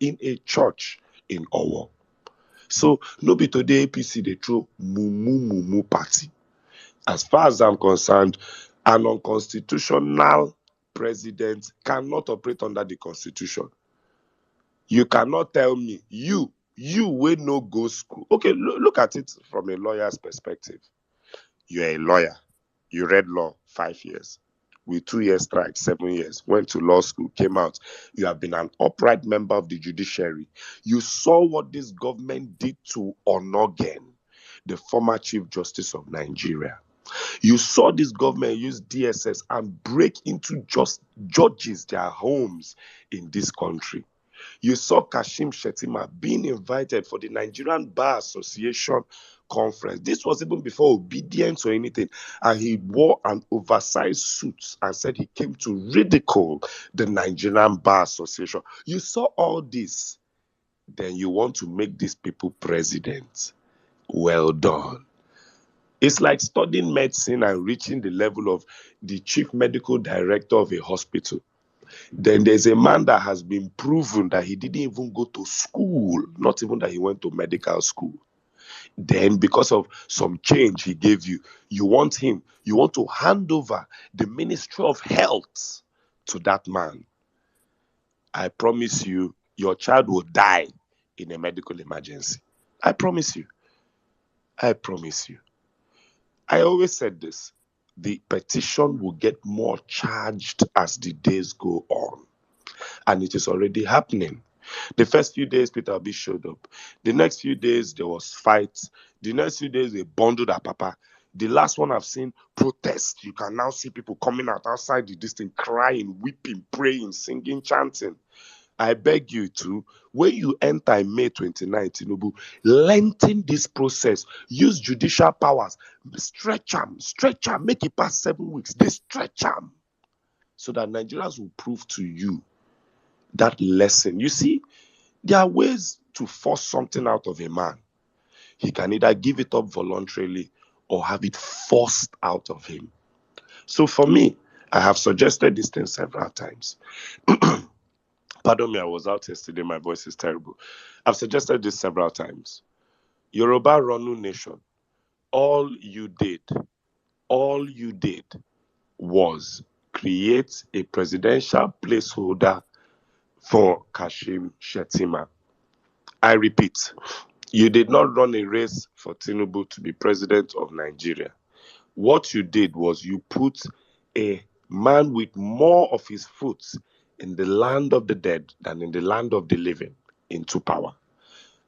in a church in Owo. So, no be today APC, they throw mumu party. As far as I'm concerned, an unconstitutional president cannot operate under the constitution. You cannot tell me, you will no go school. Okay, look at it from a lawyer's perspective. You're a lawyer. You read law 5 years. With 2 years strike, 7 years, went to law school, came out. You have been an upright member of the judiciary. You saw what this government did to Onogen, the former Chief Justice of Nigeria. You saw this government use DSS and break into judges, their homes in this country. You saw Kashim Shettima being invited for the Nigerian Bar Association conference. This was even before obedience or anything. And he wore an oversized suit and said he came to ridicule the Nigerian Bar Association. You saw all this. Then you want to make these people president. Well done. It's like studying medicine and reaching the level of the chief medical director of a hospital. Then there's a man that has been proven that he didn't even go to school, not even that he went to medical school. Then because of some change he gave you, you want to hand over the Ministry of Health to that man. I promise you, your child will die in a medical emergency. I promise you. I promise you. I always said this. The petition will get more charged as the days go on. And it is already happening. The first few days, Peter Obi showed up. The next few days, there was fights. The next few days, they bundled a papa. The last one I've seen, protests. You can now see people coming out outside the distance, crying, weeping, praying, singing, chanting. I beg you to, when you enter in May 29, Tinubu, lengthen this process. Use judicial powers. Stretch them, make it past 7 weeks. They stretch them so that Nigerians will prove to you that lesson. You see, there are ways to force something out of a man. He can either give it up voluntarily or have it forced out of him. So for me, I have suggested this thing several times. Pardon me, I was out yesterday. My voice is terrible. I've suggested this several times. Yoruba Ronu Nation, all you did was create a presidential placeholder for Kashim Shettima. I repeat, you did not run a race for Tinubu to be president of Nigeria. What you did was you put a man with more of his foot in the land of the dead than in the land of the living into power.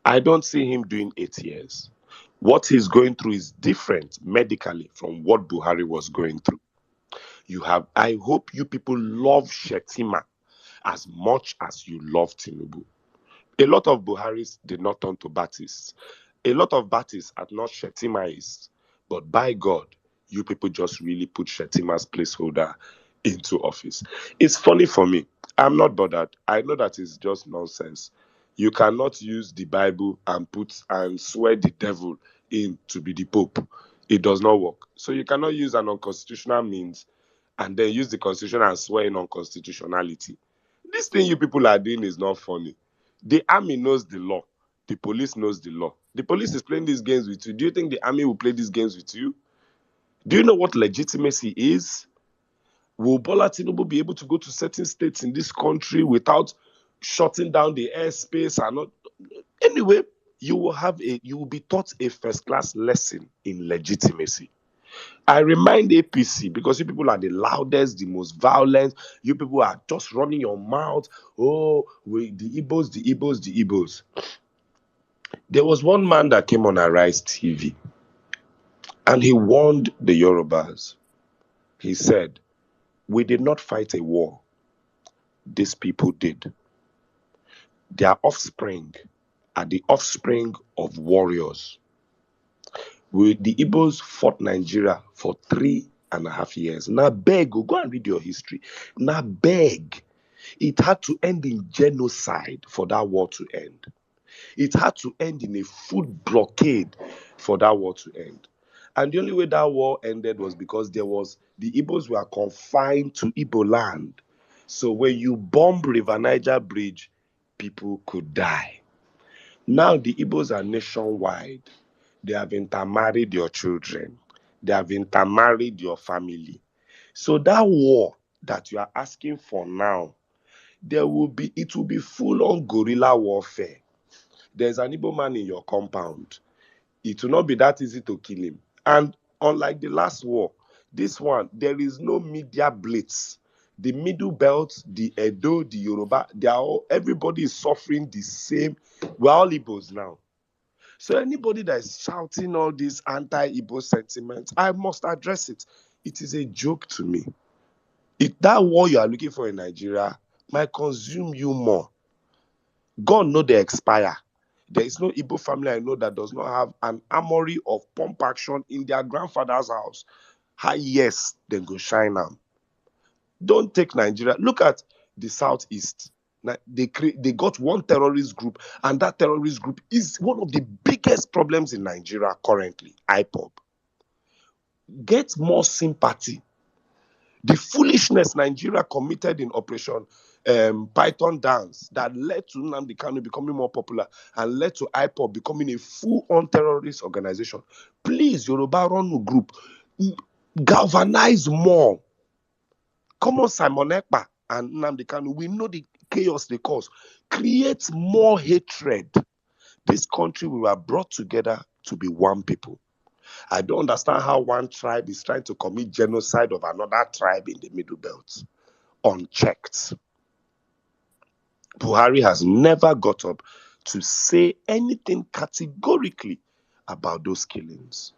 I don't see him doing 8 years. What he's going through is different medically from what Buhari was going through. I hope you people love Shettima as much as you love Tinubu. A lot of Buharis did not turn to Baptists. A lot of Baptists are not Shettimaists. But by God, you people just really put Shettima's placeholder into office. It's funny for me. I'm not bothered. I know that is just nonsense. You cannot use the Bible and swear the devil in to be the Pope. It does not work. So you cannot use an unconstitutional means and then use the constitution and swear in unconstitutionality. This thing you people are doing is not funny. The army knows the law. The police knows the law. The police is playing these games with you. Do you think the army will play these games with you? Do you know what legitimacy is? Will Bola Tinubu be able to go to certain states in this country without shutting down the airspace and not? Anyway, you will be taught a first-class lesson in legitimacy. I remind APC, because you people are the loudest, the most violent. You people are just running your mouth. Oh, the Igbos. There was one man that came on Arise TV, and he warned the Yorubas. He said, we did not fight a war. These people did. Their offspring are the offspring of warriors. The Igbos fought Nigeria for 3.5 years. Now beg, go and read your history. Now beg. It had to end in genocide for that war to end. It had to end in a food blockade for that war to end. And the only way that war ended was because the Igbos were confined to Igbo land. So when you bomb River Niger Bridge, people could die. Now the Igbos are nationwide. They have intermarried your children. They have intermarried your family. So that war that you are asking for now, it will be full-on guerrilla warfare. There's an Igbo man in your compound. It will not be that easy to kill him. And unlike the last war, this one, there is no media blitz. The Middle Belt, the Edo, the Yoruba, everybody is suffering the same. We're all Igbos now. So anybody that is shouting all these anti-Igbo sentiments, I must address it. It is a joke to me. If that war you are looking for in Nigeria might consume you more. God know they expire. There is no Igbo family I know that does not have an armory of pump action in their grandfather's house. Yes, they go shine them. Don't take Nigeria. Look at the Southeast. They got one terrorist group, and that terrorist group is one of the biggest problems in Nigeria currently, IPOB. Get more sympathy. The foolishness Nigeria committed in Operation Python Dance that led to Nnamdi Kanu becoming more popular and led to IPOB becoming a full-on terrorist organization. Please, Yoruba Ronu group, galvanize more. Come on, Simon Ekpa and Nnamdi Kanu, we know the chaos they cause. Create more hatred. This country, we were brought together to be one people. I don't understand how one tribe is trying to commit genocide of another tribe in the Middle Belt, unchecked. Buhari has never got up to say anything categorically about those killings.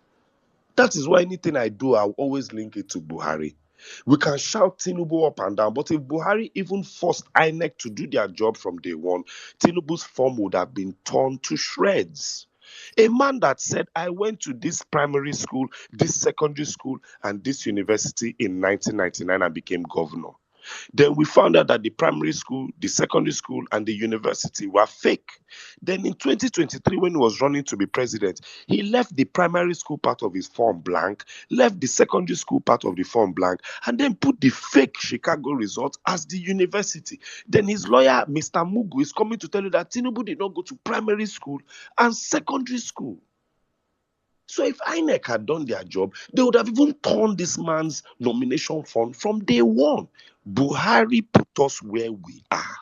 That is why anything I do, I'll always link it to Buhari. We can shout Tinubu up and down, but if Buhari even forced INEC to do their job from day one, Tinubu's form would have been torn to shreds. A man that said, I went to this primary school, this secondary school, and this university in 1999 and became governor. Then we found out that the primary school, the secondary school, and the university were fake. Then in 2023, when he was running to be president, he left the primary school part of his form blank, left the secondary school part of the form blank, and then put the fake Chicago result as the university. Then his lawyer, Mr. Mugu, is coming to tell you that Tinubu did not go to primary school and secondary school. So if INEC had done their job, they would have even torn this man's nomination fund from day one. Buhari put us where we are.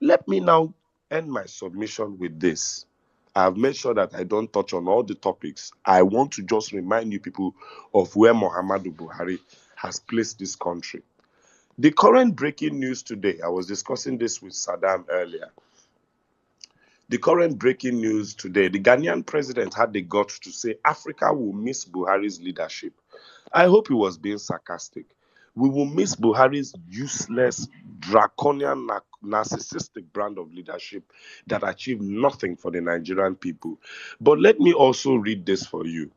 Let me now end my submission with this. I've made sure that I don't touch on all the topics. I want to just remind you people of where Muhammadu Buhari has placed this country. The current breaking news today, I was discussing this with Saddam earlier. The current breaking news today, the Ghanaian president had the guts to say Africa will miss Buhari's leadership. I hope he was being sarcastic. We will miss Buhari's useless, draconian, narcissistic brand of leadership that achieved nothing for the Nigerian people. But let me also read this for you.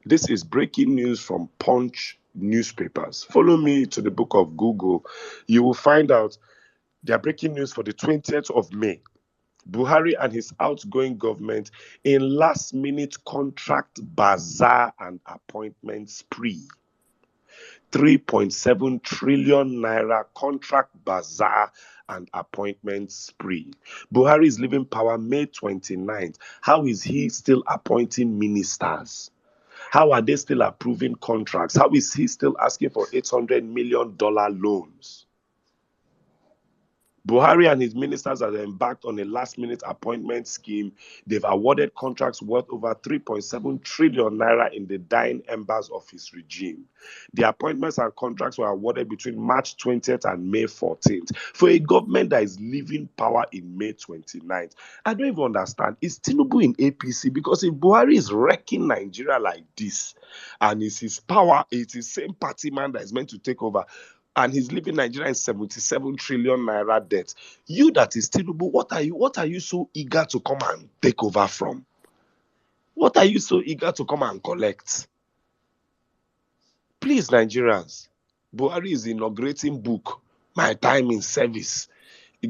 This is breaking news from Punch newspapers. Follow me to the book of Google. You will find out their breaking news for the 20th of May. Buhari and his outgoing government in last-minute contract bazaar and appointment spree. 3.7 trillion naira contract bazaar and appointment spree. Buhari is leaving power May 29th. How is he still appointing ministers? How are they still approving contracts? How is he still asking for $800 million loans? Buhari and his ministers have embarked on a last-minute appointment scheme. They've awarded contracts worth over 3.7 trillion naira in the dying embers of his regime. The appointments and contracts were awarded between March 20th and May 14th for a government that is leaving power in May 29th. I don't even understand. Is Tinubu in APC? Because if Buhari is wrecking Nigeria like this, and it's his power, it's the same party man that is meant to take over, and he's leaving Nigeria in 77 trillion naira debt. You that is Tinubu, what are you so eager to come and take over from? What are you so eager to come and collect? Please, Nigerians, Buhari is inaugurating book, My Time in Service.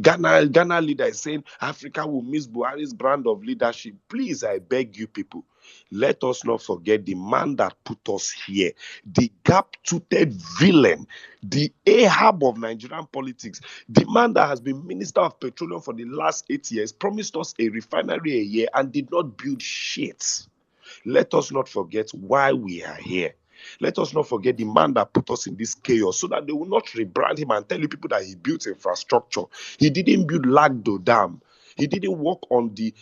Ghana leader is saying Africa will miss Buhari's brand of leadership. Please, I beg you people, Let us not forget the man that put us here, the gap-toothed villain, the Ahab of Nigerian politics, the man that has been Minister of Petroleum for the last 8 years, promised us a refinery a year and did not build shit. Let us not forget why we are here. Let us not forget the man that put us in this chaos so that they will not rebrand him and tell you people that he built infrastructure. He didn't build Lagdo Dam. He didn't work on the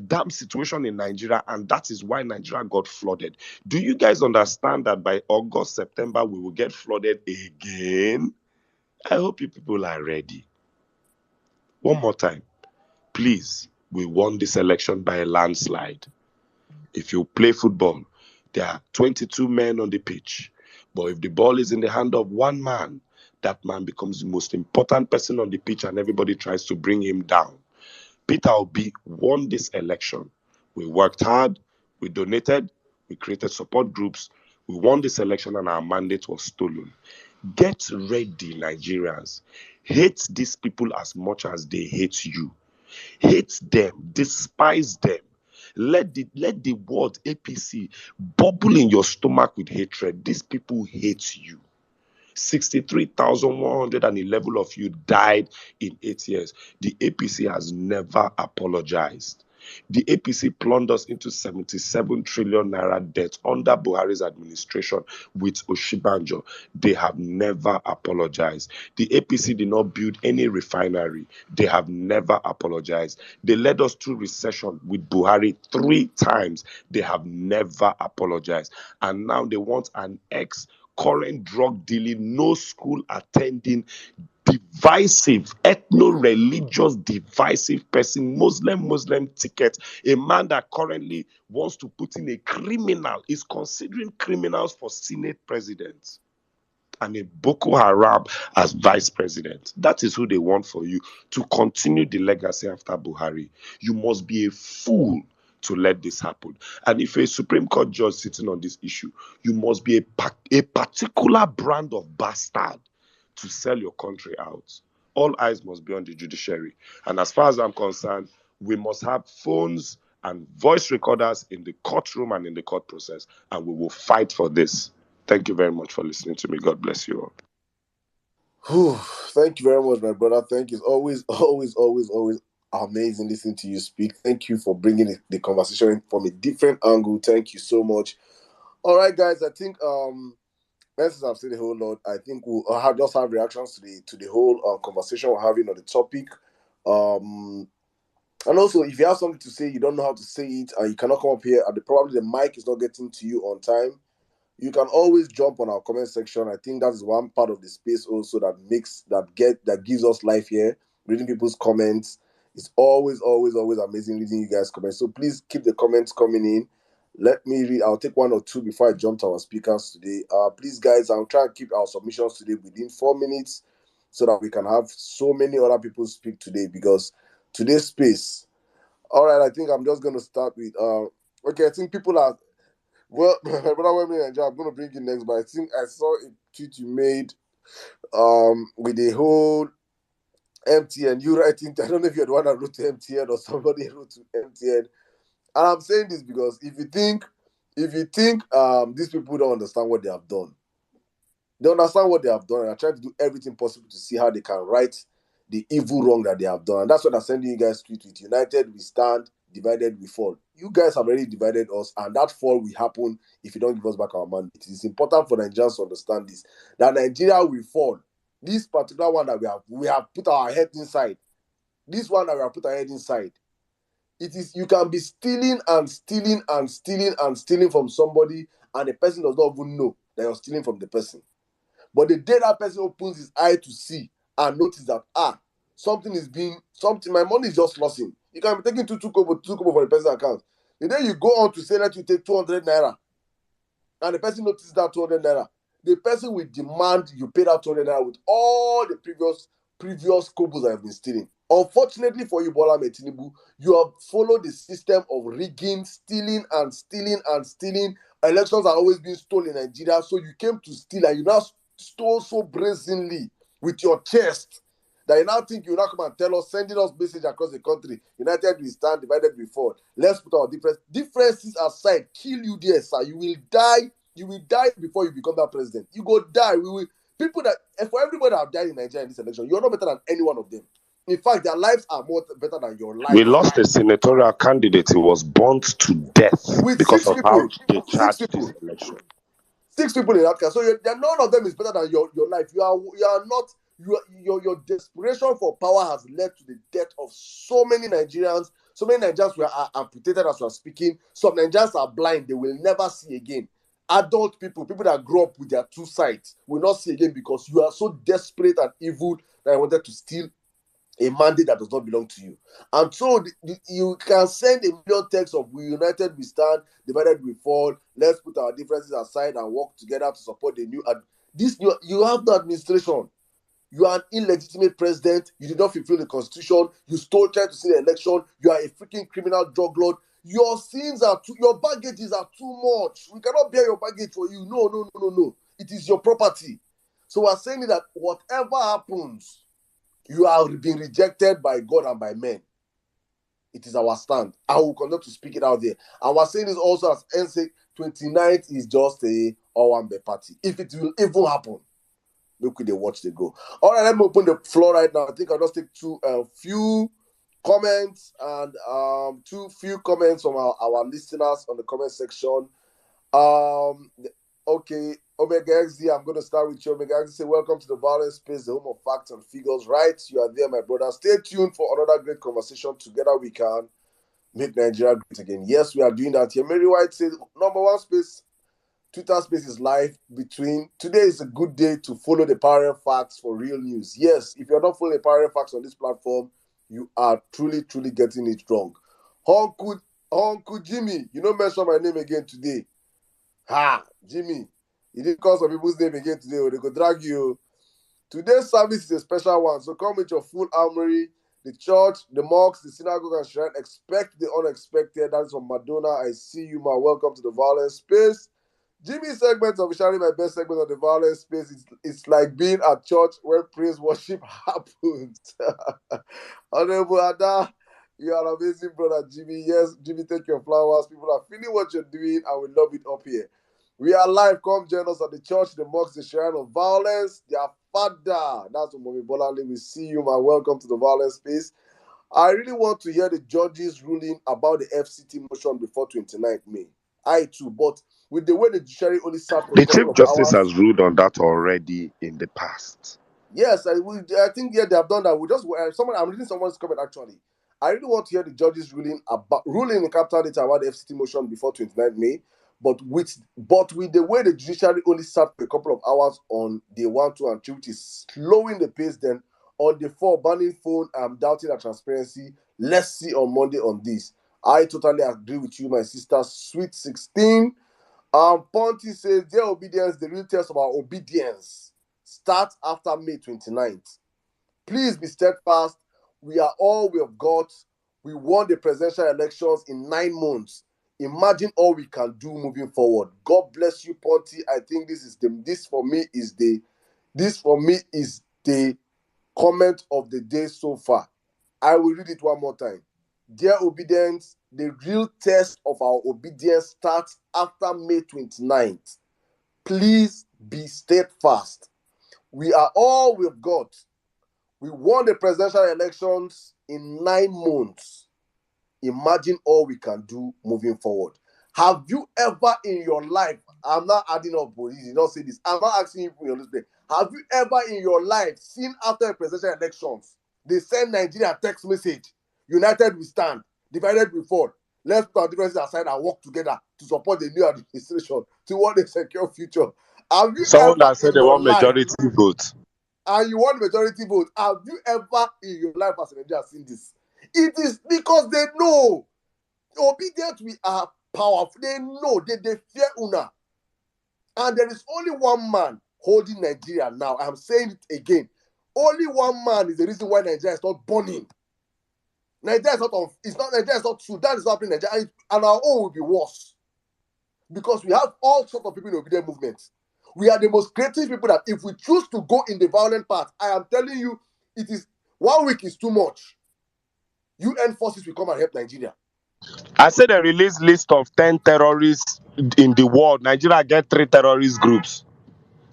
dam situation in Nigeria, and that is why Nigeria got flooded. Do you guys understand that by August, September, we will get flooded again? I hope you people are ready. One more time. Please, we won this election by a landslide. If you play football, there are 22 men on the pitch. But if the ball is in the hand of one man, that man becomes the most important person on the pitch and everybody tries to bring him down. Peter Obi won this election. We worked hard, we donated, we created support groups, we won this election and our mandate was stolen. Get ready, Nigerians. Hate these people as much as they hate you. Hate them, despise them. Let the word APC bubble in your stomach with hatred. These people hate you. 63,111 of you died in 8 years. The APC has never apologized. The APC plunged us into 77 trillion naira debt under Buhari's administration with Oshibanjo. They have never apologized. The APC did not build any refinery. They have never apologized. They led us through recession with Buhari 3 times. They have never apologized. And now they want an current drug dealing, no school attending, divisive, ethno-religious, divisive person, Muslim ticket, a man that currently wants to put in a criminal, is considering criminals for Senate president, and a Boko Haram as vice president. That is who they want for you to continue the legacy after Buhari. You must be a fool to let this happen. And if a Supreme Court judge sitting on this issue, you must be a particular brand of bastard to sell your country out. All eyes must be on the judiciary. And as far as I'm concerned, we must have phones and voice recorders in the courtroom and in the court process, and we will fight for this. Thank you very much for listening to me. God bless you all. Thank you very much, my brother. Thank you. It's always amazing listening to you speak. Thank you for bringing the conversation from a different angle. Thank you so much. All right, guys. I think since I've said a whole lot, I think we'll just have reactions to the whole conversation we're having on the topic. And also, if you have something to say, you don't know how to say it, and you cannot come up here, probably the mic is not getting to you on time, you can always jump on our comment section. I think that is one part of the space also that gives us life here. Reading people's comments. It's always amazing reading you guys' comments. So please keep the comments coming in. Let me read. I'll take 1 or 2 before I jump to our speakers today. Please, guys, I'll try and keep our submissions today within 4 minutes so that we can have so many other people speak today, because today's space. All right, I think I'm just going to start with. Okay, I think people are. Well, my brother, I'm going to bring you next, but I think I saw a tweet you made with the whole MTN. You writing, I don't know if you're the one that wrote to MTN or somebody wrote to MTN. And I'm saying this because if you think these people don't understand what they have done, they understand what they have done, and are trying to do everything possible to see how they can right the evil wrong that they have done. And that's what I'm sending you guys tweet with. United we stand, divided we fall. You guys have already divided us, and that fall will happen if you don't give us back our mandate. It is important for Nigerians to understand this, that Nigeria will fall. This particular one that we have put our head inside. This one that we have put our head inside. It is, you can be stealing and stealing and stealing and stealing from somebody, and the person does not even know that you're stealing from the person. But the day that person opens his eye to see and notice that my money is just losing. You can be taking two kobo for the person's account. The day you go on to say that you take 200 naira, and the person notices that 200 naira, the person will demand you pay that 200 naira with all the previous kobos that have been stealing. Unfortunately for you, Bola Tinubu, you have followed the system of rigging, stealing and stealing and stealing. Elections are always being stolen in Nigeria, so you came to steal, and you now stole so brazenly with your chest That you now think you now come and tell us, sending us message across the country. United we stand, divided we fall. Let's put our differences aside. Kill you there, sir. You will die. You will die before you become that president. You go die. We will. People that, and for everybody that have died in Nigeria in this election, you're not better than any one of them. In fact, their lives are more better than your life. We lost a senatorial candidate. He was burnt to death With because 6 of people. how they 6 charged people. this election. 6 people in that case. So none of them is better than your life. You are not. Your desperation for power has led to the death of so many Nigerians. So many Nigerians are amputated as we are speaking. Some Nigerians are blind. They will never see again. Adult people that grew up with their two sides, will not see again because you are so desperate and evil that I wanted to steal a mandate that does not belong to you. And so you can send a million texts of we united we stand, divided we fall, let's put our differences aside and work together to support the new. You have no administration. You are an illegitimate president. You did not fulfill the constitution. You tried to steal the election. You are a freaking criminal drug lord. Your sins are your baggages are too much. We cannot bear your baggage for you. No. It is your property. So we're saying that whatever happens, you are being rejected by God and by men. It is our stand. I will continue to speak it out there. And we're saying this also as NC 29th is just a Owambe party. If it will even happen, look where they watch they go. All right, let me open the floor right now. I think I'll just take few comments and few comments from our listeners on the comment section. Okay, Omega XD, I'm going to start with you. Omega XD say, welcome to the Vawulence Space, the home of facts and figures. Right, you are there, my brother. Stay tuned for another great conversation. Together we can make Nigeria great again. Yes, we are doing that here. Mary White says, number one space, Twitter space is live between. Today is a good day to follow the parallel facts for real news. Yes, if you're not following the parallel facts on this platform, you are truly getting it wrong. Uncle Jimmy, you don't mention my name again today. Jimmy, you didn't call some people's name again today, or they could drag you. Today's service is a special one, so come with your full armory. The church, the mosque, the synagogue, and shrine. Expect the unexpected. That is from Madonna. I see you, ma. Welcome to the Vawulence Space. Jimmy's segment is officially my best segment of the Vawulence Space. It's like being at church where praise worship happens. Honorable Ada, you are an amazing brother, Jimmy. Yes, Jimmy, take your flowers. People are feeling what you're doing, and we love it up here. We are live. Come join us at the church, the mosque, the shrine of Vawulence. Their father. That's Mommy Bolali. We see you, man. Welcome to the Vawulence Space. I really want to hear the judges' ruling about the FCT motion before 29th May. I too, but with the way the judiciary only sat for The a couple Chief of Justice hours. has ruled on that already in the past. Yes, I think they have done that. I'm reading someone's comment actually. I really want to hear the judges ruling in capital data about the FCT motion before 29th May. But with the way the judiciary only sat for a couple of hours on day 1, 2, and 3, which is slowing the pace, then on the 4, banning phone, I'm doubting the transparency. Let's see on Monday on this. I totally agree with you, my sister. Sweet 16. Ponty says, their obedience, the real test of our obedience starts after May 29th. Please be steadfast. We are all we have got. We won the presidential elections in 9 months. Imagine all we can do moving forward. God bless you, Ponty. I think this for me is the comment of the day so far. I will read it one more time. Dear obedience, the real test of our obedience starts after May 29th. Please be steadfast. We are all we've got. We won the presidential elections in 9 months. Imagine all we can do moving forward. Have you ever in your life, I'm not adding up, but you don't say this, I'm not asking you for your listening. Have you ever in your life seen after the presidential elections, they send Nigeria a text message, united we stand, divided we fall. Let's put our differences aside and work together to support the new administration toward a secure future. Have you Someone ever that said in they your want life, majority vote. and you want majority vote, have you ever in your life as a Nigerian seen this? It is because they know. Obedient, we are powerful. They know, they fear Una. And there is only one man holding Nigeria now. I'm saying it again. Only one man is the reason why Nigeria is not burning. Nigeria is not Sudan is not happening in Nigeria, and our own will be worse. Because we have all sorts of people in the obedient movement. We are the most creative people that if we choose to go in the violent path, I am telling you, it is 1 week is too much. UN forces will come and help Nigeria. I said they release list of 10 terrorists in the world. Nigeria get 3 terrorist groups.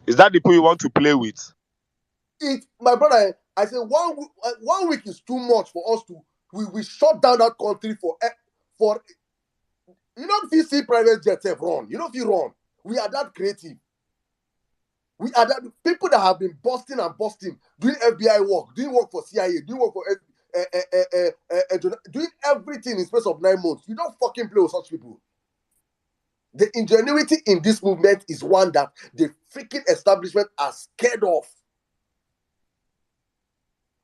Is that the people you want to play with? My brother, I said 1 week is too much for us to. We shut down that country for. You don't feel see private jets run. You don't feel run. We are that creative. We are that people that have been busting and busting, doing FBI work, doing work for CIA, doing work for doing everything in space of 9 months. You don't fucking play with such people. The ingenuity in this movement is one that the freaking establishment are scared of.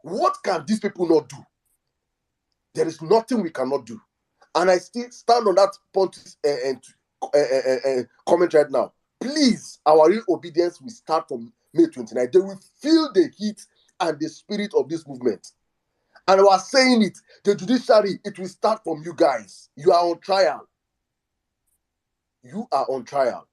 What can these people not do? There is nothing we cannot do. And I still stand on that point comment right now. Please, our real obedience will start from May 29. They will feel the heat and the spirit of this movement. And I was saying it, the judiciary, it will start from you guys. You are on trial. You are on trial.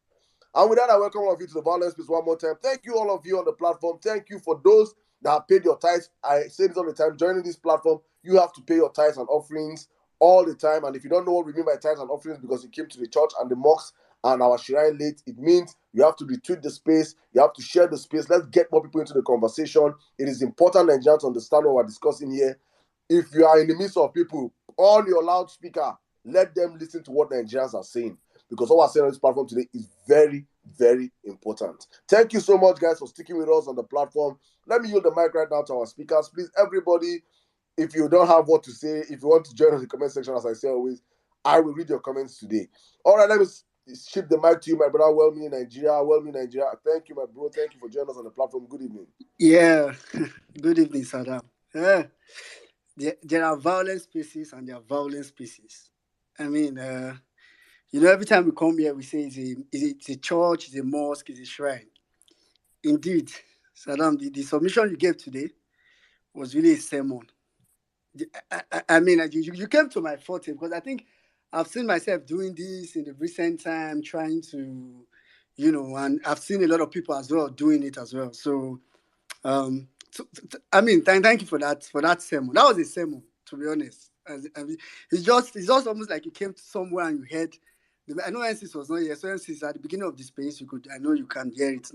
And with that, I welcome all of you to the Vawulence Space one more time. Thank you, all of you on the platform. Thank you for those that have paid your tithes. I say this all the time. Joining this platform, you have to pay your tithes and offerings all the time. And if you don't know what we mean by tithes and offerings because you came to the church and the mosque and our shrine late, it means you have to retweet the space. You have to share the space. Let's get more people into the conversation. It is important Nigerians to understand what we're discussing here. If you are in the midst of people on your loudspeaker, let them listen to what Nigerians are saying. Because what we're saying on this platform today is very, very important. Thank you so much, guys, for sticking with us on the platform. Let me yield the mic right now to our speakers. Please, everybody, if you don't have what to say, if you want to join us in the comment section, as I say always, I will read your comments today. All right, let me ship the mic to you, my brother. Well-meaning Nigeria. Well-meaning Nigeria. Thank you, my bro. Thank you for joining us on the platform. Good evening. Yeah, good evening, Saddam. Yeah. There are violent species and there are violent species. I mean, every time we come here, we say it's a church, it's a mosque, it's a shrine. Indeed, Saddam, the submission you gave today was really a sermon. I mean, you came to my forte because I think I've seen myself doing this in the recent time, trying to, and I've seen a lot of people as well doing it as well. So, I mean, thank you for that sermon. That was a sermon, to be honest. It's just almost like you came to somewhere and you heard. I know NCC was not here, so NCC at the beginning of the space, I know you can hear it.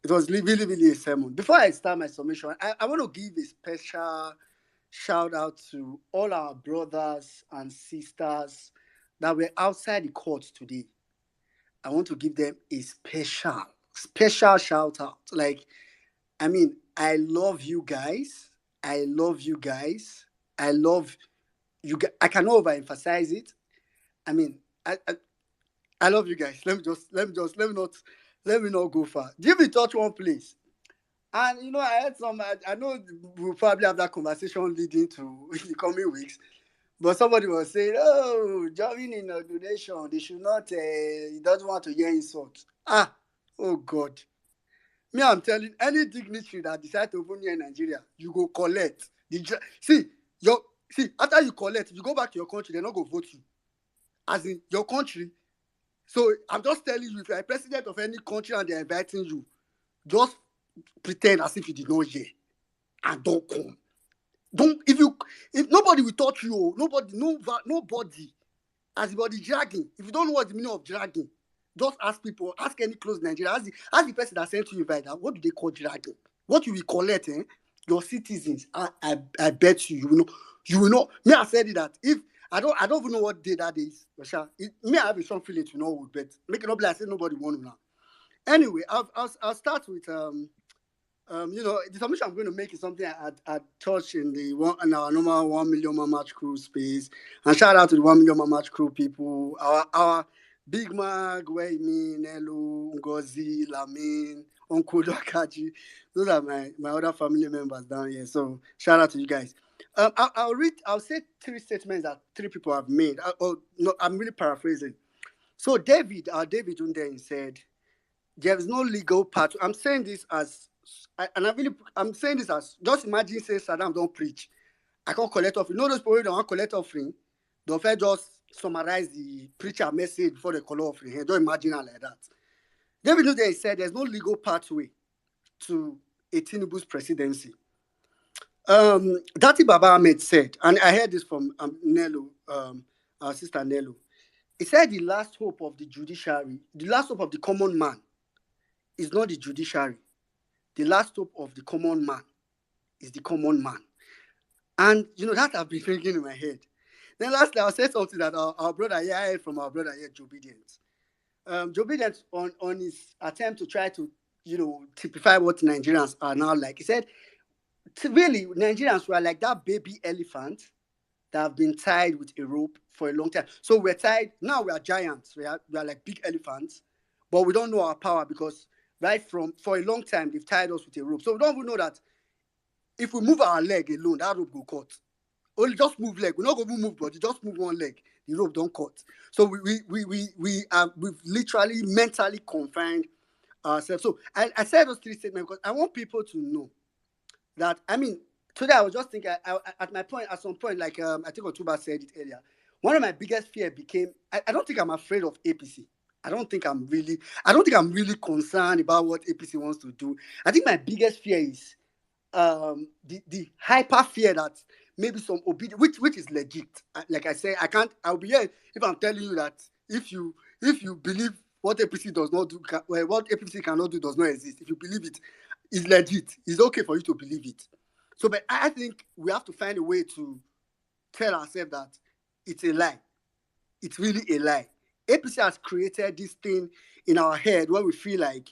It was really, really a sermon. Before I start my submission, I want to give a special shout out to all our brothers and sisters that were outside the court today. I want to give them a special shout out. I mean, I love you guys. I love you guys. I love you guys. I cannot overemphasize it. I mean, I love you guys. Let me not go far. Give me touch one place. And I heard I know we'll probably have that conversation leading to the coming weeks. But somebody was saying, oh, joining in a donation, they should not, he doesn't want to hear insults. Oh God. Me, I'm telling any dignitary that decide to open here in Nigeria, you go collect. See, after you collect, if you go back to your country, they're not going to vote you. As in your country. So I'm just telling you, if you're a president of any country and they're inviting you, just pretend as if you did not hear and don't come. If nobody will touch you, nobody. As about the dragging, if you don't know what the meaning of dragging, just ask people, ask any close Nigeria, ask the person that sent you invite. What do they call dragging? What you will collect, your citizens. I bet you will know. Me, I said it that if I don't even know what day that is. Me, I have a strong feeling to know, but make it not like I said nobody won now. Anyway, I'll start with the submission I'm going to make is something I touched in our normal 1 million man march crew space. And shout out to the 1 million man march crew people. Our Big Mag, Waymin, Elu, Ngozi, Lamin, Uncle Dakaji. Those are my other family members down here. So shout out to you guys. I'll say 3 statements that 3 people have made. I'm really paraphrasing. So David Undein said, there is no legal path. I'm saying this as just imagine say Saddam don't preach. I can't collect offering. Those people don't want collect offering. Don't just summarize the preacher message before they collect offering. Don't imagine it like that. David Undein said there's no legal pathway to a Tinubu's presidency. Dati Baba Ahmed said, and I heard this from Nello, our sister Nello. He said the last hope of the judiciary, the last hope of the common man is not the judiciary. The last hope of the common man is the common man. And, that I've been thinking in my head. Then lastly, I'll say something that our brother here, I heard from our brother here, Joe Bident. Joe Bident, on his attempt to try to, typify what Nigerians are now like, he said, really, Nigerians were like that baby elephant that have been tied with a rope for a long time. So we're tied, now we are giants, we are like big elephants, but we don't know our power because for a long time, they've tied us with a rope. So we don't even know that if we move our leg alone, that rope will cut. Only just move leg. We're not going to move body, just move one leg. The rope don't we've literally mentally confined ourselves. So I said those three statements because I want people to know that, today I was just thinking, at some point, like I think Otuba said it earlier, one of my biggest fear became, I don't think I'm afraid of APC. I don't think I'm really concerned about what APC wants to do. I think my biggest fear is the hyper fear that maybe some obedience, which is legit. Like I say, I'll be here if I'm telling you that if you believe what APC does not do, what APC cannot do does not exist. If you believe it, it's legit. It's okay for you to believe it. So, but I think we have to find a way to tell ourselves that it's a lie. It's really a lie. APC has created this thing in our head where we feel like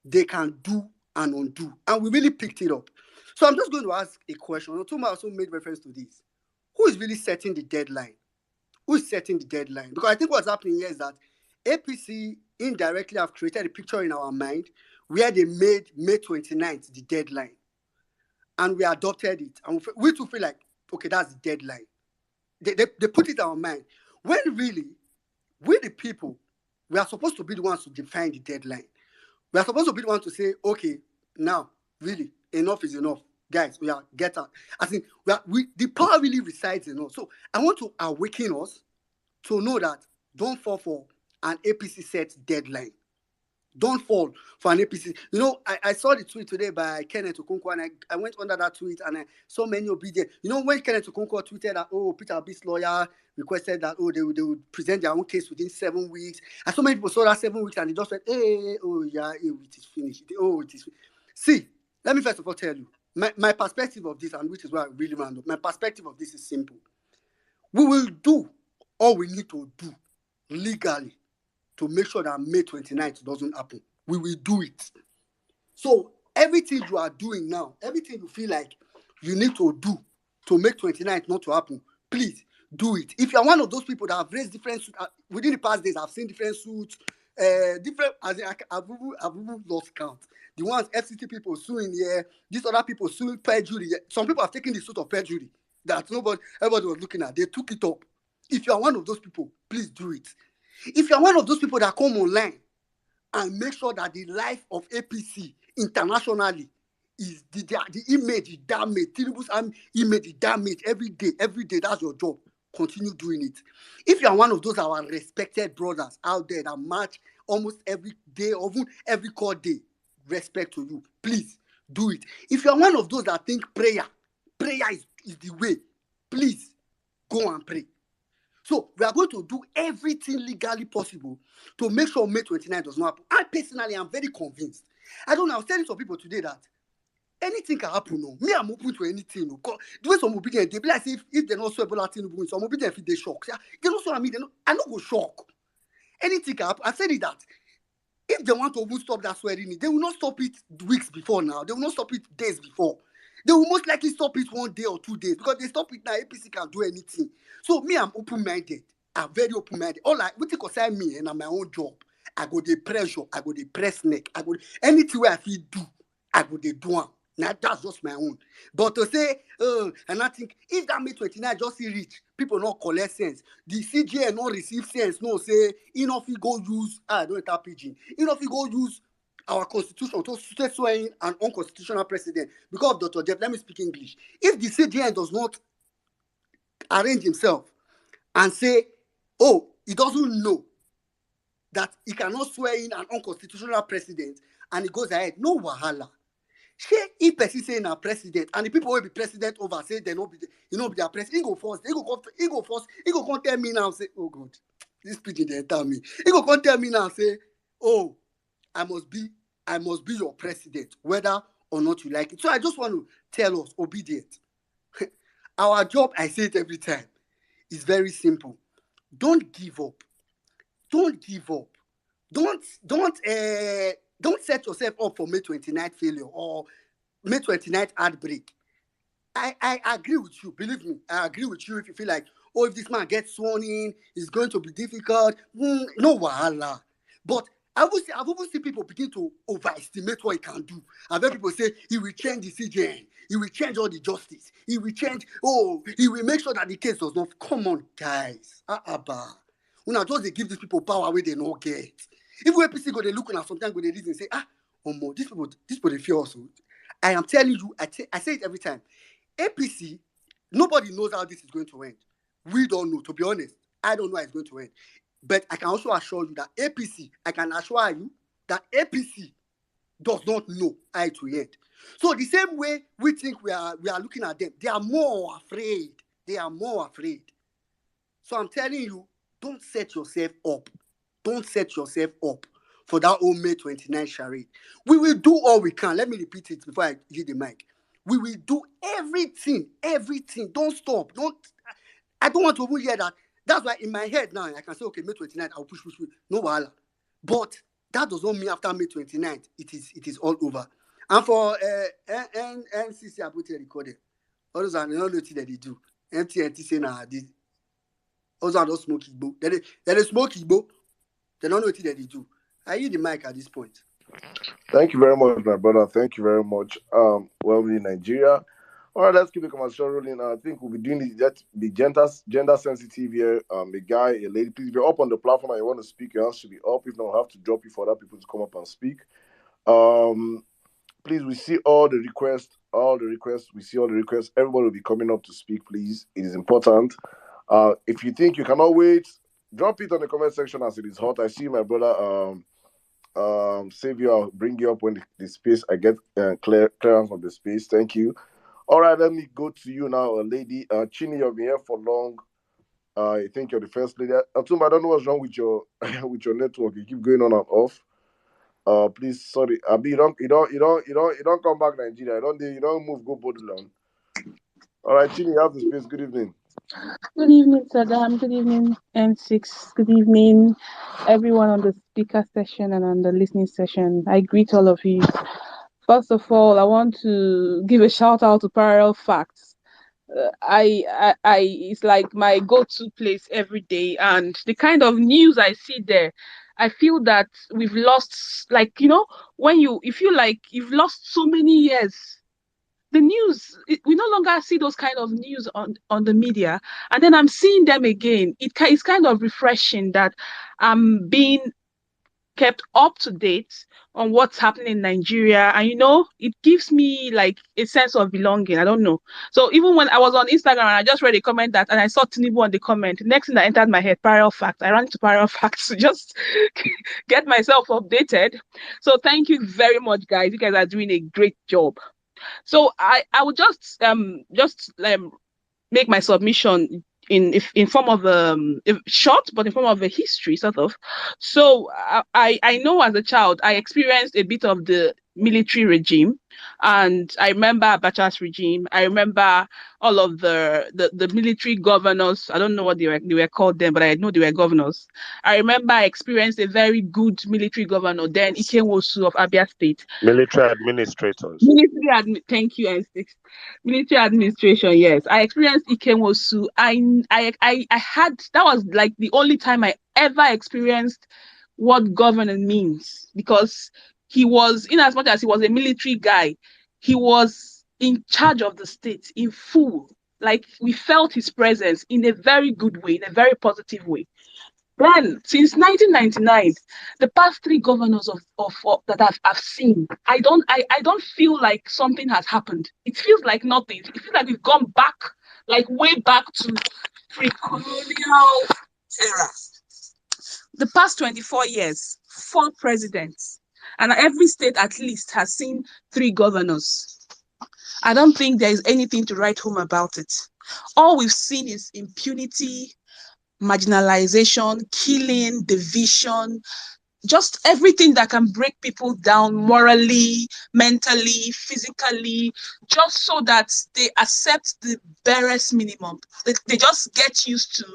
they can do and undo. And we really picked it up. So I'm just going to ask a question. Otuma also made reference to this. Who is really setting the deadline? Who is setting the deadline? Because I think what's happening here is that APC indirectly have created a picture in our mind where they made May 29th the deadline. And we adopted it. And we too feel like, okay, that's the deadline. They put it in our mind. When really, we the people, we are supposed to be the ones to define the deadline. We are supposed to be the ones to say, okay, now, really, enough is enough. Guys, we are get out. I think the power really resides in us. So I want to awaken us to know that don't fall for an APC set deadline. Don't fall for an APC. I saw the tweet today by Kenneth Okonkwo, and I went under that tweet and I saw many obedient. When Kenneth Okonkwo tweeted that, Peter Obi's lawyer requested that, they would present their own case within 7 weeks. And so many people saw that 7 weeks and they just said, it is finished. It is. See, let me first of all tell you, my perspective of this, and which is why I really round up, my perspective of this is simple. We will do all we need to do legally to make sure that May 29th doesn't happen. We will do it. So everything you are doing now, everything you feel like you need to do to make 29th not to happen, please do it. If you're one of those people that have raised different suits, within the past days, I've seen different suits, I've lost count. The ones FCT people suing here, these other people suing perjury. Some people have taken the suit of perjury that everybody was looking at. They took it up. If you are one of those people, please do it. If you're one of those people that come online and make sure that the life of APC internationally is the image is damaged, Tinubu's image is damaged every day, that's your job. Continue doing it. If you are one of those our respected brothers out there that march almost every day, or even every court day, respect to you. Please do it. If you are one of those that think prayer is the way, please go and pray. So we are going to do everything legally possible to make sure May 29 does not happen. I personally am very convinced. I don't know. I was telling some people today that anything can happen. No, me, I'm open to anything. No, the way some obedient, they be like if they're not so able to some obedient, if they shock. They don't so I mean. I don't go shock. Anything can happen. I said it that if they want to even stop that swearing, they will not stop it weeks before now. They will not stop it days before. They will most likely stop it 1 day or 2 days because they stop it now. APC can do anything. So me, I'm open-minded. I'm very open-minded. All I what concern me and my own job, I go the pressure, I go the press neck, I go anything where I feel do, I go the do one. Now that's just my own. But to say, and I think if that May 29 just reach, people not collect sense. The CGN not receive sense. No say enough we go use. I don't have pigeon. Enough we go use our constitution to swearing an unconstitutional president because of Dr. Jeff. Let me speak English. If the CGN does not arrange himself and say, he doesn't know that he cannot swear in an unconstitutional president and he goes ahead, no wahala. Shey if person say na president and the people will be president over say they no be be their president, he go first, he go come tell me now say, oh God, this pidgin dey enter me. He go come tell me now say, oh, I must be your president, whether or not you like it. So I just want to tell us, obedient. Our job, I say it every time, is very simple. Don't give up. Don't give up. Don't set yourself up for May 29th failure or May 29th heartbreak. I agree with you. Believe me, I agree with you if you feel like, oh, if this man gets sworn in, it's going to be difficult. No wahala. But I've even seen people begin to overestimate what he can do. I've heard people say he will change the CJN, he will change all the justice, he will make sure that the case does not. Come on, guys. Una just they give these people power where they no get. If APC go they look at sometimes go they reason say, these people they fear also. I am telling you, I say it every time. APC, nobody knows how this is going to end. We don't know, to be honest. I don't know how it's going to end. But I can also assure you that APC does not know how it will end. So the same way we think we are looking at them, they are more afraid. So I'm telling you, don't set yourself up. Don't set yourself up for that old May 29 charade. We will do all we can. Let me repeat it before I give the mic. We will do everything. Don't stop. I don't want to even hear that. That's why in my head now, I can say, okay, May 29th, I'll push. No wahala. But that does not mean after May 29th, it is all over. And for NCC, I put it recorded. All those are not nothing that they do. MTNT say nah, those are not smoky bo. They smoky bo. They don't know what they do. I use the mic at this point. Thank you very much, my brother. Thank you very much. Well, in Nigeria. All right, let's keep the conversation rolling. I think we'll be doing it. That be gender sensitive here. A guy, a lady. Please, if you're up on the platform and you want to speak, your hands should be up. If not, I'll have to drop you for other people to come up and speak. Please, we see all the requests. We see all the requests. Everybody will be coming up to speak. Please, it is important. If you think you cannot wait, drop it on the comment section as it is hot. I see my brother. Savior, I'll bring you up when the space I get clearance of the space. Thank you. All right, let me go to you now, lady. Chini, you've been here for long. I think you're the first lady. Atumba, I don't know what's wrong with your with your network. You keep going on and off. Please, sorry. Abi, you don't come back Nigeria. You don't move, go Bodilon. All right, Chini, you have the space. Good evening. Good evening, Saddam. Good evening, N6. Good evening, everyone on the speaker session and on the listening session. I greet all of you. First of all, I want to give a shout out to Parallel Facts. It's like my go-to place every day, and the kind of news I see there, I feel that we've lost, when you feel like you've lost so many years. The news, we no longer see those kind of news on the media, and then I'm seeing them again. It's kind of refreshing that I'm being kept up to date on what's happening in Nigeria, and it gives me like a sense of belonging. I don't know. So even when I was on Instagram and I just read a comment and I saw Tinubu on the comment, next thing that entered my head, Parallel Facts. I ran into Parallel Facts to just get myself updated. So thank you very much, guys. You guys are doing a great job. So I would just make my submission in form of short, but in form of a history sort of. So I know as a child I experienced a bit of the military regime, and I remember Abacha's regime. I remember all of the military governors. I don't know what they were called then, but I know they were governors. I remember I experienced a very good military governor then, Ikenwosu of Abia State. Military administrators. Thank you, N6. Military administration, yes. I experienced Ikenwosu. I had, that was like the only time I ever experienced what governor means, because he was, in as much as he was a military guy, he was in charge of the state in full. Like, we felt his presence in a very good way, in a very positive way. Then, since 1999, the past three governors of that I've seen, I don't feel like something has happened. It feels like nothing. It feels like we've gone back, like way back to pre-colonial era. The past 24 years, 4 presidents. And every state at least has seen 3 governors. I don't think there is anything to write home about it. All we've seen is impunity, marginalization, killing, division, just everything that can break people down morally, mentally, physically, just so that they accept the barest minimum. They just get used to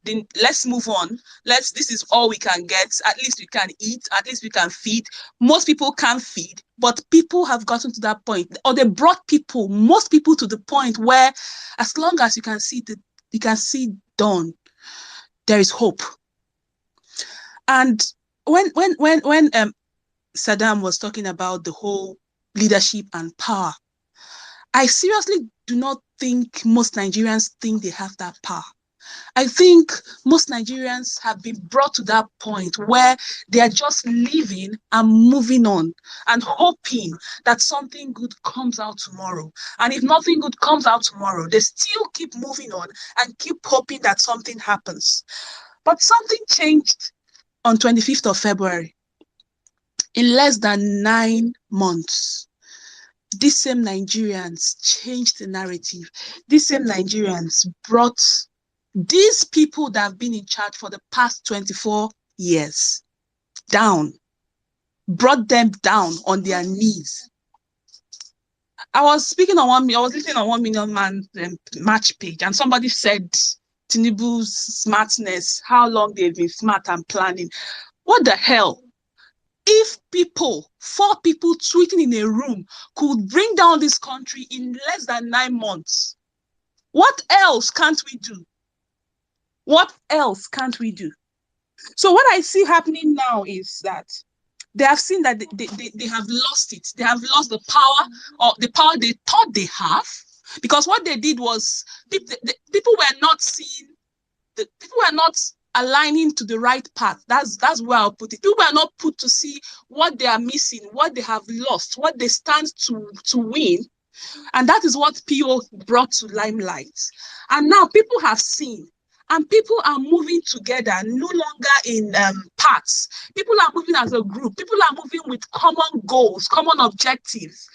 the let's move on. This is all we can get. At least we can eat, at least we can feed. Most people can't feed, but people have gotten to that point, or they brought most people to the point where as long as you can see dawn, there is hope. And when Saddam was talking about the whole leadership and power, I seriously do not think most Nigerians think they have that power. I think most Nigerians have been brought to that point where they are just living and moving on and hoping that something good comes out tomorrow. And if nothing good comes out tomorrow, they still keep moving on and keep hoping that something happens. But something changed on 25th of February. In less than 9 months, these same Nigerians changed the narrative. These same Nigerians brought these people that have been in charge for the past 24 years down, brought them down on their knees. I was listening on 1 Million Man match page, and somebody said Tinubu's smartness, how long they've been smart and planning. What the hell? If 4 people tweeting in a room could bring down this country in less than 9 months, what else can't we do? What else can't we do? So what I see happening now is that they have seen that they have lost it. They have lost the power, or the power they thought they have, because what they did was people were not seeing, people were not aligning to the right path. That's where I'll put it. People are not put to see what they are missing, what they have lost, what they stand to win. And that is what PO brought to limelight. And now people have seen, and people are moving together, no longer in parts. People are moving as a group. People are moving with common goals, common objectives.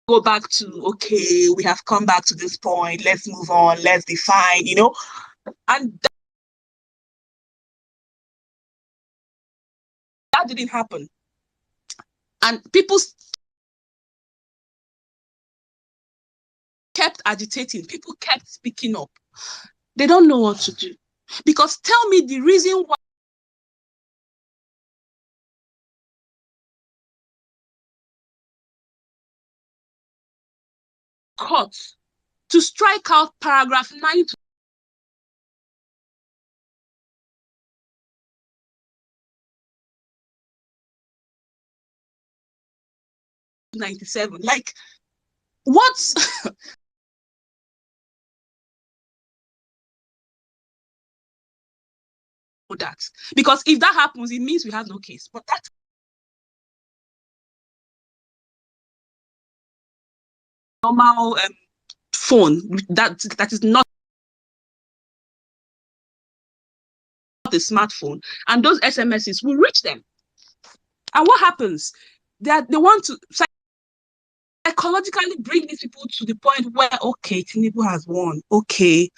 Go back to, okay, we have come back to this point, let's move on, let's define, and that didn't happen. And people kept agitating, people kept speaking up. They don't know what to do. Because tell me the reason why court to strike out paragraph 9 to 97. Like, what? That, because if that happens, it means we have no case. But that normal phone that is not a smartphone, and those SMSs will reach them. And what happens? They want to psychologically bring these people to the point where, okay, Tinubu has won. Okay,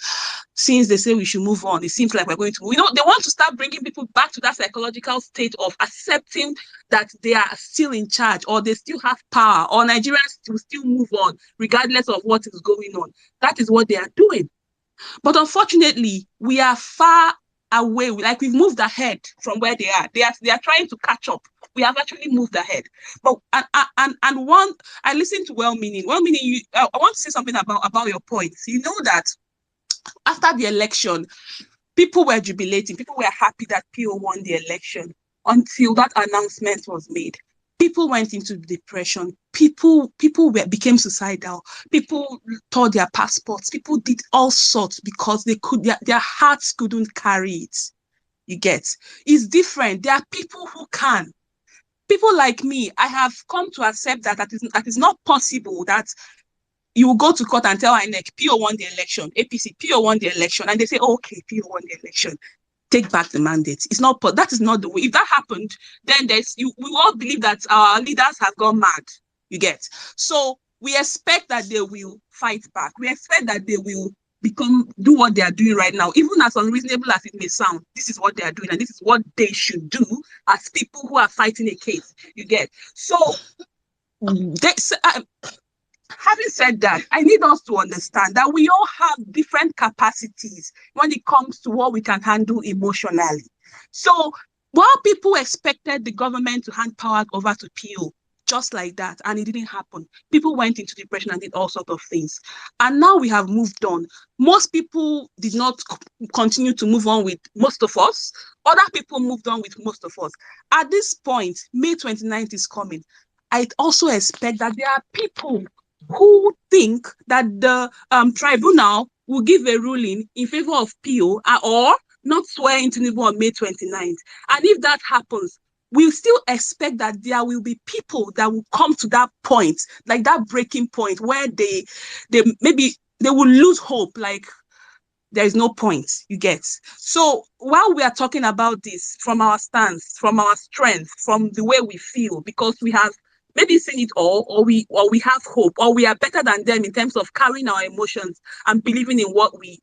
since they say we should move on, it seems like we're going to, they want to start bringing people back to that psychological state of accepting that they are still in charge, or they still have power, or Nigerians will still move on, regardless of what is going on. That is what they are doing. But unfortunately, we are far away. Like, we've moved ahead from where they are. They are trying to catch up. We have actually moved ahead. But I listened to well-meaning. Well-meaning, I want to say something about your points. You know that after the election, people were jubilating. People were happy that PO won the election until that announcement was made. People went into depression. People became suicidal. People tore their passports. People did all sorts because their hearts couldn't carry it. You get? It's different. There are people who can. people like me, I have come to accept that that is not possible that you will go to court and tell INEC, PO won the election, APC, PO won the election, and they say, oh, okay, PO won the election. Take back the mandate. It's not, that is not the way. If that happened, then we all believe that our leaders have gone mad. You get? So we expect that they will fight back. We expect that they will do what they are doing right now, even as unreasonable as it may sound. This is what they are doing, and this is what they should do as people who are fighting a case. You get? So having said that, I need us to understand that we all have different capacities when it comes to what we can handle emotionally. So while people expected the government to hand power over to PO, just like that, and it didn't happen, people went into depression and did all sorts of things. And now we have moved on. Most people did not continue to move on with most of us. Other people moved on with most of us. At this point, May 29th is coming. I also expect that there are people who think that the tribunal will give a ruling in favor of PO or not swear in Tinubu on May 29th. And if that happens, we still expect that there will be people that will come to that point, like that breaking point where they maybe they will lose hope, like there is no point, you get. So while we are talking about this from our stance, from our strength, from the way we feel, because we have maybe seen it all, or we have hope, or we are better than them in terms of carrying our emotions and believing in what we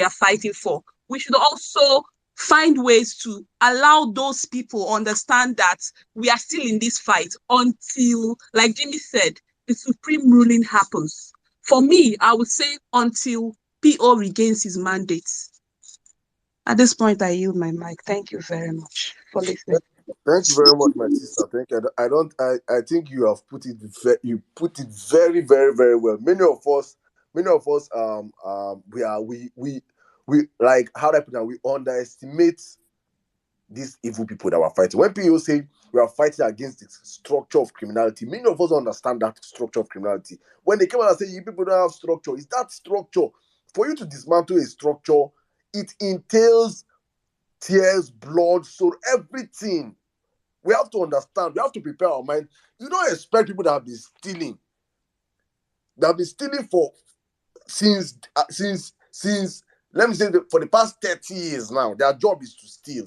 are fighting for, we should also find ways to allow those people understand that we are still in this fight until, like Jimmy said, the supreme ruling happens. For me, I would say until PO regains his mandate. At this point, I yield my mic. Thank you very much for listening. Thank you very much, my sister. Thank you. I think you have put it very, very, very well. Many of us, we like, how do I put it? We underestimate these evil people that we're fighting. When people say we are fighting against the structure of criminality, many of us understand that structure of criminality. When they come out and say you people don't have structure, is that structure? For you to dismantle a structure, it entails tears, blood, soul, everything. We have to understand. We have to prepare our mind. You don't expect people that have been stealing. That have been stealing for since let me say for the past 30 years now. Their job is to steal.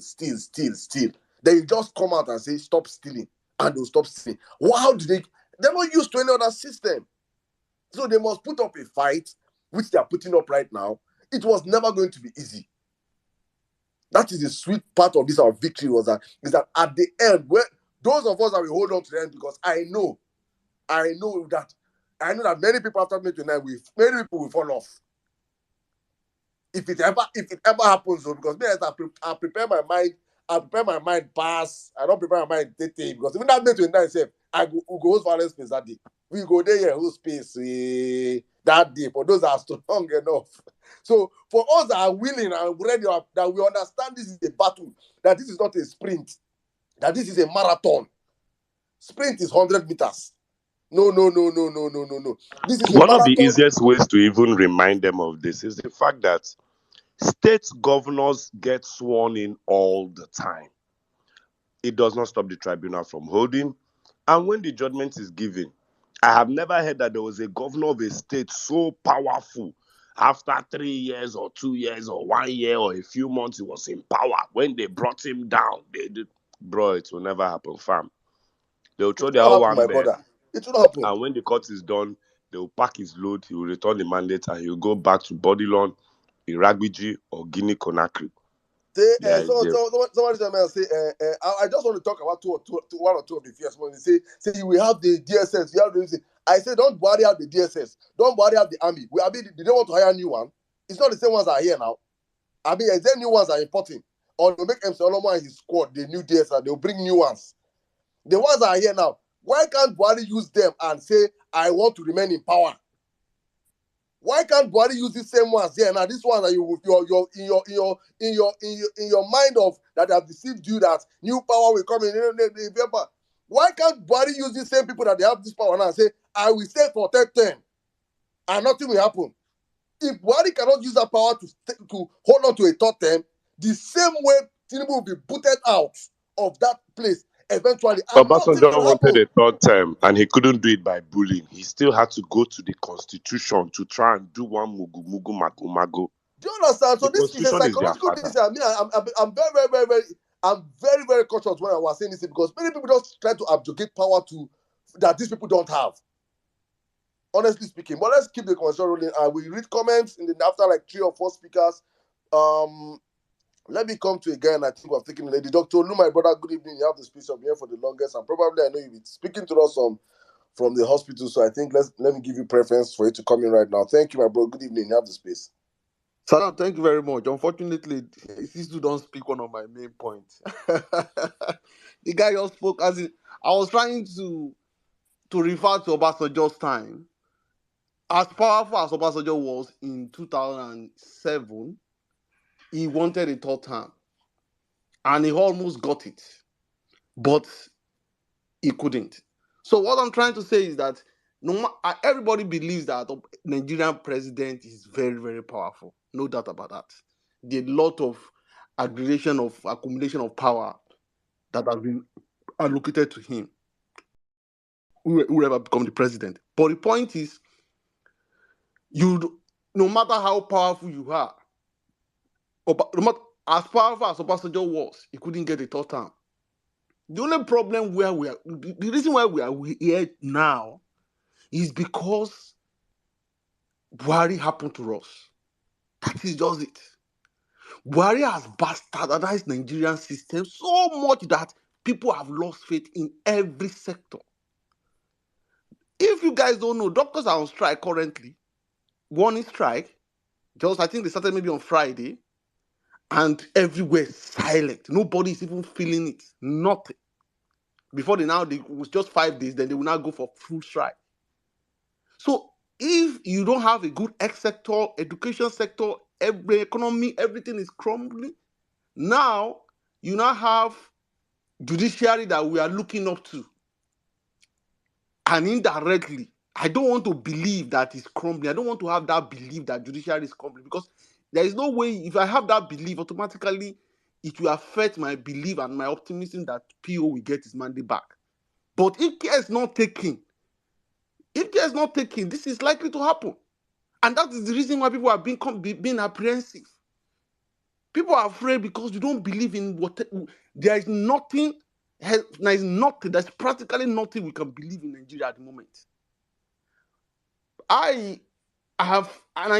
Then you just come out and say stop stealing, and they'll stop stealing. Well, how do they're not used to any other system, so they must put up a fight, which they are putting up right now. It was never going to be easy. That is the sweet part of this, our victory is that at the end, where those of us that we hold on to the end, because I know that many people after May 29, many people will fall off. If it ever happens, though, because I prepare my mind pass. I don't prepare my mind detail, because even that May 29 itself, we'll go host Vawulence space that day. We go there here, host space that day, for those that are strong enough. So for us that are willing and ready, that we understand this is a battle, that this is not a sprint, that this is a marathon. Sprint is 100 meters. No. This is one a of the marathon. easiest ways to even remind them of this is the fact that state governors get sworn in all the time. It does not stop the tribunal from holding. And when the judgment is given, I have never heard that there was a governor of a state so powerful. After 3 years or 2 years or 1 year or a few months, he was in power. When they brought him down, they did. Bro, it will never happen, fam. They'll throw their whole one there. It will happen. And when the court is done, they will pack his load, he will return the mandate, and he'll go back to Bodilon, Iragbiji, or Guinea Conakry. Somebody say, I just want to talk about one or two of the first ones. Say you will have the DSS. You have the. I say don't worry out the DSS. Don't worry out the army. They don't want to hire a new one. It's not the same ones that are here now. I mean, is there new ones that are importing? Or they'll make MC Olomo and his squad the new DSS. They'll bring new ones. The ones that are here now. Why can't Buhari use them and say, I want to remain in power? Why can't Buhari use the same ones here now? These ones that in your mind of that have deceived you that new power will come in November. Why can't Buhari use the same people that they have this power now and say, I will stay for 10 and nothing will happen? If Buhari cannot use that power to hold on to a third term, the same way Tinubu will be booted out of that place, eventually. And nothing Obasanjo will wanted happen. a third term and he couldn't do it by bullying. He still had to go to the constitution to try and do one mugu mugu magu mago. Do you understand? So The this is a constitution is their psychological thing. father. I mean, I'm very, very cautious when I was saying this because many people just try to abdicate power to that these people don't have. Honestly speaking, but let's keep the conversation rolling. We read comments after like 3 or 4 speakers. Let me come to again. I think we're taking the lady. Dr. Olu, my brother, good evening. You have the speech of here for the longest, and probably I know you'll be speaking to us from the hospital. So I think let me give you preference for you to come in right now. Thank you, my bro. Good evening. You have the space. Salam, thank you very much. Unfortunately, these two don't speak one of my main points. The guy just spoke as in, I was trying to refer to Obasanjo's time. As powerful as Obasanjo was in 2007, he wanted a third term. And he almost got it. But he couldn't. So what I'm trying to say is that everybody believes that the Nigerian president is very, very powerful. No doubt about that. There's a lot of accumulation of power that has been allocated to him, whoever become the president. But the point is, no matter how powerful you are, as powerful as Obasanjo was, he couldn't get a third term. The only problem the reason why we are here now is because Buhari happened to us. That is just it. Buhari has bastardized Nigerian system so much that people have lost faith in every sector. If you guys don't know, doctors are on strike currently. Warning strike. I think they started maybe on Friday. And everywhere is silent. Nobody is even feeling it. Nothing. Before it was just 5 days, then they will now go for full strike. So if you don't have a good health sector, education sector, every economy, everything is crumbling. Now, you now have judiciary that we are looking up to. And indirectly, I don't want to believe that it's crumbling. I don't want to have that belief that judiciary is crumbling because there is no way, if I have that belief, automatically it will affect my belief and my optimism that PO will get his mandate back. But if care is not taken, this is likely to happen. And that is the reason why people are being apprehensive. People are afraid because you don't believe in what there's practically nothing we can believe in Nigeria at the moment. I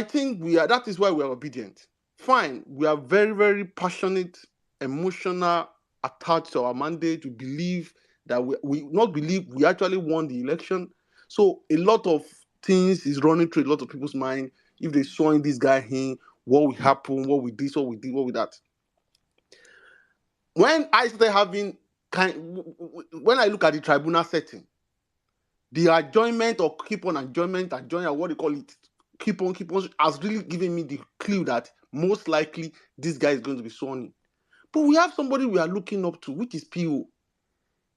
think that is why we are obedient. Fine, we are very, very passionate, emotional, attached to our mandate to believe that we actually won the election. So a lot of things is running through a lot of people's mind. If they saw this guy in, what will happen, what we did, what we did, what we that. When I started when I look at the tribunal setting, the adjournment or keep on adjournment, what they call it, keep on, has really given me the clue that most likely this guy is going to be sworn in. But we have somebody we are looking up to, which is PO.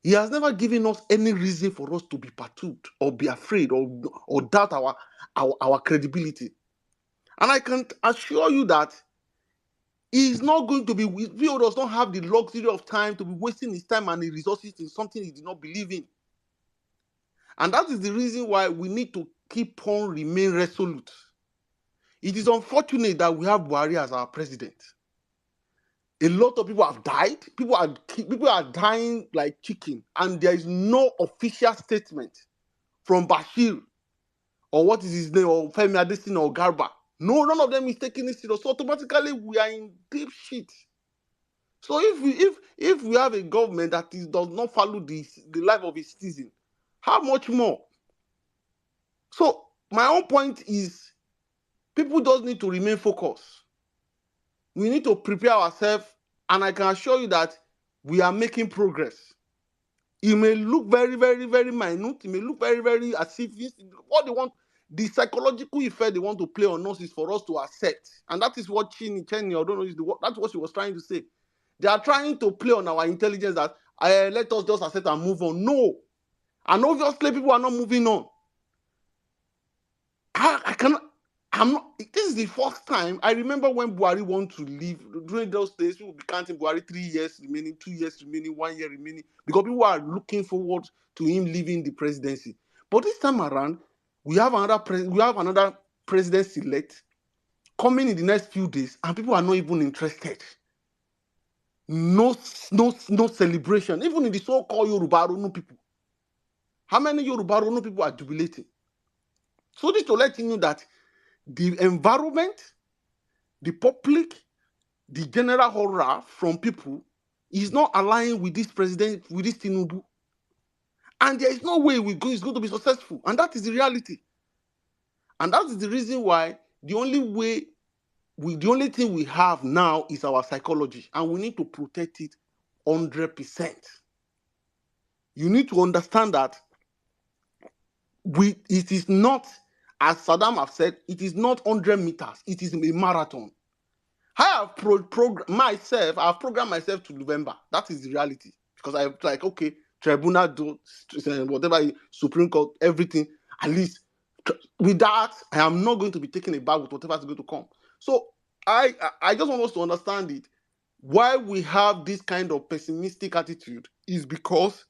He has never given us any reason for us to be perturbed or be afraid or doubt our credibility. And I can assure you that he's not going to be, PO does not have the luxury of time to be wasting his time and his resources in something he did not believe in. And that is the reason why we need to keep on remain resolute. It is unfortunate that we have Buhari as our president. A lot of people have died. People are dying like chicken. And there is no official statement from Bashir or what is his name, or Femi Adesina or Garba. No, none of them is taking it serious. So automatically we are in deep shit. So if we have a government that does not follow the life of its citizen, how much more? So my own point is, people just need to remain focused. We need to prepare ourselves, and I can assure you that we are making progress. It may look very, very, very minute. It may look very, very as if what they want, the psychological effect they want to play on us is for us to accept. And that is what Cheney, I don't know, that's what she was trying to say. They are trying to play on our intelligence that let us just accept and move on. No. And obviously people are not moving on. I This is the first time I remember when Buhari wanted to leave. During those days, people will be counting Buhari 3 years remaining, 2 years remaining, 1 year remaining, because people are looking forward to him leaving the presidency. But this time around, we have another president elect coming in the next few days, and people are not even interested. No celebration, even in the so-called Yoruba Ronu people. How many Yoruba Ronu people are jubilating? So this to let you know that the environment, the public, the general horror from people is not aligning with this president, with this Tinubu. And there is no way it's going to be successful. And that is the reality. And that is the reason why the only thing we have now is our psychology. And we need to protect it 100%. You need to understand that it is not, as Saddam have said, it is not 100 meters. It is a marathon. I have programmed myself to November. That is the reality. Because I'm like, okay, tribunal, do whatever, Supreme Court, everything. At least with that, I am not going to be taking a bag with whatever is going to come. So I just want us to understand it. Why we have this kind of pessimistic attitude is because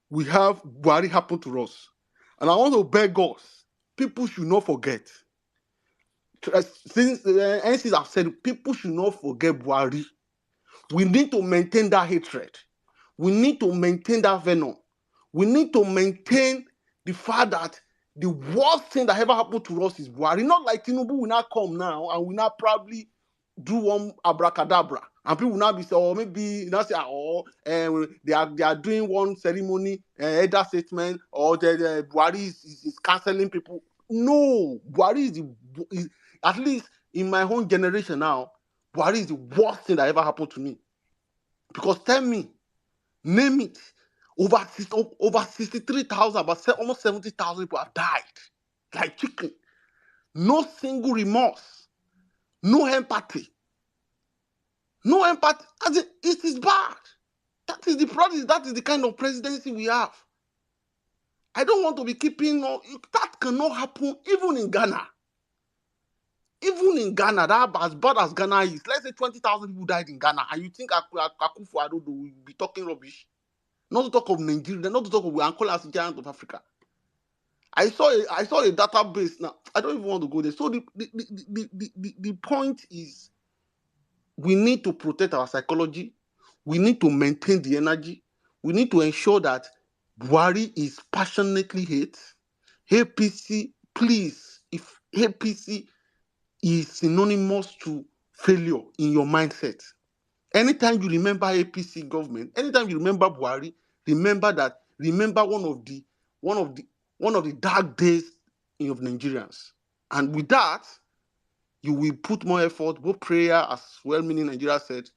we have Buhari happen to us. And I want to beg us, people should not forget. Since the NCC have said, people should not forget Buhari. We need to maintain that hatred. We need to maintain that venom. We need to maintain the fact that the worst thing that ever happened to us is Buhari. Not like Tinubu will not come now and will not probably do one abracadabra. And people will not be saying, or maybe not say, they are doing one ceremony, elder statement, or the Buhari is cancelling people. No, Buhari is at least in my own generation now, Buhari is the worst thing that ever happened to me. Because tell me, name it, over 63,000, but almost 70,000 people have died. Like chicken. No single remorse. No empathy. No empathy. It is bad. That is the kind of presidency we have. I don't want to be keeping, that cannot happen even in Ghana. Even in Ghana, that as bad as Ghana is, let's say 20,000 people died in Ghana, and you think Akufo-Addo will be talking rubbish? Not to talk of Nigeria, not to talk of Angola as a giant of Africa. I saw a database now. I don't even want to go there. So the point is, we need to protect our psychology. We need to maintain the energy. We need to ensure that Buhari is passionately hate. APC, please, if APC is synonymous to failure in your mindset. Anytime you remember APC government, anytime you remember Buhari, remember one of the dark days of Nigerians. And with that, you will put more effort, both prayer as well-meaning Nigeria said,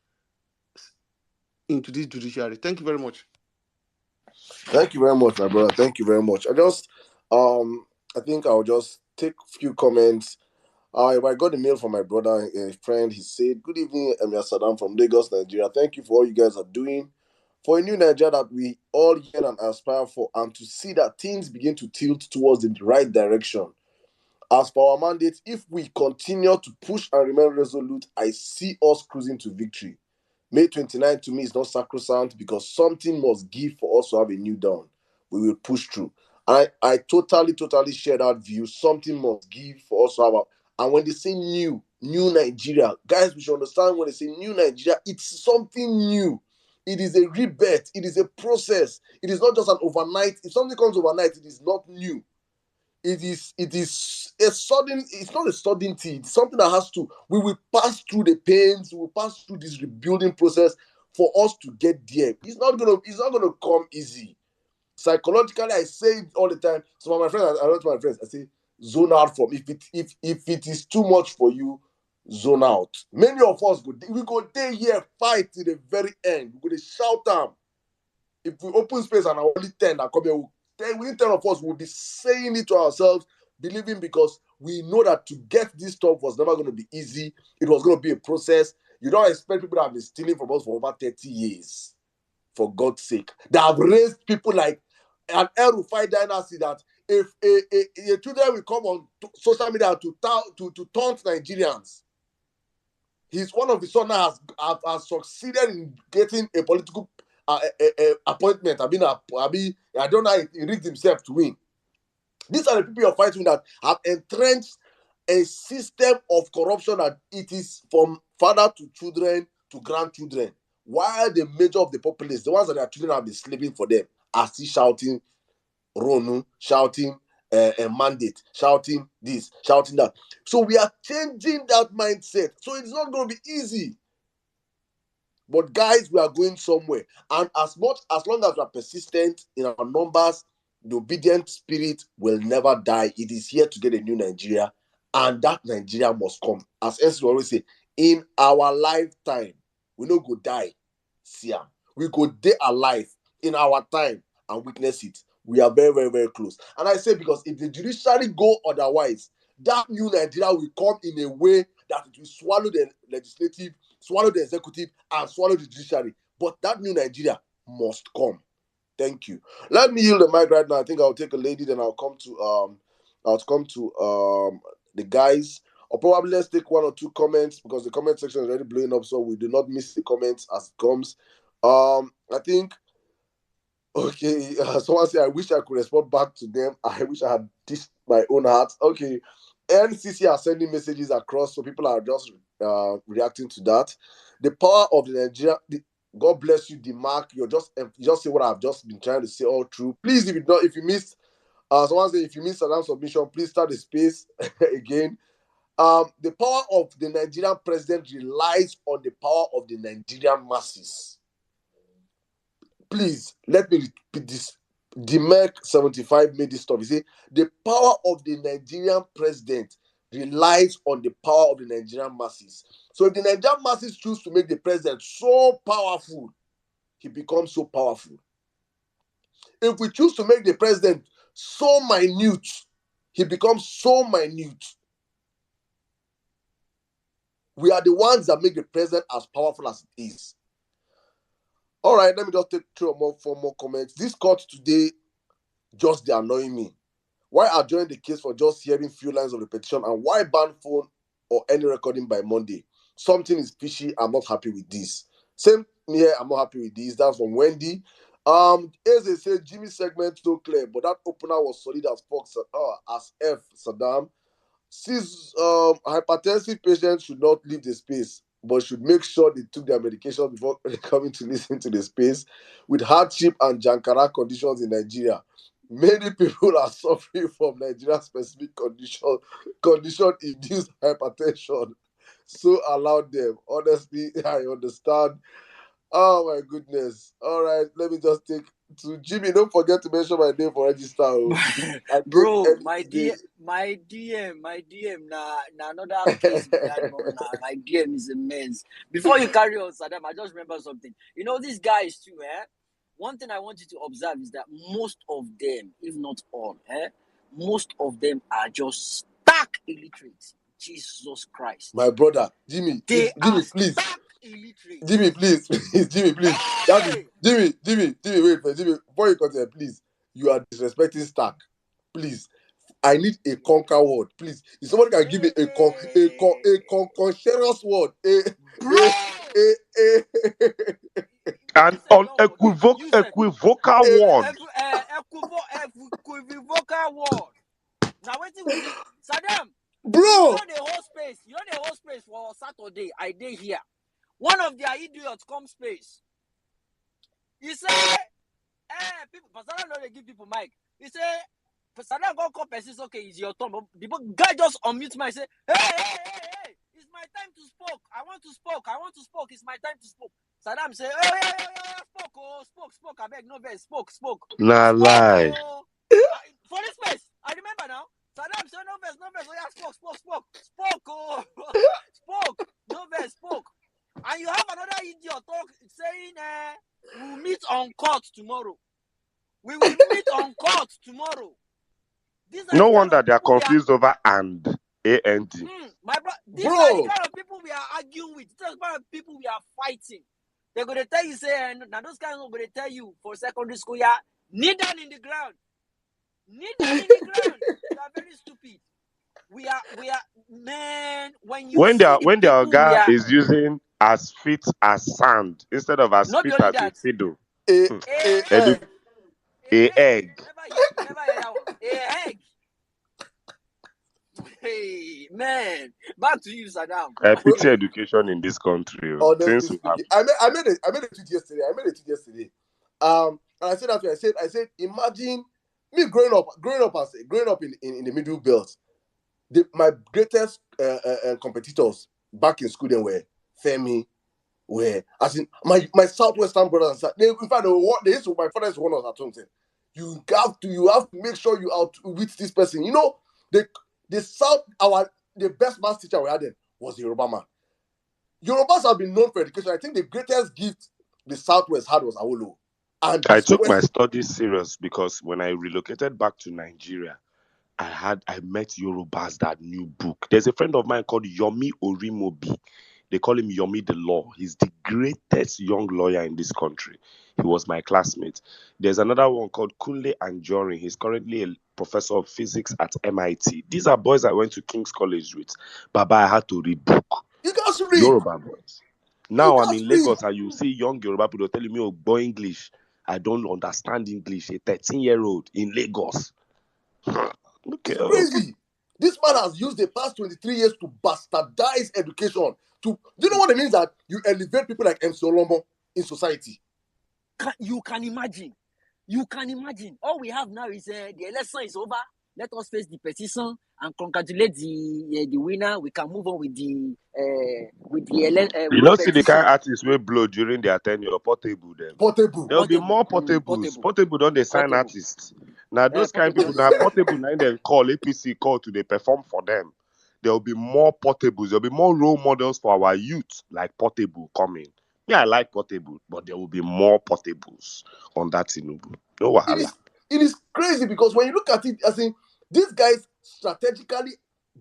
into this judiciary. Thank you very much. Thank you very much, my brother. Thank you very much. I think I'll just take a few comments. I got a mail from my brother, a friend. He said, "Good evening, Emir Saddam from Lagos, Nigeria. Thank you for all you guys are doing for a new Nigeria that we all yearn and aspire for, and to see that things begin to tilt towards the right direction. As for our mandate, if we continue to push and remain resolute, I see us cruising to victory. May 29 to me is not sacrosanct because something must give for us to have a new dawn. We will push through." I totally share that view. Something must give for us to have and when they say new Nigeria, guys, we should understand when they say new Nigeria, it's something new. It is a rebirth. It is a process. It is not just an overnight. If something comes overnight, it is not new. It is a sudden, it's not a suddenty. It's something that we will pass through the pains, we will pass through this rebuilding process for us to get there. It's not gonna come easy. Psychologically, I say it all the time. So my friends, I went to my friends, I say, zone out from if it is too much for you, zone out. Many of us we go there here, fight to the very end. We're gonna shout them. If we open space and only 10 that come here, within 10 of us will be saying it to ourselves, believing, because we know that to get this stuff was never going to be easy. It was going to be a process. You don't expect people that have been stealing from us for over 30 years, for God's sake. They have raised people like an El Rufai dynasty that if children will come on social media to taunt Nigerians, he's one of the son that has succeeded in getting a political appointment. I don't know, he rigged himself to win. These are the people you're fighting that have entrenched a system of corruption that it is from father to children to grandchildren. While the major of the populace, the ones that their children have been sleeping for them, are still shouting Ronu, shouting a mandate, shouting this, shouting that. So we are changing that mindset. So it's not going to be easy. But guys, we are going somewhere. And as long as we are persistent in our numbers, the obedient spirit will never die. It is here to get a new Nigeria. And that Nigeria must come. As we always say, in our lifetime, we no go die. See, we go day alive in our time and witness it. We are very, very, very close. And I say because if the judiciary go otherwise, that new Nigeria will come in a way that it will swallow the legislative, swallow the executive, and swallow the judiciary. But that new Nigeria must come. Thank you. Let me yield the mic right now. I think I'll take a lady, then I'll come to the guys. Or probably let's take one or two comments because the comment section is already blowing up, so we do not miss the comments as it comes. I think okay, someone said, I wish I could respond back to them. I wish I had dished my own heart. Okay, NCC are sending messages across, so people are just reacting to that. The power of the Nigeria. God bless you, Demark. You just say what I've just been trying to say all through. Please, if you missed, someone said if you missed Saddam's submission, please start the space again. The power of the Nigerian president relies on the power of the Nigerian masses. Please, let me repeat this. Demark 75 made this stuff. He said, the power of the Nigerian president relies on the power of the Nigerian masses. So if the Nigerian masses choose to make the president so powerful, he becomes so powerful. If we choose to make the president so minute, he becomes so minute. We are the ones that make the president as powerful as it is. All right, let me just take 4 more comments. This court today just they annoying me. Why adjourn the case for just hearing few lines of the petition, and why ban phone or any recording by Monday? Something is fishy. I'm not happy with this. Same here. I'm not happy with this. That's from Wendy. As they say, Jimmy's segment so clear, but that opener was solid as Fox as F. Saddam. Since hypertensive patients should not leave the space, but should make sure they took their medication before coming to listen to the space. With hardship and Jankara conditions in Nigeria, many people are suffering from Nigeria-specific condition-induced hypertension. So allow them. Honestly, I understand. Oh my goodness. All right, let me just take to Jimmy. Don't forget to mention my name for register. Bro, my DM, na another case with that one. My DM is immense. Before you carry on, Saddam, I just remember something. You know, these guys too, one thing I want you to observe is that most of them, if not all, most of them are just stark illiterate. Jesus Christ. My brother, Jimmy, please. Illiterate. Jimmy, please. Jimmy, please. Hey! Jimmy, wait for Jimmy. Before you continue, please. You are disrespecting Stark. Please. I need a conquer word. Please. If somebody can give me a conscious word. An unequivocal word. Equivocal word. Now wait till we see. Saddam. Bro. You know the whole space for Saturday. I did here. One of their idiots come space. He say, people, Saddam know they give people mic. He say, Saddam go call persist, okay, it's your turn. But the guy just unmute me and say, hey, it's my time to spoke. I want to spoke. It's my time to spoke. Saddam say, spoke. I beg, no verse, spoke. Nah, lie. For this space, I remember now. Saddam say, no verse. Oh yeah, spoke. Spoke, no verse, spoke. And you have another idiot saying, we'll meet on court tomorrow. We will meet on court tomorrow. No wonder they are confused over and A-N-D. My bro, these are the kind of people we are arguing with. These are the kind of people we are fighting. They're going to tell you, now those guys are going to tell you for secondary school, kneel down in the ground. Needle in the ground. You are very stupid. We are, man. When you When see the their people we guy are, is using as fit as sand instead of as not fit only as a that, fiddle. A Edu- a egg. Never hear that one. A egg. Hey, man. Back to you, Saddam. Pity education in this country. honestly Things will speaking, happen. I made a tweet yesterday. And I said that way. I said, imagine me growing up in the middle belt. My greatest competitors back in school then were Femi, as in my southwestern brothers. They, in fact, they used to, my father used to warn us at home saying, you have to make sure you outwit this person. You know, the best math teacher we had then was the Yoruba man. Yorubas have been known for education. I think the greatest gift the Southwest had was Awolowo. And I this took my West, studies serious because when I relocated back to Nigeria, I met Yorubas that knew book. There's a friend of mine called Yomi Orimobi. They call him Yomi the Law. He's the greatest young lawyer in this country. He was my classmate. There's another one called Kunle Anjorin. He's currently a professor of physics at MIT. These are boys I went to King's College with. Baba, I had to read book. you guys read. Yoruba boys. Now I'm guys in read. Lagos and you see young Yoruba people telling me, oh, boy, English. I don't understand English. A 13-year-old in Lagos. It's crazy. This man has used the past 23 years to bastardize education. Do you know what it means that you elevate people like MC Olomo in society? You can imagine. You can imagine. All we have now is the election is over. Let us face the petition and congratulate the winner. We can move on with the you know, see the kind of artists will blow during their tenure. Portable them. Portable. There will be more portables. Portable don't they sign artists? Now those kind of people now portable now they call APC call to they perform for them. There will be more portables. There will be more role models for our youth like Portable coming. Yeah, I like Portable, but there will be more portables on that Tinubu. No wahala. It is crazy because when you look at it, as in these guys strategically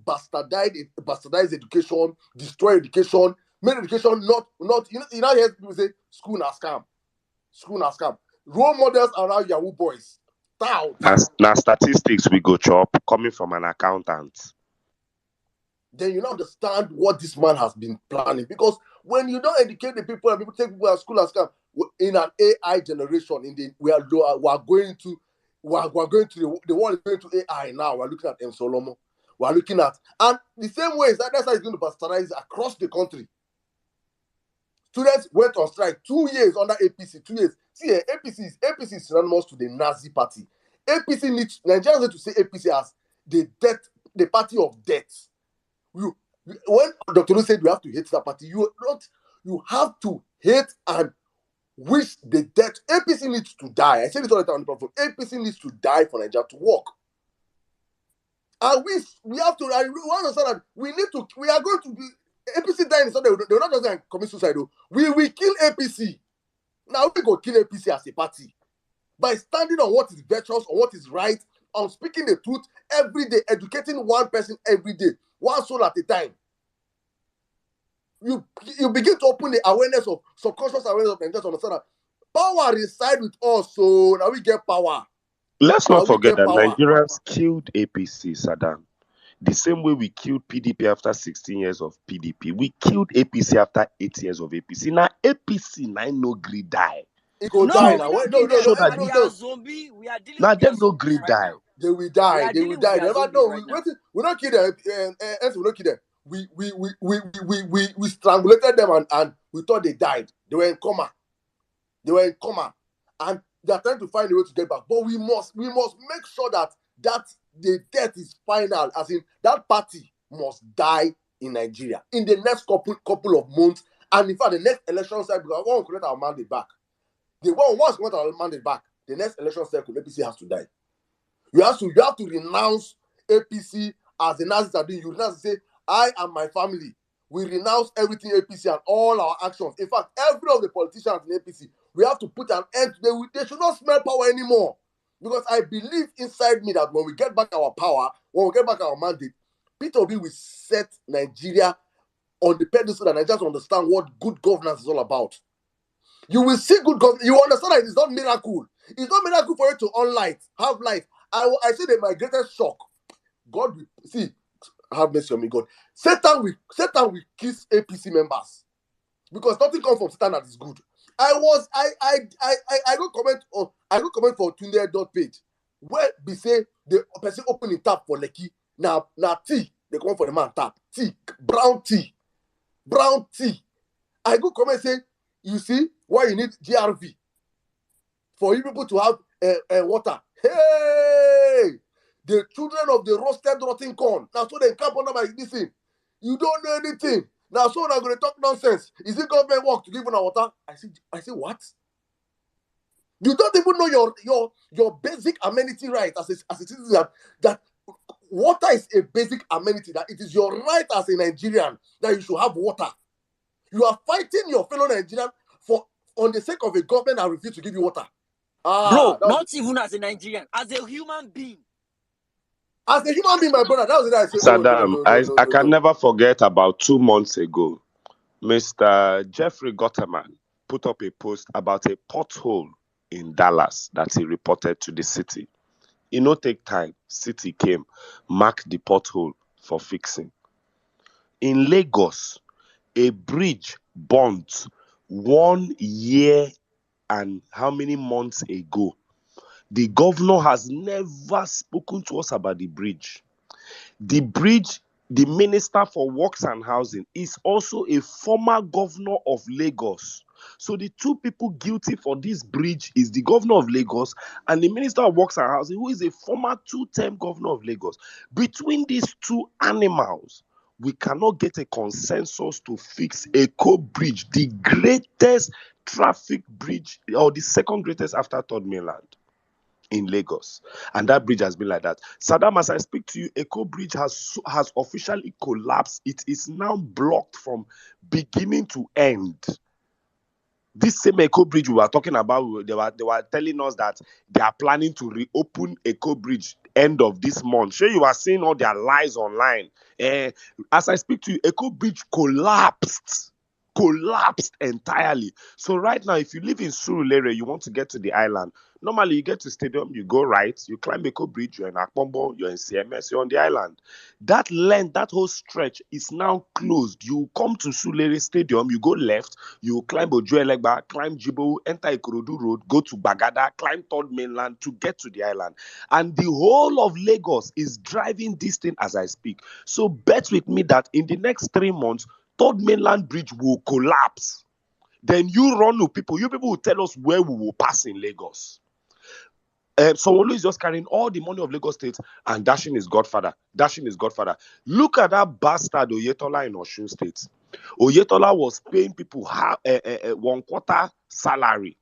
bastardize education, destroy education, make education not you know hear people say school na scam. Role models are now Yahoo boys. Now statistics we go chop coming from an accountant. Then you now understand what this man has been planning. Because when you don't educate the people and people take people at school as scam, in an AI generation, we are going to the world is going to AI now. We're looking at M. Solomon. We're looking at, and the same way that's how it's going to bastardize across the country. Students went on strike 2 years under APC. 2 years. See, APC is synonymous to the Nazi party. Nigerians need to say APC as the party of death. When Dr. Lu said you have to hate that party, you have to hate and wish the death. APC needs to die. I say this all the time on the platform. APC needs to die for Nigeria to work. And we have to understand that we are going to be APC dying. So they will not just commit suicide. We will kill APC. Now we go kill APC as a party by standing on what is virtuous, on what is right, on speaking the truth every day, educating one person every day, one soul at a time. You begin to open the awareness of subconscious awareness of Nigerians to understand that power resides with us, so now we get power. Let's not forget that Nigerians killed APC, Saddam. The same way we killed PDP after 16 years of PDP, we killed APC after 8 years of APC. Now APC, no gree die. It go die now. We are zombie. We are dealing with them no gree die. They will die. They will die. Never know. We don't kill them. We don't kill them. We strangulated them and we thought they died. They were in coma. And they are trying to find a way to get back. But we must make sure that the death is final. As in, that party must die in Nigeria in the next couple of months. And in fact, the next election cycle, because I want to collect our mandate back. Once we get our mandate back, the next election cycle, APC has to die. You have to renounce APC as the Nazis are doing. You have to say, I and my family, we renounce everything APC and all our actions. In fact, every of the politicians in APC, we have to put an end to them. They should not smell power anymore. Because I believe inside me that when we get back our power, when we get back our mandate, Peter Obi will set Nigeria on the pedestal that Nigerians understand what good governance is all about. You will see good governance. You understand that it's not miracle. It's not miracle for you to have light, I say that my greatest shock. God will see. Have mercy on me, God. Satan will kiss APC members because nothing comes from Satan that is good. I go comment for Tunde.page where they say the person open a tap for Lekki. Now tea they come for the man tap tea brown tea. I go comment say you see why you need GRV for you people to have water. Hey, the children of the roasted rotten corn. Now so they come under my this thing. You don't know anything. Now so I'm gonna talk nonsense. Is it government work to give you water? I say what? You don't even know your basic amenity right as a citizen that water is a basic amenity, that it is your right as a Nigerian that you should have water. You are fighting your fellow Nigerian on the sake of a government that refuse to give you water. Bro, not even as a Nigerian, as a human being. As a human being, my brother, that was it. I said, Saddam, I can never forget about 2 months ago, Mr. Jeffrey Gotterman put up a post about a pothole in Dallas that he reported to the city. It no take time. City came, marked the pothole for fixing. In Lagos, a bridge burnt 1 year and how many months ago. The governor has never spoken to us about the bridge. The bridge, the Minister for Works and Housing, is also a former governor of Lagos. So the two people guilty for this bridge is the governor of Lagos and the Minister of Works and Housing, who is a former 2-term governor of Lagos. Between these two animals, we cannot get a consensus to fix Eko Bridge, the greatest traffic bridge, or the second greatest after Third Mainland in Lagos. And that bridge has been like that. Saddam, as I speak to you, Eko Bridge has officially collapsed. It is now blocked from beginning to end. This same Eko Bridge we were talking about, they were telling us that they are planning to reopen Eko Bridge end of this month. Sure, you are seeing all their lies online. As I speak to you, Eko Bridge collapsed entirely. So right now, if you live in Surulere, you want to get to the island. Normally, you get to stadium, you go right, you climb Eko Bridge, you're in Akpombo, you're in CMS, you're on the island. That length, that whole stretch is now closed. You come to Surulere Stadium, you go left, you climb Ojuelegba, climb Jibo, enter Ikorodu Road, go to Bagada, climb Third Mainland to get to the island. And the whole of Lagos is driving this thing as I speak. So bet with me that in the next 3 months, Third Mainland Bridge will collapse. Then you run with people. You people will tell us where we will pass in Lagos. Someone is just carrying all the money of Lagos State and dashing his godfather. Look at that bastard Oyetola in Osun State. Oyetola was paying people 1/4 salary.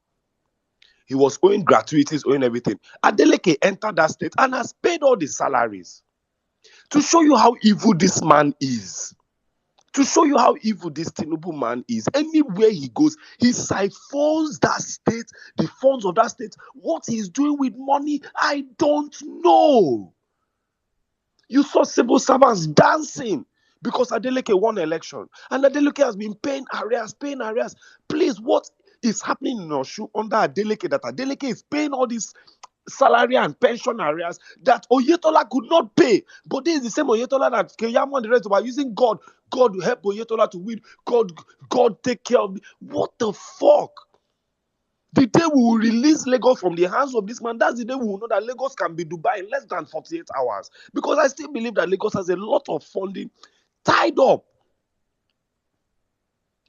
He was owing gratuities, owing everything. Adeleke entered that state and has paid all the salaries. To show you how evil this man is. To show you how evil this Tinubu man is. Anywhere he goes, he siphons that state, the funds of that state. What he's doing with money, I don't know. You saw civil servants dancing because Adeleke won election. And Adeleke has been paying arrears. Please, what is happening in Osun under Adeleke that Adeleke is paying all these salary and pension arrears that Oyetola could not pay? But this is the same Oyetola that Keyamo and the rest were using God will help Oyetola to win. God take care of me. What the fuck? The day we will release Lagos from the hands of this man, that's the day we will know that Lagos can be Dubai in less than 48 hours. Because I still believe that Lagos has a lot of funding tied up.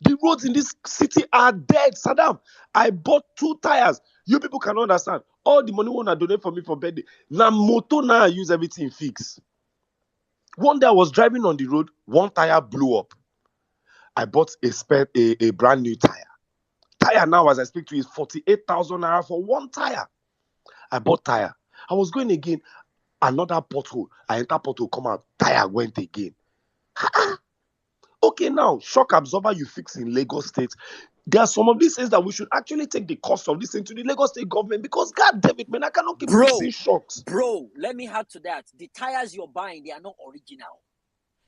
The roads in this city are dead. Saddam, I bought 2 tires. You people can understand. All the money you want to donate for me for birthday. Now, motor now I use everything fix. One day I was driving on the road, 1 tire blew up. I bought a brand new tire. Tire now, as I speak to you, is 48,000 naira for 1 tire. I bought tire. I was going again. Another pothole. I enter pothole, come out. Tire went again. Okay, now, shock absorber you fix in Lagos State. There are some of these things that we should actually take the cost of this into the Lagos State government because, God damn it, man, I cannot keep fixing shocks. Bro, let me add to that. The tires you're buying, they are not original.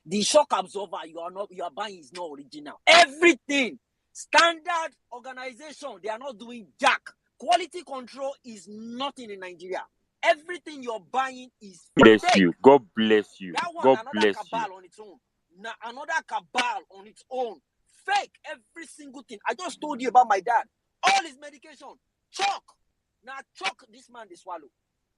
The shock absorber you are buying is not original. Everything, standard organization, they are not doing jack. Quality control is nothing in Nigeria. Everything you're buying is Bless fake. you. God bless you. That one, God another bless you. cabal on its own. Now, another cabal on its own. Fake every single thing. I just told you about my dad. All his medication. Chalk. Now, chalk this man they swallow.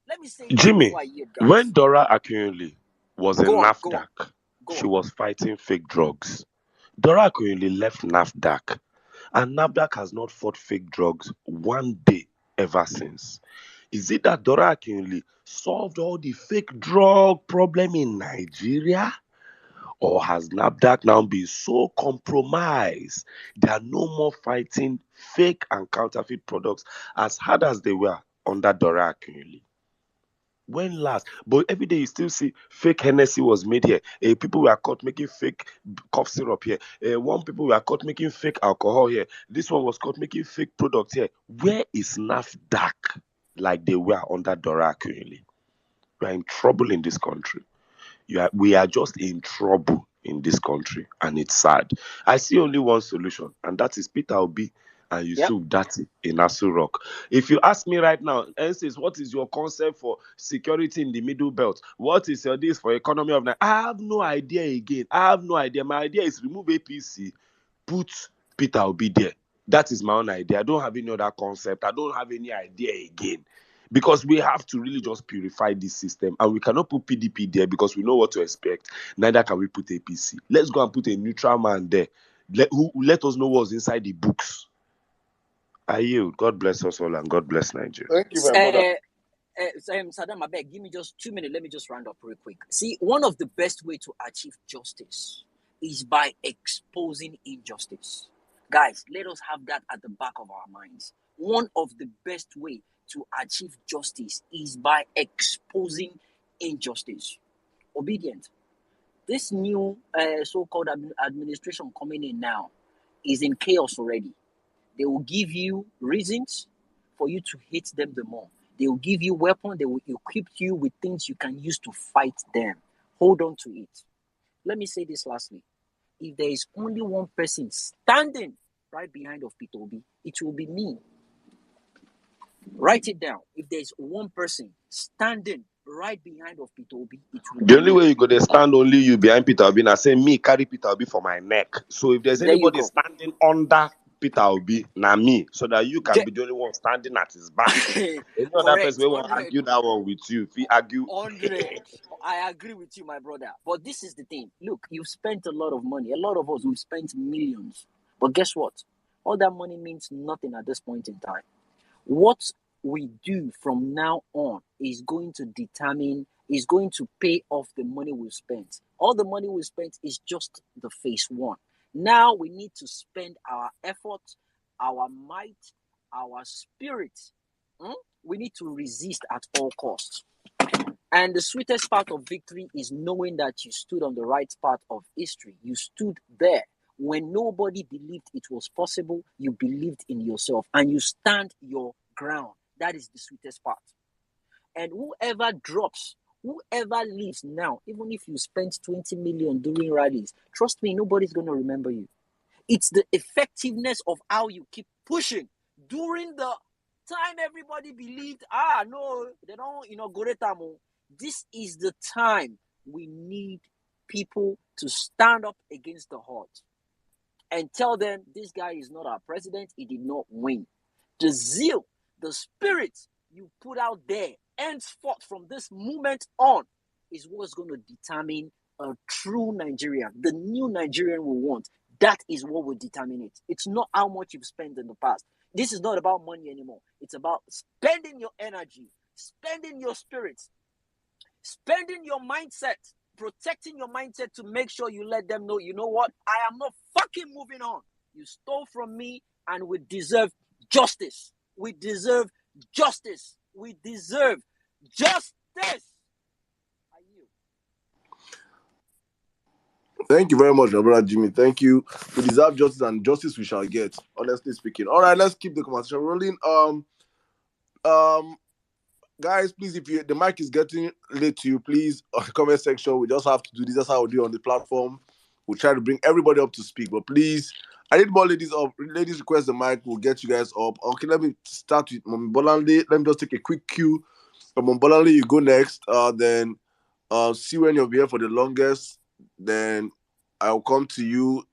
Let me say this Jimmy, before I hear guys. when Dora Akunyili was in Go on. NAFDAC, Go she on. was fighting fake drugs. Dora Akunyili left NAFDAC, and NAFDAC has not fought fake drugs one day ever since. Is it that Dora Akunyili solved all the fake drug problem in Nigeria? Or has NAFDAC now been so compromised they are no more fighting fake and counterfeit products as hard as they were under Dora Akunyili? When last? But every day you still see fake Hennessy was made here. People were caught making fake cough syrup here. One people were caught making fake alcohol here. This one was caught making fake products here. Where is NAFDAC like they were under Dora Akunyili? We are in trouble in this country. We are just in trouble in this country, and it's sad. I see only one solution, and that is Peter Obi and Yusuf Dati in Asu Rock. If you ask me right now, NCC, what is your concept for security in the Middle Belt? What is your this for economy of Nigeria? I have no idea again. I have no idea. My idea is remove APC, put Peter Obi there. That is my own idea. I don't have any other concept. I don't have any idea again. Because we have to really just purify this system, and we cannot put PDP there because we know what to expect. Neither can we put APC. Let's go and put a neutral man there. Let us know what's inside the books. I yield. God bless us all, and God bless Nigeria. Thank you, my brother. Saddam Abeg, give me just 2 minutes. Let me just round up real quick. See, one of the best way to achieve justice is by exposing injustice. Guys, let us have that at the back of our minds. One of the best way to achieve justice is by exposing injustice. Obedient. This new so-called administration coming in now is in chaos already. They will give you reasons for you to hate them the more. They will give you weapons. They will equip you with things you can use to fight them. Hold on to it. Let me say this lastly. If there is only one person standing right behind of Peter Obi, it will be me. Write it down. If there is one person standing right behind of Peter Obi, it will be The only way you go to stand only you behind Peter Obi, and say me carry Peter Obi for my neck. So if there's There you anybody go. standing under Peter Obi, now me, so that you can be the only one standing at his back. Any other Correct. person will 100. argue that one with you. If he argue, 100. I agree with you, my brother. But this is the thing. Look, you've spent a lot of money. A lot of us, we've spent millions. But guess what? All that money means nothing at this point in time. What we do from now on is going to pay off the money we've spent. All the money we spent is just the phase one. Now we need to spend our effort, our might, our spirit. We need to resist at all costs. And the sweetest part of victory is knowing that you stood on the right part of history. You stood there. When nobody believed it was possible, you believed in yourself and you stand your ground. That is the sweetest part. And whoever drops, whoever leaves now, even if you spent 20 million during rallies, trust me, nobody's going to remember you. It's the effectiveness of how you keep pushing. During the time everybody believed, no, they don't inaugurate them. This is the time we need people to stand up against the odds and tell them this guy is not our president, he did not win. The zeal, the spirit you put out there, henceforth from this moment on, is what's going to determine a true Nigerian, the new Nigerian we want. That is what will determine it. It's not how much you've spent in the past. This is not about money anymore. It's about spending your energy, spending your spirit, spending your mindset, protecting your mindset to make sure you let them know, you know what? I am not fucking moving on. You stole from me and we deserve justice. We deserve justice. We deserve justice. Are you? Thank you very much, my brother Jimmy. Thank you. We deserve justice, and justice we shall get. Honestly speaking. All right, let's keep the conversation rolling. Guys, please, if the mic is getting late to you, please, on the comment section, we just have to do this. That's how we do on the platform. We'll try to bring everybody up to speak, but please, I need more ladies up. Ladies request the mic. We'll get you guys up. Okay, let me start with Mommy Bolande. Let me just take a quick cue Mombolali, you go next. Then see when you'll be here for the longest. Then I'll come to you.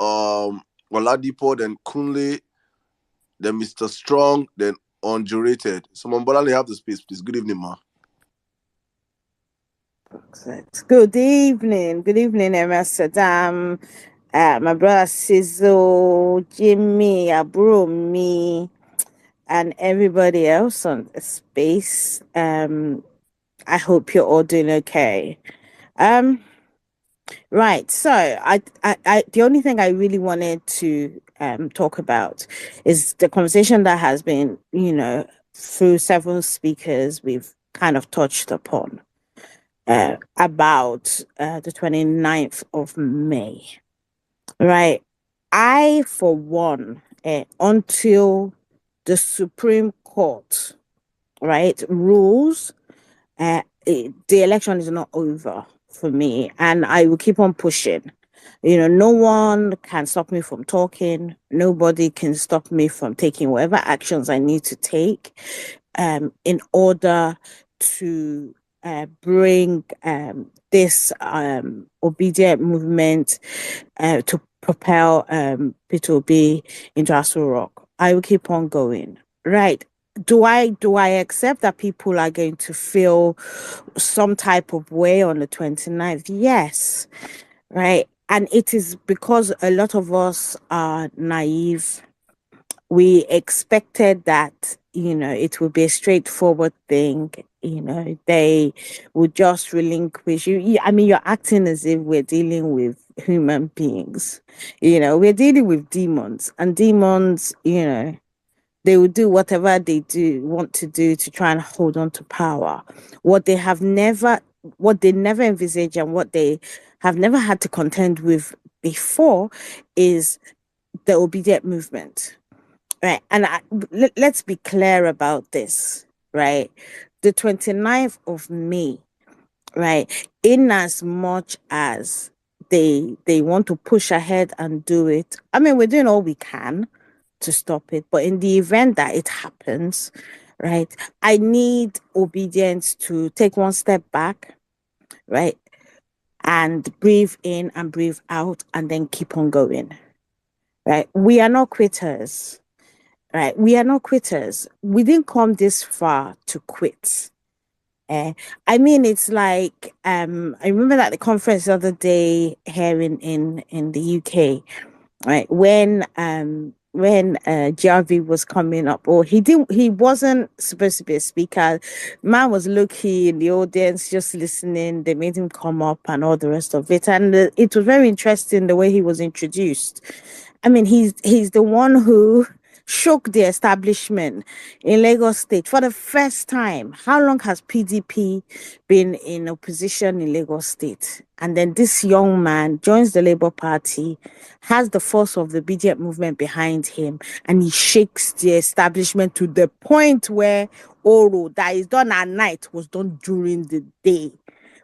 Oladipo, then Kunle, then Mr. Strong, then Undurated. So Mombolali, have the space, please. Good evening, ma. Good evening. Good evening, MS Saddam. My brother Sizzle, Jimmy, Aburo, me, and everybody else on the space. I hope you're all doing okay. Right. So the only thing I really wanted to talk about is the conversation that has been, through several speakers we've kind of touched upon about the 29th of May. Right. I, for one, until the Supreme Court, right, rules, the election is not over for me, and I will keep on pushing. No one can stop me from talking. Nobody can stop me from taking whatever actions I need to take in order to bring this obedient movement to propel Peter Obi into Aso Rock. I will keep on going. Right. Do I accept that people are going to feel some type of way on the 29th? Yes. Right. And it is because a lot of us are naive. We expected that, it would be a straightforward thing. They would just relinquish you. I mean, you're acting as if we're dealing with human beings. We're dealing with demons, and demons, they will do whatever they want to do to try and hold on to power. What they never envisage, and what they have never had to contend with before, is the obedient movement. Right. And let's be clear about this, right? The 29th of May, right? In as much as they want to push ahead and do it, I mean, we're doing all we can to stop it. But in the event that it happens, right, I need obedience to take one step back, right? And breathe in and breathe out, and then keep on going. Right. We are not quitters. Right. We are not quitters. We didn't come this far to quit. I mean, it's like I remember at the conference the other day here in the UK, right? When GRV was coming up, or he wasn't supposed to be a speaker. Man was low-key in the audience, just listening. They made him come up and all the rest of it, and it was very interesting the way he was introduced. I mean, he's the one who shook the establishment in Lagos State for the first time. How long has PDP been in opposition in Lagos State? And then this young man joins the Labour Party, has the force of the obedient movement behind him, and he shakes the establishment to the point where Oro, that is done at night, was done during the day.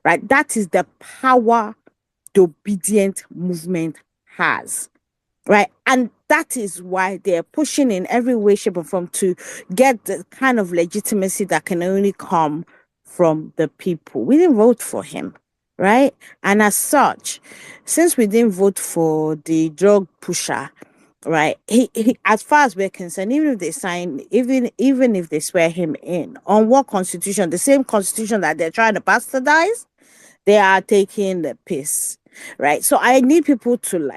Right? That is the power the obedient movement has. Right. And that is why they're pushing in every way, shape, or form to get the kind of legitimacy that can only come from the people. We didn't vote for him. Right. And as such, since we didn't vote for the drug pusher, right, he as far as we're concerned, even if they sign, even if they swear him in, on what constitution? The same constitution that they're trying to bastardize, they are taking the piss. Right. So I need people to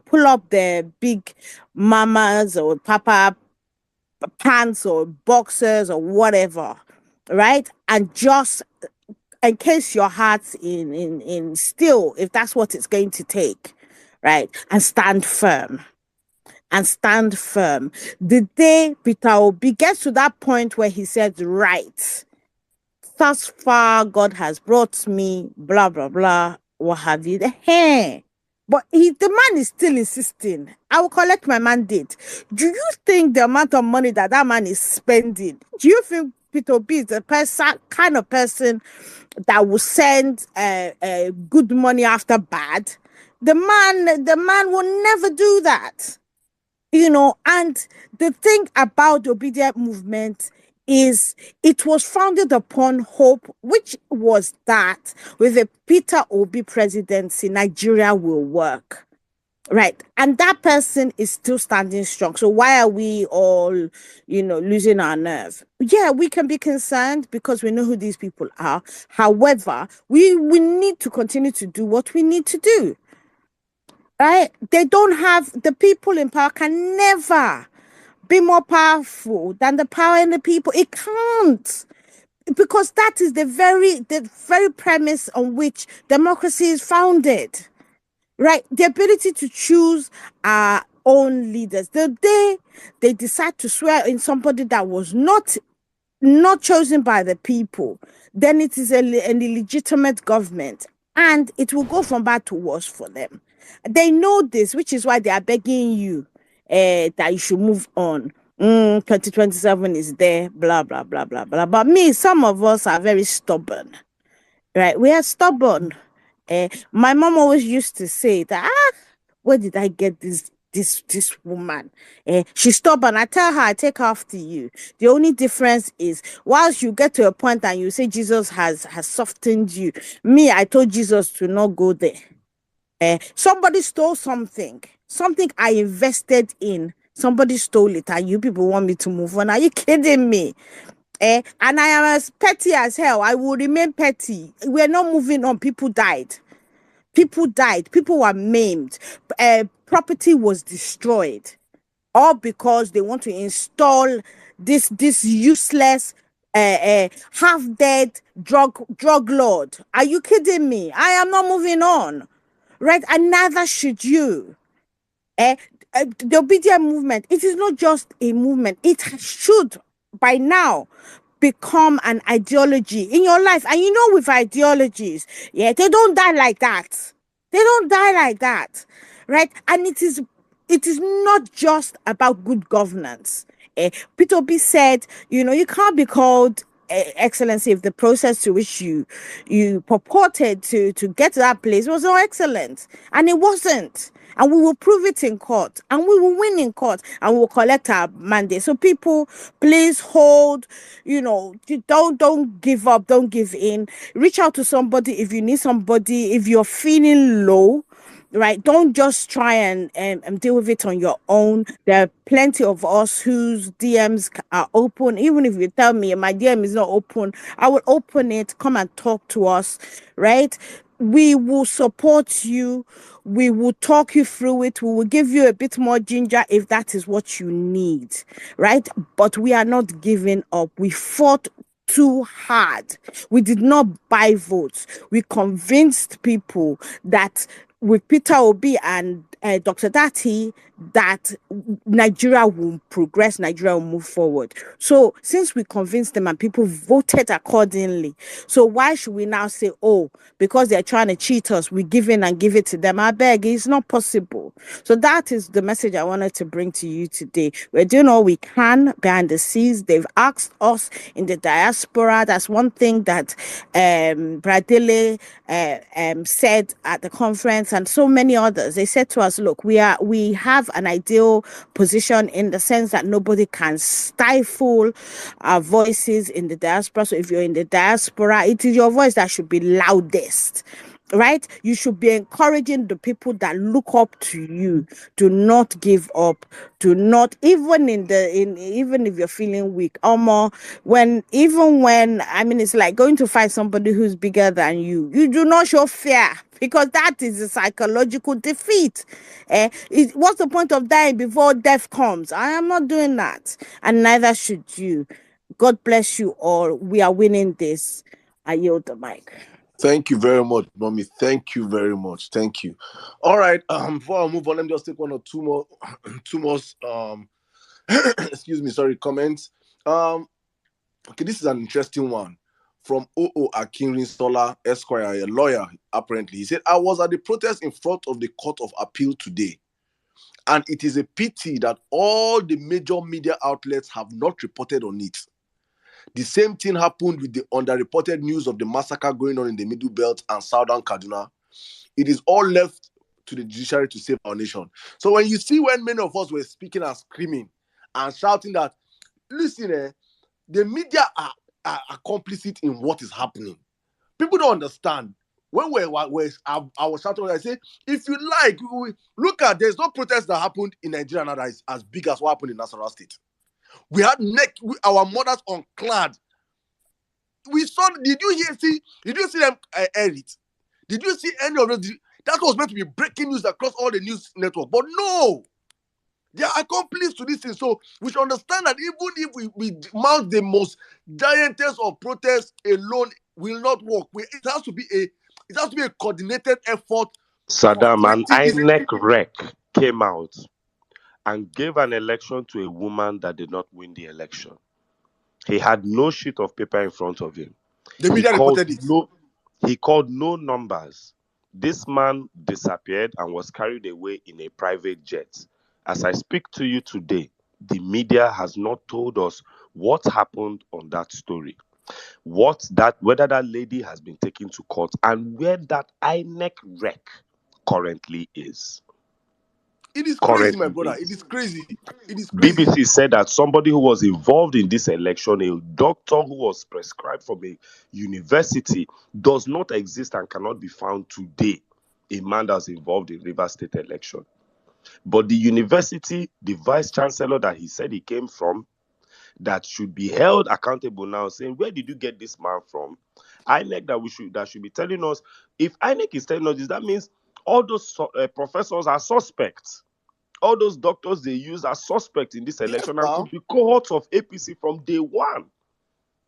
pull up their big mamas or papa pants or boxers or whatever, right? And just encase your hearts in steel, if that's what it's going to take, right? And stand firm. And stand firm. The day Peter Obi gets to that point where he said, right, thus far God has brought me, blah, blah, blah, what have you. Hey. But the man is still insisting, I will collect my mandate. Do you think the amount of money that man is spending, do you think Peter Obi is the kind of person that will send good money after bad? The man will never do that. And the thing about the obedient movement is it was founded upon hope, which was that with a Peter Obi presidency, Nigeria will work. Right. And that person is still standing strong. So why are we all, losing our nerve? Yeah, we can be concerned because we know who these people are. However, we need to continue to do what we need to do. Right? The people in power can never be more powerful than the power in the people. It can't. Because that is the very premise on which democracy is founded. Right, the ability to choose our own leaders. The day they decide to swear in somebody that was not chosen by the people, then it is an illegitimate government, and it will go from bad to worse for them. They know this, which is why they are begging you that you should move on. 2027 is there, blah blah blah blah blah. But me, some of us are very stubborn. Right, we are stubborn. My mom always used to say that, where did I get this woman? She's stubborn. I tell her, I take after you. The only difference is, whilst you get to a point and you say Jesus has softened you, me, I told Jesus to not go there. Somebody stole something I invested in. Somebody stole it, and you people want me to move on. Are you kidding me? And I am as petty as hell. I will remain petty. We're not moving on. People died. People were maimed. Property was destroyed. All because they want to install this useless half dead drug lord. Are you kidding me? I am not moving on. Right? And neither should you. The obedient movement, it is not just a movement. It should, by now, become an ideology in your life. And with ideologies, yeah, they don't die like that. Right? And it is not just about good governance. Peter Obi said, you can't be called excellency if the process to which you purported to get to that place was not excellent, and it wasn't. And we will prove it in court, and we will win in court, and we'll collect our mandate. So people, please hold, don't give up, don't give in. Reach out to somebody if you need somebody, if you're feeling low. Right, don't just try and deal with it on your own. There are plenty of us whose DMs are open. Even if you tell me my DM is not open, I will open it. Come and talk to us. Right, we will support you. We will talk you through it. We will give you a bit more ginger if that is what you need. Right, but we are not giving up. We fought too hard. We did not buy votes. We convinced people that with Peter Obi and Dr. Dati, that Nigeria will progress, Nigeria will move forward. So since we convinced them and people voted accordingly, so why should we now say, oh, because they're trying to cheat us, we give in and give it to them? I beg, it's not possible. So that is the message I wanted to bring to you today. We're doing all we can behind the scenes. They've asked us in the diaspora. That's one thing that Bradele said at the conference, and so many others. They said to us, look, we have an ideal position in the sense that nobody can stifle our voices in the diaspora. So if you're in the diaspora, it is your voice that should be loudest. Right? You should be encouraging the people that look up to you. Do not give up. Do not, even if you're feeling weak, when it's like going to fight somebody who's bigger than you. You do not show fear, because that is a psychological defeat. What's the point of dying before death comes? I am not doing that, and neither should you. God bless you all. We are winning this. I yield the mic. Thank you very much, Mommy. Thank you very much. Thank you. All right. Before I move on, let me just take one or two more excuse me, sorry, comments. Okay, this is an interesting one from O.O. Akinrinsola Esquire, a lawyer, apparently. He said, I was at the protest in front of the Court of Appeal today, and it is a pity that all the major media outlets have not reported on it. The same thing happened with the underreported news of the massacre going on in the Middle Belt and Southern Kaduna. It is all left to the judiciary to save our nation. So when many of us were speaking and screaming and shouting that, listen, the media are complicit in what is happening. People don't understand. When I was shouting, I say, if you like, look at, there's no protest that happened in Nigeria now that is as big as what happened in Nasarawa State. We had our mothers unclad. We saw, did you see them air it? Did you see any of those? That was meant to be breaking news across all the news networks, but no. They are accomplices to this thing. So we should understand that even if we mount the most giantess of protests alone will not work. It has to be a coordinated effort. Saddam, and INEC rec came out and gave an election to a woman that did not win the election. He had no sheet of paper in front of him. The media reported it. He called no numbers. This man disappeared and was carried away in a private jet. As I speak to you today, the media has not told us what happened on that story. Whether that lady has been taken to court and where that INEC rec currently is. It is crazy, my brother. It is crazy. It is crazy. BBC said that somebody who was involved in this election, a doctor who was prescribed from a university, does not exist and cannot be found today. A man that's involved in Rivers State election. But the university, the vice chancellor that he said he came from, that should be held accountable now, saying, where did you get this man from? INEC that should be telling us. If INEC is telling us this, that means all those professors are suspects. All those doctors they use are suspects in this election, and could be cohorts of APC from day one.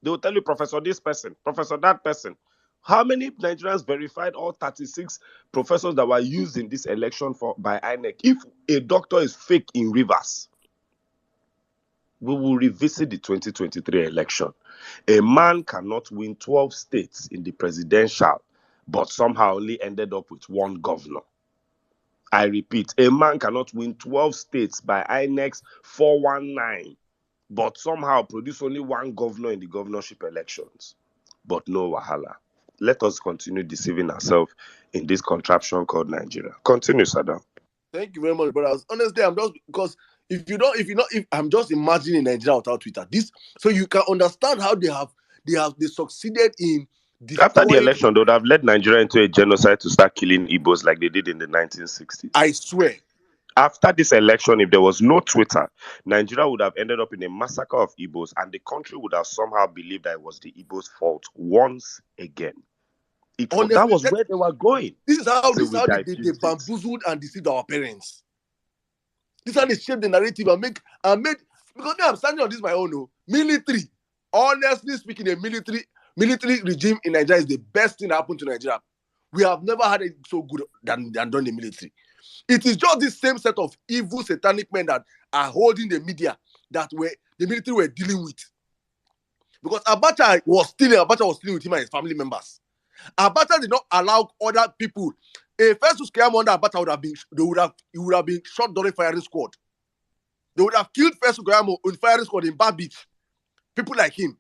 They will tell you, Professor this person, Professor that person. How many Nigerians verified all 36 professors that were used in this election by INEC? If a doctor is fake in Rivers, we will revisit the 2023 election. A man cannot win 12 states in the presidential, but somehow only ended up with one governor. I repeat, a man cannot win 12 states by INEC's 419, but somehow produce only one governor in the governorship elections. But no wahala. Let us continue deceiving ourselves in this contraption called Nigeria. Continue, Saddam. Thank you very much, brothers. Honestly, I'm just imagining Nigeria without Twitter. So you can understand how they succeeded in destroying. After the election, they would have led Nigeria into a genocide to start killing Igbos like they did in the 1960s. I swear. After this election, if there was no Twitter, Nigeria would have ended up in a massacre of Igbos, and the country would have somehow believed that it was the Igbos' fault once again. That was where they were going. This is how they bamboozled and deceived our parents. This is how they shaped the narrative and made, because now I'm standing on this my own. Military. Honestly speaking, a military regime in Nigeria is the best thing that happened to Nigeria. We have never had it so good than done the military. It is just this same set of evil satanic men that are holding the media that the military were dealing with. Because Abacha was stealing with him and his family members. Abacha did not allow other people. A Festus Keyamo under Abacha would have been shot during firing squad. They would have killed Festus Keyamo in firing squad in Bar Beach. People like him.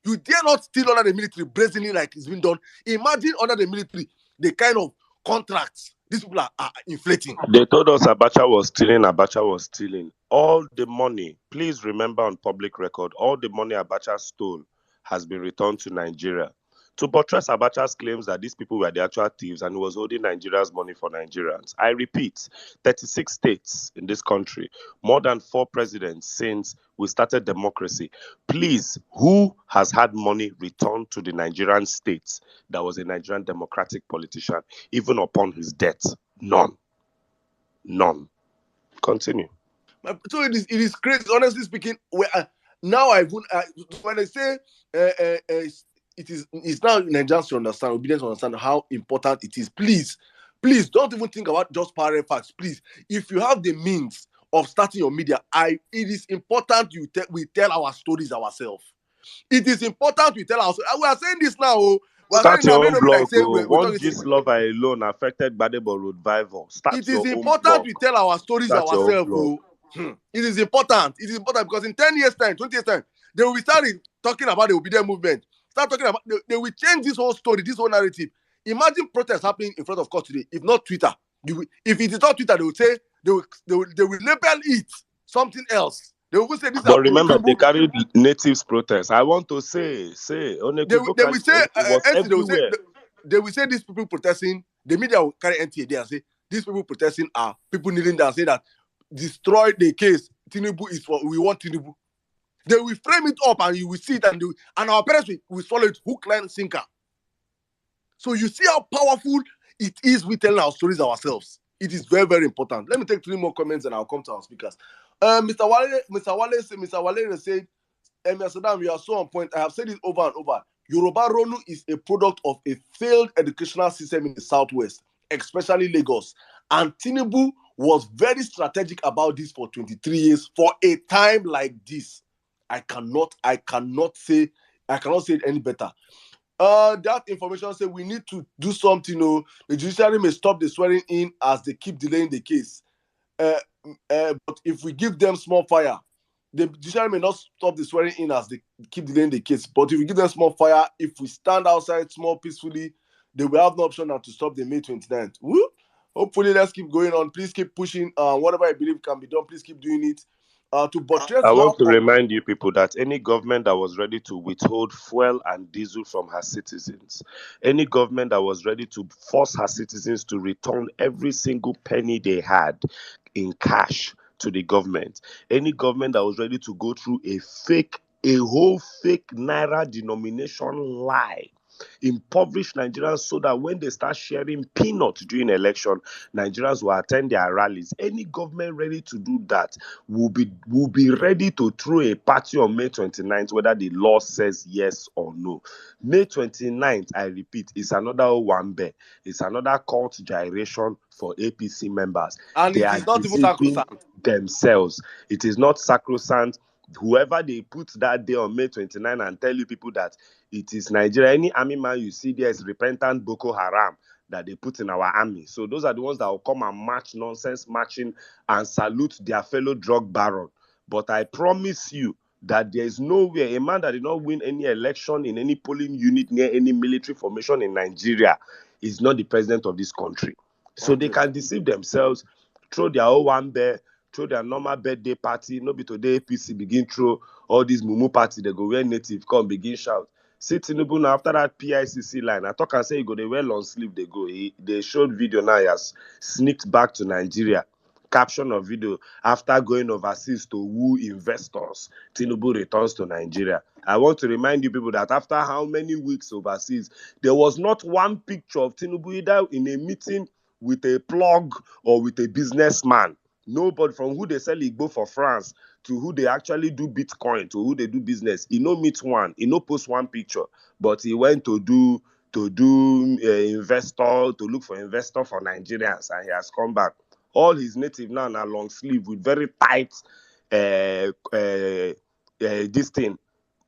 You dare not steal under the military brazenly like it's been done. Imagine under the military the kind of contracts these people are inflating. They told us Abacha was stealing. All the money, please remember on public record, all the money Abacha stole has been returned to Nigeria. To buttress Abacha's claims that these people were the actual thieves and he was holding Nigeria's money for Nigerians. I repeat, 36 states in this country, more than 4 presidents since we started democracy. Please, who has had money returned to the Nigerian states that was a Nigerian democratic politician, even upon his death? None. Continue. So it is crazy, honestly speaking. When I say it's now Nigerians to understand, obedience to understand how important it is. Please don't even think about just parallel facts. Please, if you have the means of starting your media, it is important we tell our stories ourselves. It is important we tell ourselves. We are saying this now. Start your own blog. One Gist Lover alone affected Badebo Road Vival. It is important we tell our stories ourselves. It is important. It is important because in 10 years' time, 20 years' time, they will be starting talking about the obedient movement. Start talking about, they will change this whole story, this whole narrative. Imagine protests happening in front of court today. If not Twitter, if it is not Twitter, they will say they will label it something else. They will say these are But remember, they Tinubu. carried natives protest. I want to say, They will unequivocally, say it was NC, everywhere. they will say these people protesting. The media will carry NTA there and say these people protesting are people kneeling down, say that destroy the case. Tinubu is for we want Tinubu. They will frame it up and you will see it and our parents will follow it hook, line, sinker. So you see how powerful it is we telling our stories ourselves. It is very, very important. Let me take 3 more comments and I'll come to our speakers. Mr. Wale said, Saddam, you are so on point. I have said it over and over. Yoruba Ronu is a product of a failed educational system in the Southwest, especially Lagos. And Tinubu was very strategic about this for 23 years for a time like this. I cannot say it any better. That information says we need to do something. The judiciary may stop the swearing in as they keep delaying the case. But if we give them small fire, the judiciary may not stop the swearing in as they keep delaying the case. But if we give them small fire, if we stand outside small peacefully, they will have no option now to stop the May 29th. Woo? Hopefully, let's keep going on. Please keep pushing. Whatever I believe can be done, please keep doing it. To buttress I now. want to remind you people that any government that was ready to withhold fuel and diesel from her citizens, any government that was ready to force her citizens to return every single penny they had in cash to the government, any government that was ready to go through a whole fake naira denomination lie, impoverish Nigerians so that when they start sharing peanuts during election, Nigerians will attend their rallies. Any government ready to do that will be ready to throw a party on May 29th, whether the law says yes or no. May 29th, I repeat, is another Owambe. It's another cult gyration for APC members. And they it are is not even deceiving sacrosanct themselves. It is not sacrosanct. Whoever they put that day on May 29 and tell you people that it is Nigeria, any army man you see there is repentant Boko Haram that they put in our army. So those are the ones that will come and march nonsense marching and salute their fellow drug baron. But I promise you that there is nowhere a man that did not win any election in any polling unit near any military formation in Nigeria is not the president of this country. So they can deceive themselves, throw their Owambe, throw their normal birthday party. No be today APC begin throw all these mumu party. They go wear native, come begin shout. See Tinubu now after that PICC line. I talk and say he go they wear long sleeve. They go. They showed video now. He has sneaked back to Nigeria. Caption of video: after going overseas to woo investors, Tinubu returns to Nigeria. I want to remind you people that after how many weeks overseas, there was not one picture of Tinubu either in a meeting with a plug or with a businessman. Nobody, from who they sell Igbo for France to who they actually do Bitcoin to who they do business. He no meet one, he no post one picture, but he went to do investor, to look for investor for Nigerians, and he has come back. All his native now are long sleeve with very tight this thing,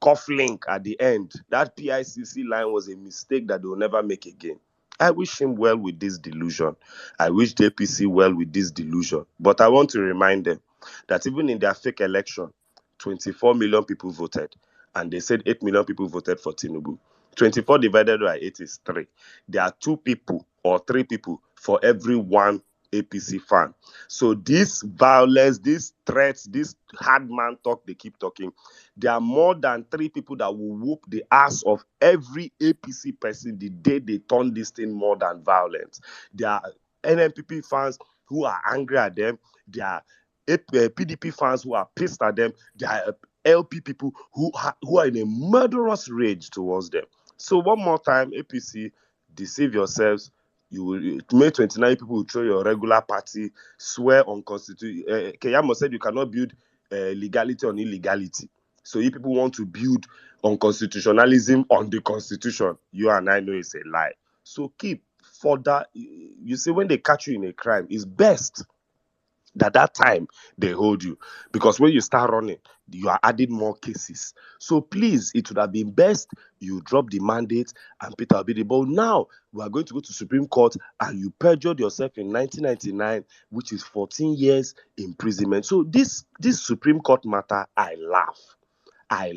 cuff link at the end. That PICC line was a mistake that they will never make again. I wish him well with this delusion. I wish the APC well with this delusion. But I want to remind them that even in their fake election, 24 million people voted. And they said 8 million people voted for Tinubu. 24 divided by 8 is 3. There are 2 people or 3 people for every one APC fan. So this violence, these threats, this hard man talk they keep talking, there are more than 3 people that will whoop the ass of every APC person the day they turn this thing more than violent. There are NNPP fans who are angry at them. There are PDP fans who are pissed at them. There are LP people who are in a murderous rage towards them. So one more time, APC, deceive yourselves. You will May 29 people will throw your regular party, swear on constitution. Keyamo said you cannot build legality on illegality. So if people want to build on constitutionalism on the constitution, you and I know it's a lie. So keep further. You see, when they catch you in a crime, it's best that time they hold you, because when you start running, you are adding more cases. So please, it would have been best you drop the mandate and Peter Obi. But now we are going to go to Supreme Court and you perjured yourself in 1999, which is 14 years imprisonment. So this Supreme Court matter, I laugh. I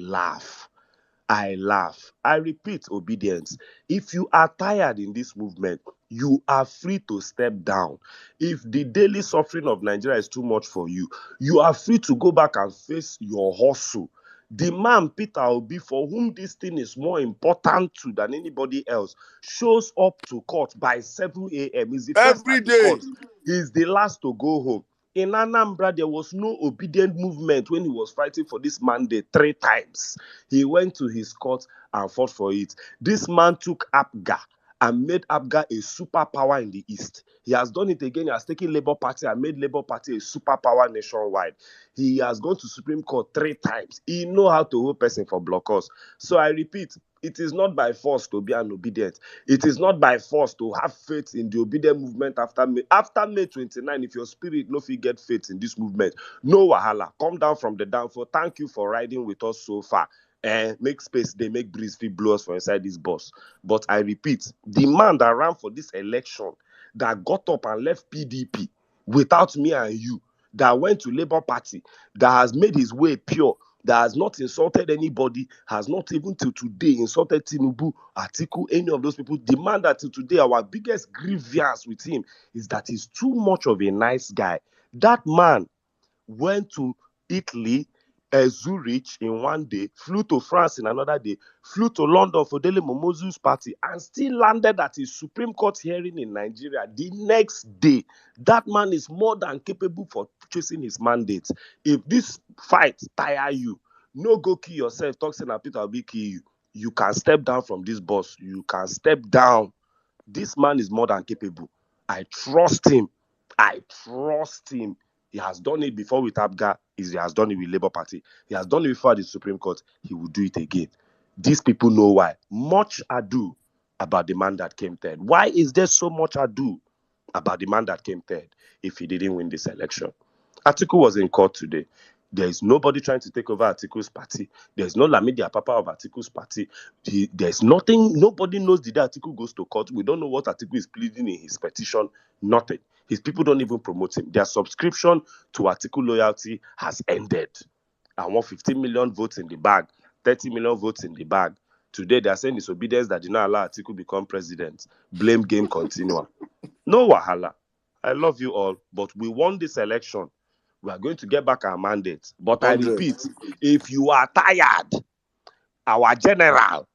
repeat, obedience. If you are tired in this movement, you are free to step down. If the daily suffering of Nigeria is too much for you, you are free to go back and face your hustle. The man, Peter Obi, for whom this thing is more important to than anybody else, shows up to court by 7 a.m. He's the first Every at the day. court. He's the last to go home. In Anambra, there was no obedient movement when he was fighting for this mandate 3 times. He went to his court and fought for it. This man took APGA and made APGA a superpower in the East. He has done it again. He has taken Labour Party and made Labour Party a superpower nationwide. He has gone to Supreme Court 3 times. He knows how to hold person for blockers. So I repeat, it is not by force to be an obedient. It is not by force to have faith in the obedient movement after May. After May 29, if your spirit no fit get faith in this movement, no wahala. Come down from the downfall. Thank you for riding with us so far. Make space, they make breeze fit blow us for inside this bus. But I repeat, the man that ran for this election, that got up and left PDP without me and you, that went to Labour Party, that has made his way pure, that has not insulted anybody, has not even till today insulted Tinubu, Atiku, any of those people. The man that till today, our biggest grievance with him is that he's too much of a nice guy. That man went to Italy, Zurich in one day, flew to France in another day, flew to London for Dele Momozu's party, and still landed at his Supreme Court hearing in Nigeria the next day. That man is more than capable for chasing his mandate. If this fight tire you, no go kill yourself, talk saying that Peter will be kill you. You can step down from this bus. You can step down. This man is more than capable. I trust him. I trust him. He has done it before with APGA. He has done it with Labour Party. He has done it before at the Supreme Court. He will do it again. These people know why. Much ado about the man that came third. Why is there so much ado about the man that came third if he didn't win this election? Atiku was in court today. There is nobody trying to take over Atiku's party. There's no Lamidi Apapa of Atiku's party. There's nothing. Nobody knows the day Atiku goes to court. We don't know what Atiku is pleading in his petition. Nothing. His people don't even promote him. Their subscription to Atiku loyalty has ended. I want 15 million votes in the bag, 30 million votes in the bag. Today, they are saying disobedience that did not allow Atiku become president. Blame game continua. No wahala. I love you all, but we won this election. We are going to get back our mandate. But I 100. repeat, if you are tired, our general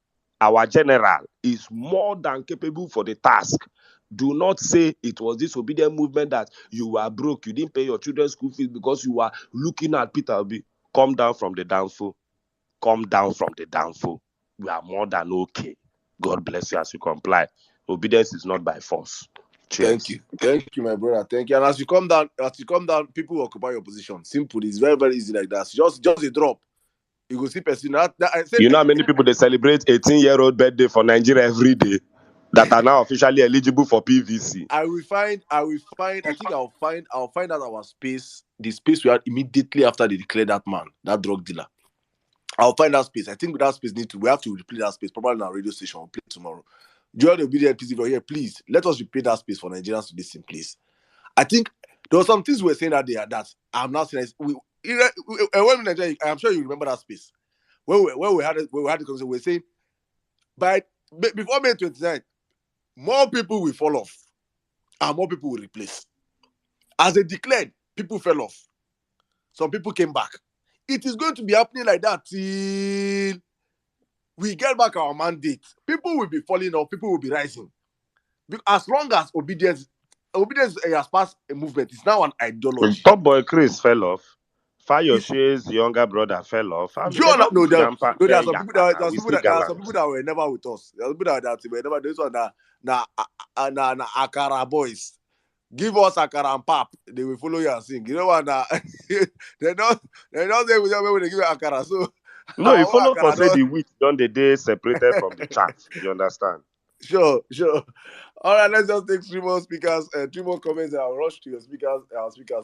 is more than capable for the task. Do not say it was this obedient movement that you were broke, you didn't pay your children's school fees because you were looking at Peter Obi. Come down from the downfall. Come down from the downfall. We are more than okay. God bless you as you comply. Obedience is not by force. Cheers. Thank you, my brother. Thank you. And as you come down, people will occupy your position. Simple. It's very, very easy like that. Just a drop. You go see person. You know how many people they celebrate 18-year-old birthday for Nigeria every day that are now officially eligible for PVC? I think I'll find out our space, the space we had immediately after they declared that man, that drug dealer. I'll find that space. I think that space we have to replay that space, probably on our radio station. We'll play it tomorrow. Join the obedient people here, please. Let us replay that space for Nigerians to listen, please. I think there were some things we were saying that day that I'm not saying. When Nigeria, I'm sure you remember that space. When we had the conversation, we were saying before May 29, more people will fall off and more people will replace. As they declared, people fell off. Some people came back. It is going to be happening like that till we get back our mandate. People will be falling off. People will be rising. As long as obedience has passed a movement, it's now an ideology. Top boy Chris fell off. Fayoshe's younger brother fell off. There are some people that were never with us. There are people that were never. This one na Akara boys. Give us Akara and Pap. They will follow you and sing. You know what? They don't say we don't when they give you Akara. So no, you follow for say the wheat done the day separated from the chaff. You understand? Sure. All right, let's just take 3 more speakers, 3 more comments, and I'll rush to your speakers.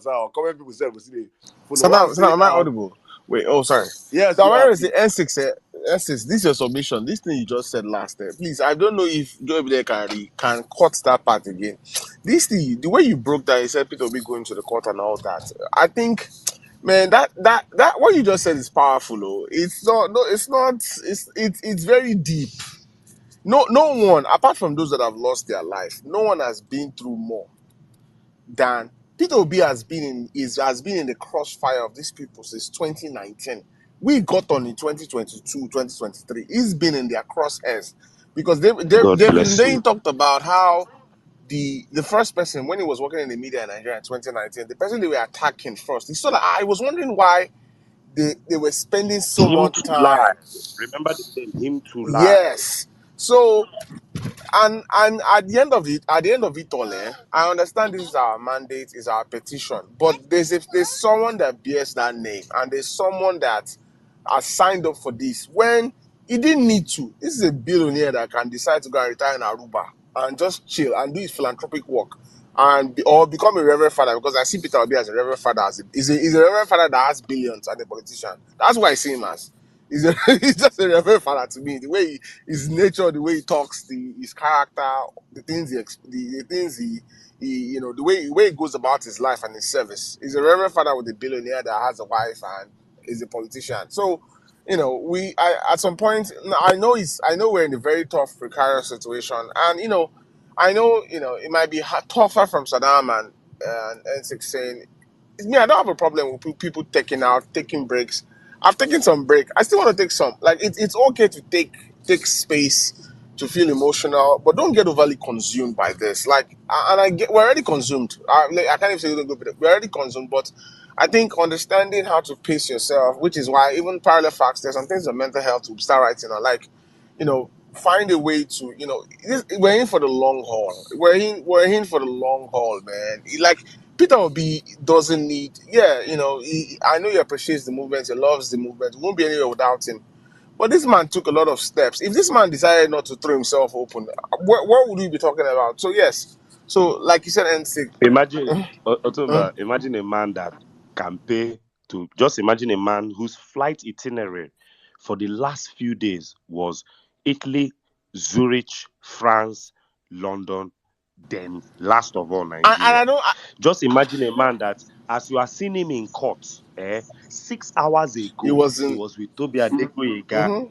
Our comment people said, we'll see the. So now, am I audible? Wait, sorry. Yes. So where is the N6? N6, this is your submission. This thing you just said last time. Please, I don't know if Joe there can cut that part again. This thing, the way you broke that, you said Peter will be going to the court and all that. I think, man, that what you just said is powerful. Oh. It's not. No, it's not. It's very deep. no one, apart from those that have lost their life, no one has been through more than Peter Obi has been in the crossfire of these people since 2019. We got on in 2022, 2023. He's been in their crosshairs because God bless they him. talked about how the first person, when he was working in the media in Nigeria in 2019, the person they were attacking first, he saw that I was wondering why they were spending so Him much to lie. time. Remember the name, him to lie. Yes. So and at the end of it all, I understand this is our mandate, is our petition, but there's someone that bears that name, and there's someone that has signed up for this when he didn't need to. This is a billionaire that can decide to go and retire in Aruba and just chill and do his philanthropic work or become a reverend father, because I see Peter Obi as a reverend father. He's a reverend father that has billions and a politician. That's why I see him as. He's just a reverend father to me. The way his nature, the way he talks, his character, the things the way he goes about his life and his service. He's a reverend father with a billionaire that has a wife and is a politician. So, at some point, I know we're in a very tough, precarious situation, and I know it might be tougher from Saddam and N6 saying, me, I don't have a problem with people taking breaks. I've taken some break. I still want to take some. Like it's okay to take space to feel emotional, but don't get overly consumed by this. Like, we're already consumed. I can't even say we don't go, but we're already consumed. But I think understanding how to pace yourself, which is why even parallel facts, there's some things of mental health to start writing on. Like, find a way to, we're in for the long haul. We're in for the long haul, man. Like Peter Obi doesn't need, I know he appreciates the movement, he loves the movement, won't be anywhere without him. But this man took a lot of steps. If this man decided not to throw himself open, what would we be talking about? So yes, so like you said, NC, Imagine, uh, Otumba, imagine a man that can pay to, just imagine a man whose flight itinerary for the last few days was Italy, Zurich, France, London, then last of all, and I Nigeria. know Just imagine a man that, as you are seeing him in court, 6 hours he ago, he wasn't. was with Toby Adekoyega, hmm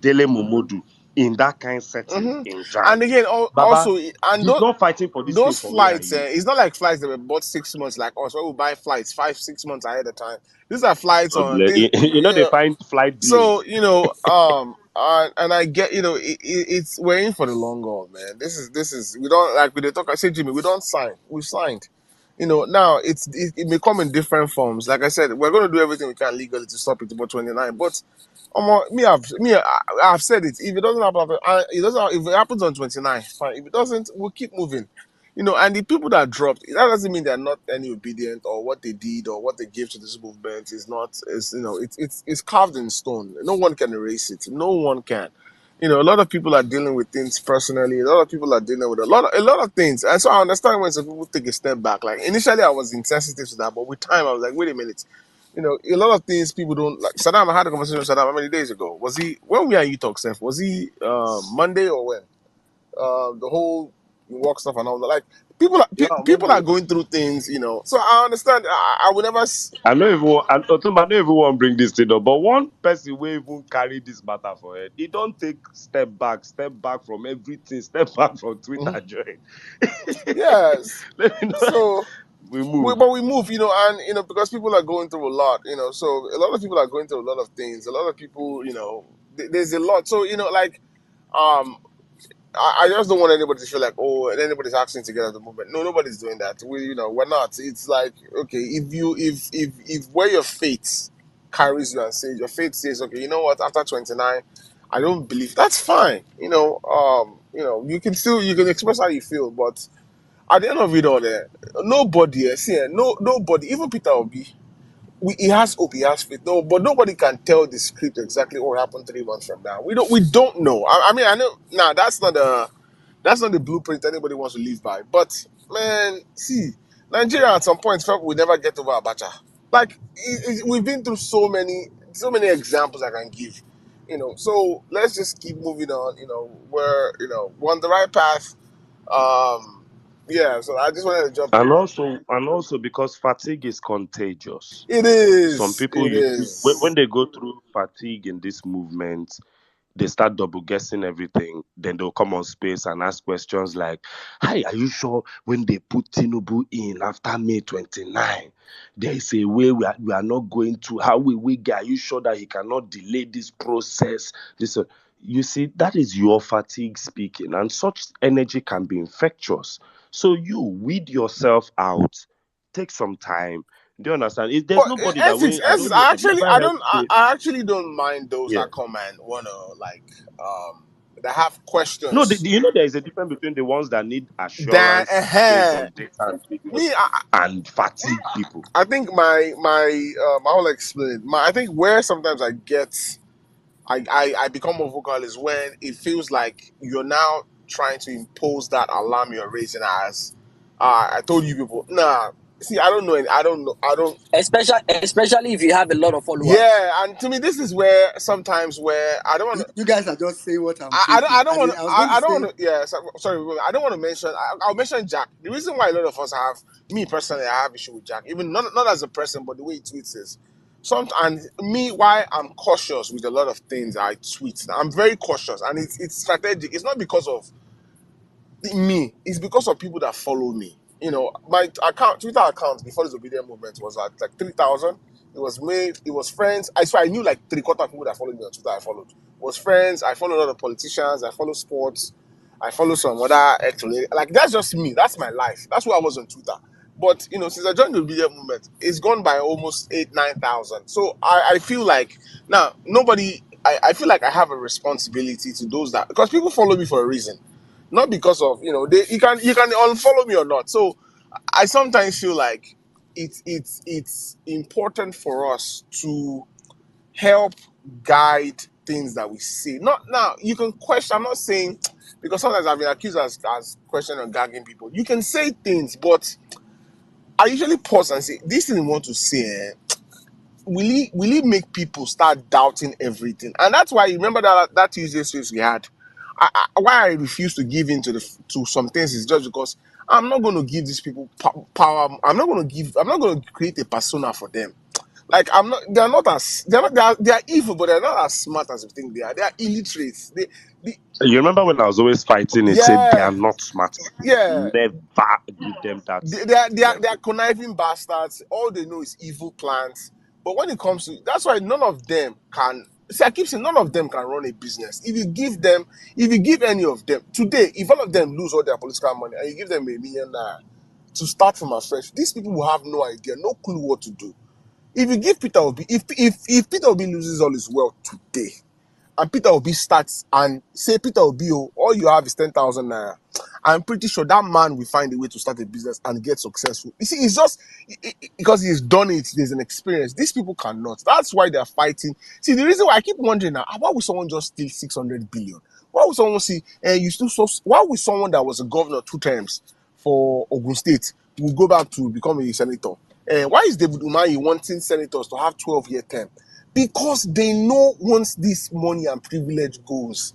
Dele Momodu, in that kind of setting hmm in And giant. again, Baba, also, and he's not fighting for this thing those for me and flights, you. it's not like flights that were bought 6 months like us, where we buy flights 5-6 months ahead of time. These are flights God on bless. this, They find flight So deals. and I get, it's we're in for the long haul, man. This is we don't, like, we dey talk. I say, Jimmy, we don't sign. We signed. Now it may come in different forms. Like I said, we're going to do everything we can legally to stop it about 29. But I've said it. If it doesn't happen, it doesn't. If it happens on 29, fine. If it doesn't, we'll keep moving. And the people that dropped, that doesn't mean they're not any obedient, or what they did or what they gave to this movement is not, it's carved in stone. No one can erase it. No one can. A lot of people are dealing with things personally. A lot of people are dealing with a lot of things. And so I understand when some people take a step back. Like, initially I was insensitive to that, but with time I was like, wait a minute. A lot of things people don't like. Saddam, I had a conversation with Saddam how many days ago? Was he, when we and you talk, Seth? Was he Monday or when? The whole work stuff and all that. Like, Yeah, people Monday. are going through things, So I understand. I would never. I know everyone, and Otumba, I know everyone bring this thing up, but one person will even carry this matter for it. He don't take step back from everything, step back from Twitter join. Yes. Let me know. So, We move. but we move, and because people are going through a lot, So a lot of people are going through a lot of things. A lot of people, there's a lot. So like, um, I just don't want anybody to feel like, oh, anybody's asking to get out of the movement. No, nobody's doing that. We're not. It's like, okay, if where your faith carries you and says, your faith says, okay, you know what, after 29, I don't believe, that's fine. You can express how you feel, but at the end of it all, nobody, nobody, even Peter Obi, he has hope, he has faith. No, but nobody can tell the script exactly what will happen 3 months from now. We don't know. I mean, I know. Nah, that's not the blueprint anybody wants to live by. But man, see, Nigeria at some point felt we never get over Abacha. Like, we've been through so many examples I can give. So let's just keep moving on. We're on the right path. Um, yeah. So I just wanted to jump in. And also because fatigue is contagious. It Some is. people, It you see, when is. they go through fatigue in this movement, they start double guessing everything. Then they'll come on space and ask questions like, "Hi, are you sure when they put Tinubu in after May 29, there is a way we are not going to? How will we get? Are you sure that he cannot delay this process?" This, you see, that is your fatigue speaking, and such energy can be infectious. So you weed yourself out. Take some time. Do you understand? There's But nobody that Essex, when I Essex, don't know. I've never heard say, I actually don't mind those yeah. that come and wanna like that have No, questions. you know there is a difference between the ones that need That assurance based on data and figures me, and fatigue people. I think my I will explain it. I think where sometimes I become more vocal is when it feels like you're now trying to impose that alarm you're raising as I told you people. Nah, see, I don't know. I don't. Especially if you have a lot of followers. Yeah, and to me, this is where sometimes where I don't want to. You guys are just saying what I'm thinking. I don't want to. I was going to I don't say, want to. Yeah, sorry. I don't want to mention. I'll mention Jack. The reason why a lot of us have, me personally, I have issue with Jack. Even not as a person, but the way he tweets is. And me, why I'm cautious with a lot of things I tweet. I'm very cautious, and it's strategic. It's not because of me, it's because of people that follow me. You know, my Twitter account before this obedient movement was at like 3,000. It was made, it was friends. I swear I knew like 3/4 of people that followed me on Twitter. I followed. It was friends. I follow a lot of politicians. I follow sports. I follow some other actually. Like that's just me. That's my life. That's who I was on Twitter. But you know, since I joined the obedient movement, it's gone by almost 9,000. So I feel like now nobody. I feel like I have a responsibility to those that because people follow me for a reason, not because of you can unfollow me or not. So I sometimes feel like it's important for us to help guide things that we see. Not now you can question. I'm not saying because sometimes I've been accused as questioning and gagging people. You can say things, but I usually pause and say this thing you want to say. Will it make people start doubting everything? And that's why you remember that Tuesday space we had. Why I refuse to give in to some things is just because I'm not going to give these people power. I'm not going to create a persona for them. Like I'm not. They are evil, but they're not as smart as you think they are. They are illiterate. They You remember when I was always fighting it, said they are yeah, not smart. yeah. Never give them that They are level. conniving bastards. All they know is evil plans. But when it comes to that's why none of them can see. I keep saying none of them can run a business. If you give any of them today, if all of them lose all their political money and you give them $1 million to start from afresh, these people will have no idea, no clue what to do. If you give Peter Obi, if Peter Obi loses all his wealth today, and Peter Obi starts and say, Peter Obi, all you have is 10,000 naira. I'm pretty sure that man will find a way to start a business and get successful. You see, it's just because he's done it, there's an experience. These people cannot. That's why they're fighting. See, the reason why I keep wondering now, why would someone just steal 600 billion? Why would someone why would someone that was a governor 2 terms for Ogun State will go back to become a senator? Why is David Umahi wanting senators to have 12-year term? Because they know once this money and privilege goes,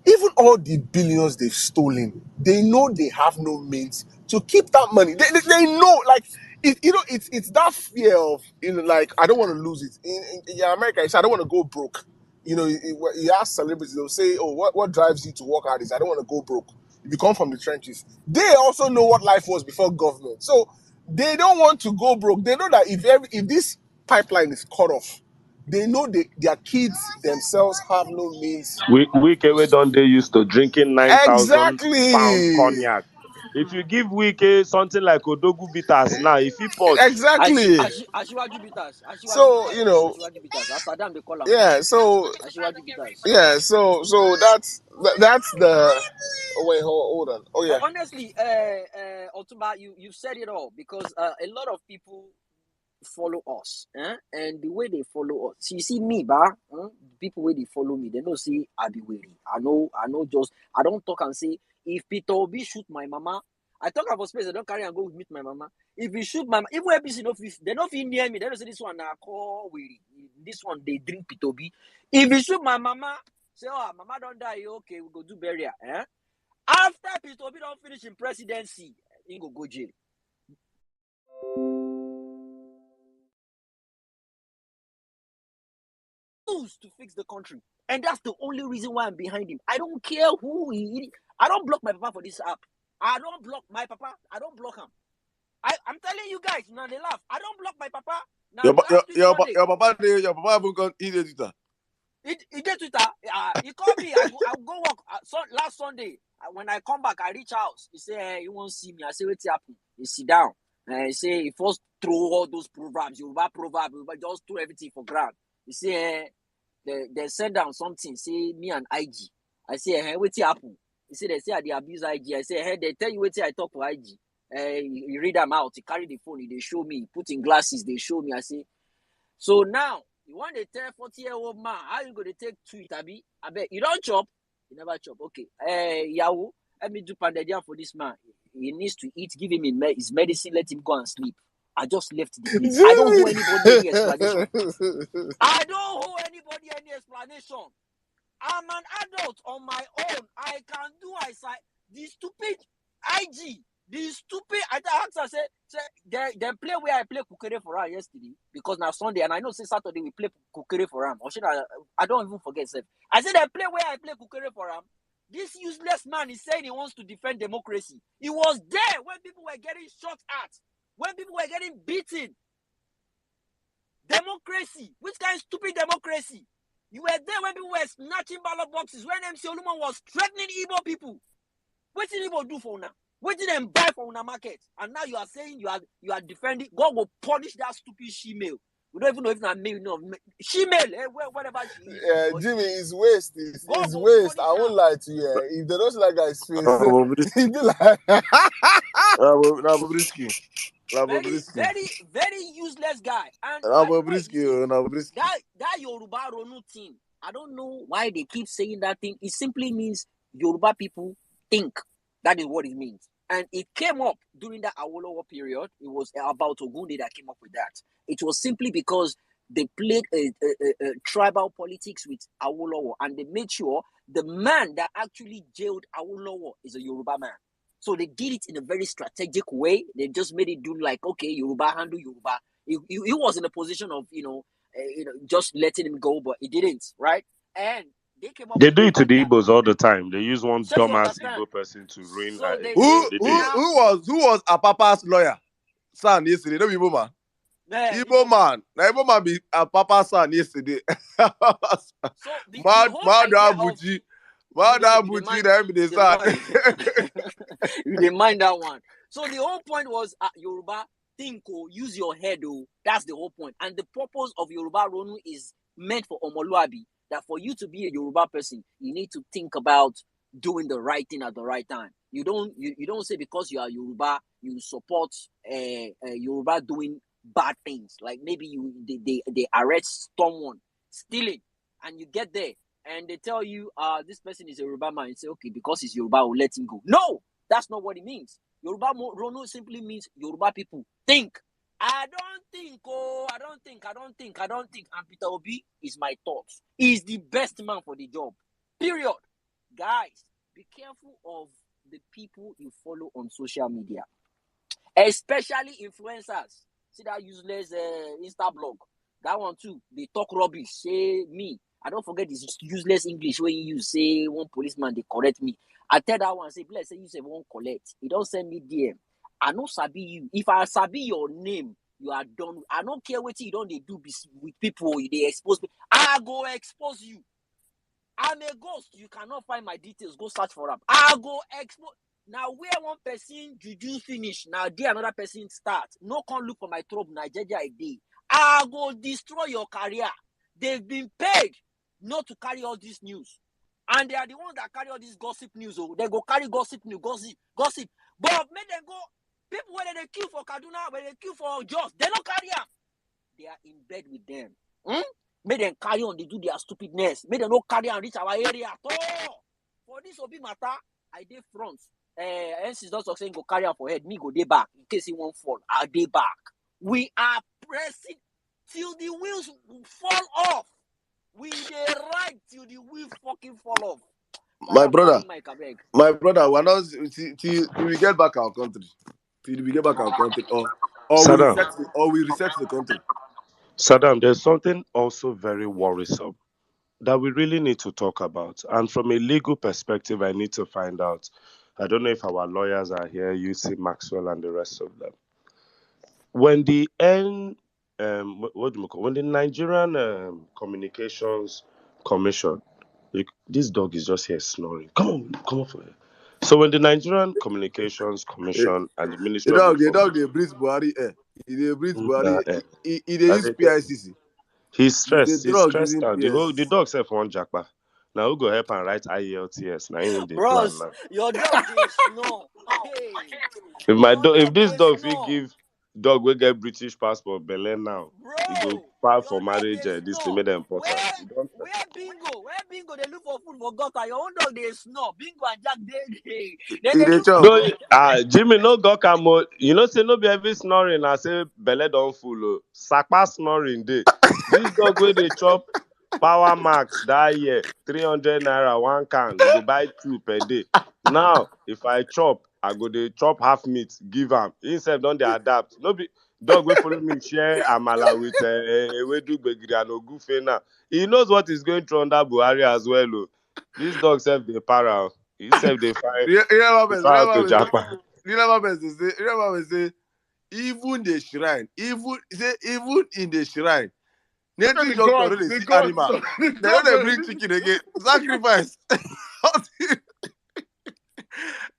even all the billions they've stolen, they know they have no means to keep that money. They know, like, it's that fear of, like, I don't want to lose it. In America, I don't want to go broke. You ask celebrities, they'll say, oh, what drives you to work hard is I don't want to go broke. If you come from the trenches, they also know what life was before government. So they don't want to go broke. They know that if this pipeline is cut off, they know their kids themselves have no means. Wike don't they used to drinking 9,000 pound Exactly. cognac. If you give Wike something like Odogu bitters now, if he purge, Exactly. Ashiwaju bitters. So, Ashiwaju bitters. As Saddam they call them. yeah, so Ashiwaju bitters. yeah, so that's the oh wait, hold on. Oh yeah. Honestly, Otumba, you said it all because a lot of people follow us, and the way they follow us. So you see me, the people where they follow me, they don't say I be weary. I know. Just I don't talk and say if Peter Obi shoot my mama, I talk about space. I don't carry and go meet my mama. If he shoot my mama, even APC they don't feel near me. They don't say this one I call weary. This one they drink Peter Obi. If he shoot my mama, say mama don't die. Okay, we go do burial. After Peter Obi don't finish in presidency, he go jail. refuse to fix the country. And that's the only reason why I'm behind him. I don't care who he is. I don't block my papa for this app. I don't block my papa. I don't block him. I'm telling you guys, now they laugh. I don't block my papa. Now Your Sunday, papa haven't got either Twitter. he did Twitter. He called me. I go work. Last Sunday, when I come back, I reach out. He say, hey, you won't see me. I say, what's happening? He sit down. He say, he first throw all those proverbs. You just throw everything for ground. He say, they send down something. Say me and IG. I say, hey, what's happening? He say, they say they abuse IG. I say, hey, they tell you what I talk to IG. You read them out. He carry the phone. They show me. Put in glasses. They show me. I say, so now you want to tell 40-year-old man how you gonna take tweet? Abi, I bet you don't chop. You never chop. Okay. Yahoo, let me do pandedian for this man. He needs to eat. Give him his medicine. Let him go and sleep. I just left the place. I don't owe anybody any explanation. I don't owe anybody any explanation. I'm an adult on my own. I can do. I say the stupid IG. This stupid, I asked her, say they play where I play Kukere for her yesterday because now Sunday and I know since Saturday we play Kukere for him. Or should I don't even forget self. I said they play where I play Kukere for him. This useless man is saying he wants to defend democracy. He was there when people were getting shot at, when people were getting beaten. Democracy, which kind of stupid democracy? You were there when people were snatching ballot boxes, when MC Oluman was threatening Igbo people. What did Igbo do for now? What did them buy from the market? And now you are saying you are defending. God will punish that stupid she-male. We don't even know if it's male, no. She-male, whatever she is. Yeah, Jimmy, his waist is God will waist. punish I won't her. lie to you. If they don't see that guy's face, Bobrisky. he'd be like, Bobrisky. Very useless guy. And Bobrisky. that Yoruba Ronu thing, I don't know why they keep saying that thing. It simply means Yoruba people think. That is what it means. And it came up during the Awolowo period. It was about Ogunde that came up with that. It was simply because they played a tribal politics with Awolowo and they made sure the man that actually jailed Awolowo is a Yoruba man. So they did it in a very strategic way. They just made it do like, okay, Yoruba handle Yoruba. He was in a position of, just letting him go, but he didn't, right? And they came up They with do the it to fact the that, Igbos all the time. They use one so you dumbass understand. Igbo person to ruin So a they state. They do now, it. Who was Papa's lawyer? Son yesterday. No Igbo man. Igbo man. Now Igbo man be a Papa's son yesterday. So the whole idea of you didn't mind that one. So the whole point was Yoruba think use your head. That's the whole point. And the purpose of Yoruba Ronu is meant for Omoluabi. That for you to be a Yoruba person, you need to think about doing the right thing at the right time. You don't say because you are Yoruba, you support Yoruba doing bad things. Like maybe they arrest someone stealing, and you get there and they tell you this person is a Yoruba man. You say okay, because he's Yoruba, we'll let him go. No, that's not what it means. Yoruba Ronu simply means Yoruba people think. I don't think. And Peter Obi is my thoughts. He's the best man for the job. Period. Guys, be careful of the people you follow on social media. Especially influencers. See that useless Insta blog. That one too. They talk rubbish. Say me. I don't forget this useless English when you say one policeman, they correct me. I tell that one, say, bless, say you say won't collect. He don't send me DM. I know sabi you. If I sabi your name, you are done. I don't care what you don't they do with people. They expose me. I go expose you. I'm a ghost. You cannot find my details. Go search for them. I go expose. Now where one person juju finish, now there another person start. No can look for my trouble. Nigeria a day. I go destroy your career. They've been paid not to carry all this news. And they are the ones that carry all this gossip news. Oh, they go carry gossip news, gossip. But make them go, people when they kill for Kaduna, when they kill for Jos, they don't carry them. They are in bed with them. Make them carry on, they do their stupidness. Make them not carry on, reach our area at all. For this Obi matter, I did front. NCC not saying go carry on for head, me go day back. In case he won't fall, I'll day back. We are pressing till the wheels fall off. We dey ride till the wheel fucking fall off. My brother, we're not till we get back our country. Till we get back our country, or we reset the country. Saddam, there's something also very worrisome that we really need to talk about. And from a legal perspective, I need to find out. I don't know if our lawyers are here, UC Maxwell and the rest of them. When the what do you call when the Nigerian Communications Commission, this dog is just here snoring. Come on for it. So when the Nigerian Communications Commission and the Ministry of The dog, Information, they breathe Buhari air. They breathe Buhari. uh, They uh, use PICC. he's The stressed. He's dog stressed using out. The PICC. dog self one jackpa. Now who go help and write IELTS? Now in the plan Bros, now. your dog they snore. Hey, your If dog this they dog if he snore. give dog will get British passport Belen now, he go Bro, file for your dog marriage. they This thing snore. made them important. Where You don't. bingo they look for food for gutter. Your own dog they snore. Bingo and Jack they In the look for chop. No, food. Jimmy no go camo. You know say no be every snoring. I say belle don full. Oh. Sapa snoring dey. This dog wey dey chop Power Max that year 300 naira one can. We go buy 2 per day. Now if I chop, I go dey chop half meat give am. He sef don dey adapt. No be dog wey follow me share amala with ewedu gbegiri and ogunfe now. He knows what is going through under Buhari as well. Oh. This dog sef dey para. Oh. He sef dey find. How to Japan. Remember say, even the shrine, even in the shrine, native The doctor no gods, dey the see gods, animal. the They don't gods. dey bring chicken again. Sacrifice.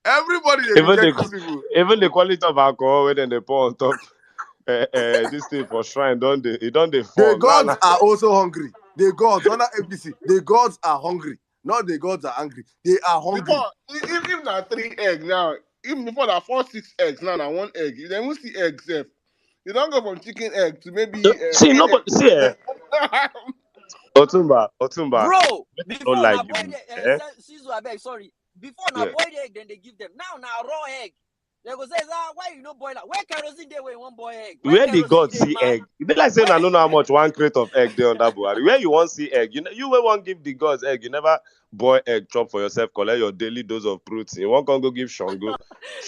Everybody dey reject these people. Even the quality of alcohol wey dem dey pour on top this thing for shrine don dey The fall. gods are also hungry. The gods, under APC, the gods are hungry. Not the gods are angry. They are hungry. Before, if na 3 eggs now, even before that 4-6 eggs now, na 1 egg. You then will see eggs sef. You don't go from chicken egg to maybe See nobody see Otumba, Bro, make I no before lie na give boiled you. egg, Sizu abeg, sorry. Before na Yeah. boiled egg, then they give them. Now na raw egg. They go say, why you no boil am? Where kerosene dey when you wan boil egg? Where Where the kerosene gods dey, see man? egg? E be like saying Where? I don't know how much 1 crate of egg dey under Buhari. Where you wan see egg? You wey wan give the gods egg, you never boil egg chop for yourself, collect your daily dose of protein. You wan come go give Shango egg.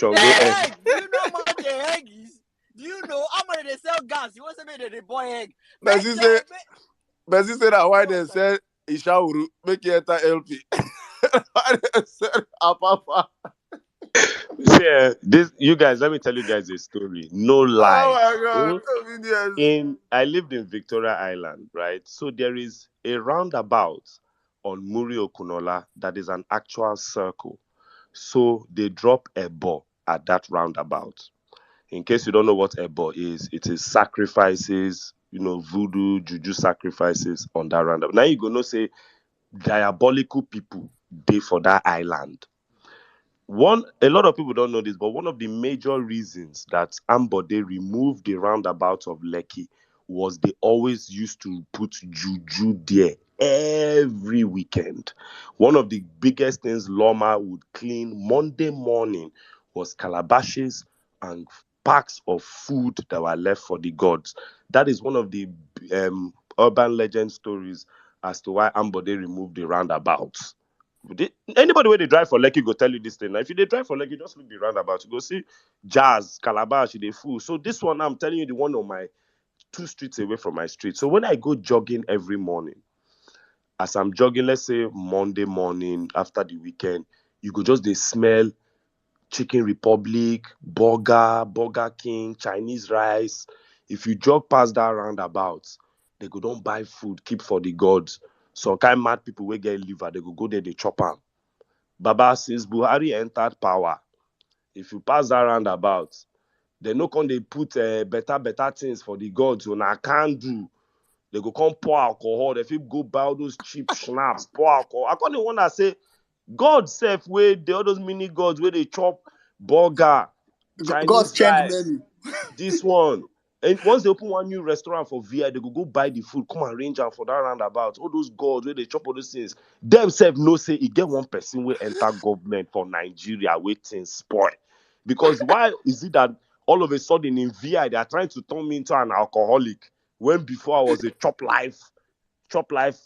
Egg. Do you know how much a egg is? Do you know how much they sell gas? You want to say they boil egg? Person say that why they said Ishauru make you enter LP. Why they said Apapa. See, you guys, let me tell you guys a story. No lie. Oh my God. Yes. I lived in Victoria Island, right? So there is a roundabout on Muri Okunola that is an actual circle. So they drop a ball at that roundabout. In case you don't know what a ball is, it is sacrifices, voodoo, juju sacrifices on that roundabout. Now you gonna say diabolical people dey for that island. A lot of people don't know this, but one of the major reasons that Ambode removed the roundabout of Lekki was they always used to put juju there every weekend. One of the biggest things Loma would clean Monday morning was calabashes and packs of food that were left for the gods. That is one of the urban legend stories as to why Ambode removed the roundabouts. Anybody where they drive for Lekki go tell you this thing. Now, if you they drive for Lekki, just look the roundabout. You go see Jazz, Calabash, they full. So this one, I'm telling you, the one on my 2 streets away from my street. So when I go jogging every morning, as I'm jogging, let's say Monday morning after the weekend, you go just they smell Chicken Republic, Burger King, Chinese rice. If you jog past that roundabout, they go don't buy food, keep for the gods. Some kind mad people will get liver, they go there, they chop am. Baba, since Buhari entered power, if you pass that roundabout, they no come they put better things for the gods. So I can't do. They go come pour alcohol. If you go buy all those cheap schnapps, pour alcohol. I can't want to say God self where all those mini gods where they chop burger, God's Chinese change rice, menu. this one. And once they open one new restaurant for VI, they go buy the food, come and arrange them for that roundabout. All those gods where they chop all those things. Themselves no say it get one person will enter government for Nigeria waiting spoil. Because why is it that all of a sudden in VI they are trying to turn me into an alcoholic when before I was a chop life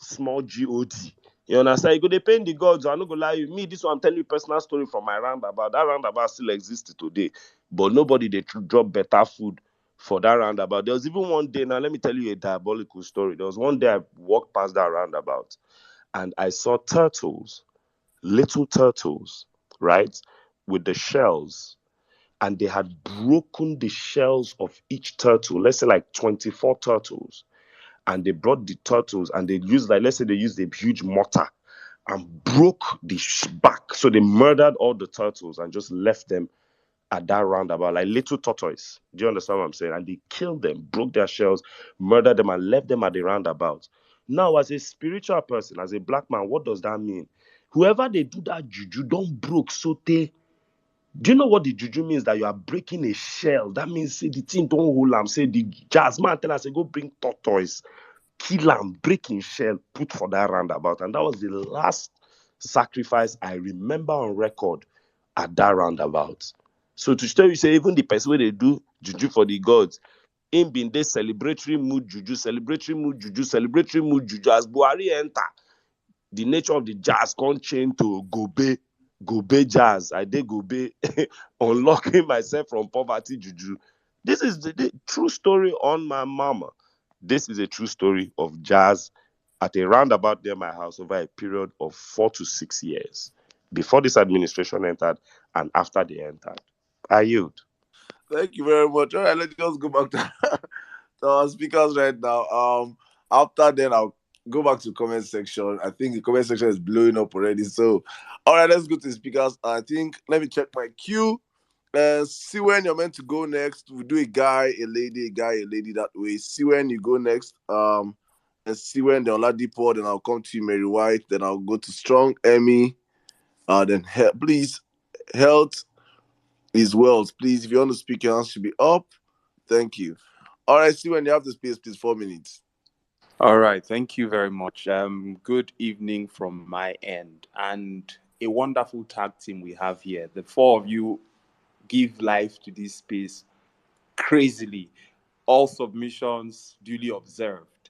small God. You understand? You go they paying the gods. I'm not gonna lie you. Me, this one I'm telling you personal story from my roundabout. That roundabout still exists today, but nobody they drop better food for that roundabout. There was even one day, now let me tell you a diabolical story. There was one day I walked past that roundabout and I saw turtles, little turtles, right, with the shells. And they had broken the shells of each turtle, let's say like 24 turtles. And they brought the turtles and they used, like, let's say they used a huge mortar and broke the back. So they murdered all the turtles and just left them at that roundabout, like little tortoise. Do you understand what I'm saying? And they killed them, broke their shells, murdered them, and left them at the roundabout. Now, as a spiritual person, as a black man, what does that mean? Whoever they do that juju, don't broke sote. Do you know what the juju means? That you are breaking a shell. That means say the thing don't hold am. Say the jazz man tell us, say go bring tortoise, kill am, break him shell, put for that roundabout. And that was the last sacrifice I remember on record at that roundabout. So to tell you, say even the person where they do juju for the gods, in being this celebratory mood juju, celebratory mood juju, celebratory mood juju, as Buhari enter, the nature of the jazz can't change to Gobe jazz. I did Gobe, unlocking myself from poverty juju. This is the true story on my mama. This is a true story of jazz at a roundabout near my house over a period of 4 to 6 years before this administration entered and after they entered. I yield. Thank you very much. All right, let's just go back to our speakers right now. After then, I'll go back to comment section. I think the comment section is blowing up already. So, all right, let's go to the speakers. I think let me check my queue. See when you're meant to go next. We do a guy, a lady, that way. See when you go next. And see when the Oladipo. Then I'll come to you, Mary White. Then I'll go to Strong, Emmy. Then please, health is wealth. Please, if you want to speak, your hands should be up. Thank you. All right, see when you have the space, please. 4 minutes. All right, thank you very much. Good evening from my end, and a wonderful tag team we have here. The four of you give life to this space crazily. All submissions duly observed.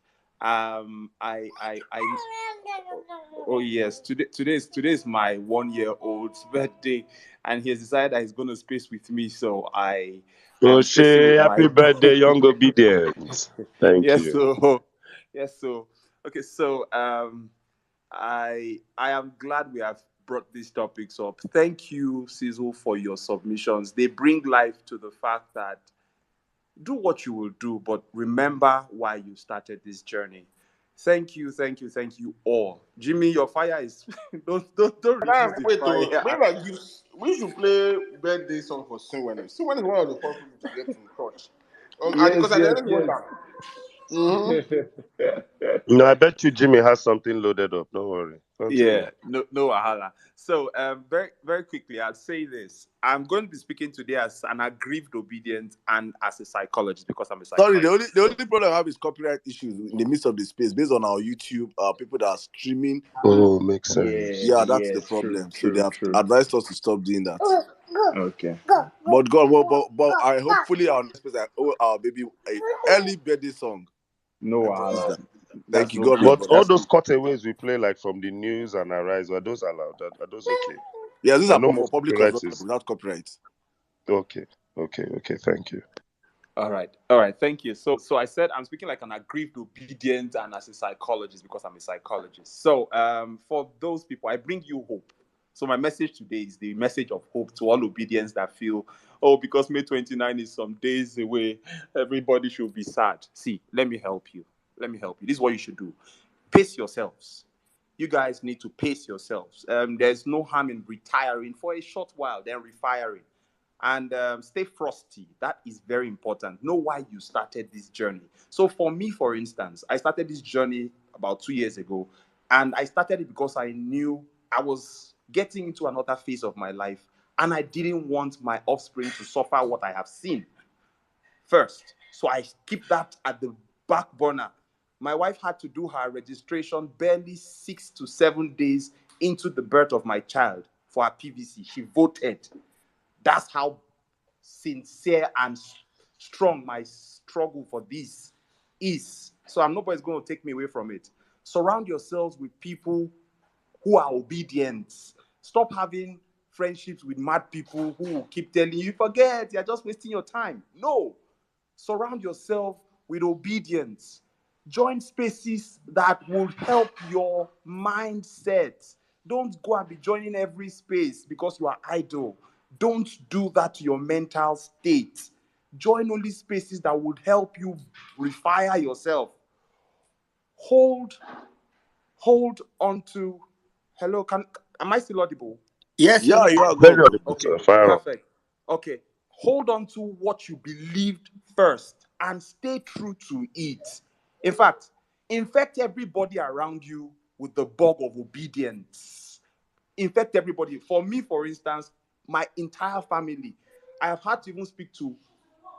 Oh yes, today is my 1-year-old's birthday, and he has decided that he's going to space with me. So I am spacing with Happy my birthday, young obedience. Thank yes, you. so okay, so I am glad we have brought these topics up. Thank you, Sizzle, for your submissions. They bring life to the fact that do what you will do, but remember why you started this journey. Thank you all. Jimmy, your fire is don't reduce the Wait, fire. we should play birthday song for Sinwen. Sinwen is one of the first people to get in church. Because I didn't want that. No, I bet you Jimmy has something loaded up. Don't worry. Continue. Yeah, no wahala. So, very, very quickly, I'll say this. I'm going to be speaking today as an aggrieved obedient and as a psychologist because I'm a Sorry, psychologist. the only problem I have is copyright issues in the midst of the space based on our YouTube. People that are streaming. Oh, makes sense. Yeah, that's the problem. So they have advised us to stop doing that. Okay. But God, but I hopefully our next place, our baby, a early birthday song. No I wahala. promise that. That's Thank you, no God bless. But all those cutaways we play, like from the news and Arise, are those allowed? Are those okay? Yeah, these I are know for most public copyright consumption is without copyright. okay. Thank you. All right. Thank you. So I said I'm speaking like an aggrieved obedient and as a psychologist because I'm a psychologist. So for those people, I bring you hope. So my message today is the message of hope to all obedience that feel, oh, because May 29 is some days away, everybody should be sad. See, let me help you. This is what you should do. Pace yourselves. You guys need to pace yourselves. There's no harm in retiring for a short while, then refiring. And stay frosty. That is very important. Know why you started this journey. So for me, for instance, I started this journey about 2 years ago. And I started it because I knew I was getting into another phase of my life. And I didn't want my offspring to suffer what I have seen first. So I keep that at the back burner. My wife had to do her registration barely 6 to 7 days into the birth of my child for her PVC. She voted. That's how sincere and strong my struggle for this is. So nobody's going to take me away from it. Surround yourselves with people who are obedient. Stop having friendships with mad people who will keep telling you, forget, you're just wasting your time. No. Surround yourself with obedience. Join spaces that will help your mindset. Don't go and be joining every space because you are idle. Don't do that to your mental state. Join only spaces that would help you refire yourself. Hold on to. Hello, am I still audible? Yes, Yeah, yes. you are Very good. audible. Okay, Fire up. perfect. Okay, hold on to what you believed first and stay true to it. In fact, infect everybody around you with the bug of obedience. Infect everybody. For me, for instance, my entire family, I have had to even speak to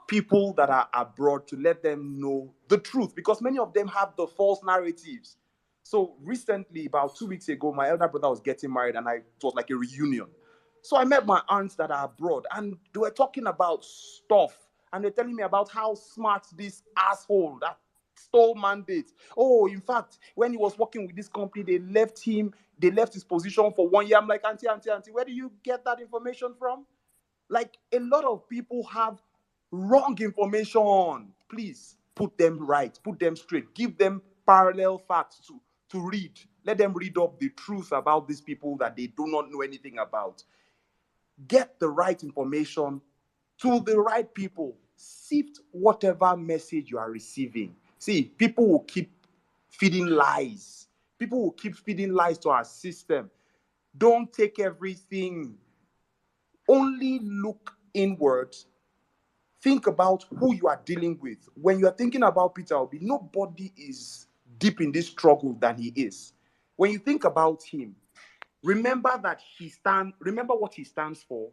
people that are abroad to let them know the truth because many of them have the false narratives. So recently, about 2 weeks ago, my elder brother was getting married and it was like a reunion. So I met my aunts that are abroad and they were talking about stuff and they're telling me about how smart this asshole that stole mandates. Oh, in fact, when he was working with this company, they left his position for 1 year. I'm like, auntie, where do you get that information from? Like a lot of people have wrong information. Please put them right, put them straight, give them parallel facts to read. Let them read up the truth about these people that they do not know anything about. Get the right information to the right people. Sift whatever message you are receiving. See, people will keep feeding lies. People will keep feeding lies to our system. Don't take everything. Only look inward. Think about who you are dealing with. When you are thinking about Peter Obi, nobody is deep in this struggle than he is. When you think about him, remember what he stands for.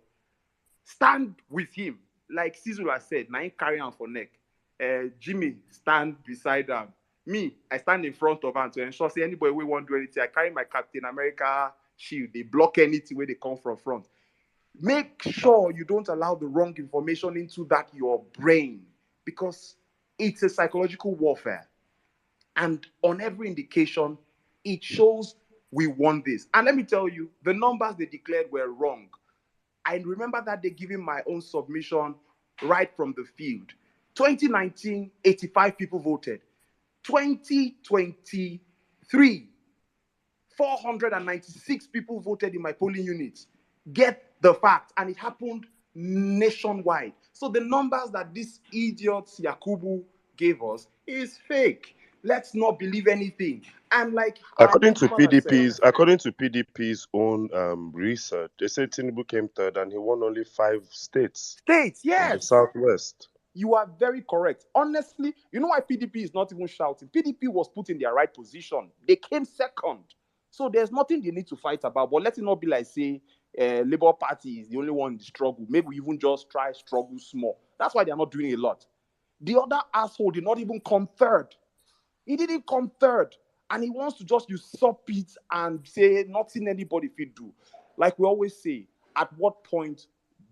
Stand with him. Like Cizula said, now he carry on for neck. Jimmy stand beside him. Me, I stand in front of him to ensure say anybody we won't do anything. I carry my Captain America shield. They block anything where they come from front. Make sure you don't allow the wrong information into that your brain because it's a psychological warfare. And on every indication, it shows we won this. And let me tell you, the numbers they declared were wrong. I remember that they giving my own submission right from the field. 2019, 85 people voted. 2023, 496 people voted in my polling units. Get the fact, and it happened nationwide. So the numbers that this idiot Yakubu gave us is fake. Let's not believe anything. And like our According to henchman has said, PDP's own research, they said Tinubu came third and he won only 5 states states, in the yes. southwest. You are very correct. Honestly, you know why PDP is not even shouting? PDP was put in their right position. They came second. So there's nothing they need to fight about. But let it not be like, say, Labour Party is the only one in the struggle. Maybe we even just try struggle small. That's why they're not doing a lot. The other asshole did not even come third. He didn't come third. And he wants to just usurp it and say nothing anybody can do. Like we always say, at what point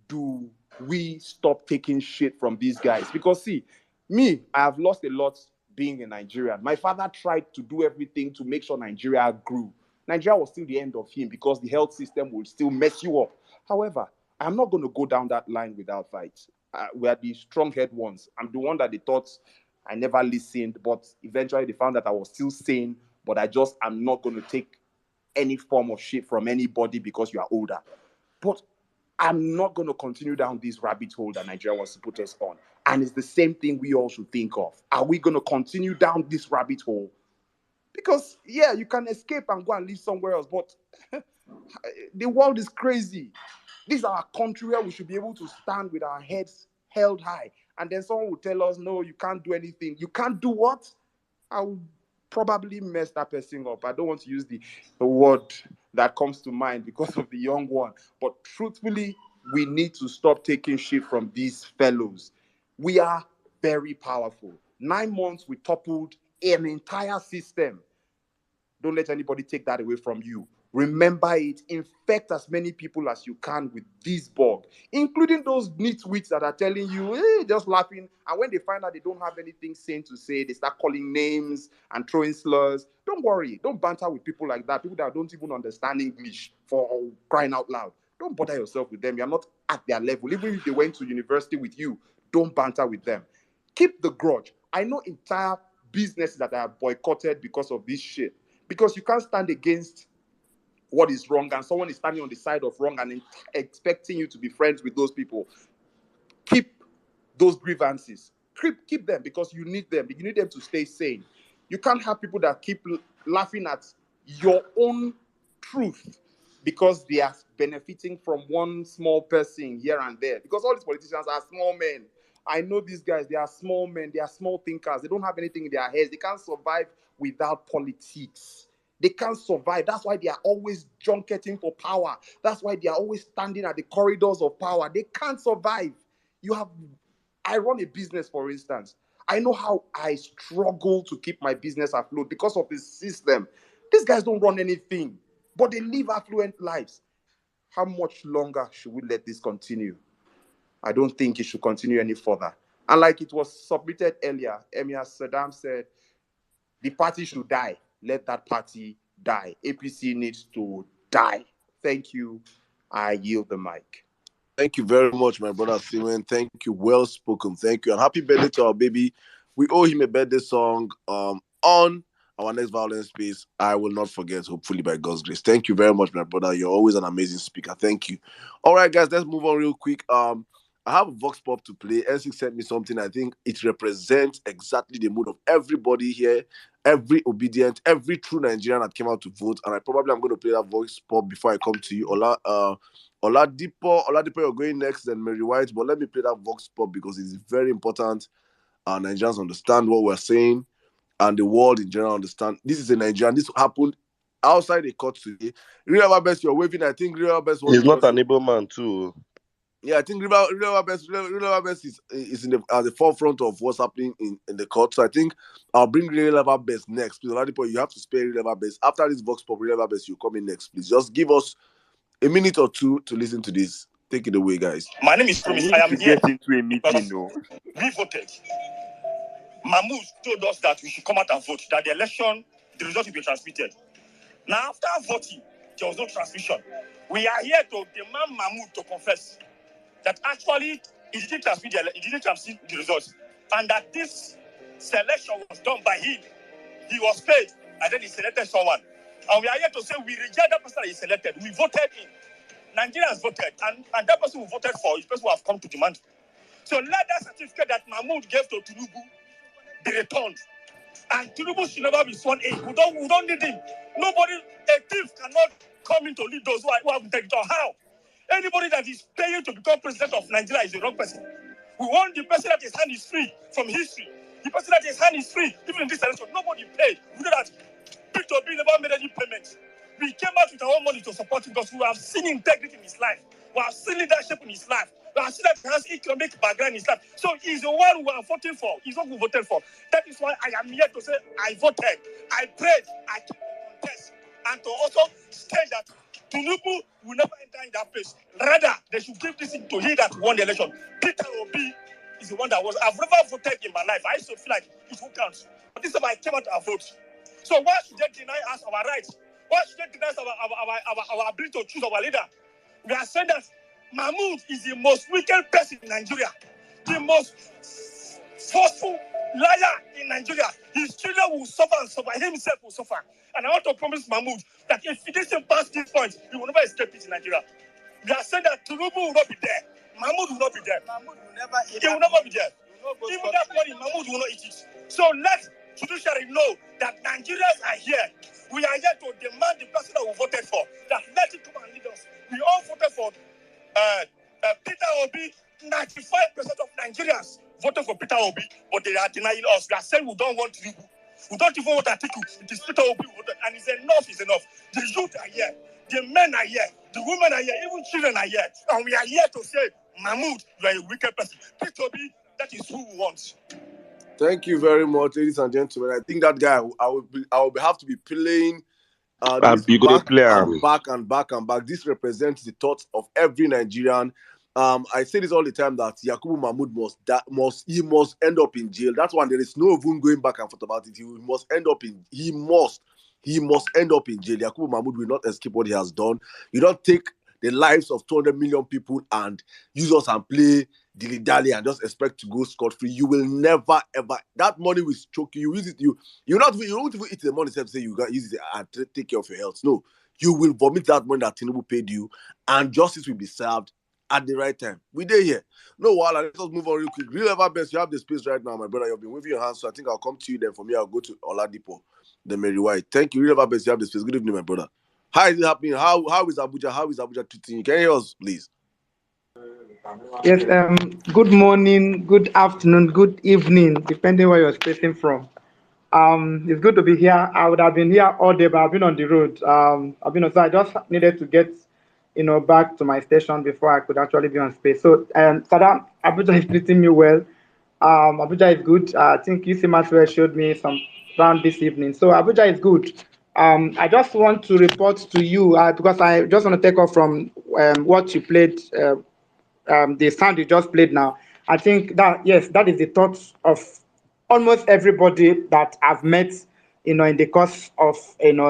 do we stop taking shit from these guys? Because see, me, I have lost a lot being a Nigerian. My father tried to do everything to make sure Nigeria grew. Nigeria was still the end of him because the health system will still mess you up. However, I'm not going to go down that line without fight. We are the strong-head ones. I'm the one that they thought I never listened, but eventually they found that I was still sane, but I'm not going to take any form of shit from anybody because you are older. But I'm not going to continue down this rabbit hole that Nigeria wants to put us on. And it's the same thing we all should think of. Are we going to continue down this rabbit hole? Because, yeah, you can escape and go and live somewhere else, but the world is crazy. This is our country where we should be able to stand with our heads held high. And then someone will tell us, no, you can't do anything. You can't do what? I will probably mess that person up. I don't want to use the word that comes to mind because of the young one. But truthfully, we need to stop taking shit from these fellows. We are very powerful. 9 months, we toppled an entire system. Don't let anybody take that away from you. Remember it. Infect as many people as you can with this bug, including those nitwits that are telling you, just laughing. And when they find out they don't have anything sane to say, they start calling names and throwing slurs. Don't worry. Don't banter with people like that. People that don't even understand English, for crying out loud. Don't bother yourself with them. You're not at their level. Even if they went to university with you, don't banter with them. Keep the grudge. I know entire businesses that are boycotted because of this shit. Because you can't stand against what is wrong, and someone is standing on the side of wrong and expecting you to be friends with those people. Keep those grievances. Keep them, because you need them. You need them to stay sane. You can't have people that keep laughing at your own truth because they are benefiting from one small person here and there. Because all these politicians are small men. I know these guys, they are small men, they are small thinkers. They don't have anything in their heads. They can't survive without politics. They can't survive. That's why they are always junketing for power. That's why they are always standing at the corridors of power. They can't survive. I run a business, for instance. I know how I struggle to keep my business afloat because of the system. These guys don't run anything, but they live affluent lives. How much longer should we let this continue? I don't think it should continue any further. And like it was submitted earlier, Emir Saddam said, the party should die. Let that party die. APC needs to die. Thank you. I yield the mic. Thank you very much, my brother Simon. Thank you. Well spoken. Thank you. And happy birthday to our baby. We owe him a birthday song on our next Vawulence space. I will not forget, hopefully by God's grace. Thank you very much, my brother. You're always an amazing speaker. Thank you. All right, guys, let's move on real quick. I have a Vox Pop to play. NC sent me something. I think it represents exactly the mood of everybody here, every obedient, every true Nigerian that came out to vote. And I'm going to play that Vox Pop before I come to you. Oladipo, you're going next, then Mary White. But let me play that Vox Pop because it's very important. Nigerians understand what we're saying, and the world in general understand. This is a Nigerian. This happened outside the court today. Real Best, you're waving. I think Real Best was. He's not an able man too. Yeah, I think Real Best is in at the forefront of what's happening in the court. So I think I'll bring Real Best next. Please, Oladipo, you have to spare Real Best. After this Vox Pop, Real Best, you come in next. Please, just give us a minute or two to listen to this. Take it away, guys. My name is Promise. I am here. Get into a meeting, no. We voted. Mahmoud told us that we should come out and vote, that the election, the result will be transmitted. Now, after voting, there was no transmission. We are here to demand Mahmoud to confess that actually he didn't transmit the results, and that this selection was done by him. He was paid, and then he selected someone. And we are here to say we reject that person that he selected. We voted in. Nigerians voted, and that person we voted for is the person who have come to demand. So let that certificate that Mahmoud gave to Tinubu be returned. And Tinubu should never be sworn in. We don't need him. Nobody, a thief cannot come in to lead those who have integrity. How? Anybody that is paying to become president of Nigeria is the wrong person. We want the person that his hand is free from history. The person that his hand is free, even in this election, nobody paid. We know that Peter Obi never made any payments. We came out with our own money to support him because we have seen integrity in his life. We have seen leadership in his life. We have seen that he has economic background in his life. So he's the one we are voting for. He's not who voted for. That is why I am here to say I voted, I prayed, I took the contest, and to also state that Tinubu will never enter in that place. Rather, they should give this to he that won the election. Peter Obi is the one that was. I've never voted in my life. I used to feel like it won't count. But this time I came out to vote. So why should they deny us our rights? Why should they deny us our ability to choose our leader? We are saying that Mahmoud is the most wicked person in Nigeria, the most forceful liar in Nigeria. His children will suffer and suffer. Himself will suffer. And I want to promise Mahmoud that if he doesn't pass this point, he will never escape it in Nigeria. We are saying that Tinubu will not be there. Mahmoud will not be there. Mahmoud will never eat. He will never be there. Even that money, Mahmoud will not eat it. So let Judiciary know that Nigerians are here. We are here to demand the person that we voted for, that let him come and lead us. We all voted for Peter Obi. 95% of Nigerians voted for Peter Obi, but they are denying us. We are saying we don't want Tinubu. We don't even want Atiku. It is Peter Obi who voted, and it's enough is enough. The youth are here. The men are here. The women are here. Even children are here. And we are here to say, Mahmoud, you are a wicked person. Peter Obi, that is who we want. Thank you very much, ladies and gentlemen. I think that guy, I will have to be playing this back and back. This represents the thoughts of every Nigerian. I say this all the time that Yakubu Mahmoud must end up in jail. That's one. There is no even going back and forth about it. He must end up in jail. Yakubu Mahmoud will not escape what he has done. You don't take the lives of 200 million people and use us and play dilly-dally and just expect to go scot-free. You will never, ever. That money will choke you. You use it, you won't even eat the money except say you got use it and take care of your health. No, you will vomit that money that Tinubu paid you, and justice will be served at the right time. We did here. No, while let's just move on real quick. Real ever best, you have the space right now, my brother. You've been waving your hands, so I think I'll come to you then. For me, I'll go to Oladipo, the Mary White. Thank you. Real ever best, you have the space. Good evening, my brother. How is it happening? How is Abuja? How is Abuja treating you? Can you hear us, please? Yes, good morning, good afternoon, good evening, depending where you're speaking from. It's good to be here. I would have been here all day, but I've been on the road. So I just needed to get, back to my station before I could actually be on space. So, Sadam, Abuja is treating me well. Abuja is good. I think UC Maxwell showed me some round this evening. So Abuja is good. I just want to report to you because I just want to take off from what you played. The sound you just played now. I think that yes, that is the thoughts of almost everybody that I've met, in the course of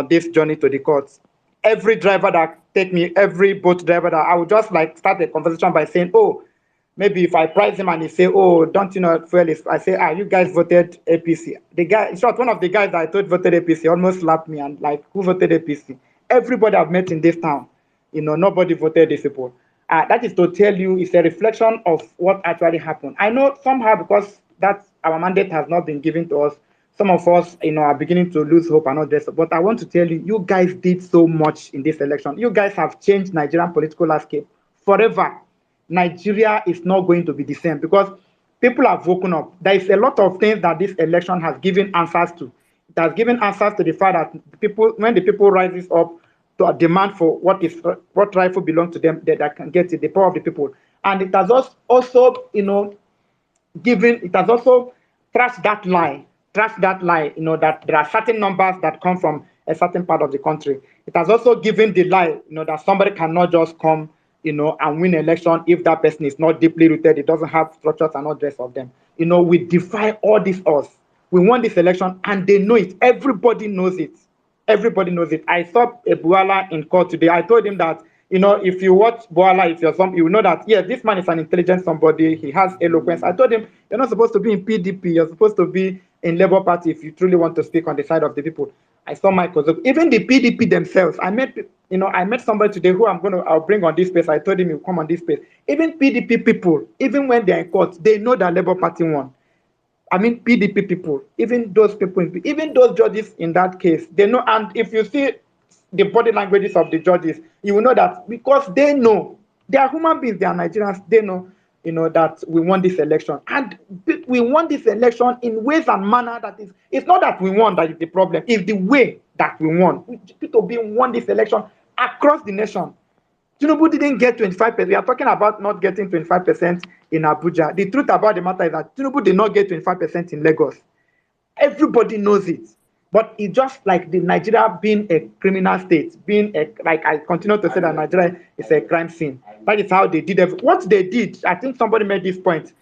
this journey to the courts. Every driver that take me, every boat driver that I would just like start a conversation by saying, oh, maybe if I price him and he say, oh, don't you know fuel is, I say, you guys voted APC. The guy, in short, one of the guys that I thought voted APC almost slapped me and like, who voted APC? Everybody I've met in this town, nobody voted these people. That is to tell you it's a reflection of what actually happened. I know somehow because that our mandate has not been given to us, some of us, are beginning to lose hope and all this. But I want to tell you, you guys did so much in this election. You guys have changed Nigerian political landscape forever. Nigeria is not going to be the same because people have woken up. There is a lot of things that this election has given answers to. It has given answers to the fact that people, when the people rises up to a demand for what rightful belongs to them, that can get it, the power of the people, and it has also trashed that lie, that there are certain numbers that come from a certain part of the country. It has also given the lie, that somebody cannot just come, and win election if that person is not deeply rooted, it doesn't have structures and all the rest of them. We defy all this us. We won this election and they know it. Everybody knows it. Everybody knows it. I saw a Buala in court today. I told him that, if you watch Buala, if you're you will know that, yes, this man is an intelligent somebody. He has eloquence. I told him, you're not supposed to be in PDP. You're supposed to be in Labour Party if you truly want to speak on the side of the people. I saw Michael. Even the PDP themselves. I met somebody today who I'll bring on this space. I told him he'll come on this space. Even PDP people, even when they're in court, they know that Labour Party won. I mean, PDP people, even those people, even those judges in that case, they know. And if you see the body languages of the judges, you will know that because they know, they are human beings, they are Nigerians, they know, that we won this election. And we won this election in ways and manner that it's not that we won that is the problem, it's the way that we won. People won this election across the nation. Tinubu didn't get 25%. We are talking about not getting 25% in Abuja. The truth about the matter is that Tinubu did not get 25% in Lagos. Everybody knows it. But it's just like the Nigeria being a criminal state, like I continue to say that Nigeria is a crime scene. That is how they did it. What they did, I think somebody made this point.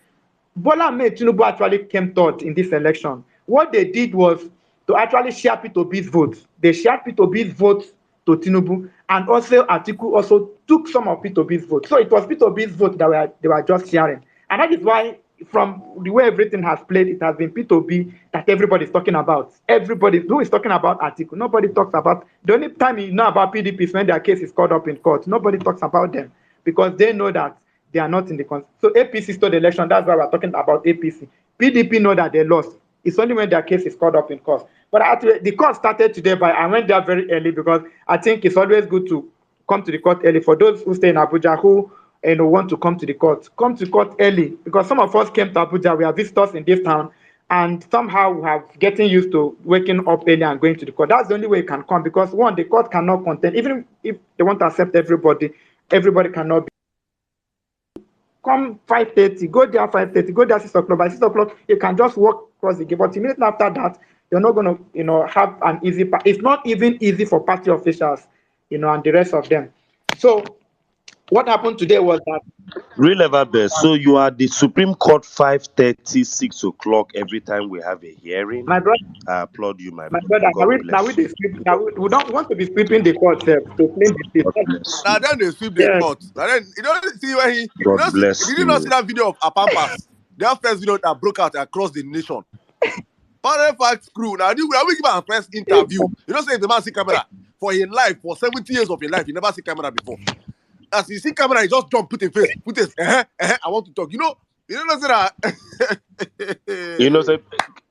Bola Ahmed Tinubu actually came third in this election. What they did was to actually share P2B's votes. They shared P2B's votes to Tinubu, and also Atiku also took some of P2B's votes. So it was P2B's vote that they were just sharing. And that is why, from the way everything has played, it has been P2B that everybody is talking about. Everybody who is talking about Atiku, nobody talks about. The only time you know about PDP is when their case is called up in court. Nobody talks about them because they know that they are not in the country. So APC stole the election. That's why we're talking about APC. PDP know that they lost. It's only when their case is called up in court. But actually, the court started today, but I went there very early because I think it's always good to come to the court early. For those who stay in Abuja who want to come to the court, come to court early because some of us came to Abuja. We are visitors in this town, and somehow we have getting used to waking up early and going to the court. That's the only way you can come because one, the court cannot contain. Even if they want to accept everybody cannot be. Come 5:30, go there 5:30, go there 6 o'clock. By 6 o'clock, you can just walk across the gate. But immediately after that, you're not going to, have an easy. It's not even easy for party officials, and the rest of them. So what happened today was that Real ever best. So you are the Supreme Court 5:30, 6 o'clock every time we have a hearing. my brother, I applaud you, my my brother. brother, God now bless we, you. sweep, we don't want to be sweeping the court to clean the seat. God bless Now you. then they sweep the Yes, court. Now then you don't see where he you God don't see bless did you not see you. that video of Apampas? Their first video that broke out across the nation. Parent Fact crew. Now we give a press interview. You know say the man see camera for his life, for 70 years of his life, he never see camera before. As he see camera, he just jump, put his face, I want to talk. You know say that. You know, say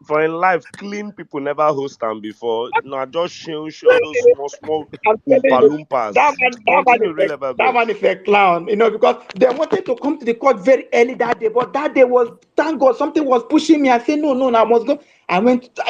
for in life, clean people never host them before. No, just show those small I'm telling oompa you, loompas. Continue, real ever that man best. is a clown, because they wanted to come to the court very early that day, but that day was, thank God, something was pushing me. I said, no, I must go. I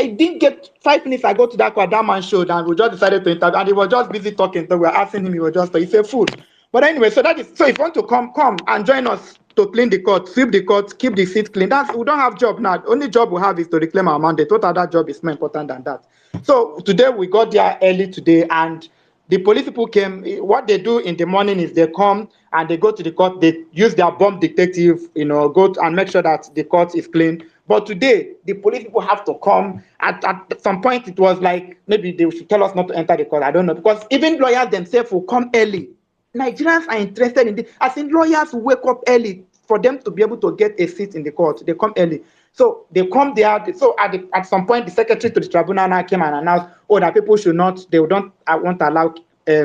didn't get 5 minutes. I go to that court, that man showed, and we just decided to interview, and he was just busy talking. So we were asking him, he's a fool. But anyway, so if you want to come and join us to clean the court, sweep the court, keep the seat clean. We don't have job now. The only job we have is to reclaim our mandate. What other job is more important than that? So today we got there early today, and the police people came. What they do in the morning is they come and they go to the court. They use their bomb detective, go and make sure that the court is clean. But today, the police people have to come. At some point, it was like maybe they should tell us not to enter the court. I don't know, because even lawyers themselves will come early. Nigerians are interested in this. As in, lawyers wake up early for them to be able to get a seat in the court. They come early. So they come there. So at some point, the secretary to the tribunal now came and announced, that people should not, they don't won't allow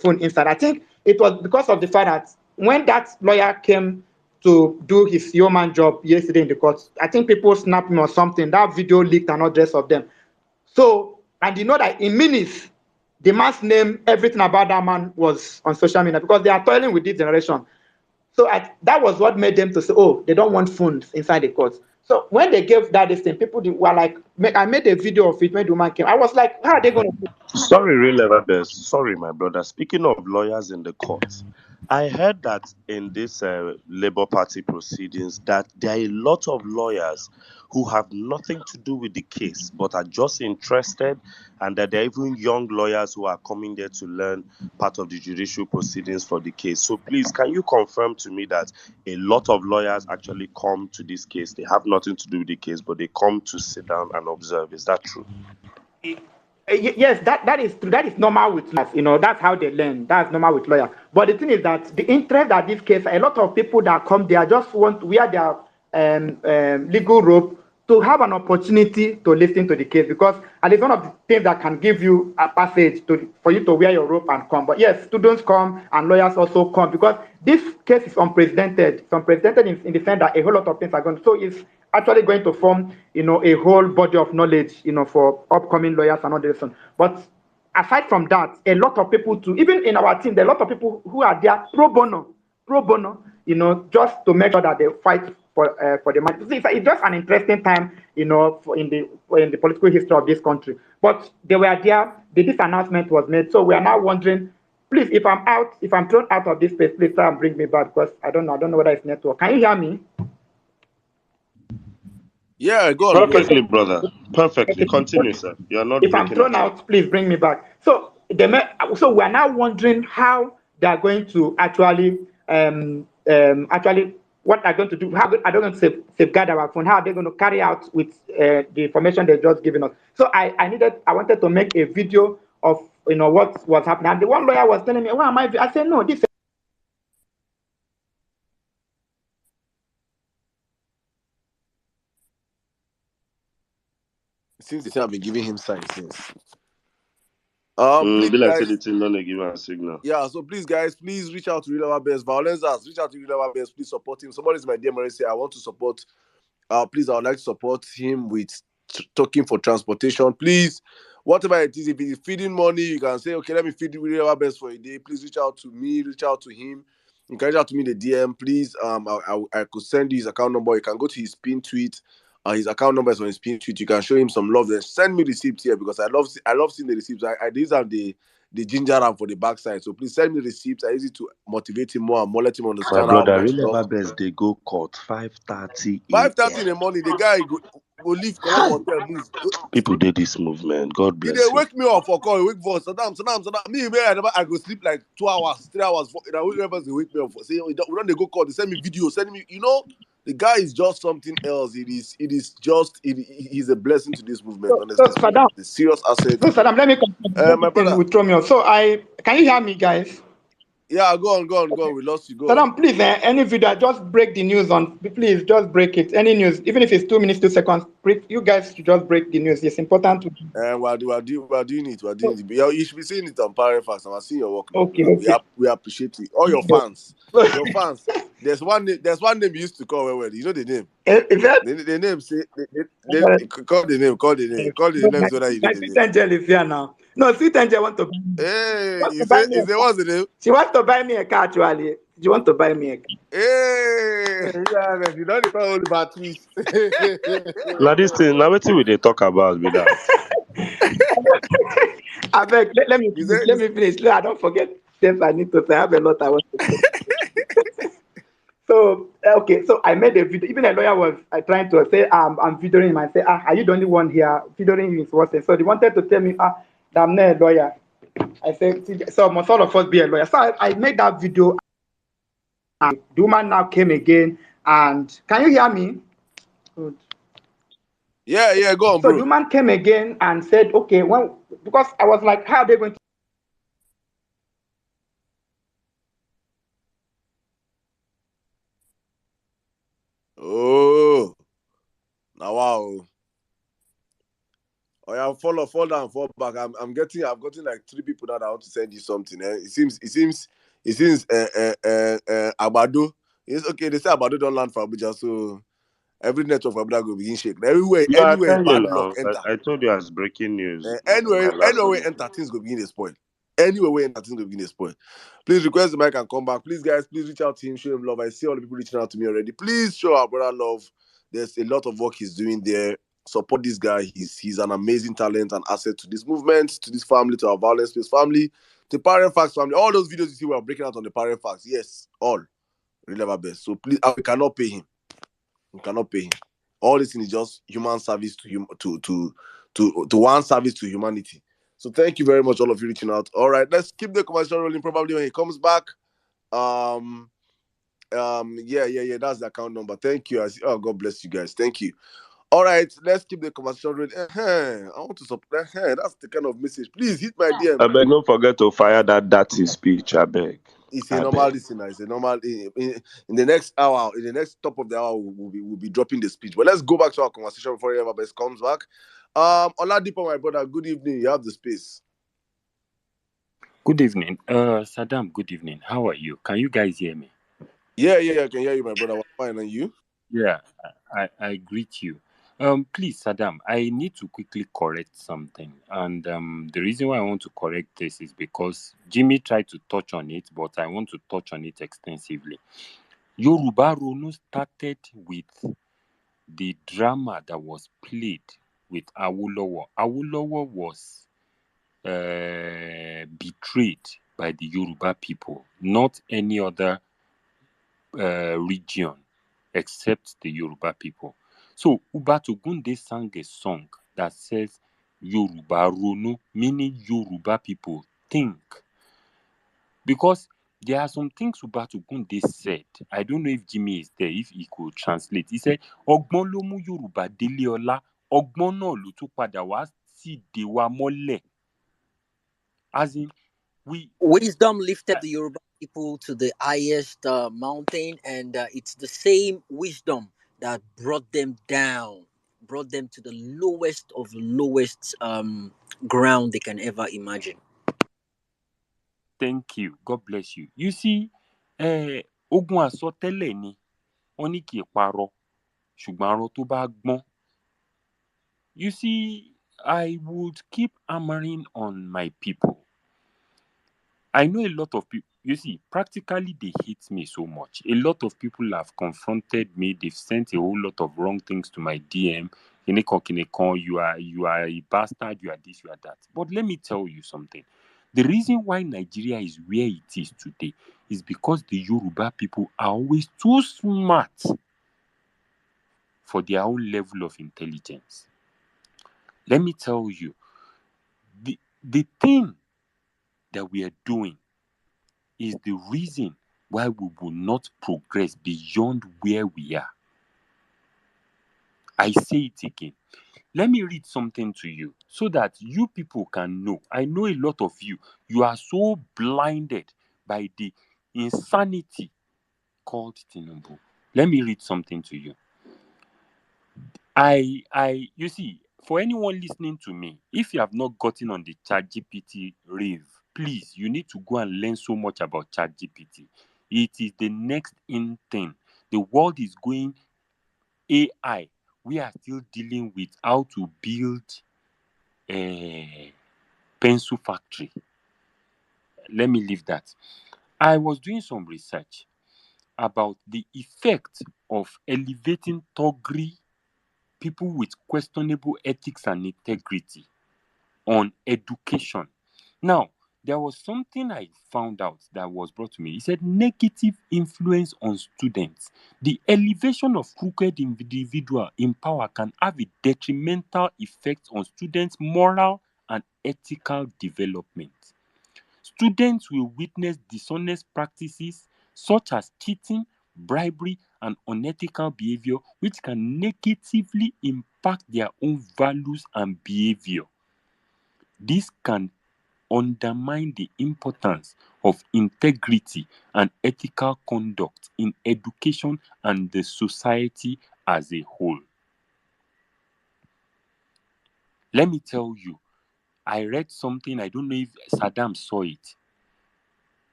phone inside. I think it was because of the fact that when that lawyer came to do his yeoman job yesterday in the court, I think people snapped him or something. That video leaked and all the rest of them. So, and you know that in minutes, the man's name, everything about that man was on social media, because they are toiling with this generation. So that was what made them to say, they don't want phones inside the court. So when they gave that this thing, people were like, I made a video of it when the woman came. I was like, how are they going to? Sorry, real ever best. Sorry, my brother. Speaking of lawyers in the courts, I heard that in this Labour Party proceedings that there are a lot of lawyers who have nothing to do with the case but are just interested, and that there are even young lawyers who are coming there to learn part of the judicial proceedings for the case. So please, can you confirm to me that a lot of lawyers actually come to this case? They have nothing to do with the case, but they come to sit down and observe. Is that true? Yes, that is true. That is normal with lawyers. That's how they learn. That's normal with lawyers. But the thing is that the interest that this case, a lot of people that come there just want to wear their legal robe to have an opportunity to listen to the case, because at least one of the things that can give you a passage for you to wear your robe and come. But yes, students come and lawyers also come, because this case is unprecedented. It's unprecedented in the sense that a whole lot of things are going. So it's actually going to form, a whole body of knowledge, for upcoming lawyers and all this. But aside from that, a lot of people too, even in our team, there are a lot of people who are there pro bono, just to make sure that they fight for the money. It's just an interesting time, in the political history of this country. But they were there. This announcement was made, so we are now wondering. Please, if I'm thrown out of this space, please try and bring me back, because I don't know whether it's network. Can you hear me? Yeah, go on. Perfectly, brother. Perfectly. Continue, sir. You are not If I'm breaking thrown at all. out, please bring me back. So we are now wondering how they are going to actually what they're going to do. How are they going to safeguard our phone? How are they going to carry out with the information they've just given us? So I wanted to make a video of what was happening. And the one lawyer was telling me, "Why am I?" I said, "No, this." Since they say I've been giving him signs since. Please, Be like guys. anything, don't give us a signal. Yeah, so please, guys, please reach out to Real Our Best. Vawulence, reach out to Real Our Best. Please support him. Somebody's my DM already say I want to support. Please, I would like to support him with talking for transportation. Please, whatever it is, if it's feeding money, you can say, okay, let me feed Real Our Best for a day. Please reach out to me, reach out to him. You can reach out to me in the DM. Please, I could send you his account number. You can go to his pin tweet. His account number is on his pin tweet. You can show him some love. Then send me receipts here, because I love seeing the receipts. These are the ginger ram for the backside. So please send me receipts. I use it to motivate him more and more, let him My understand how brother, much real love. ever best, they go court 5:30 5:30 in the a.m. morning, the guy go leave, come up hotel, move. People did this movement. God He bless they you. wake me up for call, wake for Saddam. Me, I go sleep like 2 hours, 3 hours. Whoever they wake me up for, say, we don't they go call, they send me video, send me, the guy is just something else. He's a blessing to this movement, honestly So speaking. Saddam, The serious asset. so Saddam, let me continue My this thing brother, with Romeo. So can you hear me, guys? yeah, go on. We lost you, go on. Saddam, please, any video, just break the news on. Please, just break it. Any news, even if it's 2 minutes, 2 seconds. You guys should just break the news. It's important to. We're doing it. We're doing it. You should be seeing it on Powerfast. I'm seeing your work, man. Okay. We appreciate it. All your fans. Your fans. There's one name you used to call well. You know the name. Is that? The name say they call the name. Call the name. Let me see whether you know the Sweet name. Angel is here now. No, Sweet Angel want to. Hey, Wants you to buy say me a car. what's the name? She wants to buy me a car actually. She wants to buy me a car. Hey, yeah, man, you don't need to only about twist. Now this thing, now what we talk about with that. I beg, let me You finish. say Let me finish. I don't forget things I need to say. I have a lot I want to say. So okay, so I made a video. Even a lawyer was trying to say I'm videoing him. I say, are you the only one here? Videoing him is worse. So they wanted to tell me that I'm not a lawyer. I said, so must all of us be a lawyer. So I made that video, and the woman now came again. And can you hear me? Good. yeah, go on, So the bro. woman came again and said, okay, well, because I was like, how are they going to? Oh, now wow. Oh yeah, fall down, fall back. I've gotten like 3 people that I want to send you something. It seems Abado. It's okay. They say Abado don't land for Abuja, so every network for Abuja will begin shaking. Yeah, I Anywhere tell you bad luck now. enter. I told you as breaking news. Anywhere My last we one. enter, things go begin to spoil. Anywhere we enter, things go begin to spoil. Please request the mic and come back. Please, guys, please reach out to him, show him love. I see all the people reaching out to me already. Please show our brother love. There's a lot of work he's doing there. Support this guy. He's an amazing talent and asset to this movement, to this family, to our Violence Space family, to Parent Facts family. All those videos you see we are breaking out on the Parent Facts. Yes, all. Really our best. So please, we cannot pay him. We cannot pay him. All this thing is just human service to one service to humanity. So thank you very much, all of you reaching out. All right, let's keep the conversation rolling. Probably when he comes back. Yeah. That's the account number. Thank you. Oh, God bless you guys. Thank you. All right, let's keep the conversation rolling. I want to support. That's the kind of message. Please hit my DM. I beg, don't forget to fire that dirty speech. I beg. It's a normal listener. It's a normal. In the next hour, in the next top of the hour, we'll be dropping the speech. But let's go back to our conversation before Eva Best comes back. Oladipo, my brother, good evening. You have the space. Good evening. Saddam, good evening. How are you? Can you guys hear me? Yeah, I can hear you, my brother. Fine, and you? Yeah, I greet you. Please, Saddam, I need to quickly correct something. And the reason why I want to correct this is because Jimmy tried to touch on it, but I want to touch on it extensively. Yoruba Ronu started with the drama that was played with Awolowo. Awolowo was betrayed by the Yoruba people, not any other region except the Yoruba people. So Ubatogunde sang a song that says Yoruba Ronu, meaning Yoruba people think. Because there are some things Ubatogunde said. I don't know if Jimmy is there, if he could translate. He said, Ọgbọ́n ló mú Yorùbá délé ọlá, ọgbọ́n náà ló tún padà wá síde wa mọ́lẹ̀. As in, Wisdom lifted the Yoruba people to the highest mountain, and it's the same wisdom that brought them down, brought them to the lowest of the lowest ground they can ever imagine. Thank you. God bless you. You see, ogun àsọtẹ́lẹ̀ ni wọ́n ní kì í parọ́, ṣùgbọ́n arọ tó bá gbọ́n. You see, I would keep hammering on my people. I know a lot of people, you see, practically they hate me so much. A lot of people have confronted me. They've sent a whole lot of wrong things to my DM. You are a bastard, you are this, you are that. But let me tell you something. The reason why Nigeria is where it is today is because the Yoruba people are always too smart for their own level of intelligence. Let me tell you, the thing that we are doing is the reason why we will not progress beyond where we are. I say it again. Let me read something to you so that you people can know. I know a lot of you are so blinded by the insanity called Tinubu. Let me read something to you. You see, for anyone listening to me, if you have not gotten on the ChatGPT rave, please, you need to go and learn so much about ChatGPT. It is the next in thing. The world is going AI. We are still dealing with how to build a pencil factory. Let me leave that. I was doing some research about the effect of elevating thuggery, people with questionable ethics and integrity, on education. Now, there was something I found out that was brought to me. It said negative influence on students. The elevation of crooked individual in power can have a detrimental effect on students' moral and ethical development. Students will witness dishonest practices such as cheating, bribery, and unethical behavior, which can negatively impact their own values and behavior. This can undermine the importance of integrity and ethical conduct in education and the society as a whole. Let me tell you, I read something, I don't know if Saddam saw it.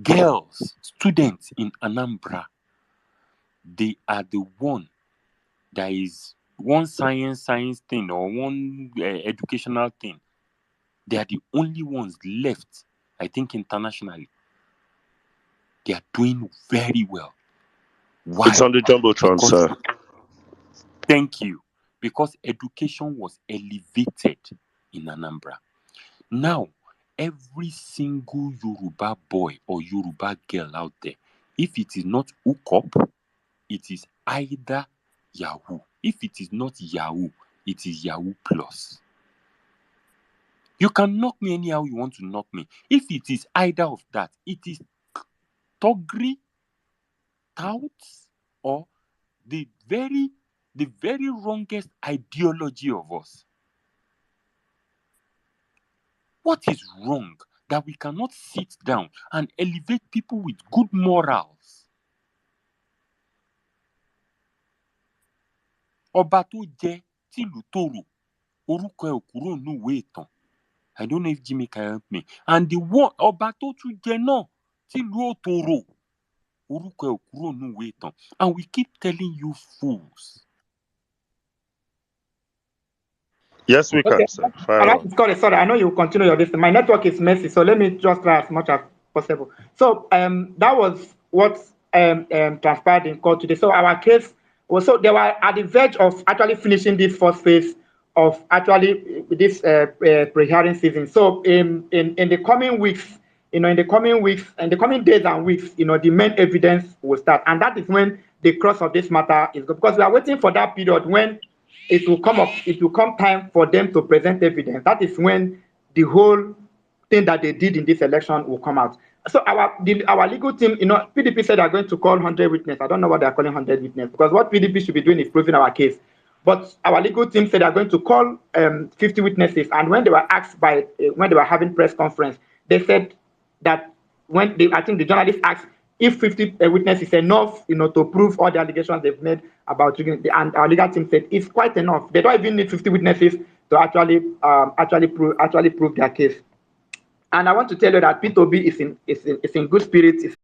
Girls, students in Anambra, they are the one that is one science thing or one educational thing. They are the only ones left, I think, internationally. They are doing very well. Why? It's on the Jumbotron, sir. Thank you. Because education was elevated in Anambra. Now, every single Yoruba boy or Yoruba girl out there, if it is not hook up, it is either Yahoo. If it is not Yahoo, it is Yahoo Plus. You can knock me anyhow you want to knock me. If it is either of that, it is thuggery, touts, or the very wrongest ideology of us. What is wrong that we cannot sit down and elevate people with good morals? Ọba tó jẹ tìlú tòrò, orúkọ ẹ̀ ò kúrò nínú ìwé ìtàn. I don't know if Jimmy can help me. And the one ọba tó tún jẹ náà tìlú ò tòrò, orúkọ ẹ̀ ò kúrò nínú ìwé ìtàn. And we keep telling you fools. Yes, we can, sir. Sorry, I know you will continue your list. My network is messy, so let me just try as much as possible. So that was what transpired in court today. So our case was, so they were at the verge of actually finishing this first phase of actually this pre-hearing season. So in the coming weeks, in the coming days and weeks, the main evidence will start, and that is when the cross of this matter is good, because we are waiting for that period when it will come time for them to present evidence. That is when the whole thing that they did in this election will come out. So our legal team, PDP said they're going to call 100 witnesses. I don't know what they're calling 100 witnesses, because what PDP should be doing is proving our case. But our legal team said they're going to call 50 witnesses. And when they were asked when they were having press conference, they said that I think the journalist asked if 50 witnesses is enough, to prove all the allegations they've made about drinking, and our legal team said it's quite enough. They don't even need 50 witnesses to actually prove their case. And I want to tell you that P2B is in good spirits.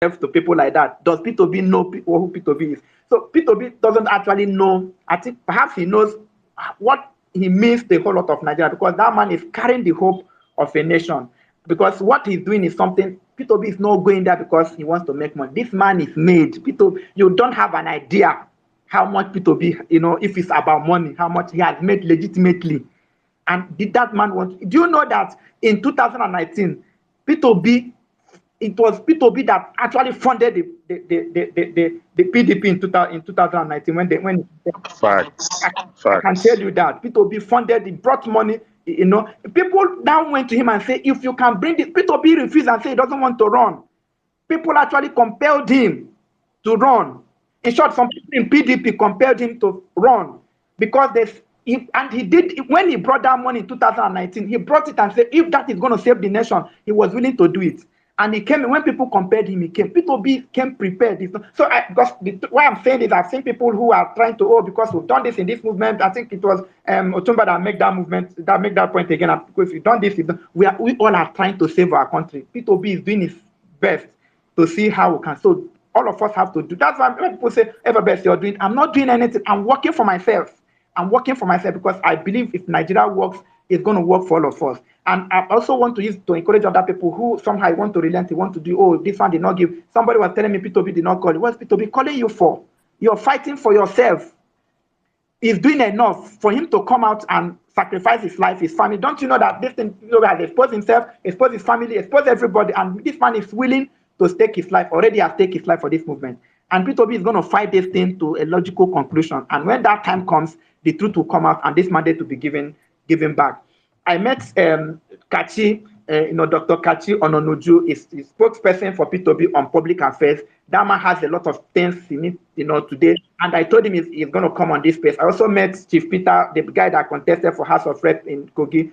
To people like that. Does P2B know who P2B is? So P2B doesn't actually know. I think perhaps he knows what he means to a whole lot of Nigeria, because that man is carrying the hope of a nation. Because what he's doing is something, P2B is not going there because he wants to make money. This man is made. P2B, you don't have an idea how much P2B, if it's about money, how much he has made legitimately. And did that man want? Do you know that in 2019, P2B, it was P2B that actually funded the PDP in 2019 when Facts. I can tell Facts. you that P2B funded, he brought money. You know, people now went to him and say, if you can bring it, P2B refused and said he doesn't want to run. People actually compelled him to run. In short, some people in PDP compelled him to run because he did, when he brought that money in 2019, he brought it and said, if that is going to save the nation, he was willing to do it. And he came, when people compared him, he came. P2B came prepared. So, why I'm saying is, I've seen people who are trying to, because we've done this in this movement. I think it was Otumba that made that movement, that make that point again. Because we've done this, we all are trying to save our country. P2B is doing his best to see how we can. So all of us have to do. That's why when people say, "Ever best you're doing," I'm not doing anything. I'm working for myself. I'm working for myself because I believe if Nigeria works, it's going to work for all of us. And I also want to use to encourage other people who somehow want to relent, they want to do, oh, this one did not give. Somebody was telling me P2B did not call you. What's P2B calling you for? You're fighting for yourself. He's doing enough for him to come out and sacrifice his life, his family. Don't you know that this thing, has exposed himself, exposed his family, exposed everybody, and this man is willing to stake his life, already has taken his life for this movement. And P2B is going to fight this thing to a logical conclusion. And when that time comes, the truth will come out and this mandate to be given back. I met Kachi, Dr. Kachi Ononuju is spokesperson for P2B on public affairs. That man has a lot of things he needs, today. And I told him he's going to come on this space. I also met Chief Peter, the guy that contested for House of Rep in Kogi.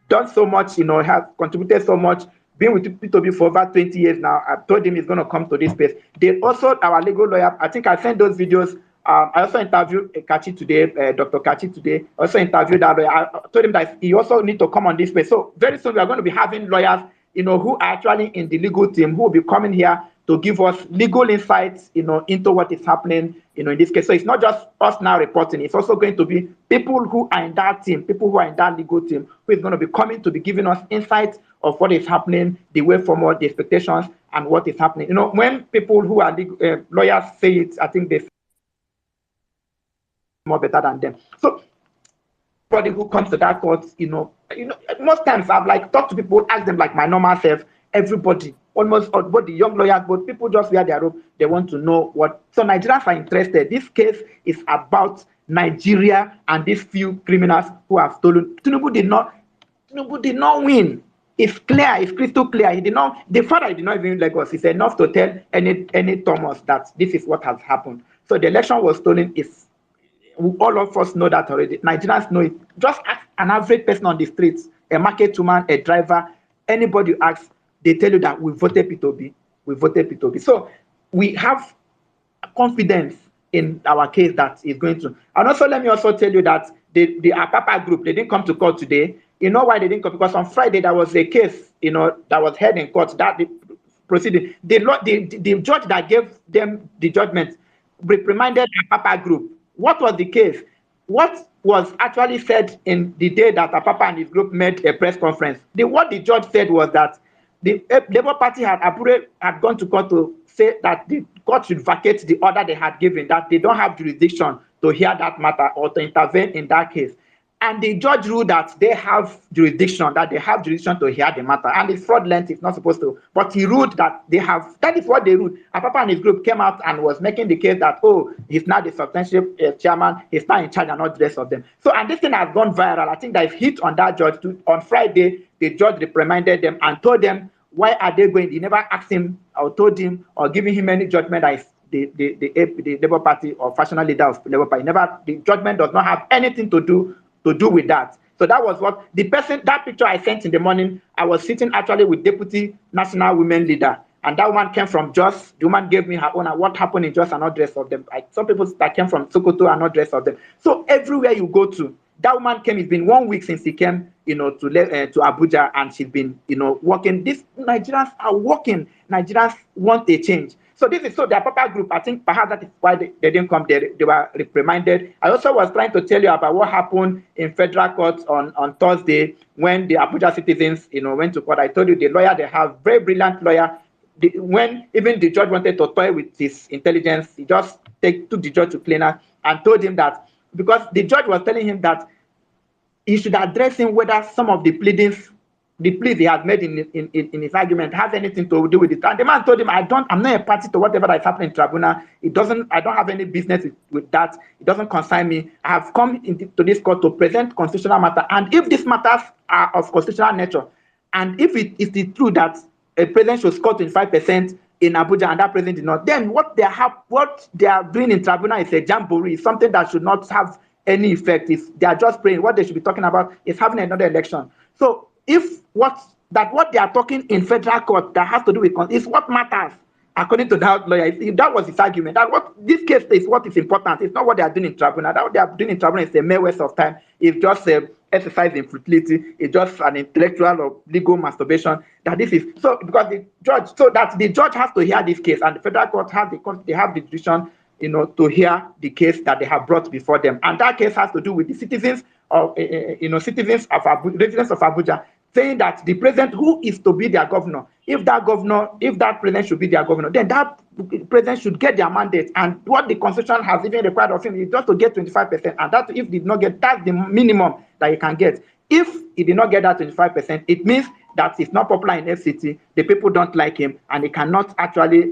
Done so much, has contributed so much. Been with P2B for over 20 years now. I told him he's going to come to this space. They also, our legal lawyer, I think I sent those videos. I also interviewed Kachi today, Dr. Kachi today. Also interviewed that lawyer. I told him that he also need to come on this space. So very soon we are going to be having lawyers, who are actually in the legal team, who will be coming here to give us legal insights, into what is happening, in this case. So it's not just us now reporting. It's also going to be people who are in that team, people who are in that legal team, who is going to be coming to be giving us insights of what is happening, the way forward, the expectations, and what is happening. When people who are lawyers say it, I think they say more better than them. So anybody who comes to that court, most times I've talked to people, ask them like my normal self, everybody, almost both the young lawyers, but people just wear their robe, they want to know what. So Nigerians are interested. This case is about Nigeria and these few criminals who have stolen. Tinubu did not win. It's clear, it's crystal clear. The father did not even Lagos. It's enough to tell any Thomas that this is what has happened. So the election was stolen. All of us know that already. Nigerians know it. Just ask an average person on the streets, a market woman, a driver, anybody you ask, they tell you that we voted P2B. We voted P2B. So we have confidence in our case that is going to. And also, let me also tell you that the Apapa group, they didn't come to court today. You know why they didn't come? Because on Friday there was a case, that was held in court that the proceeding. The judge that gave them the judgment reprimanded Apapa group. What was the case? What was actually said in the day that Apapa and his group made a press conference? What the judge said was that the Labour Party had gone to court to say that the court should vacate the order they had given, that they don't have jurisdiction to hear that matter or to intervene in that case. And the judge ruled that they have jurisdiction, to hear the matter. And it's fraudulent, it's not supposed to. But he ruled that they have, that is what they ruled. Apapa and his group came out and was making the case that, he's now the substantial chairman, he's now in charge and not the rest of them. So, and this thing has gone viral. I think there's hit on that judge too. On Friday, the judge reprimanded them and told them, why are they going? He never asked him or told him or giving him any judgment that is the Labour Party or factional leader of Labour Party. The judgment does not have anything to do with that. So that was what that picture I sent in the morning. I was sitting actually with Deputy National Women Leader, and that woman came from Jos. The woman gave me her own, and what happened in Jos and not the rest of them. Some people that came from Sokoto and not the rest of them. So everywhere you go to, that woman came. It's been 1 week since she came, to Abuja, and she's been, working. These Nigerians are working. Nigerians want a change. So the Apapa group, I think perhaps that is why they didn't come. They were reprimanded. I also was trying to tell you about what happened in federal court on Thursday when the Abuja citizens, went to court. I told you the lawyer they have, very brilliant lawyer. When even the judge wanted to toy with his intelligence, he just took the judge to cleaner and told him that, because the judge was telling him that he should address him whether some of the pleadings the plea he has made in his argument has anything to do with it. And the man told him, I'm not a party to whatever that is happening in tribunal. I don't have any business with that. It doesn't concern me. I have come to this court to present constitutional matter. And if these matters are of constitutional nature, and if it is true that a president should score 25% in Abuja and that president did not, then what they are doing in tribunal is a jamboree, something that should not have any effect. They are just praying. What they should be talking about is having another election. So if what they are talking in federal court that has to do with is what matters, according to that lawyer, that was his argument. That what this case is what is important. It's not what they are doing in tribunal. That what they are doing in tribunal is a mere waste of time. It's just a exercise in futility. It's just an intellectual or legal masturbation. That this is so because the judge has to hear this case, and the federal court have the decision, to hear the case that they have brought before them, and that case has to do with the citizens of residents of Abuja, saying that the president who is to be their governor, if that president should be their governor, then that president should get their mandate. And what the constitution has even required of him is just to get 25%. And that if he did not get, that's the minimum that he can get. If he did not get that 25%, it means that he's not popular in FCT, the people don't like him, and he cannot actually,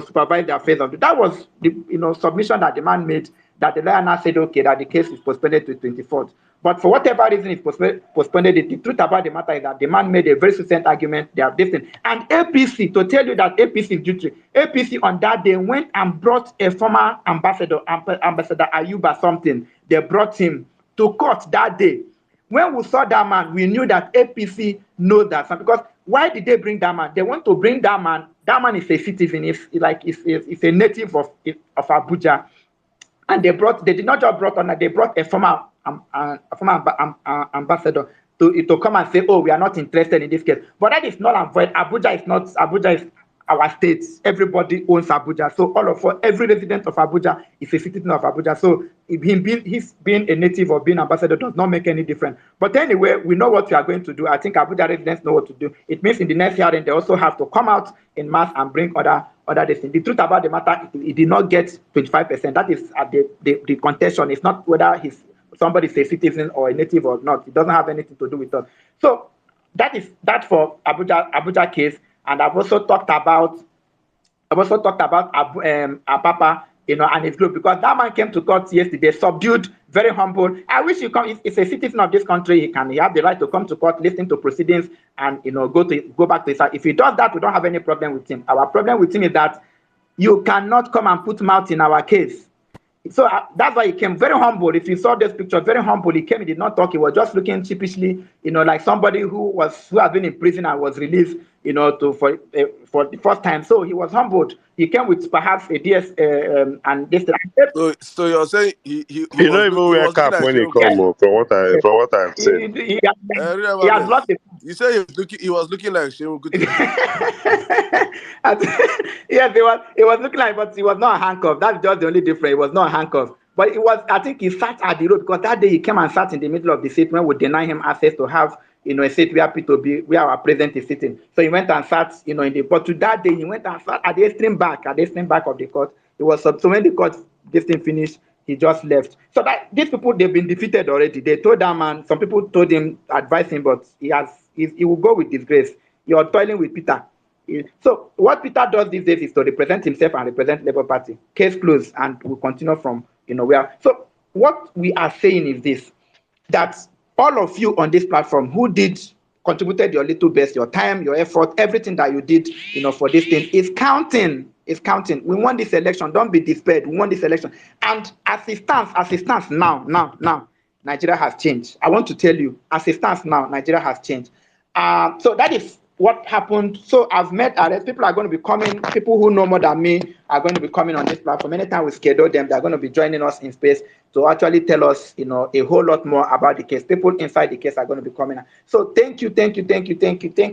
supervise the affairs of it. That was the, submission that the man made, that the lawyer now said, okay, that the case is postponed to 24th. But for whatever reason it's postponed, the truth about the matter is that the man made a very succinct argument. They have this thing. And APC, to tell you that APC is judiciary, APC on that day went and brought a former ambassador, Ambassador Ayuba something. They brought him to court that day. When we saw that man, we knew that APC knows that. Because why did they bring that man? They want to bring that man. That man is a citizen. It's a native of Abuja. And they did not just brought on, they brought a former ambassador to come and say, oh, we are not interested in this case. But that is not avoid. Abuja is our state. Everybody owns Abuja. So every resident of Abuja is a citizen of Abuja. So his being a native or being ambassador does not make any difference. But anyway, we know what we are going to do. I think Abuja residents know what to do. It means in the next hearing, they also have to come out in mass and bring other things. The truth about the matter, he did not get 25%. That is the contention. It's not whether somebody is a citizen or a native or not. It doesn't have anything to do with us. So that for Abuja case. And I've also talked about Apapa, and his group, because that man came to court yesterday, subdued, very humble. I wish he come. He's a citizen of this country. He have the right to come to court, listen to proceedings, and go back to his house. If he does that, we don't have any problem with him. Our problem with him is that you cannot come and put mouth in our case. So that's why he came very humble. If you saw this picture, very humble. He came, he did not talk. He was just looking sheepishly, like somebody who has been in prison and was released, for the first time. So he was humbled. He came with perhaps a DS and this. So you're saying he don't even wear cap when he come. From what I've said, he has lost the. You say he was looking like Shehu Kuti. Yes, he was looking like, but he was not handcuffed. That's just the only difference. He was not handcuffed. But I think he sat at the road, because that day he came and sat in the middle of the seat when we deny him access to have, a seat where our president is sitting. So he went and sat, but to that day he went and sat at the extreme back of the court. It was so when the court this thing finished, he just left. So that these people, they've been defeated already. They told that man, some people told him, advised him, but he will go with disgrace. You're toiling with Peter. So what Peter does these days is to represent himself and represent Labour Party. Case closed, and we'll continue from where. So what we are saying is this, that all of you on this platform who contributed your little best, your time, your effort, everything that you did, for this thing is counting. It's counting. We want this election. Don't be despaired. We want this election. And as it stands now, Nigeria has changed. I want to tell you, as it stands now, Nigeria has changed. So that is what happened. So I've met arrests. People are going to be coming. People who know more than me are going to be coming on this platform. Anytime we schedule them, they're going to be joining us in space to actually tell us, a whole lot more about the case. People inside the case are going to be coming. So thank you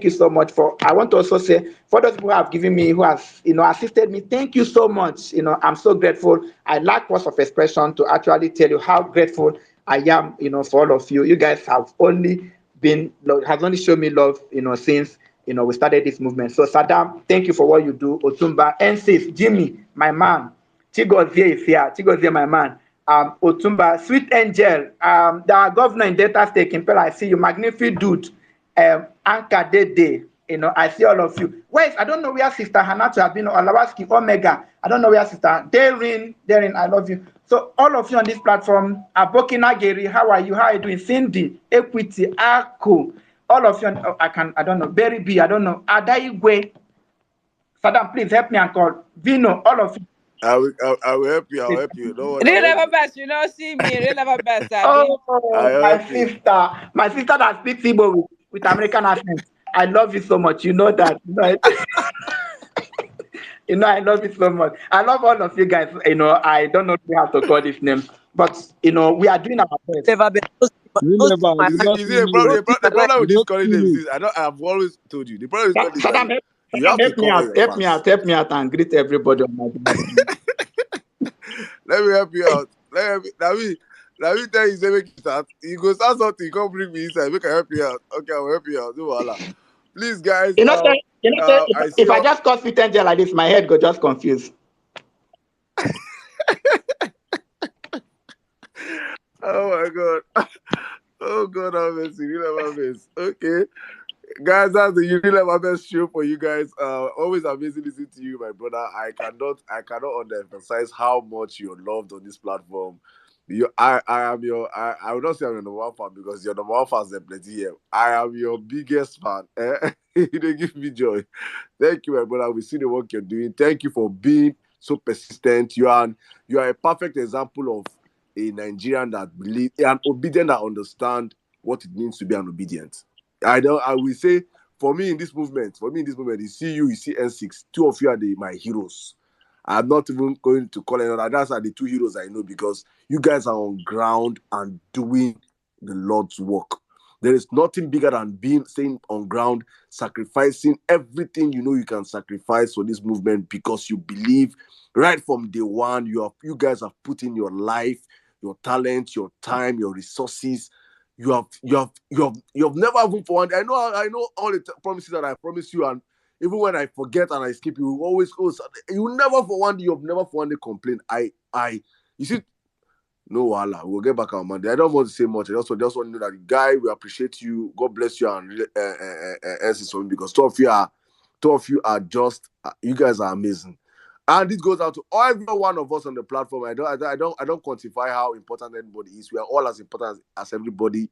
so much I want to also say, for those people who have given me, who have, assisted me, thank you so much. I'm so grateful. I lack words of expression to actually tell you how grateful I am, for all of you. You guys have only shown me love, since we started this movement. So Saddam, thank you for what you do. Otumba, NCC, Jimmy, my man. Chigozie is here. Chigozie, my man. Otumba, Sweet Angel, the governor in Delta State, Kimpela, I see you, magnificent dude. Anka Dede. I see all of you. I don't know where Sister Hannah have been, Olawaski, Omega. I don't know where Sister Darren, I love you. So all of you on this platform, Abokina Geri, how are you? How are you doing? Cindy, Equity, Ako, all of you. I don't know. Berry B, I don't know. Adaigwe. Saddam, please help me and call. Vino, all of you. I will help you. I'll help you. Don't worry. Real Never Best, you know, see me. Real Never Best, Oh, I'll my help you. sister that speaks Igbo with American accent. I love you so much. You know that. I love you so much. I love all of you guys. I don't know how to call this name, but we are doing our best. Never been. You never, you not You see, see me. the problem with You this not calling see names me. is I've always told you. The problem with calling names is Saddam, that you have to help me cover out. your Help me fans. out. Help me out and greet everybody on my behalf. Let me help you out. Let me tell you, say make you start. You go start something, you come bring me inside, make I help you out. Okay, I will help you out. No wahala. Please, guys. I see If I just call sweet angel like this, my head go just confused. Oh my god. Oh god, I'm messing. You never miss. Okay. Guys, that's the You Really My Best show for you guys. Always amazing listening to you, my brother. I cannot underemphasize how much you're loved on this platform. I will not say I'm your number one fan because your number one fans are plenty here. I am your biggest fan. They give me joy. Thank you, my brother. We see the work you're doing. Thank you for being so persistent. You are a perfect example of a Nigerian that believe an obedient that understand what it means to be an obedient. I will say for me in this movement, you see N6, two of you are my heroes. I'm not even going to call another. That's are the two heroes I know because you guys are on ground and doing the Lord's work. There is nothing bigger than staying on ground, sacrificing everything you know you can sacrifice for this movement because you believe right from day one. You guys have put in your life, your talent, your time, your resources. You have never even for one. I know all the promises that I promised you, and even when I forget and I skip, you always go. You never for one. You have never for one day complain. You see. No, wala. We'll get back on Monday. I don't want to say much. I just want to know that guy, we appreciate you. God bless you and NCC because two of you are just you guys are amazing. And this goes out to every one of us on the platform. I don't quantify how important anybody is. We are all as important as everybody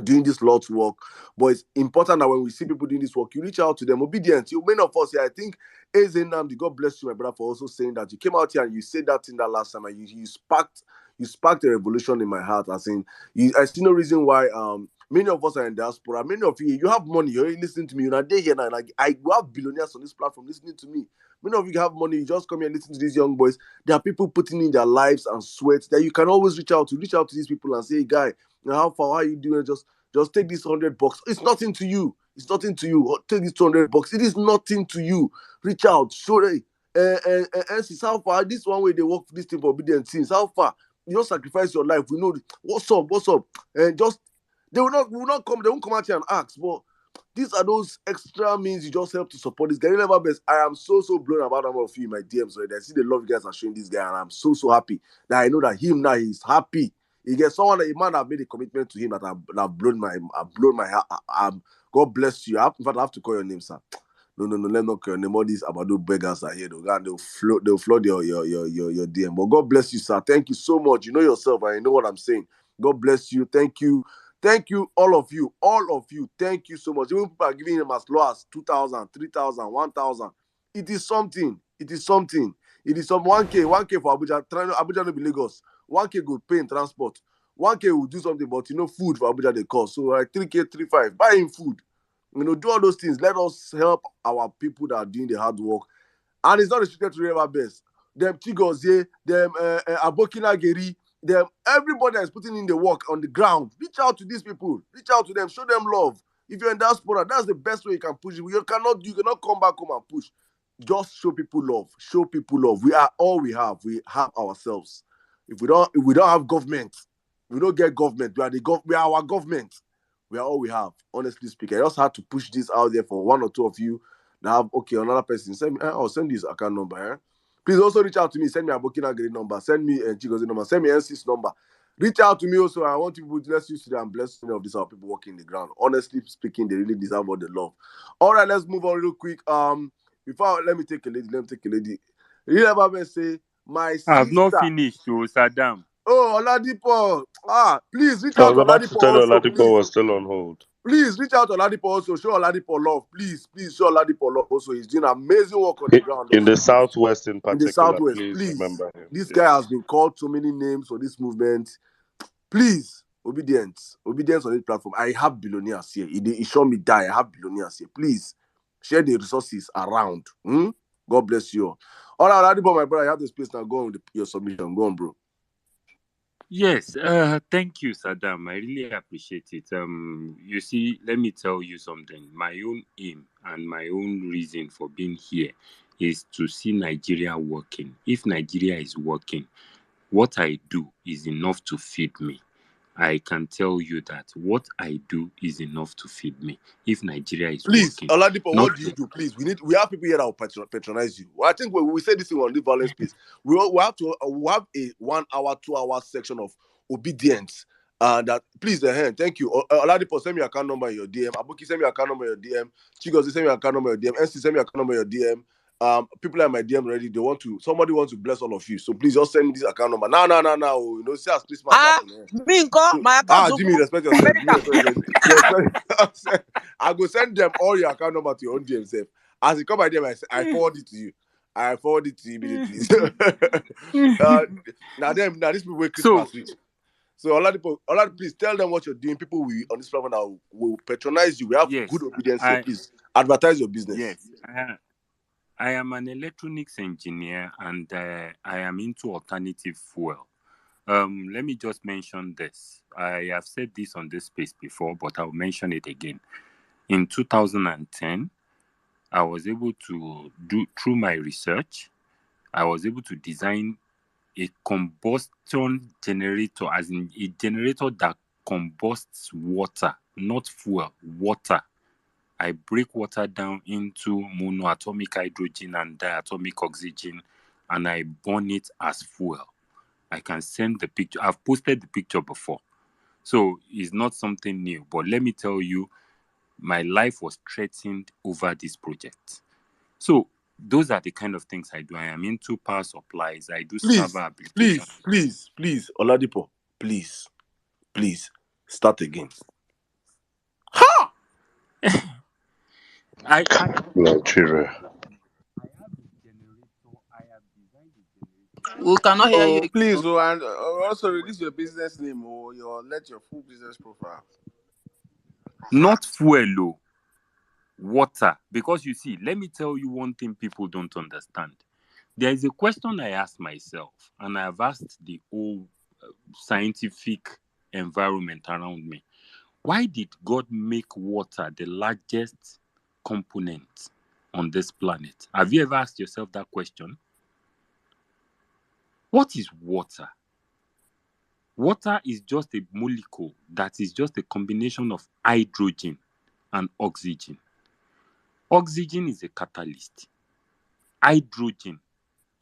doing this Lord's work, but it's important that when we see people doing this work, you reach out to them. Obedience. Many of us here, I think, Namdi, God bless you, my brother, for also saying that. You came out here and you said that thing that last time, and you sparked a revolution in my heart. I see no reason why many of us are in diaspora. Many of you have money. You're listening to me. You're not there here now. Like I have billionaires on this platform listening to me. Many of you have money. You just come here and listen to these young boys. There are people putting in their lives and sweat that you can always reach out to these people and say, hey, guy, how far? How are you doing? Just take this $100. It's nothing to you. It's nothing to you. Take this $200. It is nothing to you. Reach out. Show them. And see how far. This one way they work for this thing for obedience things. How far? You don't sacrifice your life. We know what's up. And just they won't come out here and ask. But these are those extra means you just help to support this guy. You never best. I am so blown about number of you in my DMs already. I see the love you guys are showing this guy, and I'm so happy that I know that him now he's happy. He gets someone that a man have made a commitment to him that I've blown my heart. God bless you. In fact, I have to call your name, sir. No, let me not call your name. All these Abadu beggars are here. They'll flood your DM. But God bless you, sir. Thank you so much. You know yourself, and you know what I'm saying. God bless you. Thank you, all of you. Thank you so much. Even people are giving him as low as 2,000, 3,000, 1,000. It is something. It is some 1K for Abuja. Abuja no be Lagos. 1K go pay in transport. 1K will do something, but food for Abuja they cost. So like 3K, 3,500. Buy him food. Do all those things. Let us help our people that are doing the hard work. And it's not restricted to River Best. Them Chigozie, them Abokina Geri, them everybody that is putting in the work on the ground. Reach out to these people. Reach out to them. Show them love. If you're in diaspora, that's the best way you can push it. You cannot come back home and push. Just show people love. Show people love. We are all we have. We have ourselves. If we don't have government, we don't get government. We are our government. We are all we have. Honestly speaking, I just had to push this out there for one or two of you that have another person. Send me. I'll send this account number. Please also reach out to me. Send me a Burkina Grid number. Send me a Chigozie number. Send me NC's number. Reach out to me also. I want people to let's use today and bless many of these our people working the ground. Honestly speaking, they really deserve all the love. All right, let's move on real quick. Let me take a lady. You ever say my I've not sister? finished, so Saddam. Oh, Oladipo. Please reach I out was to about to Oladipo tell you also, Oladipo please. was still on hold. Please reach out to Oladipo also. Show Oladipo love. Please show Oladipo love also. He's doing amazing work on the ground In also, the please. Southwest in In the particular, Southwest, please please. remember him. This Yes. guy has been called so many names for this movement. Please, obedience on this platform. I have billionaires here. It show me die. I have billionaires here. Please share the resources around. God bless you all. All right, Oladipo, my brother, I have the space now. Go on with your submission. Go on, bro. Yes, thank you, Saddam. I really appreciate it. You see, let me tell you something. My own aim and my own reason for being here is to see Nigeria working. If Nigeria is working, what I do is enough to feed me. I can tell you that what I do is enough to feed me. If Nigeria is Please, working, Oladipo, not what do you do? Please, we have people here that will patronize you. Well, I think we say this thing on the violence piece. We have a 1 hour, 2 hour section of obedience. That please, thank you. Oladipo, send me your account number in your DM. Abuki, send me your account number in your DM. Chigos, send me your account number in your DM. NC, send me your account number in your DM. People are in my DM already. Somebody wants to bless all of you. So please just send me this account number. No. You know, see as Christmas happening. Me nko, my account Jimmy, respect yourself. I go send them all your account number to your own DM self. As you come by them, I forward it to you. I forward it to you immediately. Now these people wait Christmas week. So Oladipo, please tell them what you're doing. People on this platform now will patronize you. We have yes, good obedience here. Please advertise your business. Yes, I am an electronics engineer and I am into alternative fuel. Let me just mention this. I have said this on this space before, but I'll mention it again. In 2010, I was able to through my research, I was able to design a combustion generator, as in a generator that combusts water, not fuel, water. I break water down into monoatomic hydrogen and diatomic oxygen, and I burn it as fuel. I can send the picture. I've posted the picture before. So it's not something new. But let me tell you, my life was threatened over this project. So those are the kind of things I do. I am into power supplies. I do server applications. Please, Oladipo, please, start again. Nigeria. We cannot hear you. Please, and also release your business name or let your full business profile. Not fuel, water. Because you see, let me tell you one thing people don't understand. There is a question I ask myself, and I've asked the whole scientific environment around me. Why did God make water the largest component on this planet? Have you ever asked yourself that question? What is water? Water is just a molecule that is just a combination of hydrogen and oxygen. Oxygen is a catalyst. Hydrogen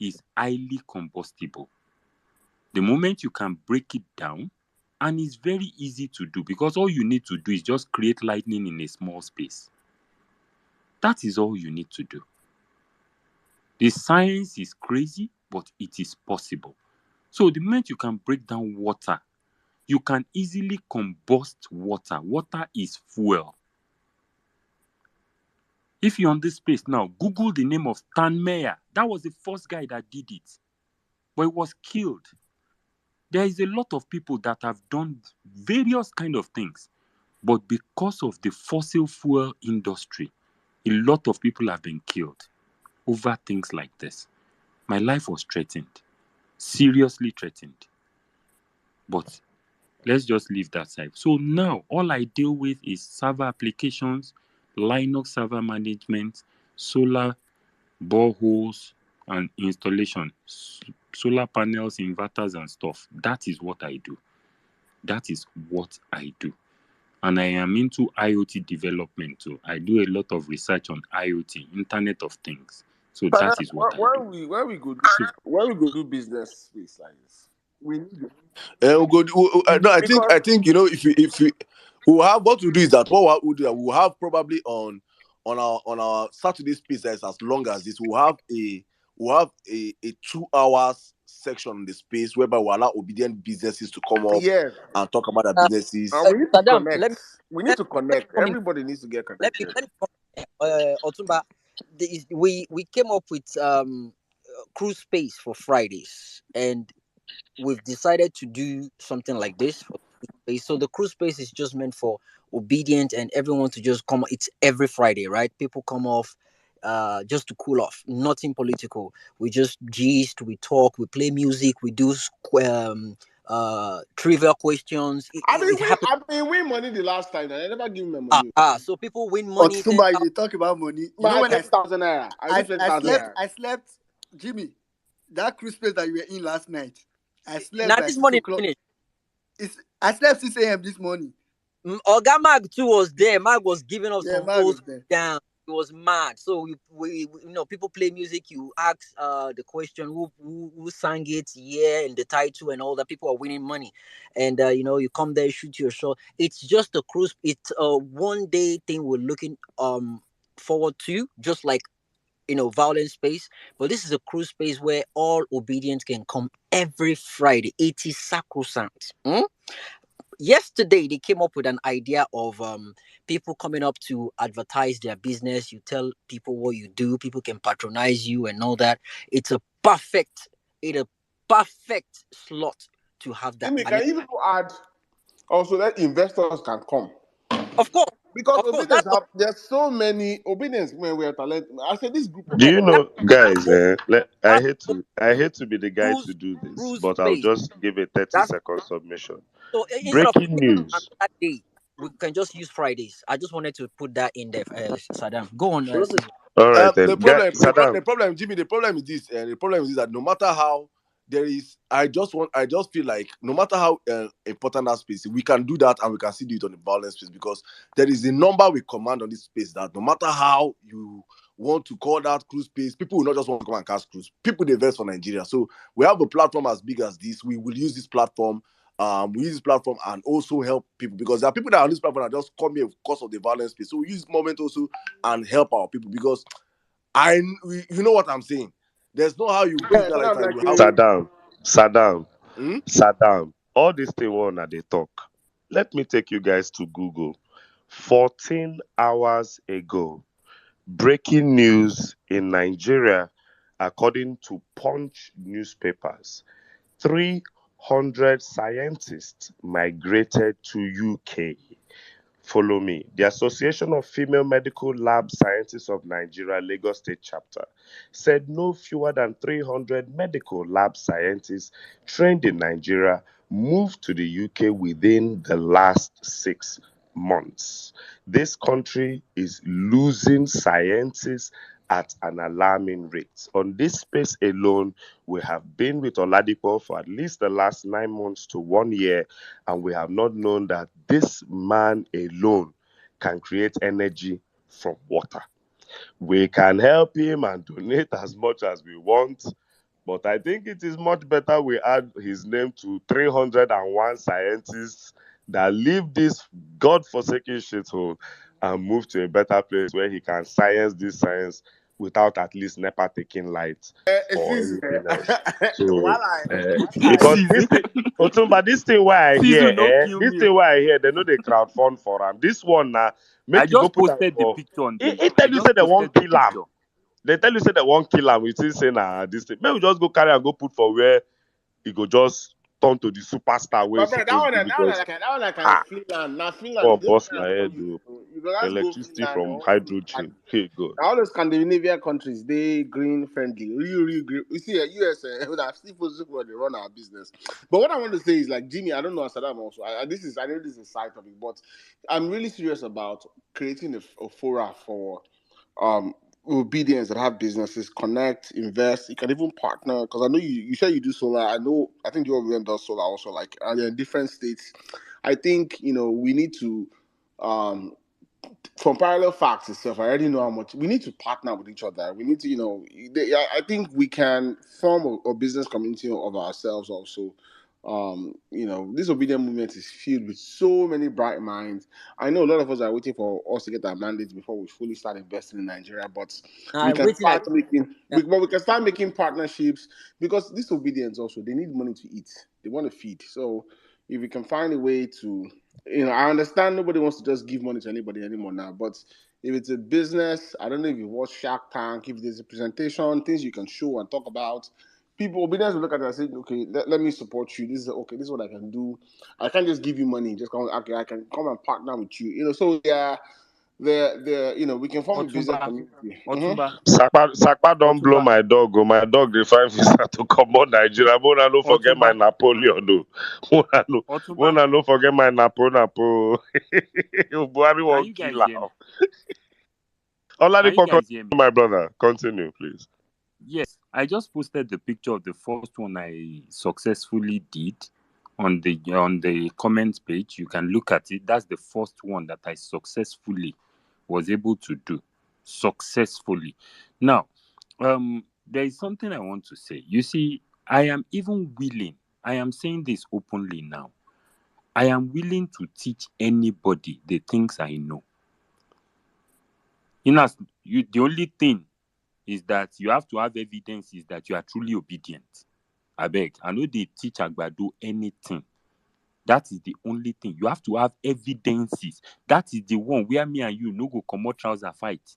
is highly combustible. The moment you can break it down, and it's very easy to do because all you need to do is just create lightning in a small space. That is all you need to do. The science is crazy, but it is possible. So the moment you can break down water, you can easily combust water. Water is fuel. If you're on this space now, Google the name of Stan Meyer. That was the first guy that did it, but he was killed. There is a lot of people that have done various kind of things, but because of the fossil fuel industry, a lot of people have been killed over things like this. My life was threatened, seriously threatened. But let's just leave that side. So now all I deal with is server applications, Linux server management, solar boreholes and installation, solar panels, inverters and stuff. That is what I do. And I am into IoT development too. I do a lot of research on IoT, Internet of Things. So that is what I do. Where we go do business space like this? we need We'll go. No, I because think if we we'll have what we do is that what we'll do that we'll have probably on our Saturday space that is as long as this. We'll have a 2 hours section in the space whereby we'll allow obedient businesses to come up yes, and talk about their Uh, businesses. and we need to Saddam, connect. We need let, to let me connect. come in. Everybody needs to get Let me connected. let me come in. Otumba, we came up with cruise space for Fridays, and we've decided to do something like this for cruise space. So the cruise space is just meant for obedient and everyone to just come. It's every Friday, right? People come off just to cool off. Nothing political. We just gist, we talk, we play music, we do trivial questions. It happens. I've been win money the last time, and I never give me my money. So people win Or money. somebody they talk about money. You know My when 10,000 naira. I win 20,000 naira. I slept, Jimmy, that cruise place that you were in last night. I slept Now by this 6 morning o'clock. finish. I slept 6 a.m. this morning. Oga Mag too was there. Mag was giving us Yeah, some Mag old was school there. down. It was mad. So we people play music. You ask the question who sang it, yeah, and the title and all that. People are winning money, and you come there, shoot your shot. It's just a cruise. It's a 1 day thing. We're looking forward to, just like Vawulence space. But this is a cruise space where all obedience can come every Friday. It is sacrosanct. Yesterday they came up with an idea of people coming up to advertise their business. You tell people what you do, people can patronize you and all that. It's a perfect slot to have that. Jimmy, And can you even add also that investors can come? of course, Because that's what there's so many obedience when we are talent. I said this group of Do you people. know, guys? that's I that's hate to be the guy to cruise do this, cruise but I'll space. just give a 30 That's second submission. so instead of Breaking putting news. another day, we can just use Fridays. I just wanted to put that in there, Saddam. Go on, Caesar. All right then, The problem, Saddam. Jimmy, the problem is this, and the problem is this, that no matter how there is, I just feel like no matter how important that space, we can do that and we can still do it on the violence space because there is a number we command on this space that no matter how you want to call that cruise space, people will not just want to come and cast cruise. People they invest for Nigeria, so we have a platform as big as this. We will use this platform. We use this platform and also help people because there are people that are on this platform that just come here because of the violence space. So we use this moment also and help our people because you know what I'm saying. There's no how you go in Yeah, that so I'm lifetime. like, You have Saddam. All this thing one at the talk. Let me take you guys to Google. 14 hours ago, breaking news in Nigeria, according to Punch newspapers. 300 scientists migrated to UK. Follow me. The Association of Female Medical Lab Scientists of Nigeria, Lagos State Chapter, said no fewer than 300 medical lab scientists trained in Nigeria moved to the UK within the last 6 months. This country is losing scientists at an alarming rate. On this space alone, we have been with Oladipo for at least the last 9 months to 1 year, and we have not known that this man alone can create energy from water. We can help him and donate as much as we want, but I think it is much better we add his name to 301 scientists that leave this godforsaken shithole and move to a better place where he can science this science without at least NEPA taking light or excuse me. anything else. So, While I because Sisu, this thing, Otumba, this thing where I hear, Sisu, no kill this me. thing where I hear, they know they crowdfund for him. This one now, I make you go just put am posted the for. picture on He the. tell I you say just they won't posted the kill him. picture. They tell you say they won't kill him. We still say nah, this thing. Maybe we just go carry and go put for where he go just turn to the superstar where my he's friend, supposed to be because that one like ha, Finland. Now Finland, oh the only boss thing my I head don't use. do You guys go electricity Finland from or hydrogen. Hey God. all those Scandinavian countries, they green friendly, really green. You see, US, when I see where they run our business. But what I want to say is like Jimmy, I don't know Saddam also. I know this is a side topic, but I'm really serious about creating a fora for obedience that have businesses connect, invest. You can even partner because I know you said you do solar. I think your event does solar also. Like and they're in different states. I think we need to from parallel facts itself, I already know how much we need to partner with each other. We need to, I think we can form a business community of ourselves also. this obedient movement is filled with so many bright minds. I know a lot of us are waiting for us to get our mandates before we fully start investing in Nigeria, but we can Waiting like start making we can start making partnerships, because this obedience also, they need money to eat. They want to feed. So if we can find a way to, I understand nobody wants to just give money to anybody anymore now, but if it's a business, I don't know if you watch Shark Tank, if there's a presentation, things you can show and talk about, people, obedience will look at it and say, okay, let me support you. This is what I can do. I can't just give you money. Just come, okay, I can come and partner with you. So we can form a business Otumba, community. Otumba, Sakpa don't blow Otumba, my dog. Oh, my dog dey find visa to come on Nigeria. Mona no forget my Otumba, Napoleon though. Otumba. Mona no forget my Napo. Buhari Can won't you kill guys hear her. me? Can you Oladipo, guys hear me? continue, my brother. Continue, please. Yes, I just posted the picture of the first one I successfully did on the comments page. You can look at it. That's the first one that I successfully was able to do successfully. Now, there is something I want to say. You see, I am even willing. I am saying this openly now. I am willing to teach anybody the things I know. The only thing is that you have to have evidences that you are truly obedient. I beg. I know they teach Agbado anything. That is the only thing. You have to have evidences. That is the one where me and you no go comot trouser fight.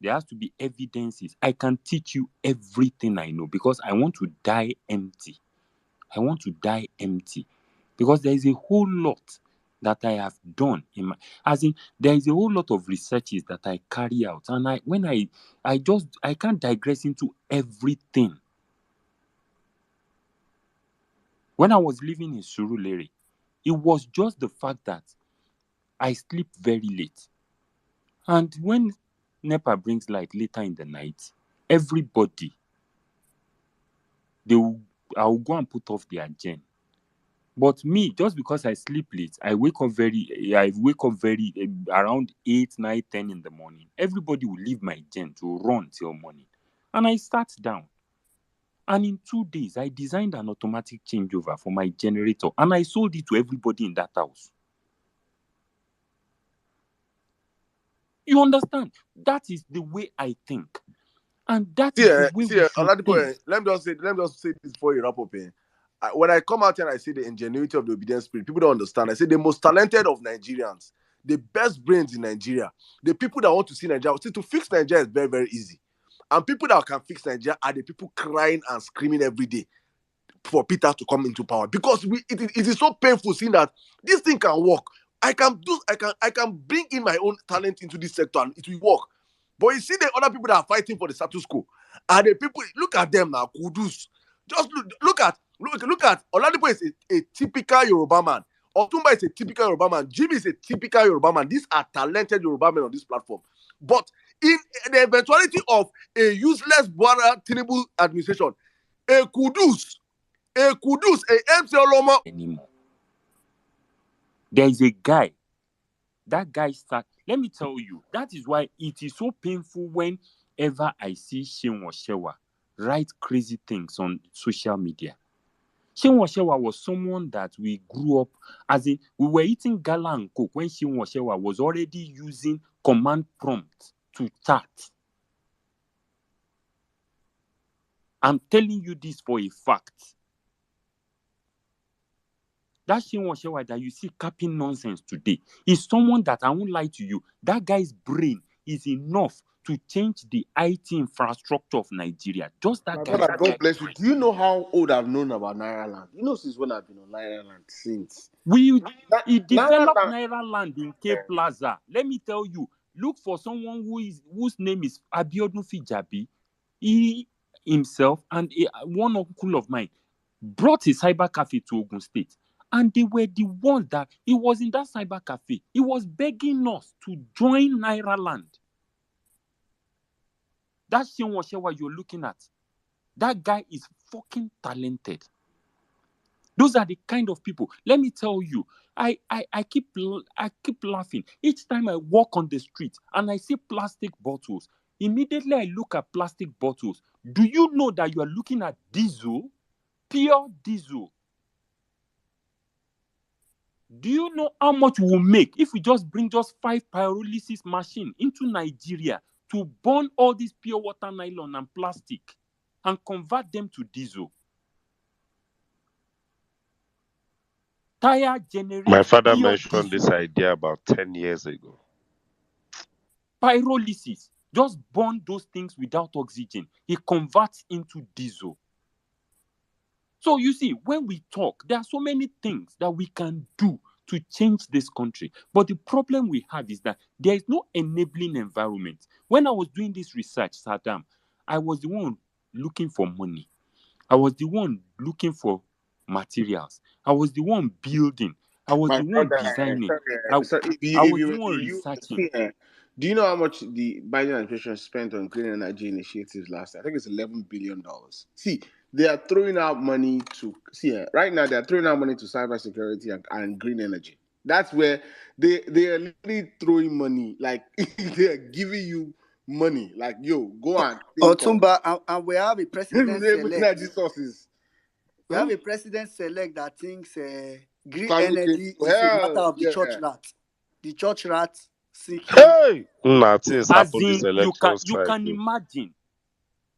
There has to be evidences. I can teach you everything I know because I want to die empty. I want to die empty because there is a whole lot that I have done there is a whole lot of researches that I carry out, and I can't digress into everything. When I was living in Surulere, it was just the fact that I sleep very late, and when NEPA brings light later in the night, everybody I'll go and put off their gen. But me, just because I sleep late, I wake up around 8, 9, 10 in the morning. Everybody will leave my gen to run till morning. And I sat down. And in 2 days, I designed an automatic changeover for my generator. And I sold it to everybody in that house. You understand? That is the way I think. And that is the way we should Oladipo, think. let me just say this before you wrap up here. When I come out here and I say the ingenuity of the obedient spirit, people don't understand. I say the most talented of Nigerians, the best brains in Nigeria, the people that want to see Nigeria. See, to fix Nigeria is very, very easy. And people that can fix Nigeria are the people crying and screaming every day for Peter to come into power. Because it is so painful seeing that this thing can work. I can bring in my own talent into this sector and it will work. But you see the other people that are fighting for the status quo, and the people, look at them now, Kudus. Just look at Oladipo is a typical Yoruba man. Otumba is a typical Yoruba man. Jimmy is a typical Yoruba man. These are talented Yoruba men on this platform. But in the eventuality of a useless Bola Tinubu administration, a Kudus, a MC Olomo. Anymore. There is a guy. That guy let me tell you, that is why it is so painful whenever I see Shinwo Shewa write crazy things on social media. Shinwo Shewa was someone that we grew up, as in, we were eating gala and coke when Shinwo Shewa was already using command prompt to chat. I'm telling you this for a fact. That Shinwo Shewa that you see capping nonsense today is someone that, I won't lie to you, that guy's brain is enough to change the IT infrastructure of Nigeria. Just that guy. God bless you. Do you know how old I've known about Naira Land? You know since when I've been on Naira Land since. He developed Naira Land. Naira Land in K Plaza. Let me tell you, look for someone whose name is Abiodun Fijabi. He himself and one uncle of mine brought a cyber cafe to Ogun State. And they were the ones that, he was in that cyber cafe. He was begging us to join Naira Land. That Shinwo Shewa you're looking at, that guy is fucking talented. Those are the kind of people. Let me tell you, I keep laughing. Each time I walk on the street and I see plastic bottles, immediately I look at plastic bottles. Do you know that you are looking at diesel? Pure diesel. Do you know how much we'll make if we just bring just 5 pyrolysis machines into Nigeria to burn all these pure water nylon and plastic and convert them to diesel? Tire generates My father pure mentioned this diesel. idea about 10 years ago. Pyrolysis, just burn those things without oxygen. It converts into diesel. So you see, when we talk, there are so many things that we can do to change this country. But the problem we have is that there is no enabling environment. When I was doing this research, Saddam, I was the one looking for money. I was the one looking for materials. I was the one building. I was My the one brother, designing. so I was the one researching. do you know how much the Biden administration spent on green energy initiatives last year? I think it's $11 billion. See, they are throwing out money to right now. They are throwing out money to cybersecurity and green energy. That's where they are literally throwing money. Like they are giving you money. Like, yo, go and think of Otumba, and we have a president renewable select. energy sources. We have a president select that thinks green Climate energy change. is a matter Hell, of the church rat. The church rat seeking. Hey! Things As happen this in, election you can cycle. imagine.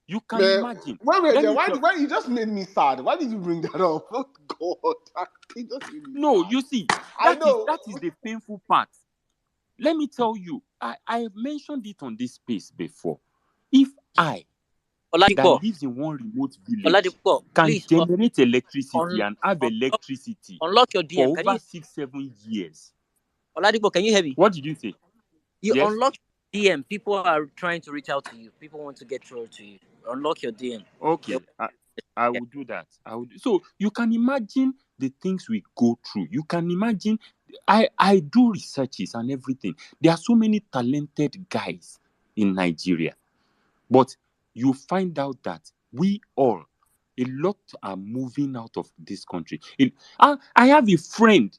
You can Man, imagine. why you just made me sad? Why did you bring that up? Oh God, it just made me No, sad. you see, I know. that is the painful part. Let me tell you, I have mentioned it on this space before. If I that lives in one remote village can please, generate electricity and have electricity unlock your DM. for over 6-7 years. Oladipo, can you hear me? What did you say? You Yes? unlock your DM. People are trying to reach out to you. People want to get through to you. Unlock your DM. Okay, I will do that. So you can imagine the things we go through. You can imagine. I do researches and everything. There are so many talented guys in Nigeria, but you find out that a lot are moving out of this country. I have a friend.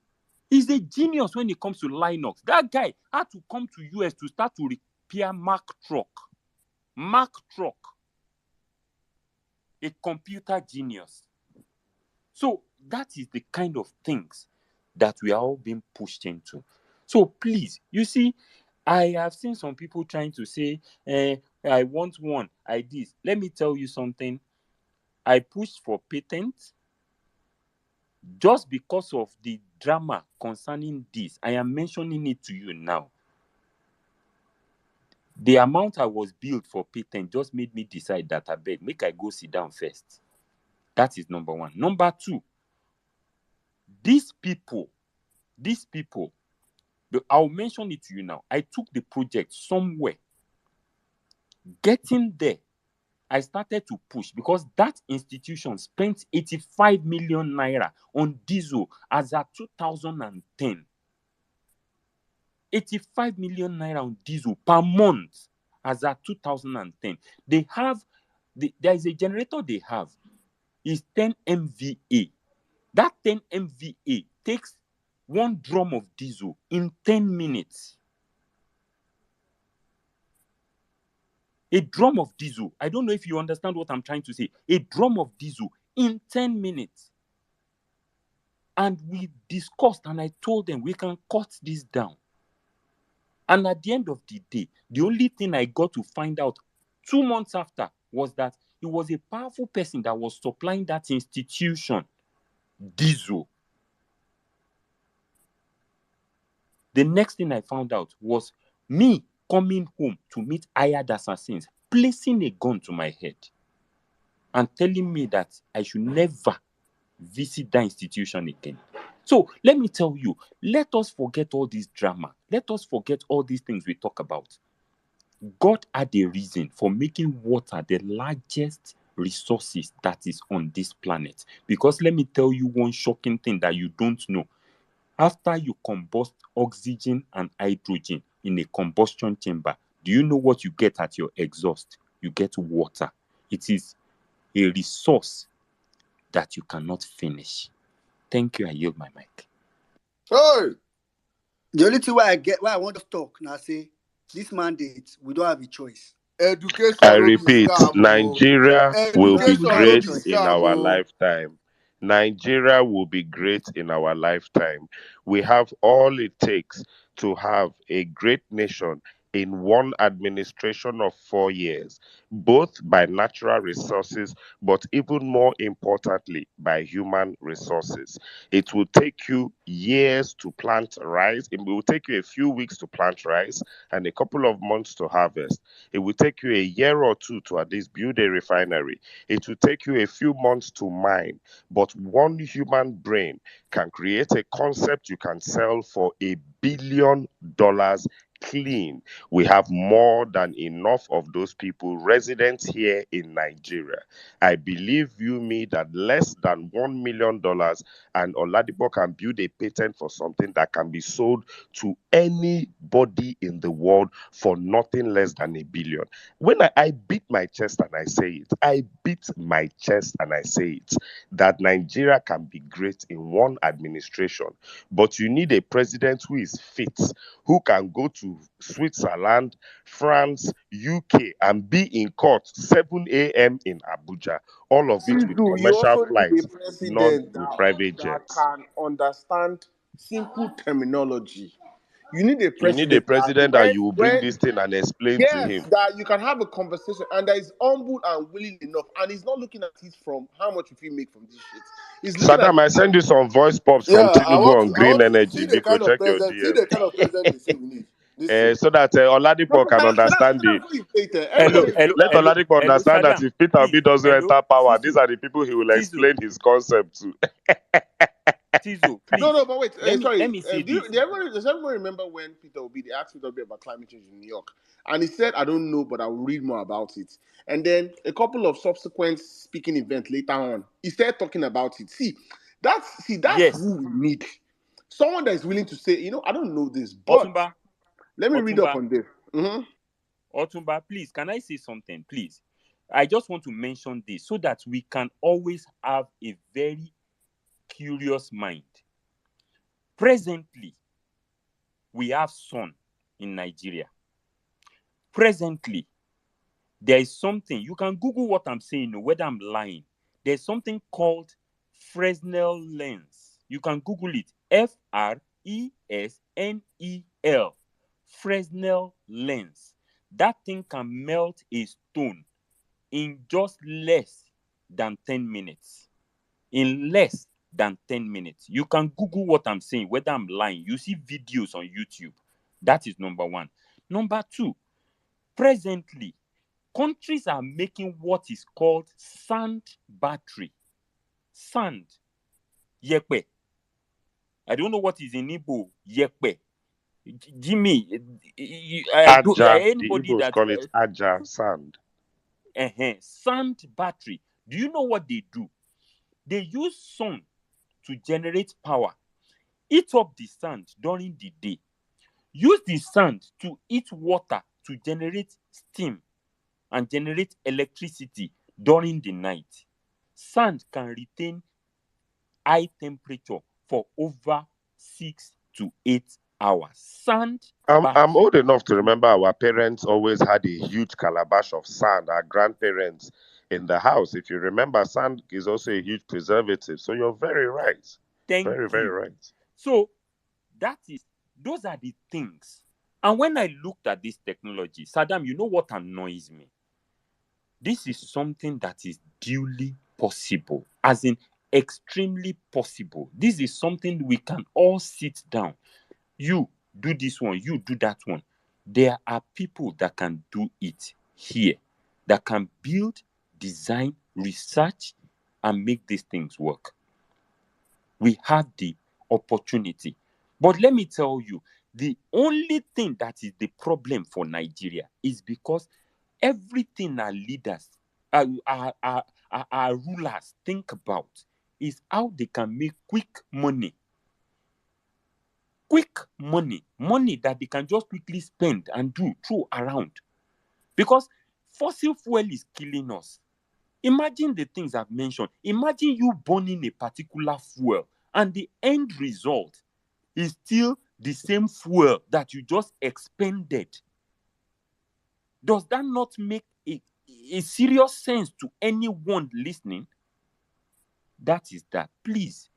He's a genius when it comes to Linux. That guy had to come to US to start to repair Mac truck. A computer genius. So that is the kind of things that we are all being pushed into. So please, you see, I have seen some people trying to say, I want one, this. Let me tell you something. I pushed for patent just because of the drama concerning this. I am mentioning it to you now. The amount I was billed for patent just made me decide that I beg, make I go sit down first. That is number one. Number two, these people, I'll mention it to you now. I took the project somewhere. Getting there, I started to push because that institution spent 85 million naira on diesel as at 2010. 85 million naira on diesel per month as at 2010. There is a generator they have. It's 10 MVA. That 10 MVA takes 1 drum of diesel in 10 minutes. A drum of diesel. I don't know if you understand what I'm trying to say. A drum of diesel in 10 minutes. And we discussed and I told them we can cut this down. And at the end of the day, the only thing I got to find out 2 months after was that it was a powerful person that was supplying that institution diesel. The next thing I found out was me coming home to meet hired assassins, placing a gun to my head and telling me that I should never visit that institution again. So let me tell you, let us forget all this drama. Let us forget all these things we talk about. God had a reason for making water the largest resources that is on this planet. Because let me tell you one shocking thing that you don't know. After you combust oxygen and hydrogen in a combustion chamber, do you know what you get at your exhaust? You get water. It is a resource that you cannot finish. Thank you. I yield my mic. Hey! The only thing why I want to talk now, say this mandate, we don't have a choice. Education. I repeat, Nigeria will be great in our choice. lifetime. Nigeria will be great in our lifetime. We have all it takes to have a great nation in one administration of 4 years, both by natural resources, but even more importantly, by human resources. It will take you years to plant rice. It will take you a few weeks to plant rice and a couple of months to harvest. It will take you a year or two to at least build a refinery. It will take you a few months to mine. But one human brain can create a concept you can sell for $1 billion clean. We have more than enough of those people residents here in Nigeria. I believe you me that less than $1 million and Oladipo can build a patent for something that can be sold to anybody in the world for nothing less than $1 billion. When I beat my chest and I say it, I beat my chest and I say it, that Nigeria can be great in one administration, but you need a president who is fit, who can go to Switzerland, France, UK, and be in court 7 a.m. in Abuja, all of it with Tizu, you commercial also need flights, a not president with private that jets. can understand simple terminology. You need a You need a president that president that you will bring this thing and explain to yes, him. that you can have a conversation and that is humble and willing enough, and he's not looking at it from how much if you make from this shit. He's looking at Saddam, I it from send you some voice pops Yeah, from I Tinubu want on to. I green want to energy. see the Biko, kind of check your president. See DM. the kind of president they say we need. Listen. So that no, Oladipo but can understand can I the. before you say it, Hello, everybody hello, Let hello, Oladipo hello, understand that Saddam. if Peter Obi Please, doesn't hello, enter power, these Tizu, are the people he will Tizu, explain his concept to. Tizu, No, please. no, but wait. Let Sorry. me say this. Does everyone remember when Peter Obi, they asked Peter Obi about climate change in New York? And he said, I don't know, but I'll read more about it. And then a couple of subsequent speaking events later on, he started talking about it. That's Yes, who we need. Someone that is willing to say, I don't know this, but Otumba, let me read up Otumba, on this. Otumba, please, can I say something, please? I just want to mention this so that we can always have a very curious mind. Presently, we have sun in Nigeria. Presently, there is something, you can Google what I'm saying, whether I'm lying. There's something called Fresnel lens. You can Google it, Fresnel, Fresnel lens. That thing can melt a stone in just less than 10 minutes. In less than 10 minutes. You can Google what I'm saying, whether I'm lying. You see videos on YouTube. That is number one. Number two, presently, countries are making what is called sand battery. Sand. Yepe. I don't know what is in Igbo. Yepe. Jimmy, Aja, the anybody Igbos that call it Aja sand. sand battery. Do you know what they do? They use sun to generate power. Eat up the sand during the day. Use the sand to heat water to generate steam and generate electricity during the night. Sand can retain high temperature for over 6 to 8 hours. Sand I'm battery. old enough to remember our parents always had a huge calabash of sand, our grandparents in the house. If you remember, sand is also a huge preservative. So you're very right. Thank Very, very you. right. So those are the things. And when I looked at this technology, Saddam, you know what annoys me? This is something that is duly possible, as in extremely possible. This is something we can all sit down. You do this one, you do that one. There are people that can do it here, that can build, design, research, and make these things work. We have the opportunity. But let me tell you, the only thing that is the problem for Nigeria is because everything our leaders, our rulers think about is how they can make quick money. Quick money that they can just quickly spend and throw around. Because fossil fuel is killing us. Imagine the things I've mentioned. Imagine you burning a particular fuel and the end result is still the same fuel that you just expended. Does that not make a serious sense to anyone listening? That is that. Please.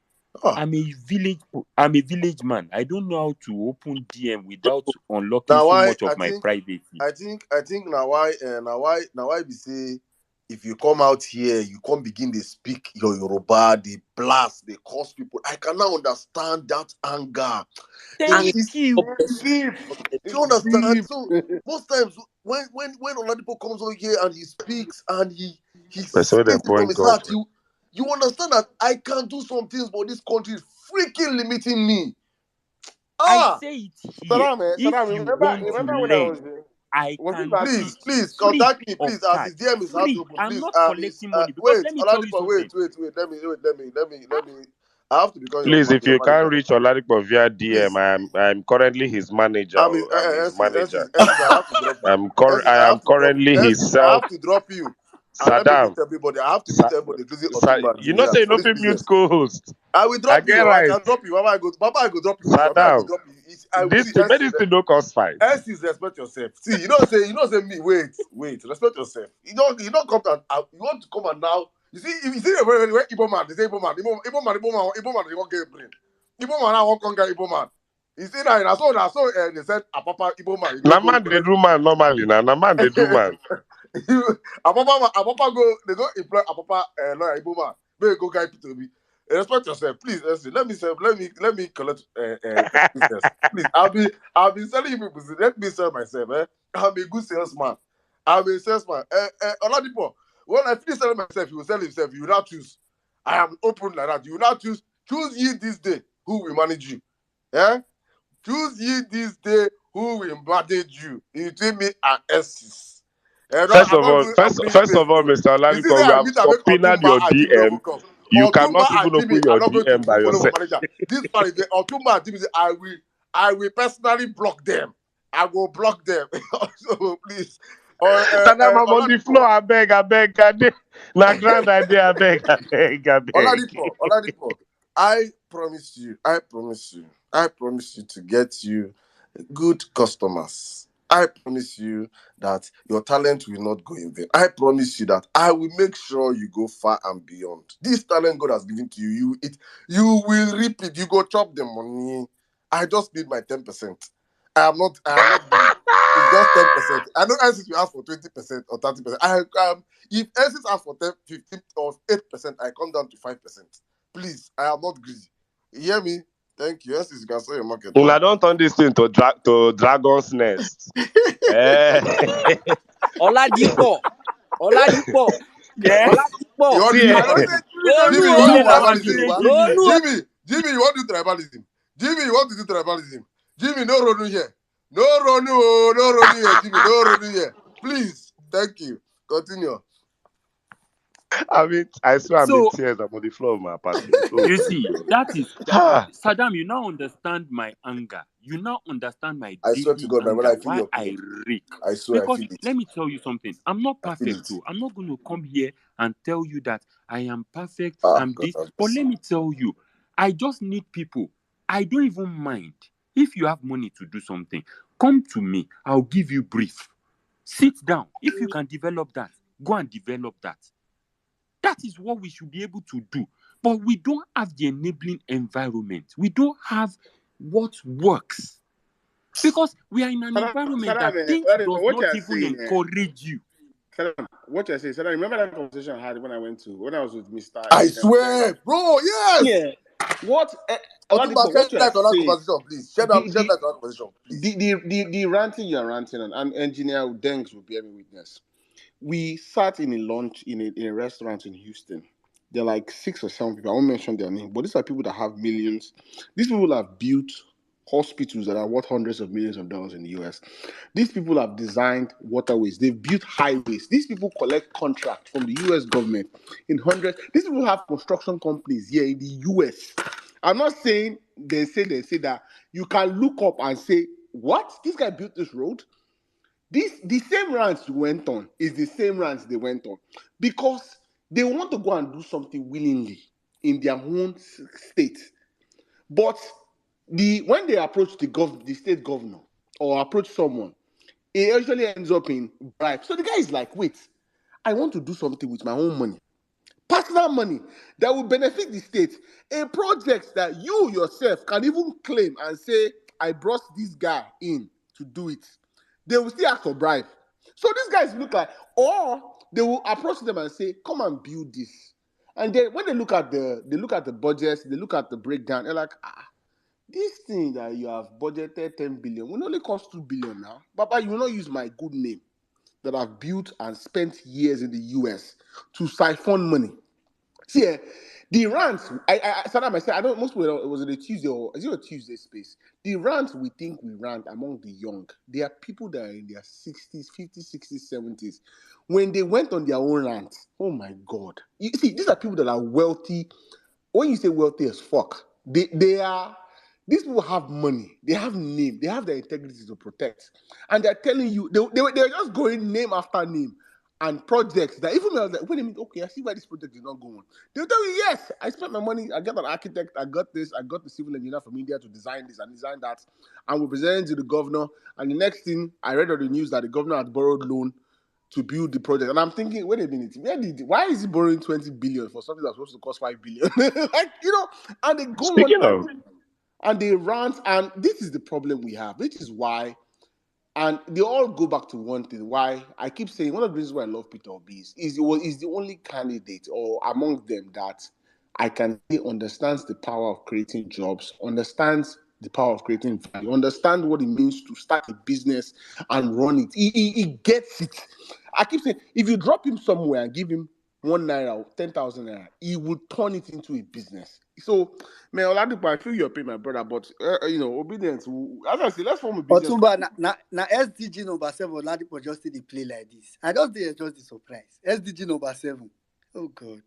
Ah. I'm a village man. I don't know how to open DM without unlocking Now so why much of my privacy. I think now why we say if you come out here, you come begin to speak your Yoruba, they blast, they cause people. I cannot understand that anger. Thank It's you. deep. Do you understand? So most times when Oladipo comes over here and he speaks and he That's says where they it from point his God. heart, you understand that I can do some things, but this country is freaking limiting me. I say it here. If Saddam, you want to remember when I learn, was there? I Was it can last teach week? Please free contact me, of please. As charge. his DM is out Free. open, I'm please. not Is collecting money because wait, let me tell you Oladipo, something. wait. Let me. I have to become Please, if your you can't manager. reach Oladipo via DM, Please. I'm currently his manager. I mean, I'm his manager. I have to drop you. I I am have to drop currently his I self. have to drop you. And let me meet Saddam. everybody. I have to meet everybody, including Otumba and You know, say Junior, you for know, this mute business. co-host. I will I drop get you. I right. can drop you. Baba, I go drop you. I go Saddam. drop you. I This see. thing no cause fight. S respect yourself. See, you don't say me. Wait. Respect yourself. You don't come and you want to come and now. You see, if you see when Igbo man, they say Igbo man, they won't get brain. Igbo man, I won't conquer Igbo man. You see that? I saw they said a papa Igbo man. Na man they do man normally na man they do man. A papa go. They go employ a papa lawyer Igbo man. May go guy to me. Respect yourself, please. Let me collect business. Please, I'll be selling you people. Let me sell myself. I'm a good salesman. I'm a salesman. Oladipo, when I finish selling myself, he will sell himself. You will not choose. I am open like that. You will not choose. Choose ye this day who will manage you. Yeah? Choose ye this day who will manage you. Between me and Esses. First I'm of not all, doing first, opening first of space. all, Though. Mr. You see, Oladipo, we I have meet and make subpoenaed Otumba your and Jimmy no go DM. come. You Otumba cannot and even Jimmy open are your not going to DM by follow my yourself. manager. This Friday, Otumba and Jimmy say, I will personally block them. I will block them. So please. Saddam, I'm on the floor. Oladipo, I beg. Na grand idea. I beg. Oladipo, I promise you to get you good customers. I promise you that your talent will not go in vain. I promise you that I will make sure you go far and beyond. This talent God has given to you, you will reap it. You go chop the money. I just need my 10%. I am not greedy. It's just 10%. I know NCC will ask for 20% or 30%. If NCC ask for 10, 15 or 8%, I come down to 5%. Please, I am not greedy. You hear me? Thank you. NCC, you can sell your market Well, I now. don't turn this thing to dragon's nest. Oladipo. Yeah. You want See, to do eh, I don't say tribalism? Jimmy don't Jimmy, do you Ronu want to o. do Yoruba. tribalism? Say Jimmy. Ronu o. Jimmy, you want to do tribalism? Jimmy, you want to do tribalism? Jimmy, no Ronu here. No Ronu, oh, no Ronu here, Jimmy. No Ronu here. Please. Thank you. Continue. I swear I'm in So tears. I'm on the floor of my apartment. Oh, you see, ah, Saddam, you now understand my anger. You now understand my I swear to daily God, my brother, anger, I feel why your I pain. rake. I swear, I Because feel it. let me tell you something. I'm not I feel perfect it. too. I'm not going to come here and tell you that I am perfect, Ah, I'm God this. have But mercy. let me tell you, I just need people. I don't even mind. If you have money to do something, come to me. I'll give you brief. Sit down. If you can develop that, go and develop that. That is what we should be able to do. But we don't have the enabling environment. We don't have what works. Because we are in an environment that things does What not you're even saying, encourage you. what you're saying, Saddam, remember that conversation I had when I was with Mr. I Then swear, bro, yes. yeah. What Otumba, Oladipo, shed what you are light on that saying, conversation, please. Shed the light the on that conversation, please. the ranting you're ranting on, and engineer Dengs will bear me witness. We sat in a lunch in a restaurant in Houston. There are like 6 or 7 people. I won't mention their name, but these are people that have millions. These people have built hospitals that are worth hundreds of millions of dollars in the US. These people have designed waterways. They've built highways. These people collect contracts from the US government in hundreds. These people have construction companies here in the US. I'm not saying they say that you can look up and say, what? This guy built this road? The same rants you went on is the same rants they went on because they want to go and do something willingly in their own state. But when they approach the state governor or approach someone, it usually ends up in bribe. So the guy is like, wait, I want to do something with my own money. Personal money that will benefit the state. A project that you yourself can even claim and say, I brought this guy in to do it. They will still ask for bribe. So these guys look like, or they will approach them and say, come and build this. And then when they look at the budgets, they look at the breakdown, they're like, this thing that you have budgeted 10 billion will only cost 2 billion now. But you will not use my good name that I've built and spent years in the US to siphon money. See, the rants, Saddam, I said, I don't, most people, it was a Tuesday or is it a Tuesday space? The rants we think we rant among the young, they are people that are in their 60s, 50s, 60s, 70s. When they went on their own rant, oh my God. You see, these are people that are wealthy. When you say wealthy as fuck, these people have money, they have name, they have their integrity to protect. And they're telling you, they're just going name after name and projects that even when I was like, wait a minute, okay, I see why this project is not going. They'll tell you, yes, I spent my money, I got an architect, I got this, I got the civil engineer from India to design this and design that. And we presented to the governor. And the next thing, I read on the news that the governor had borrowed loan to build the project. And I'm thinking, wait a minute, why is he borrowing 20 billion for something that's supposed to cost 5 billion? Like, and they go Speaking on of, and they rant, and this is the problem we have, which is why, and they all go back to one thing, why I keep saying one of the reasons why I love Peter Obi is the only candidate or among them that I can say understands the power of creating jobs, understands the power of creating value, understands what it means to start a business and run it. He gets it. I keep saying, if you drop him somewhere and give him 1 naira or 10,000 naira, he would turn it into a business. So, man, Oladipo, I feel your pain, my brother, but obedience. As I say, let's form a business. Otumba, na SDG number 7, Oladipo just did the play like this. I just did just the surprise. SDG number 7. Oh God.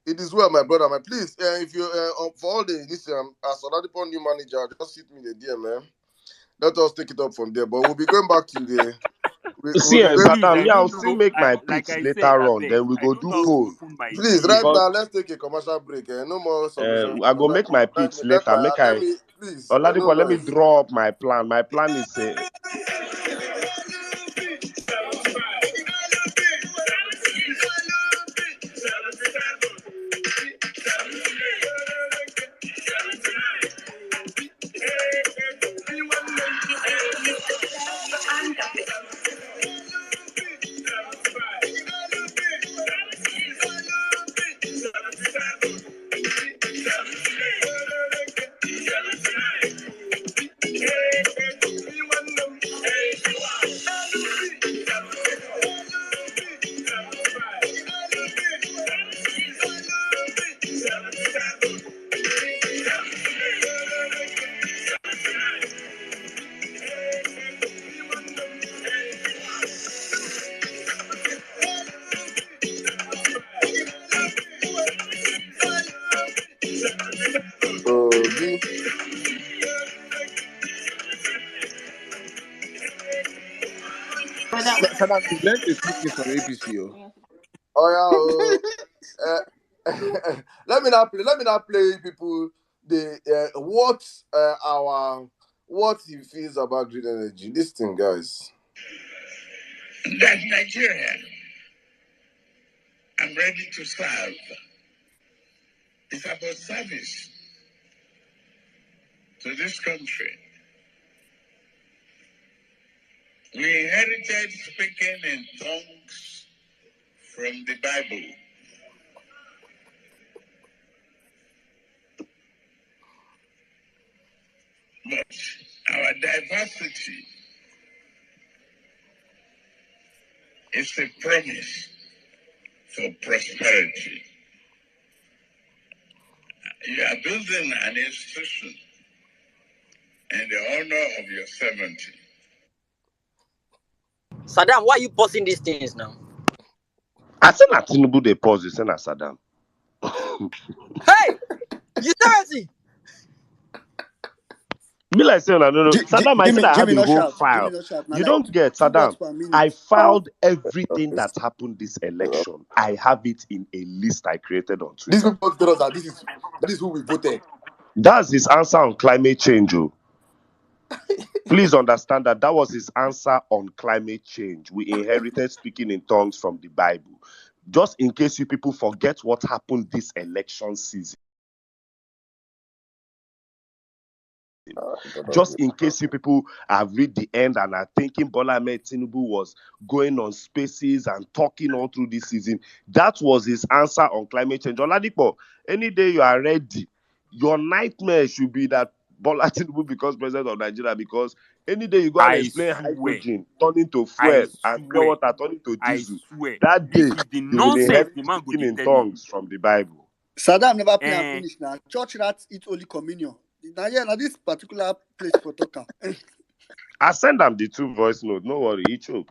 It is well, my brother. Please, if you for all the this as Oladipo new manager, just hit me the DM, man. Let us take it up from there. But we'll be going back to the. Saddam, I'll still know. make my Like pitch I later said, on. Then we I go don't do know how to polls. open my Please, DM. right Because now, let's take a commercial break. No more submission. I go make my pitch later. Let me, please. Oladipo, let me draw up my plan. My plan is Saddam, you learned a few things from APC. Let me not play people the what he feels about green energy. This thing, guys. That Nigeria, I'm ready to serve. It's about service to this country. We inherited speaking in tongues from the Bible. But our diversity is a promise for prosperity. You are building an institution in the honor of your sovereignty. Saddam, why are you pausing these things now? I said that Tinubu they pause. You say na Saddam. Hey, you seriously? Me like saying, I don't know. Saddam, I said I have a whole file. You don't get, Saddam. I filed everything that's happened this election. I have it in a list I created on Twitter. These people tell us that this is who we voted. That's his answer on climate change. Oh. Please understand that was his answer on climate change. We inherited speaking in tongues from the Bible. just in case you people forget what happened this election season. Just in case you people have read the end and are thinking Bola Ahmed Tinubu was going on spaces and talking all through this season, that was his answer on climate change. Oladipo, any day you are ready, your nightmare should be that Bola Tinubu becomes president of Nigeria, because any day you go and I explain swear, hydrogen turning to I fuel and pure swear, water turning to I diesel, swear. that This day is the you will nonsense inherit the man go speaking dey in tell you. tongues from the Bible. Saddam never play and Eh, finish now. Church rats eat only communion. Now this particular place for talker. I send them the 2 voice notes. No worry, he choke.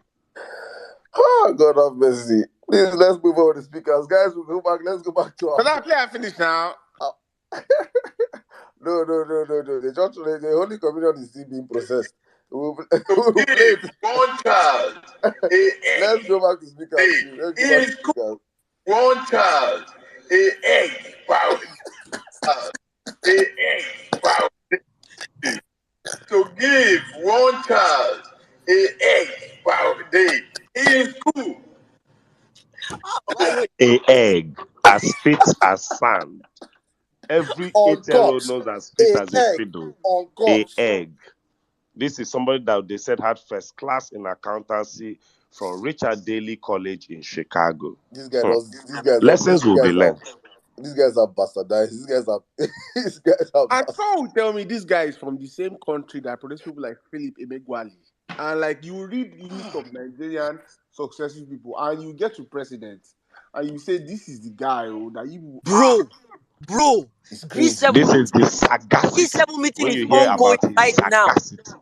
Oh, God have mercy. Please, let's move on to the speakers. Guys, we'll go back. Let's go back to But our... that play I finish now. No. The church, the Holy Communion is still being processed. We'll play To it. give one child a Let's egg, go back to speakers. they Please. Let's go back to speakers. one child a egg per a egg per day. To give one child a egg per day in school. A egg as fit as sand. Every 8-year-old Uncut. knows as fit A as a egg. fiddle. Uncut. A egg. This is somebody that they said had first class in accountancy from Richard Daley College in Chicago. This guy does. These guys Lessons will be learned. These guys are bastardized. These guys are. And someone will tell me this guy is from the same country that produce people like Philip Emeagwali. And like you read the list of Nigerian successful people and you get to president and you say this is the guy that you Bro, It's crazy. G7 This is the sagacity. G7 meeting When is you hear ongoing about his right now. sagacity.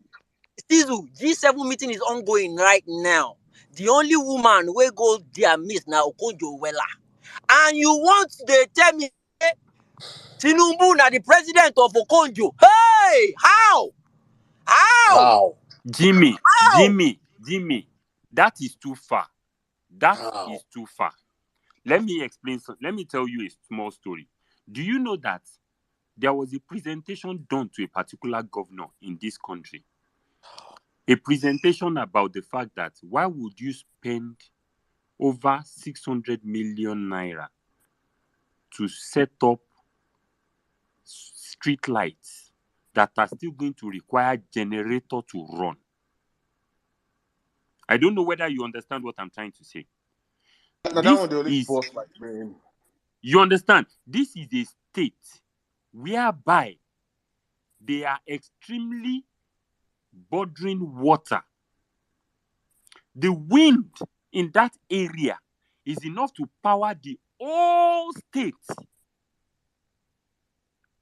Stizu, G7 meeting is ongoing right now. The only woman where go there miss now Okonjo-Iweala. And you want to tell me Tinubu na the president of Okonjo? Hey, how? Jimmy, that is too far. That How? is too far. Let me explain. Let me tell you a small story. Do you know that there was a presentation done to a particular governor in this country? A presentation about the fact that why would you spend over 600 million naira to set up street lights that are still going to require generator to run? I don't know whether you understand what I'm trying to say. You understand? This is a state whereby they are extremely bordering water. The wind in that area is enough to power the whole state.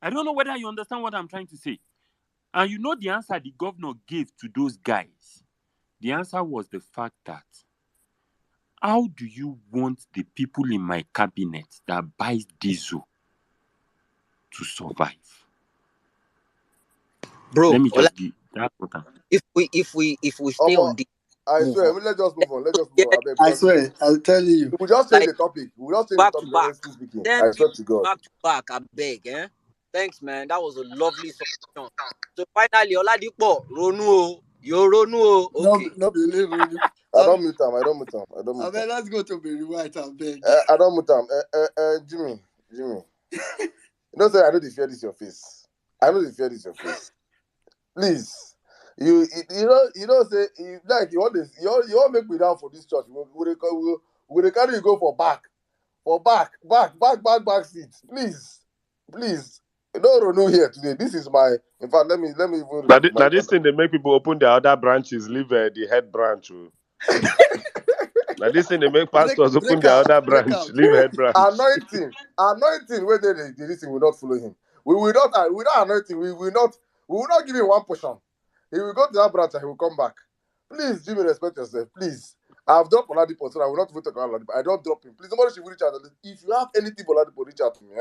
I don't know whether you understand what I'm trying to say. And you know the answer the governor gave to those guys. The answer was the fact that how do you want the people in my cabinet that buys diesel to survive? Bro, let me just give that. If we stay on this, I swear, let's just move on. I swear, I'll tell you. We just change the topic. We just change back the to topic. back. Speaking. Then I swear to God. back to back, I beg, eh? Thanks, man. That was a lovely solution. So finally, Oladipo, Ronu, you're Ronu, okay. No, Ronu. I don't mute him. I mean, let's go to Berry White, I beg. I don't mute him. Jimmy. You know, say I know they fear this your face. Please. You know, say like you want make me down for this church. We'll carry you go for back seat. Please. No Ronu here today. This is my. In fact, let me even. Now this thing they make people open their other branches, leave the head branch. Now this thing they make pastors open their other branch, leave head branch. Anointing. Where the thing will not follow him. We will not. Without anointing, we will not give him one portion. He will go to that branch and he will come back. Please, Jimmy, respect yourself. Please. I've dropped Oladipo, so I will not even talk about Oladipo. I don't drop him. Please, somebody should reach out. If you have anything for Oladipo, reach out to me.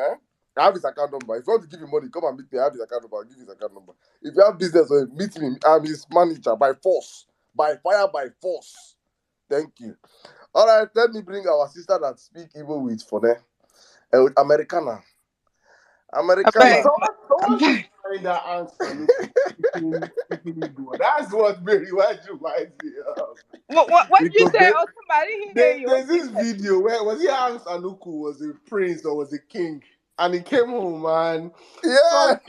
I have his account number. If you want to give him money, come and meet me. I have his account number. I'll give his account number. If you have business, meet me. I'm his manager by force. By fire, by force. Thank you. All right, let me bring our sister that speak Igbo with for them. Americana. want to find that answer. That's what Mary White reminds me of. What did you Because say, Otumba? I didn't hear you. there's this video where was he Hans Anuku was a prince or was a king, and he came home, man. Yeah.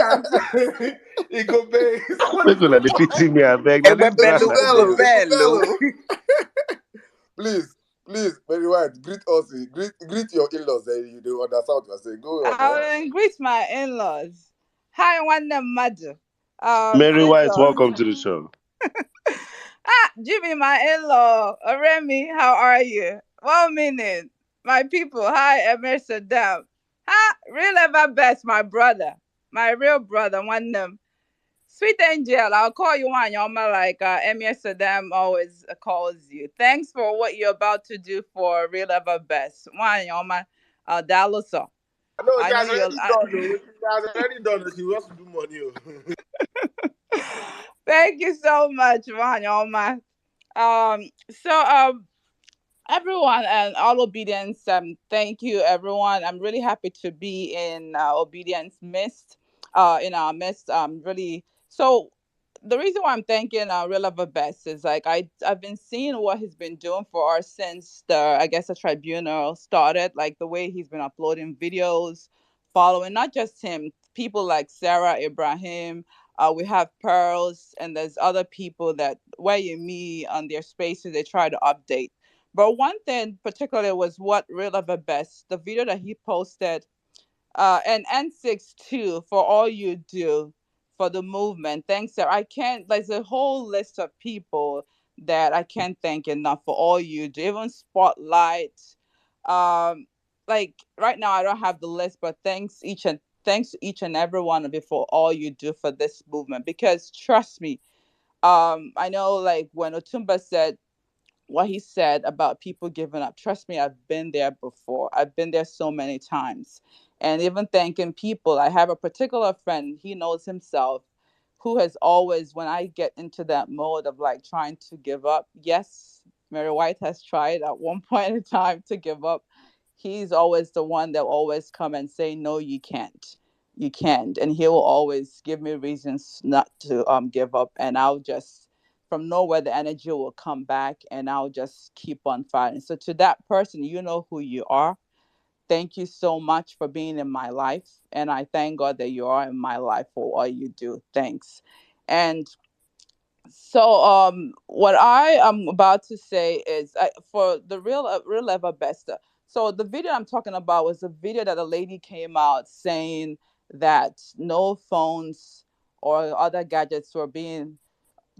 He go pay somebody. Make una dey pity me, abeg. Na this grass Uncle I dey Bello, chop. Uncle Bello. Please, Mary White, greet us. Greet your in-laws. You don't understand what you're saying. Go on, I man. will greet my in-laws. Hi, one them mother. Mary White, So, welcome to the show. Jimmy, my in-law. Remy, how are you? 1 minute. My people, hi, Emerson Dam. Real ever best, my brother. My real brother, one them. Sweet Angel, I'll call you on Yoma like Emir Saddam always calls you. Thanks for what you're about to do for Real Ever Best. One Yoma, Daloso. No, she I know has you'll. already done. She has already done. She wants to do money. Thank you so much, one Yoma. So everyone and all obedience, thank you everyone. I'm really happy to be in obedience midst, in our midst. Really. So the reason why I'm thanking Real Love Best is like I've been seeing what he's been doing for us since the tribunal started. Like the way he's been uploading videos, following not just him, people like Sarah Ibrahim. We have Pearls, and there's other people that where you meet on their spaces, they try to update. But one thing particularly was what Real Love Best, the video that he posted, and N6 too, for all you do for the movement. Thanks, sir. I can't, there's a whole list of people that I can't thank enough for all you do, even Spotlight. Um, like right now, I don't have the list, but thanks to each and every one of you for all you do for this movement. Because trust me, I know like when Otumba said what he said about people giving up. Trust me, I've been there before. I've been there so many times. And even thanking people, I have a particular friend, he knows himself, who has always, when I get into that mode of like trying to give up, yes, Mary White has tried at one point in time to give up. He's always the one that will always come and say, no, you can't. You can't. And he will always give me reasons not to give up. And I'll just from nowhere the energy will come back and I'll just keep on fighting. So to that person, you know who you are. Thank you so much for being in my life. And I thank God that you are in my life for all you do. Thanks. And so what I am about to say is for the real ever best. So the video I'm talking about was a video that a lady came out saying that no phones or other gadgets were being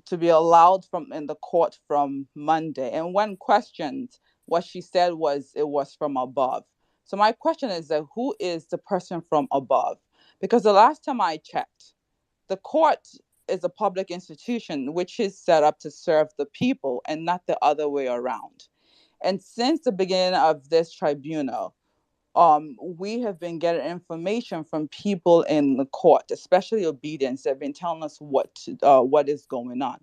to be allowed from in the court from Monday. And when questioned, what she said was it was from above. So my question is that who is the person from above? Because the last time I checked, the court is a public institution which is set up to serve the people and not the other way around. And since the beginning of this tribunal, we have been getting information from people in the court, especially obedience. They've been telling us what is going on.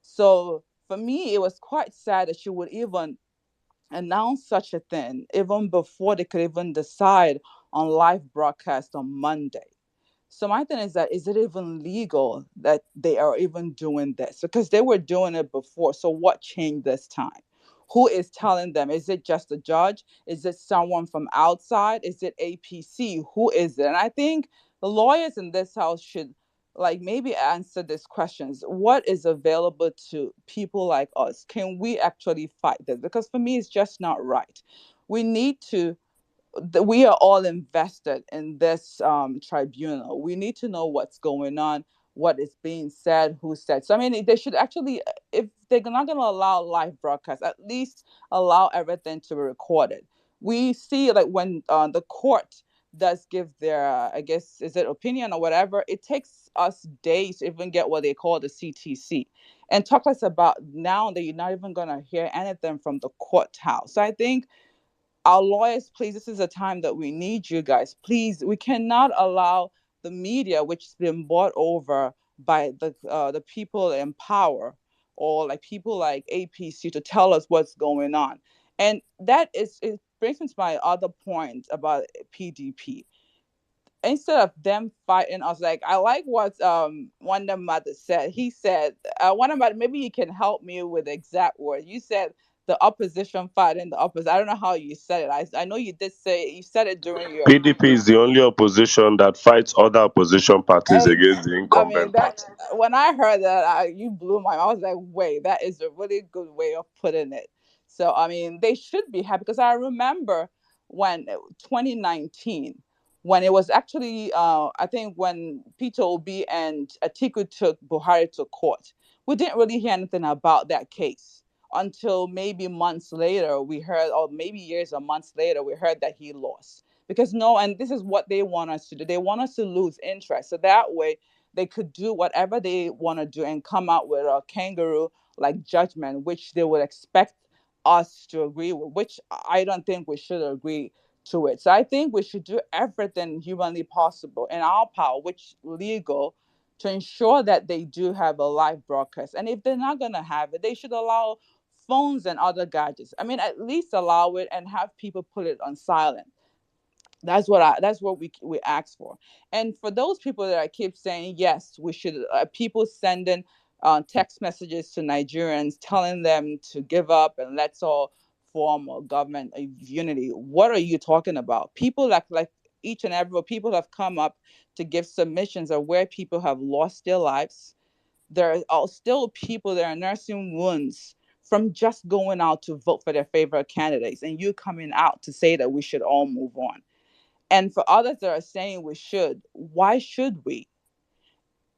So for me, it was quite sad that she would even announce such a thing even before they could even decide on live broadcast on Monday. So my thing is that is it even legal that they are even doing this? Because they were doing it before. So what changed this time? Who is telling them? Is it just a judge? Is it someone from outside? Is it APC? Who is it? And I think the lawyers in this house should like maybe answer these questions. What is available to people like us? Can we actually fight this? Because for me, it's just not right. We need to we are all invested in this tribunal. We need to know what's going on, what is being said, who said. So I mean, they should actually, if they're not going to allow live broadcast, at least allow everything to be recorded. We see like when the court does give their, I guess, is it opinion or whatever, it takes us days to even get what they call the CTC. And talk less about now that you're not even going to hear anything from the courthouse. So I think our lawyers, please, this is a time that we need you guys. Please, we cannot allow the media, which has been bought over by the people in power or like people like APC to tell us what's going on. And that is, it brings me to my other point about PDP. instead of them fighting, I was like, I like what Wonder Mother said. He said, Wonder Mother, maybe you can help me with the exact word. You said the opposition fighting the opposition. I don't know how you said it. I know you did say, you said it during your PDP is the only opposition that fights other opposition parties ex. against the I mean, incumbent that party. when I heard that, you blew my mind. I was like, wait, that is a really good way of putting it. So I mean, they should be happy because I remember when 2019, when it was actually I think when Peter Obi and Atiku took Buhari to court, we didn't really hear anything about that case until maybe months later we heard, or maybe years or months later we heard that he lost. Because no, and this is what they want us to do. They want us to lose interest. So that way they could do whatever they want to do and come out with a kangaroo like judgment, which they would expect us to agree with, which I don't think we should agree to it. So I think we should do everything humanly possible in our power, which legal, to ensure that they do have a live broadcast. And if they're not going to have it, they should allow phones and other gadgets. I mean, at least allow it and have people put it on silent. That's what we ask for. And for those people that I keep saying, yes, we should, people sending text messages to Nigerians telling them to give up and let's all form a government of unity. What are you talking about? People like each and every people have come up to give submissions of where people have lost their lives. There are still people that are nursing wounds from just going out to vote for their favorite candidates, and you coming out to say that we should all move on. And for others that are saying we should, why should we?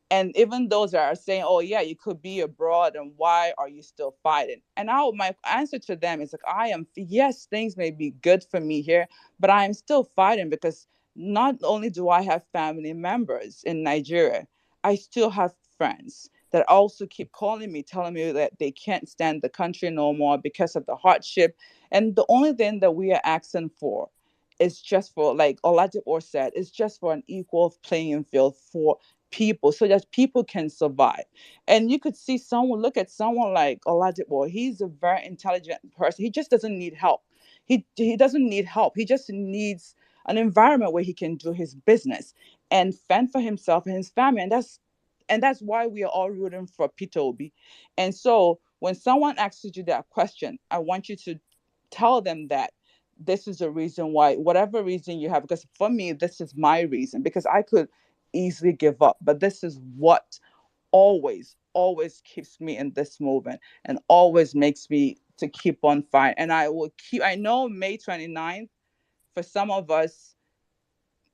And even those that are saying, oh yeah, you could be abroad and why are you still fighting? And my answer to them is like, yes, things may be good for me here, but I am still fighting because not only do I have family members in Nigeria, I still have friends that also keep calling me, telling me that they can't stand the country no more because of the hardship. And the only thing that we are asking for is just for, like Oladipo said, it's just for an equal playing field for people so that people can survive. And you could see someone, look at someone like Oladipo. He's a very intelligent person. He just doesn't need help. He doesn't need help. He just needs an environment where he can do his business and fend for himself and his family. And that's why we are all rooting for Peter Obi. And so when someone asks you that question, I want you to tell them that this is a reason why, whatever reason you have, because for me, this is my reason, because I could easily give up, but this is what always keeps me in this movement and always makes me to keep on fighting. And I know May 29th for some of us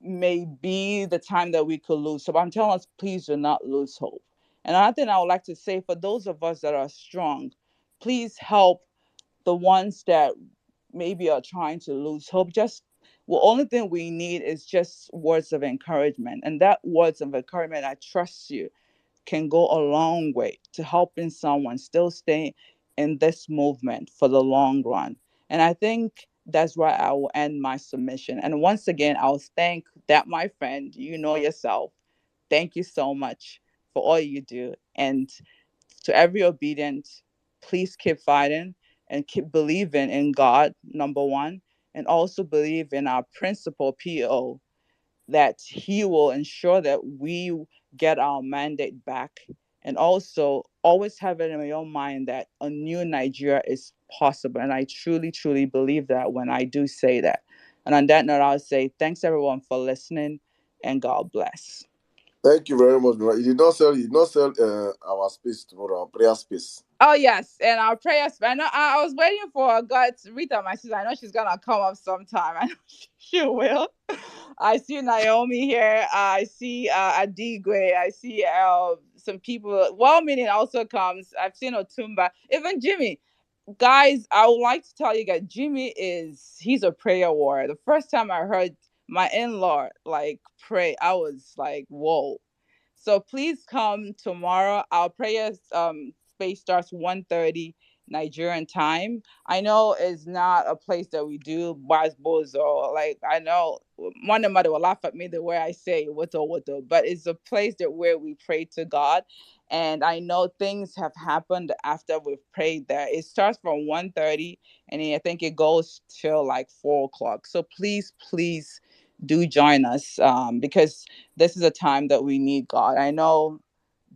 may be the time that we could lose. So I'm telling us, please do not lose hope. And another thing I would like to say, for those of us that are strong, please help the ones that maybe are trying to lose hope. Just, the only thing we need is just words of encouragement. And that words of encouragement, I trust you, can go a long way to helping someone still stay in this movement for the long run. And I think that's where I will end my submission. And once again, I'll thank that, my friend, you know yourself. Thank you so much for all you do. And to every obedient, please keep fighting and keep believing in God, number one, and also believe in our principal PO, that he will ensure that we get our mandate back. And also always have it in your mind that a new Nigeria is possible. And I truly, truly believe that when I do say that. And on that note, I'll say thanks everyone for listening and God bless. Thank you very much, bro. You did not sell our space tomorrow, our prayer space. Oh yes, and our prayers. I know I was waiting for God to Rita, my sister. I know she's gonna come up sometime. I know she will. I see Naomi here. I see Adigwe. I see some people. Well meaning also comes. I've seen Otumba. Even Jimmy. Guys, I would like to tell you guys, he's a prayer warrior. The first time I heard my in-law like pray, I was like, whoa. So please come tomorrow. Our prayers space starts 1:30 Nigerian time. I know it's not a place that we do basbos, or like, I know one mother will laugh at me the way I say what, but it's a place that where we pray to God. And I know things have happened after we've prayed there. It starts from 1:30 and I think it goes till like 4 o'clock. So please, please do join us, because this is a time that we need God. I know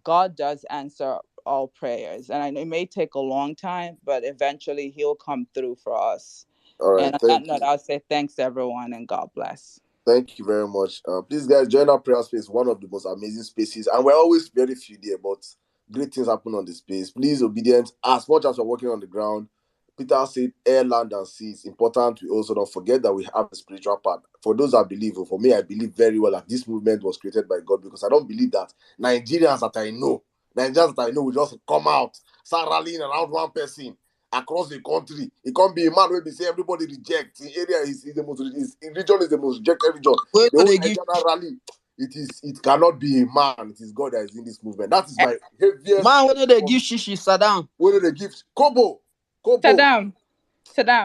God does answer all prayers, and I know it may take a long time, but eventually He'll come through for us. All right, And on that thank note, you. I'll say thanks everyone and God bless. Thank you very much. Please, guys, join our prayer space, one of the most amazing spaces. And we're always very few there, but great things happen on the space. Please, obedience, as much as we're working on the ground. Peter said, air, land, and sea is important. We also don't forget that we have a spiritual part. For those that believe, or for me, I believe very well that this movement was created by God, because I don't believe that Nigerians that I know will just come out, start rallying around one person across the country. It can't be a man where they say everybody rejects. The area is the most, region is the most rejected region. Where The do whole they give Nigerian rally, it cannot be a man. It is God that is in this movement. That is my heaviest. man? Where do they give shishi Saddam? Where do they give Kobo? Saddam,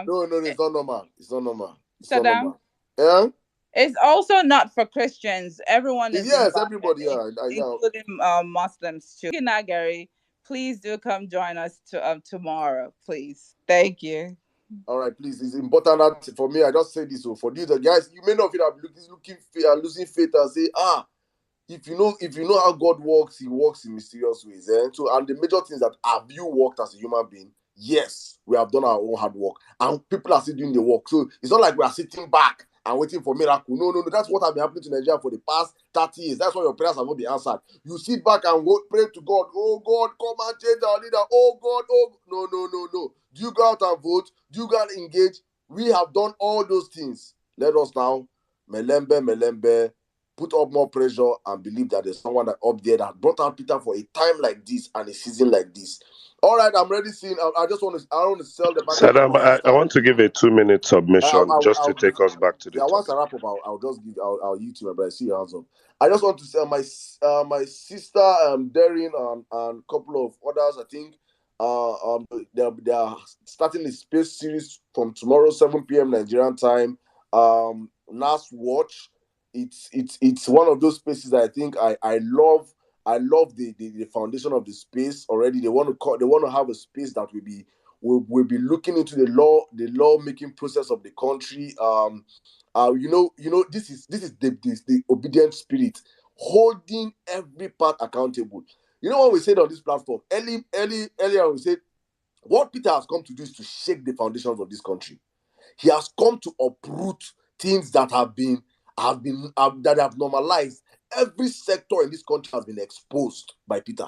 No, it's not normal. It's not normal. It's not Saddam. normal. Yeah? It's also not for Christians. Everyone is Yes, invited, everybody. Yeah. including Muslims too. Thank you, Gary. Please do come join us tomorrow, please. Thank you. All right, please. It's important that for me, I just say this. So for you, the guys, you may not feel that losing faith and say, if you know how God works, He works in mysterious ways. So, and the major things that have you worked as a human being? Yes, we have done our own hard work, and people are still doing the work. So it's not like we are sitting back and waiting for miracle. No. That's what has been happening to Nigeria for the past 30 years. That's why your prayers have not been answered. You sit back and go pray to God. Oh God, come and change our leader. Oh God, no. Do you go out and vote? Do you go out and engage? We have done all those things. Let us now, melembe, put up more pressure and believe that there's someone that up there that brought out Peter for a time like this and a season like this. All right, I'm ready. I want to sell the market to Saddam, my sister. I want to give a 2-minute submission just to I'll take us back to the once I topic. wrap up, I'll just give I'll yield to my brother. I see your hands up. I just want to sell my sister Darren and a couple of others. I think they are starting the space series from tomorrow 7 p.m. Nigerian time. Last watch. It's one of those spaces that I think I love. I love the foundation of the space already. They want to have a space that will be looking into the law making process of the country. This is the obedient spirit holding every part accountable. You know what we said on this platform earlier, we said what Peter has come to do is to shake the foundations of this country. He has come to uproot things that have normalized. Every sector in this country has been exposed by Peter.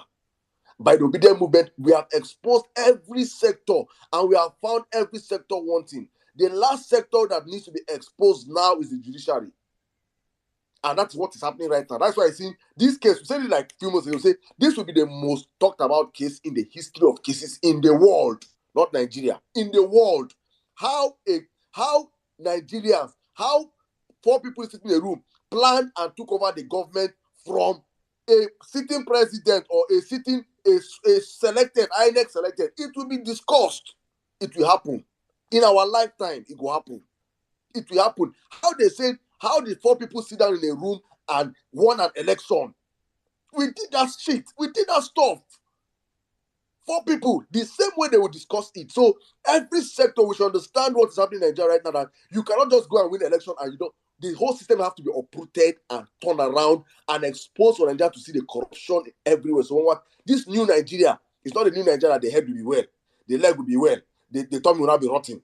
By the obedient movement, we have exposed every sector and we have found every sector wanting. The last sector that needs to be exposed now is the judiciary. And that's what is happening right now. That's why I see this case, we said it like a few months ago, say this will be the most talked about case in the history of cases in the world, not Nigeria, in the world. How Nigerians, how 4 people sitting in a room planned and took over the government from a sitting president or a selected, INEC selected. It will be discussed. It will happen. In our lifetime, it will happen. It will happen. How did 4 people sit down in a room and won an election? We did that shit. We did that stuff. 4 people, the same way they will discuss it. So every sector, we should understand what is happening in Nigeria right now. That you cannot just go and win an election and you don't. The whole system has to be uprooted and turned around and exposed for Nigeria to see the corruption everywhere. So what this new Nigeria is not a new Nigeria. The head will be well, the leg will be well, the tummy will not be rotting.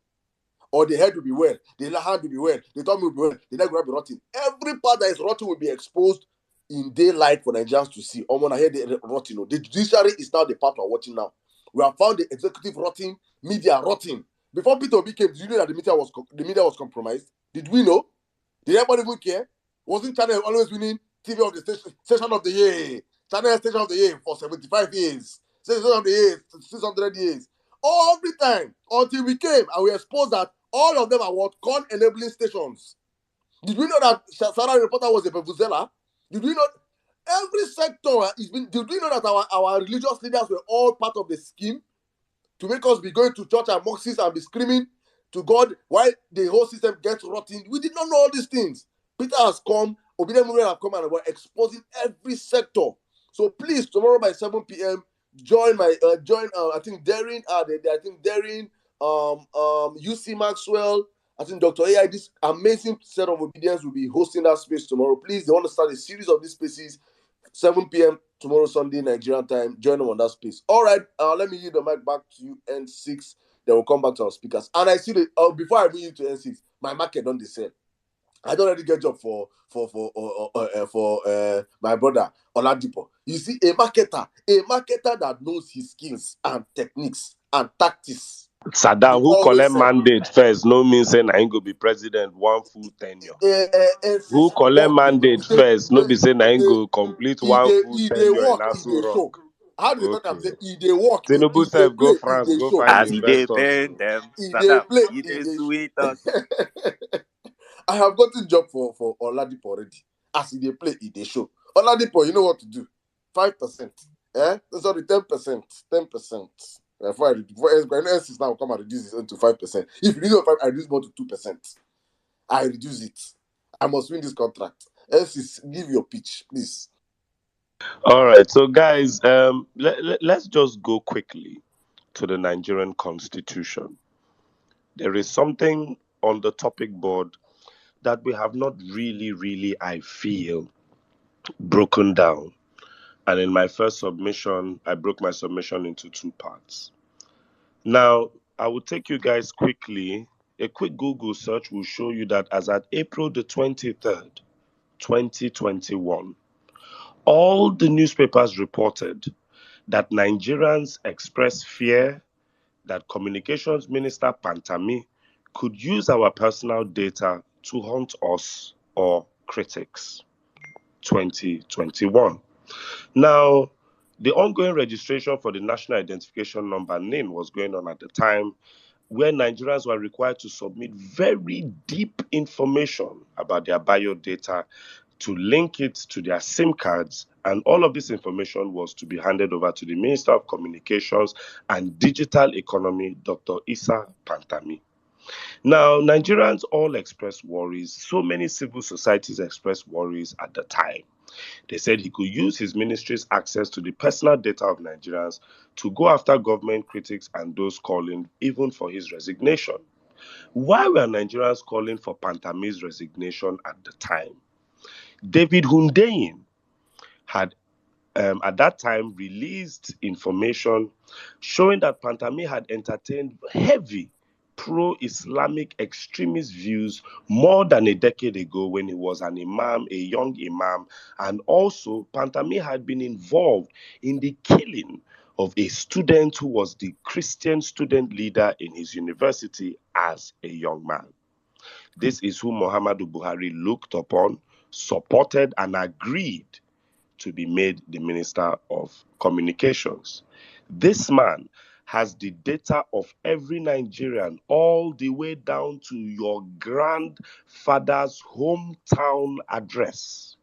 Or the head will be well, the hand will be well, the tummy will be well, the leg will not be rotting. Every part that is rotting will be exposed in daylight for Nigerians to see. I hear the rotting. The judiciary is now the part we're watching now. We have found the executive rotting, media rotting. Before Peter Obi came, did you know that the media was compromised? Did we know? Did anybody even care? Wasn't Channel always winning TV of the station of the year? Channel station of the year for 75 years. Station of the year, 600 years. Every time until we came and we exposed that all of them are what con enabling stations. Did we know that Sarah Reporter was a Vuvuzela? Did we know every sector is been? Did we know that our religious leaders were all part of the scheme to make us be going to church and mosques and be screaming to God while the whole system gets rotten? We did not know all these things. Peter has come, obedient movement have come, and we're exposing every sector. So please, tomorrow by 7 p.m. join I think Darren, UC Maxwell, I think Dr. AI, this amazing set of obedience, will be hosting that space tomorrow. Please, they want to start a series of these spaces, 7 p.m. tomorrow, Sunday, Nigerian time. Join them on that space. All right, let me give the mic back to you, N6. Then we'll come back to our speakers. And I see that before I bring you to N6, my market don't sell. I don't already get job for my brother Oladipo. You see, a marketer that knows his skills and techniques and tactics. Saddam, who collect mandate first, no mean say na him go be president one full tenure. Who collect mandate first, no be say na him go complete one full tenure in Aso Rock. How do they talk am say e dey work? Tinubu sef go France, go find As he dey investors. bend them, E dey Saddam, play, he e dey dey sweet us. I have gotten job for Oladipo already. As they play, they show. Oladipo, you know what to do. 5%. Sorry, 10%. 10%. Before NCC now come and reduce it to 5%. If you reduce 5, I reduce more to 2%. I reduce it. I must win this contract. NCC, give your pitch, please. All right, so guys, let's just go quickly to the Nigerian Constitution. There is something on the topic board that we have not really, I feel, broken down. And in my first submission, I broke my submission into 2 parts. Now, I will take you guys quickly. A quick Google search will show you that as at April the 23rd, 2021, all the newspapers reported that Nigerians expressed fear that Communications Minister Pantami could use our personal data to hunt us or critics. 2021. Now, the ongoing registration for the National Identification Number NIN was going on at the time, where Nigerians were required to submit very deep information about their biodata to link it to their SIM cards, and all of this information was to be handed over to the Minister of Communications and Digital Economy, Dr. Issa Pantami. Now, Nigerians all expressed worries. So many civil societies expressed worries at the time. They said he could use his ministry's access to the personal data of Nigerians to go after government critics and those calling even for his resignation. Why were Nigerians calling for Pantami's resignation at the time? David Hundeyin had at that time released information showing that Pantami had entertained heavy pro-Islamic extremist views more than a decade ago when he was an imam, a young imam, and also Pantami had been involved in the killing of a student who was the Christian student leader in his university as a young man. This is who Muhammadu Buhari looked upon, supported, and agreed to be made the Minister of Communications. This man has the data of every Nigerian all the way down to your grandfather's hometown address.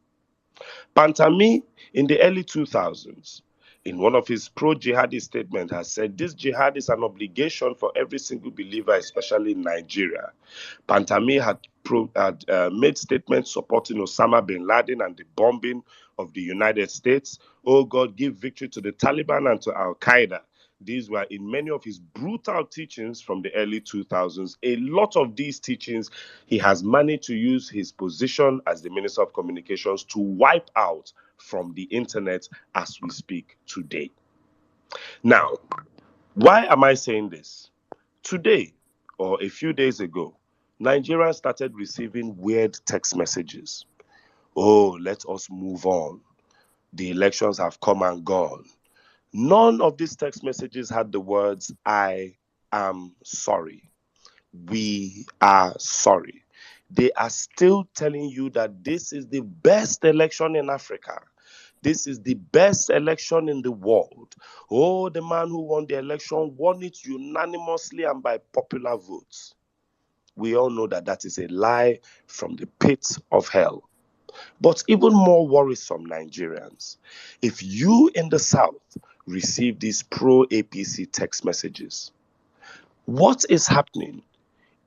Pantami, in the early 2000s, in one of his pro-jihadi statements, has said this jihad is an obligation for every single believer, especially in Nigeria. Pantami had made statements supporting Osama bin Laden and the bombing of the United States. Oh God, give victory to the Taliban and to Al-Qaeda. These were in many of his brutal teachings from the early 2000s. A lot of these teachings, he has managed to use his position as the Minister of Communications to wipe out from the internet as we speak today. Now, why am I saying this? Today, or a few days ago, Nigerians started receiving weird text messages. Oh, let us move on. The elections have come and gone. None of these text messages had the words, I am sorry. We are sorry. They are still telling you that this is the best election in Africa. This is the best election in the world. Oh, the man who won the election won it unanimously and by popular votes. We all know that that is a lie from the pit of hell. But even more worrisome, Nigerians, if you in the South receive these pro-APC text messages, what is happening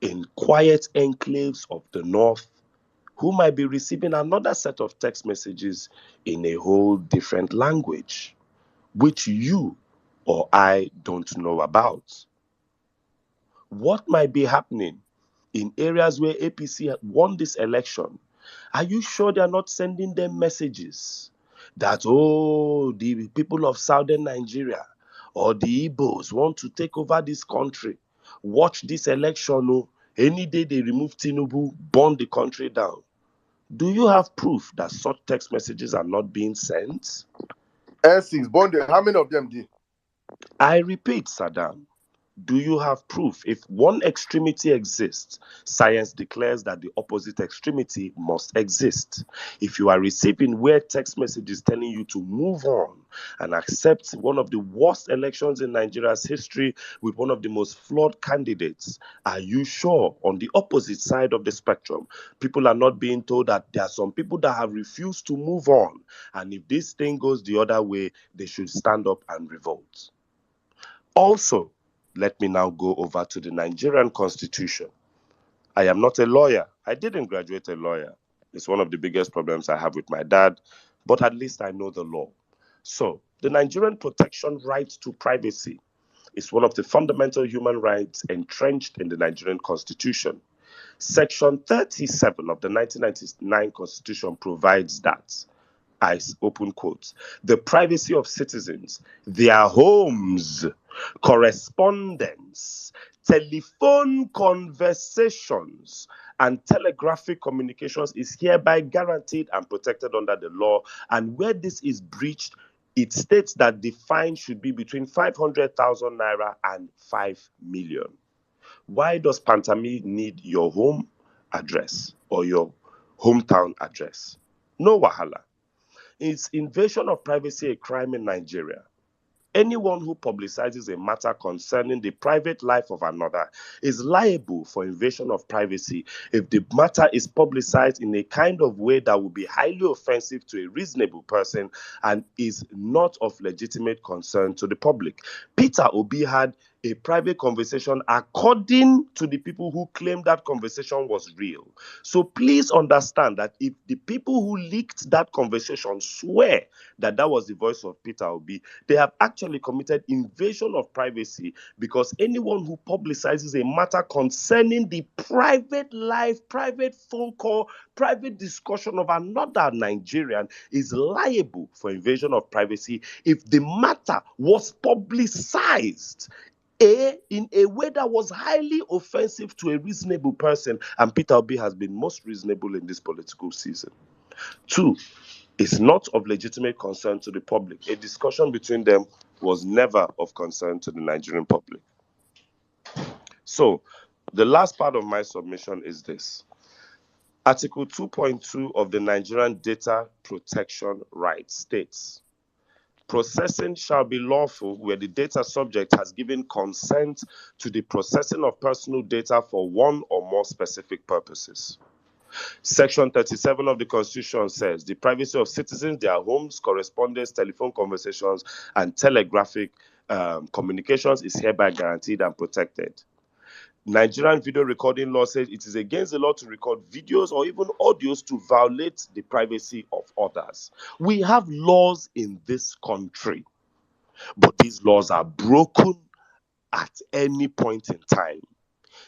in quiet enclaves of the North who might be receiving another set of text messages in a whole different language, which you or I don't know about? What might be happening in areas where APC won this election, are you sure they are not sending them messages that, oh, the people of southern Nigeria or the Igbos want to take over this country? Watch this election. Oh, any day they remove Tinubu, burn the country down. Do you have proof that such text messages are not being sent? N6, Bonded, how many of them did? I repeat, Saddam, do you have proof? If one extremity exists, science declares that the opposite extremity must exist. If you are receiving weird text messages telling you to move on and accept one of the worst elections in Nigeria's history with one of the most flawed candidates, are you sure on the opposite side of the spectrum, people are not being told that there are some people that have refused to move on, and if this thing goes the other way, they should stand up and revolt? Also, let me now go over to the Nigerian Constitution. I am not a lawyer. I didn't graduate a lawyer. It's one of the biggest problems I have with my dad, but at least I know the law. So, the Nigerian protection right to privacy is one of the fundamental human rights entrenched in the Nigerian Constitution. Section 37 of the 1999 Constitution provides that, I open quotes, the privacy of citizens, their homes, correspondence, telephone conversations, and telegraphic communications is hereby guaranteed and protected under the law. And where this is breached, it states that the fine should be between 500,000 naira and 5 million. Why does Pantami need your home address or your hometown address? No wahala. Is invasion of privacy a crime in Nigeria? Anyone who publicizes a matter concerning the private life of another is liable for invasion of privacy if the matter is publicized in a kind of way that would be highly offensive to a reasonable person and is not of legitimate concern to the public. Peter Obi had a private conversation according to the people who claim that conversation was real. So please understand that if the people who leaked that conversation swear that that was the voice of Peter Obi, they have actually committed invasion of privacy, because anyone who publicizes a matter concerning the private life, private phone call, private discussion of another Nigerian is liable for invasion of privacy if the matter was publicized in a way that was highly offensive to a reasonable person, and Peter Obi has been most reasonable in this political season. 2, it's not of legitimate concern to the public. A discussion between them was never of concern to the Nigerian public. So, the last part of my submission is this. Article 2.2 of the Nigerian Data Protection Right states, processing shall be lawful where the data subject has given consent to the processing of personal data for one or more specific purposes. Section 37 of the Constitution says the privacy of citizens, their homes, correspondence, telephone conversations, and telegraphic communications is hereby guaranteed and protected. Nigerian video recording law says it is against the law to record videos or even audios to violate the privacy of others. We have laws in this country, but these laws are broken at any point in time.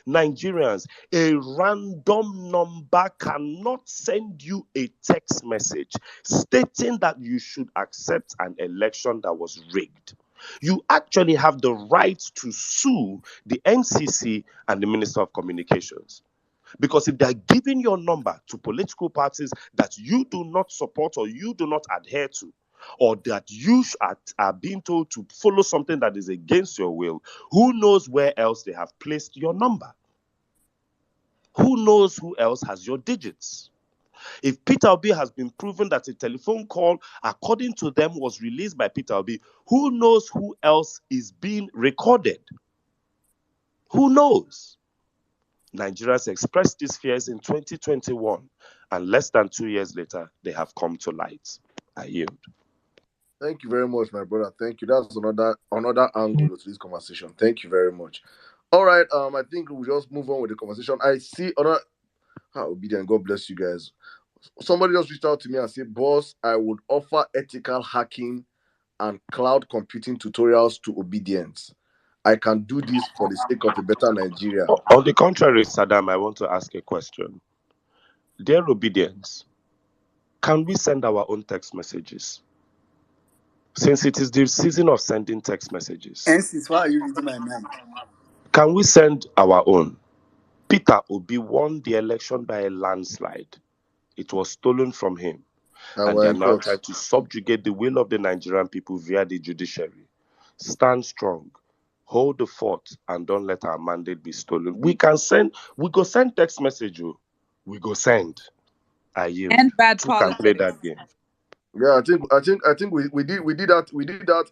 Nigerians, a random number cannot send you a text message stating that you should accept an election that was rigged. You actually have the right to sue the NCC and the Minister of Communications. Because if they're giving your number to political parties that you do not support or you do not adhere to, or that you are being told to follow something that is against your will, who knows where else they have placed your number? Who knows who else has your digits? If Peter Obi has been proven that a telephone call, according to them, was released by Peter Obi, who knows who else is being recorded? Who knows? Nigerians expressed these fears in 2021, and less than 2 years later, they have come to light. I yield. Thank you very much, my brother. Thank you. That's another angle to this conversation. Thank you very much. All right. I think we'll just move on with the conversation. I see another. Obedient. God bless you guys. Somebody just reached out to me and said, "Boss, I would offer ethical hacking and cloud computing tutorials to Obedience. I can do this for the sake of a better Nigeria. On the contrary, Saddam, I want to ask a question. Dear obedience, can we send our own text messages? Since it is the season of sending text messages, NCC, why are you reading my mind? can we send our own? Peter Obi won the election by a landslide. It was stolen from him. And And we're they are in now court. trying to subjugate the will of the Nigerian people via the judiciary. Stand strong, hold the fort, and don't let our mandate be stolen. We go send text message. We go send. I yield. And bad Who can play politics. that game? Yeah, I think we did that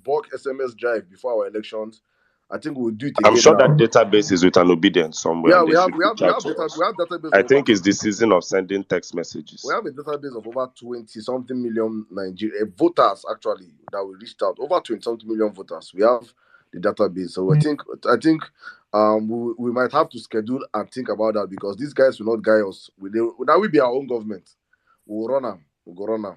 bulk SMS drive before our elections. I think we'll do it I'm again sure now. that database is with an obedience somewhere, Yeah, and we they have should reach out to us. database I of think it's the season of sending text messages. we have a database of over 20 something million Nigerian voters actually that we reached out. Over 20 something million voters. We have the database. So I think we might have to schedule and think about that because these guys will not guide us. Now we be our own government. We'll run them. We'll go run them.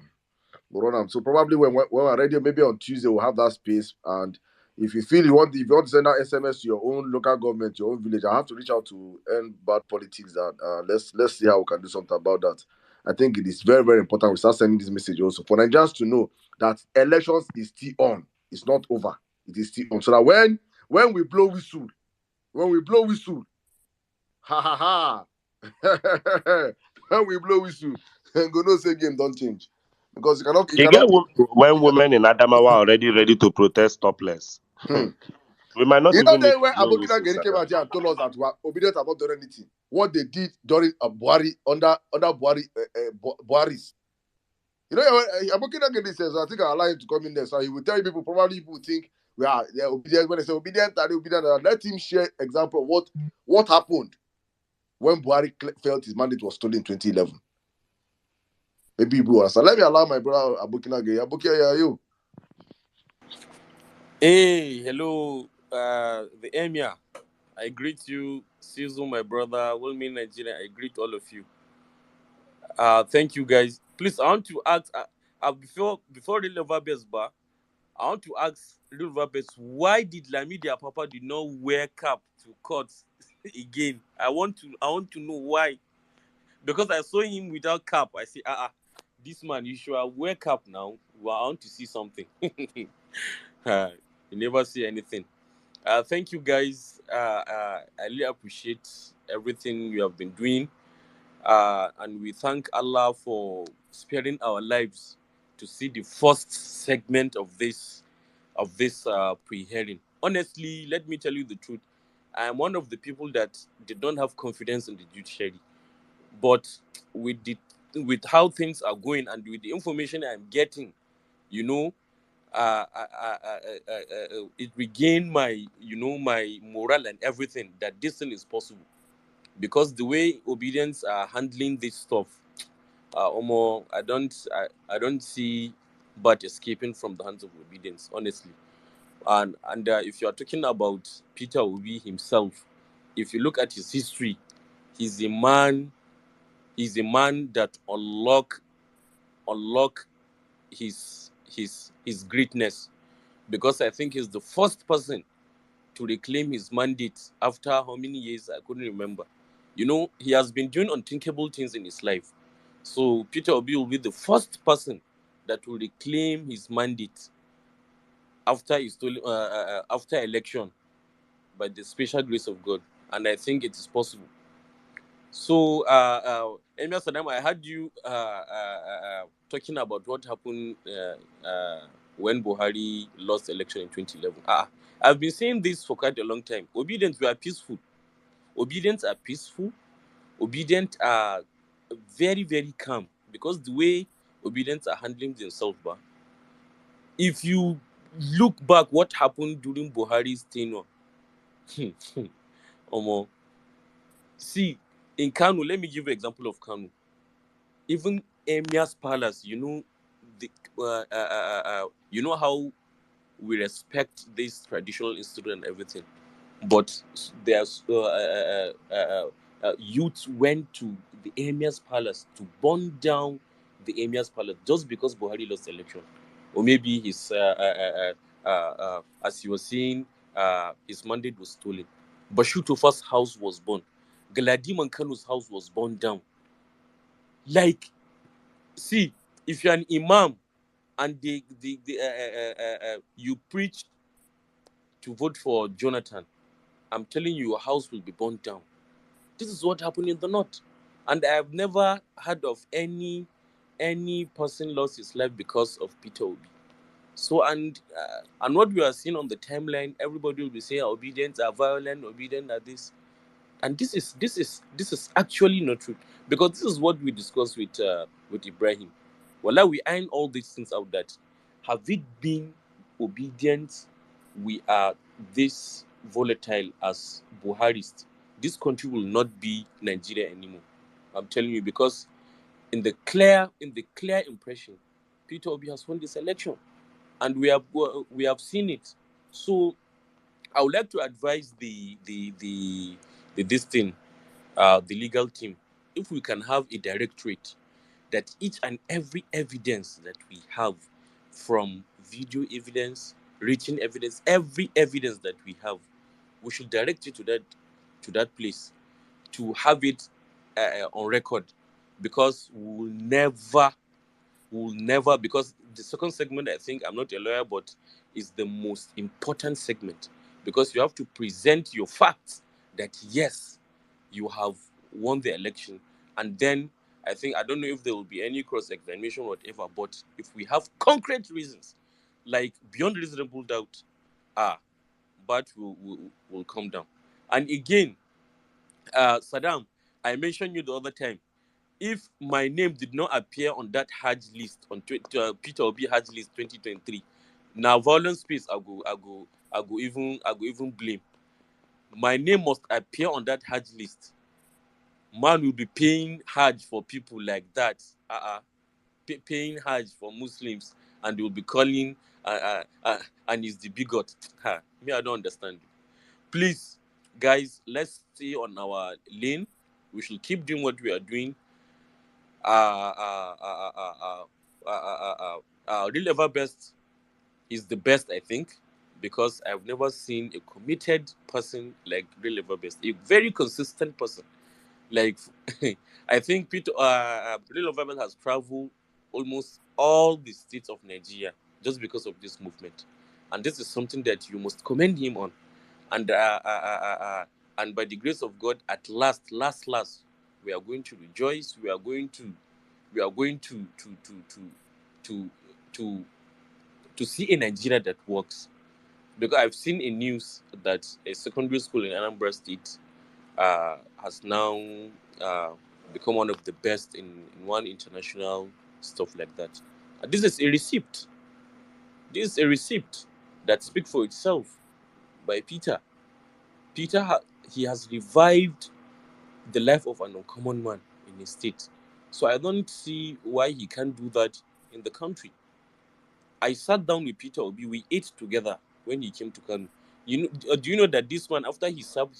We'll run them. So probably when we're ready, maybe on Tuesday we'll have that space. And if you feel if you want to send out SMS to your own local government, your own village, I have to reach out to end bad politics. That let's see how we can do something about that. I think it is very, very important we start sending this message also for Nigerians to know that elections is still on. It's not over. It is still on. So that when we blow whistle, ha ha ha, when we blow whistle, then go no say game don't change because you You cannot. get when women in Adamawa are already ready to protest topless. We might not You know even need that to when blow Abokina whistles. Geri came out here and told us that we are obedient about doing anything. What they did during Buhari under Buhari's. You know, Abokina Geri says, I think I allow him to come in there. So he will tell people, probably people think they're obedient. When they say obedient, are they obedient? Let him share example of what happened when Buhari felt his mandate was stolen in 2011. Maybe people understand. Let me allow my brother Abokina Geri. Abokina, yeah, you. Hey, hello, the Emir. I greet you, Sizu, my brother, Wilmy Nigeria. I greet all of you. Thank you, guys. Please, I want to ask, before the Level Best Bar, I want to ask Level Best, why did Lamidi Papa did not wear cap to court again? I want to know why. Because I saw him without cap. I say, this man, you should wear cap now. Well, I want to see something. You never see anything. Thank you, guys. I really appreciate everything you have been doing, and we thank Allah for sparing our lives to see the first segment of this pre-hearing. Honestly, let me tell you the truth. I am one of the people that did not have confidence in the judiciary, but with how things are going and with the information I'm getting, you know, it regained my my morale and everything that this thing is possible, because the way obedience are handling this stuff, I don't see but escaping from the hands of obedience, honestly. And if you are talking about Peter Obi himself, if you look at his history, he's a man that unlock his greatness, because I think he's the first person to reclaim his mandate after how many years I couldn't remember. You know, he has been doing unthinkable things in his life. So Peter Obi will be the first person that will reclaim his mandate after after election, by the special grace of God, and I think it is possible. So, Emir Saddam, I heard you talking about what happened when Buhari lost election in 2011. I've been saying this for quite a long time. Obedience, we are peaceful. Obedience are peaceful. Obedient are very, very calm, because the way obedience are handling themselves, if you look back what happened during Buhari's tenure, see, in Kanu, let me give you an example of Kanu. Even Emir's palace, you know, you know how we respect this traditional institute and everything, but there's youth went to the Emir's palace to burn down the Emir's palace just because Buhari lost the election, or maybe his as he was saying, his mandate was stolen. Bashir Tofa's house was burned. Galadiman Kanu's house was burned down. Like, see, if you're an imam and you preach to vote for Jonathan, I'm telling you, your house will be burned down. This is what happened in the north, and I have never heard of any person lost his life because of Peter Obi. So and what we are seeing on the timeline, everybody will be saying obedience are violent, obedient are this, and this is actually not true, because this is what we discussed with Ibrahim. Well, we iron all these things out, that have it been obedient, we are this volatile as Buharists, this country will not be Nigeria anymore. I'm telling you, because in the clear impression, Peter Obi has won this election, and we have seen it. So I would like to advise the this thing, the legal team, if we can have a directorate that each and every evidence that we have, from video evidence, written evidence, every evidence that we have, we should direct it to that place to have it on record, because we will never, because the second segment, I think, I'm not a lawyer, but is the most important segment, because you have to present your facts that yes, you have won the election. And then I don't know if there will be any cross-examination or whatever, but if we have concrete reasons, like beyond reasonable doubt, but will come down. And again, Saddam, I mentioned you the other time, if my name did not appear on that Hajj list, on Peter Obi Hajj list 2023, now Vawulence space I go even blame. My name must appear on that Hajj list. Man will be paying Hajj for people like that, paying Hajj for Muslims, and they will be calling and he's the bigot. Me, I don't understand. Please, guys, let's stay on our lane. We should keep doing what we are doing. Real Ever Best is the best, I think, because I've never seen a committed person like Real Ever Best, a very consistent person. Like, I think Real Ever Best has traveled almost all the states of Nigeria just because of this movement, and this is something that you must commend him on. And by the grace of God, at last, we are going to rejoice. We are going to see a Nigeria that works. Because I've seen in news that a secondary school in Anambra State has now become one of the best in one international stuff like that. And this is a receipt. This is a receipt that speaks for itself by Peter. He has revived the life of an uncommon man in his state. So I don't see why he can't do that in the country. I sat down with Peter Obi. We ate together when he came to Kano. Do you know that this man, after he served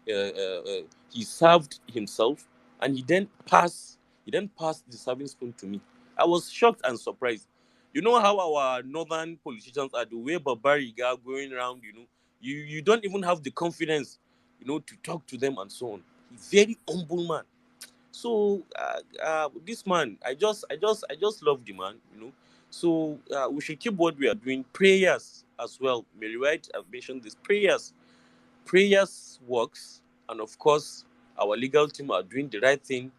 he served himself, and he then passed the serving spoon to me. I was shocked and surprised. You know how our northern politicians are, the way Babariga going around. You don't even have the confidence, to talk to them and so on. He's very humble man. So this man, I just love the man. So we should keep what we are doing. Prayers as well. Mary White have mentioned this. Prayers works, and of course, our legal team are doing the right thing.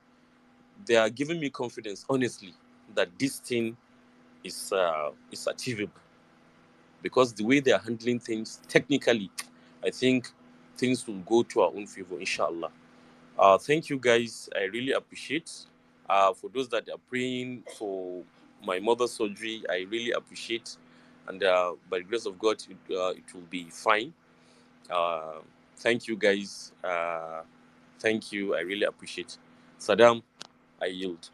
They are giving me confidence, honestly, that this thing is achievable, because the way they are handling things technically, I think things will go to our own favor, inshallah. Thank you, guys. I really appreciate. For those that are praying for my mother's surgery, I really appreciate. And by the grace of God, it will be fine. Thank you, guys. Thank you. I really appreciate. Saddam, I yield.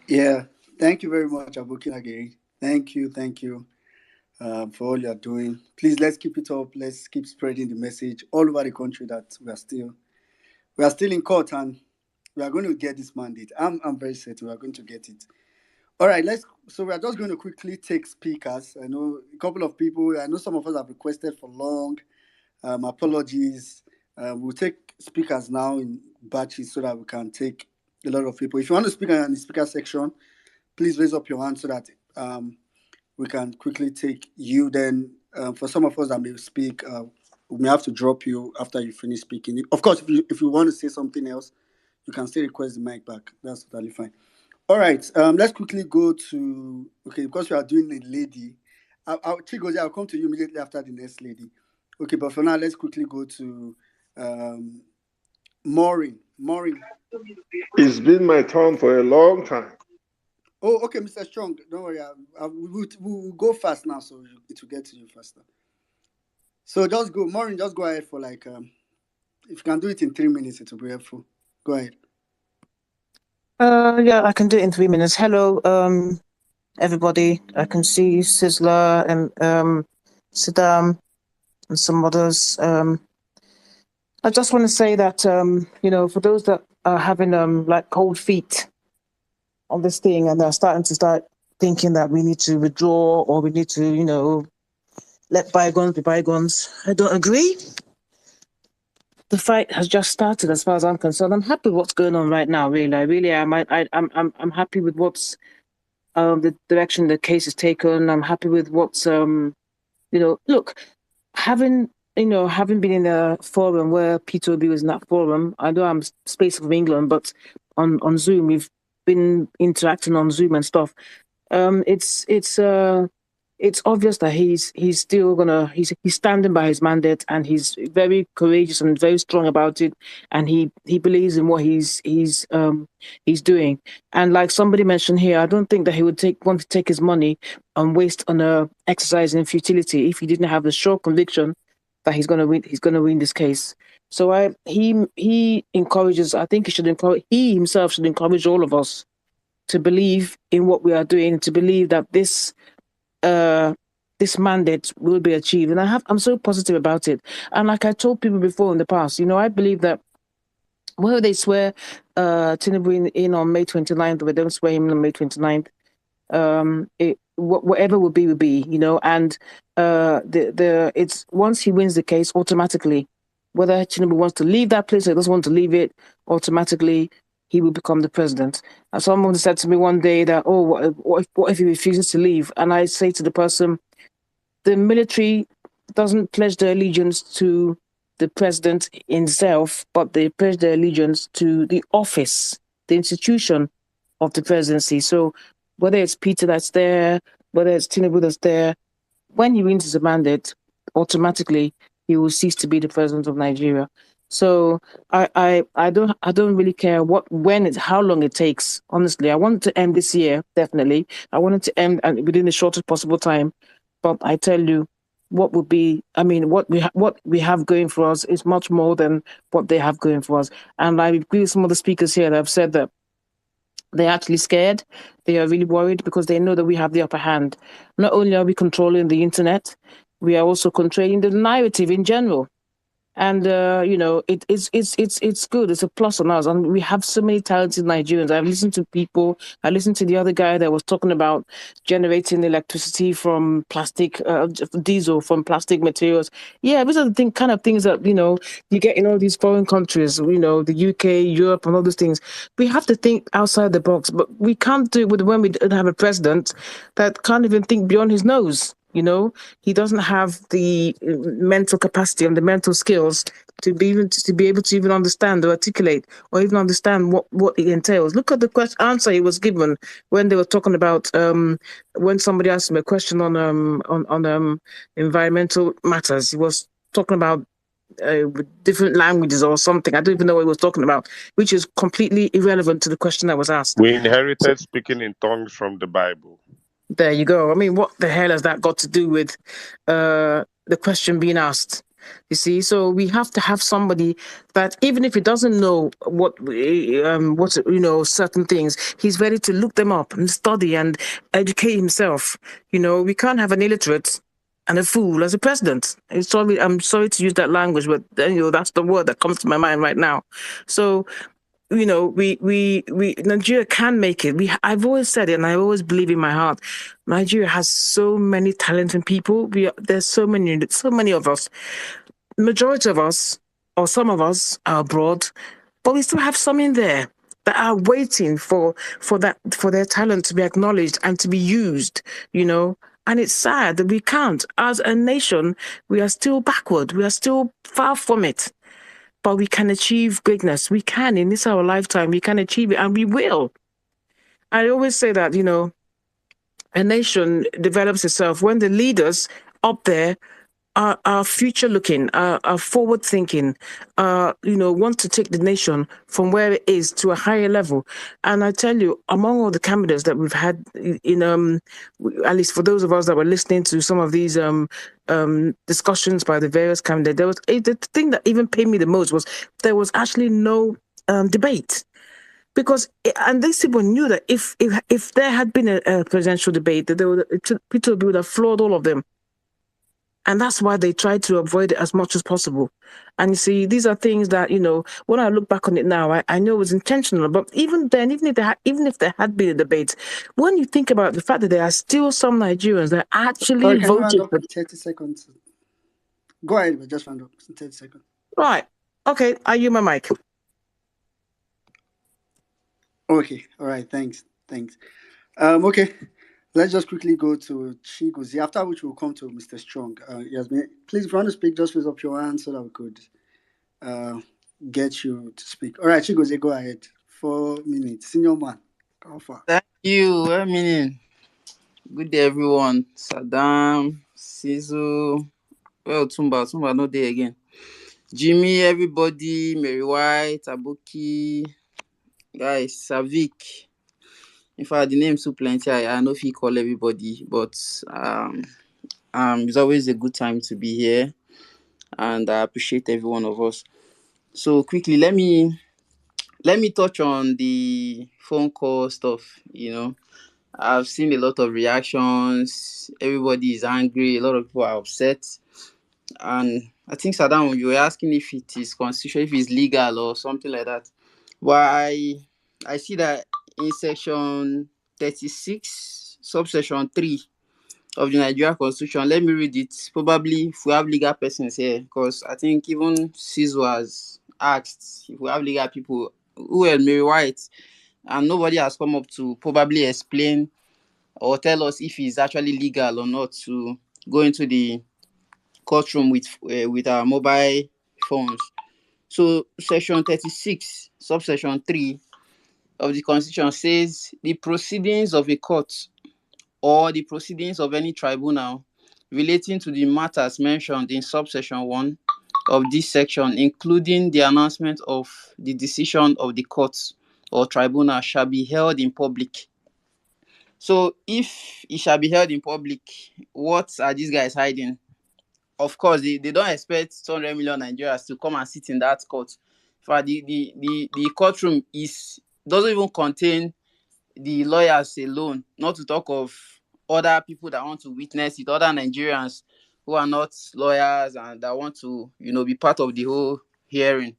Yeah, thank you very much, Abokinage. Thank you for all you're doing. Please, let's keep it up. Let's keep spreading the message all over the country that we are still in court, and we are going to get this mandate. I'm very certain we are going to get it. All right, so we are just going to quickly take speakers. I know a couple of people, I know some of us have requested for long. Apologies. We'll take speakers now in batches so that we can take a lot of people. If you want to speak in the speaker section, please raise up your hand so that we can quickly take you. Then for some of us that may speak, we may have to drop you after you finish speaking. Of course, if you want to say something else, you can still request the mic back. That's totally fine. All right, let's quickly go to, okay, because we are doing a lady. Chigozie, I'll come to you immediately after the next lady. Okay, but for now, let's quickly go to Maureen. Maureen. It's been my turn for a long time. Oh, okay, Mr. Strong. Don't worry. We'll go fast now, so it will get to you faster. So just go, Maureen. Just go ahead for like, if you can do it in 3 minutes, it will be helpful. Go ahead. Yeah, I can do it in 3 minutes. Hello, everybody. I can see Sizzler and Saddam and some others. I just want to say that for those that are having like cold feet on this thing and are starting to start thinking that we need to withdraw or we need to let bygones be bygones, I don't agree. The fight has just started, as far as I'm concerned. I'm happy with what's going on right now. Really, I really am. I'm happy with what's the direction the case is taken. I'm happy with what's look, having been in a forum where P2B was in that forum. I know I'm Space of England, but on Zoom we've been interacting on Zoom and stuff. It's obvious that he's still he's standing by his mandate, and he's very courageous and very strong about it, and he believes in what he's doing. And like somebody mentioned here, I don't think that he would want to take his money and waste on a exercise in futility if he didn't have the sure conviction that he's gonna win this case. So he encourages. I think he himself should encourage all of us to believe in what we are doing, to believe that this mandate will be achieved. And I'm so positive about it. And like I told people before in the past, I believe that whether they swear Tinubu in on May 29th or they don't swear him on May 29th, whatever will be, and it's once he wins the case, automatically, whether Tinubu wants to leave that place or doesn't want to leave it, automatically he will become the president. And someone said to me one day that, what if he refuses to leave? And I say to the person, the military doesn't pledge their allegiance to the president himself, but they pledge their allegiance to the office, the institution of the presidency. So whether it's Peter that's there, whether it's Tinubu that's there, when he wins his mandate, automatically he will cease to be the president of Nigeria. So I don't really care how long it takes. Honestly, I want it to end this year, definitely. I want it to end within the shortest possible time. But I tell you, what we have going for us is much more than what they have going for us. And I agree with some of the speakers here that have said that they're actually scared. They are really worried because they know that we have the upper hand. Not only are we controlling the internet, we are also controlling the narrative in general. And it's good. It's a plus on us, and we have so many talented Nigerians. I've listened to people. I listened to the other guy that was talking about generating electricity from plastic, diesel from plastic materials. Yeah, these are the kind of things that you get in all these foreign countries. The UK, Europe, and all those things. We have to think outside the box, but we can't do it when we don't have a president that can't even think beyond his nose. He doesn't have the mental capacity and the mental skills to be able to even understand or articulate or even understand what it entails. Look at the answer he was given when they were talking about when somebody asked him a question on environmental matters. He was talking about different languages or something. I don't even know what he was talking about, which is completely irrelevant to the question that was asked. We inherited speaking in tongues from the Bible. There you go. I mean, what the hell has that got to do with the question being asked? You see, so we have to have somebody that, even if he doesn't know what certain things, he's ready to look them up and study and educate himself. We can't have an illiterate and a fool as a president. I'm sorry to use that language, but that's the word that comes to my mind right now. So we Nigeria can make it. I've always said it, and I always believe in my heart. Nigeria has so many talented people. There's so many of us. Majority of us, or some of us, are abroad, but we still have some in there that are waiting for their talent to be acknowledged and to be used. And it's sad that we can't. As a nation, we are still backward. We are still far from it. But we can achieve greatness. We can, in this our lifetime, we can achieve it, and we will. I always say that, a nation develops itself when the leaders up there are future looking, are forward thinking, want to take the nation from where it is to a higher level. And I tell you, among all the candidates that we've had at least for those of us that were listening to some of these discussions by the various candidates, there was the thing that even paid me the most was there was actually no debate. Because and these people knew that if there had been a presidential debate, that people would have floored all of them. And that's why they tried to avoid it as much as possible. And you see, these are things that, when I look back on it now, I know it was intentional. But even then, even if there had been a debate, when you think about the fact that there are still some Nigerians that actually Sorry, can you round voted up for... in 30 seconds? Go ahead, but just round up in 30 seconds. Right. Okay, I use my mic. Okay, all right, thanks. Okay, let's just quickly go to Chigozie, after which we'll come to Mr. Strong. Please, if you want to speak, just raise up your hand so that we could get you to speak. All right, Chigozie, go ahead. 4 minutes. Senior man, how far? Thank you. Well, meaning. Good day, everyone. Saddam, Sizu, well, Tumba, no day again. Jimmy, everybody, Mary White, Abuki, guys, Savik. In fact, the names too plenty. I know if you call everybody, but it's always a good time to be here, and I appreciate every one of us. So quickly, let me touch on the phone call stuff. I've seen a lot of reactions. Everybody is angry. A lot of people are upset. And I think, Saddam, you were asking if it is constitutional, if it's legal or something like that. Why I see that in section 36, subsection 3 of the Nigerian Constitution. Let me read it. Probably if we have legal persons here, because I think even CISO has asked if we have legal people who are Mary White, and nobody has come up to probably explain or tell us if it's actually legal or not to go into the courtroom with our mobile phones. So section 36, subsection 3 of the Constitution says the proceedings of a court or the proceedings of any tribunal relating to the matters mentioned in subsection 1 of this section, including the announcement of the decision of the court or tribunal, shall be held in public. So if it shall be held in public, what are these guys hiding? Of course, they don't expect 200 million Nigerians to come and sit in that court. For the courtroom doesn't even contain the lawyers alone, not to talk of other people that want to witness it, other Nigerians who are not lawyers and that want to, be part of the whole hearing.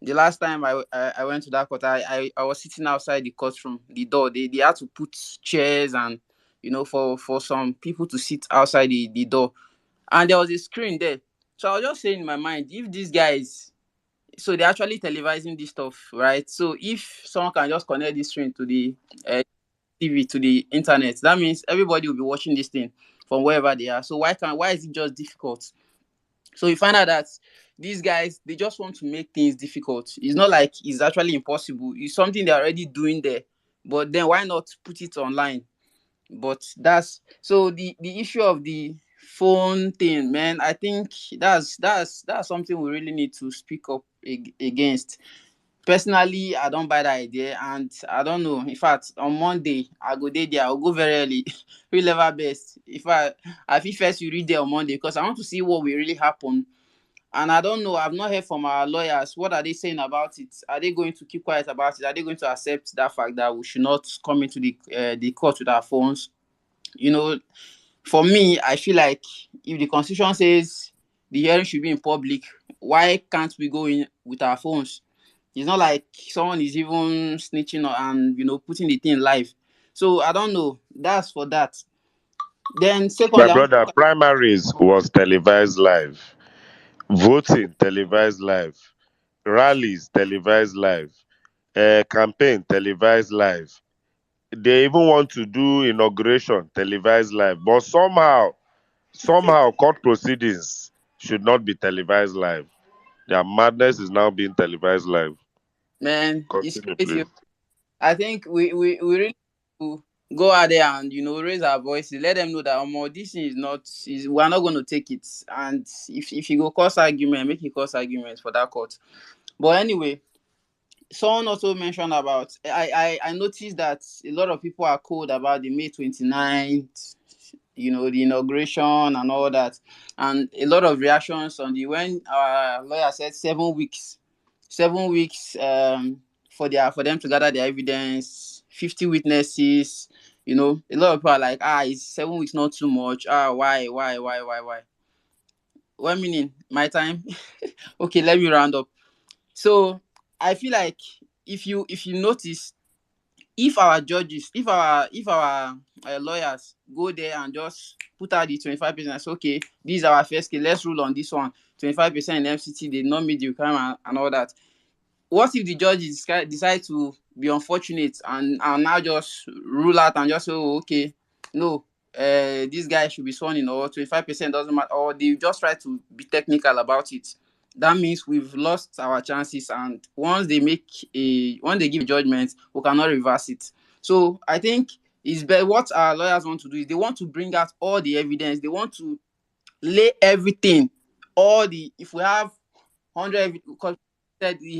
The last time I went to that court, I was sitting outside the courtroom, the door. They had to put chairs and, for some people to sit outside the door. And there was a screen there. So I was just saying in my mind, if these guys, so they're actually televising this stuff, right? So if someone can just connect this screen to the TV, to the internet, that means everybody will be watching this thing from wherever they are. So why is it just difficult? So you find out that these guys, they just want to make things difficult. It's not like it's actually impossible. It's something they're already doing there. But then why not put it online? But that's so the issue of the phone thing, man. I think that's something we really need to speak up against. Personally, I don't buy that idea, and I don't know. In fact, on Monday I go there. I'll go very early, read level best. If I feel first you read there on Monday because I want to see what will really happen. And I don't know. I've not heard from our lawyers. What are they saying about it? Are they going to keep quiet about it? Are they going to accept that fact that we should not come into the court with our phones? For me, I feel like if the Constitution says the hearing should be in public, why can't we go in with our phones? It's not like someone is even snitching and putting the thing live. So I don't know. That's for that. Then My secondly, I want to brother, look primaries was televised live. Voting televised live. Rallies televised live. Campaign televised live. They even want to do inauguration televised live. But somehow court proceedings should not be televised live. Their madness is now being televised live. man, it's Continue, crazy. please. I think we really to go out there and raise our voices, let them know that this thing we're not going to take it. And if you go cause argument, make it cause arguments for that court. But anyway, someone also mentioned about I noticed that a lot of people are cold about the May 29th, the inauguration and all that, and a lot of reactions on the when our lawyer said 7 weeks, 7 weeks for them to gather their evidence, 50 witnesses. A lot of people are like, is 7 weeks not too much? Why? One minute, my time. Okay, let me round up. So I feel like if you notice, if our judges, if our lawyers go there and just put out the 25%, say, okay, this is our first case, let's rule on this one. 25% in FCT, they not meet the requirement and all that. What if the judges decide to be unfortunate and now just rule out and just say, oh, okay, no, this guy should be sworn in, or 25% doesn't matter, or they just try to be technical about it? That means we've lost our chances, and once they give a judgment, we cannot reverse it. So I think it's better. What our lawyers want to do is they want to bring out all the evidence. They want to lay everything, if we have 100, because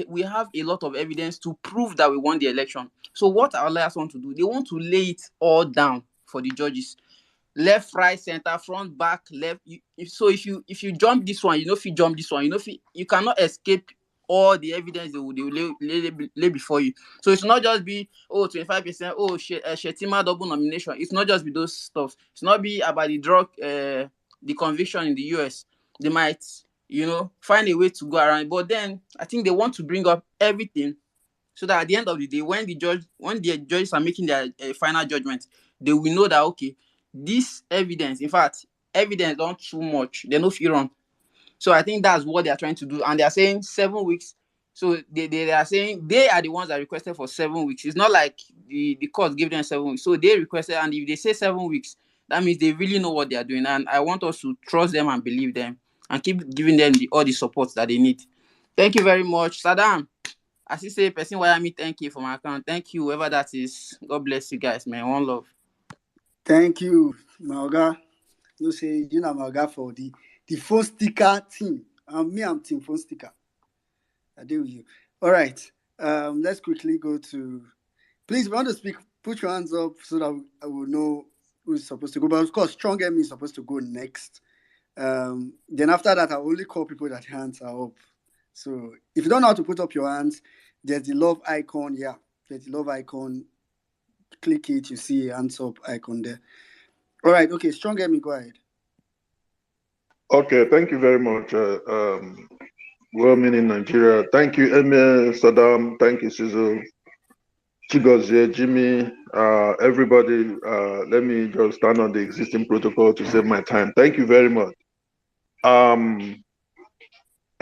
we have a lot of evidence to prove that we won the election. So what our lawyers want to do, they want to lay it all down for the judges. Left, right, center, front, back, left. If you jump this one, if you jump this one, you cannot escape all the evidence they will lay before you. So it's not just be 25%, Shetima double nomination. It's not just be those stuff. It's not be about the drug, the conviction in the US. They might find a way to go around, but then I think they want to bring up everything, so that at the end of the day, when the judges are making their final judgment, they will know that, okay, this evidence, in fact, evidence don't too much, they no fit run. So I think that's what they are trying to do, and they are saying 7 weeks. So they are saying they are the ones that requested for 7 weeks. It's not like the court gave them 7 weeks. So they requested, and if they say 7 weeks, that means they really know what they are doing. And I want us to trust them and believe them and keep giving them all the support that they need. Thank you very much. Saddam, as you say, person wire me 10K for my account. Thank you, whoever that is. God bless you guys, man. One love. Thank you, Malga. You say you know Malga for the phone sticker team. I'm team phone sticker. I deal with you. All right. Let's quickly go to. Please, if you want to speak, put your hands up so that I will know who's supposed to go. But of course, Strong Emmy is supposed to go next. Then after that, I only call people that hands are up. So if you don't know how to put up your hands, there's the love icon. Yeah, there's the love icon. Click it, you see a hands up icon there. All right, okay, Strong Emmy, go ahead. Okay, thank you very much. Well-meaning in Nigeria. Thank you, Emir, Saddam. Thank you, Sizzle, Chigozie, Jimmy, everybody. Let me just stand on the existing protocol to save my time. Thank you very much.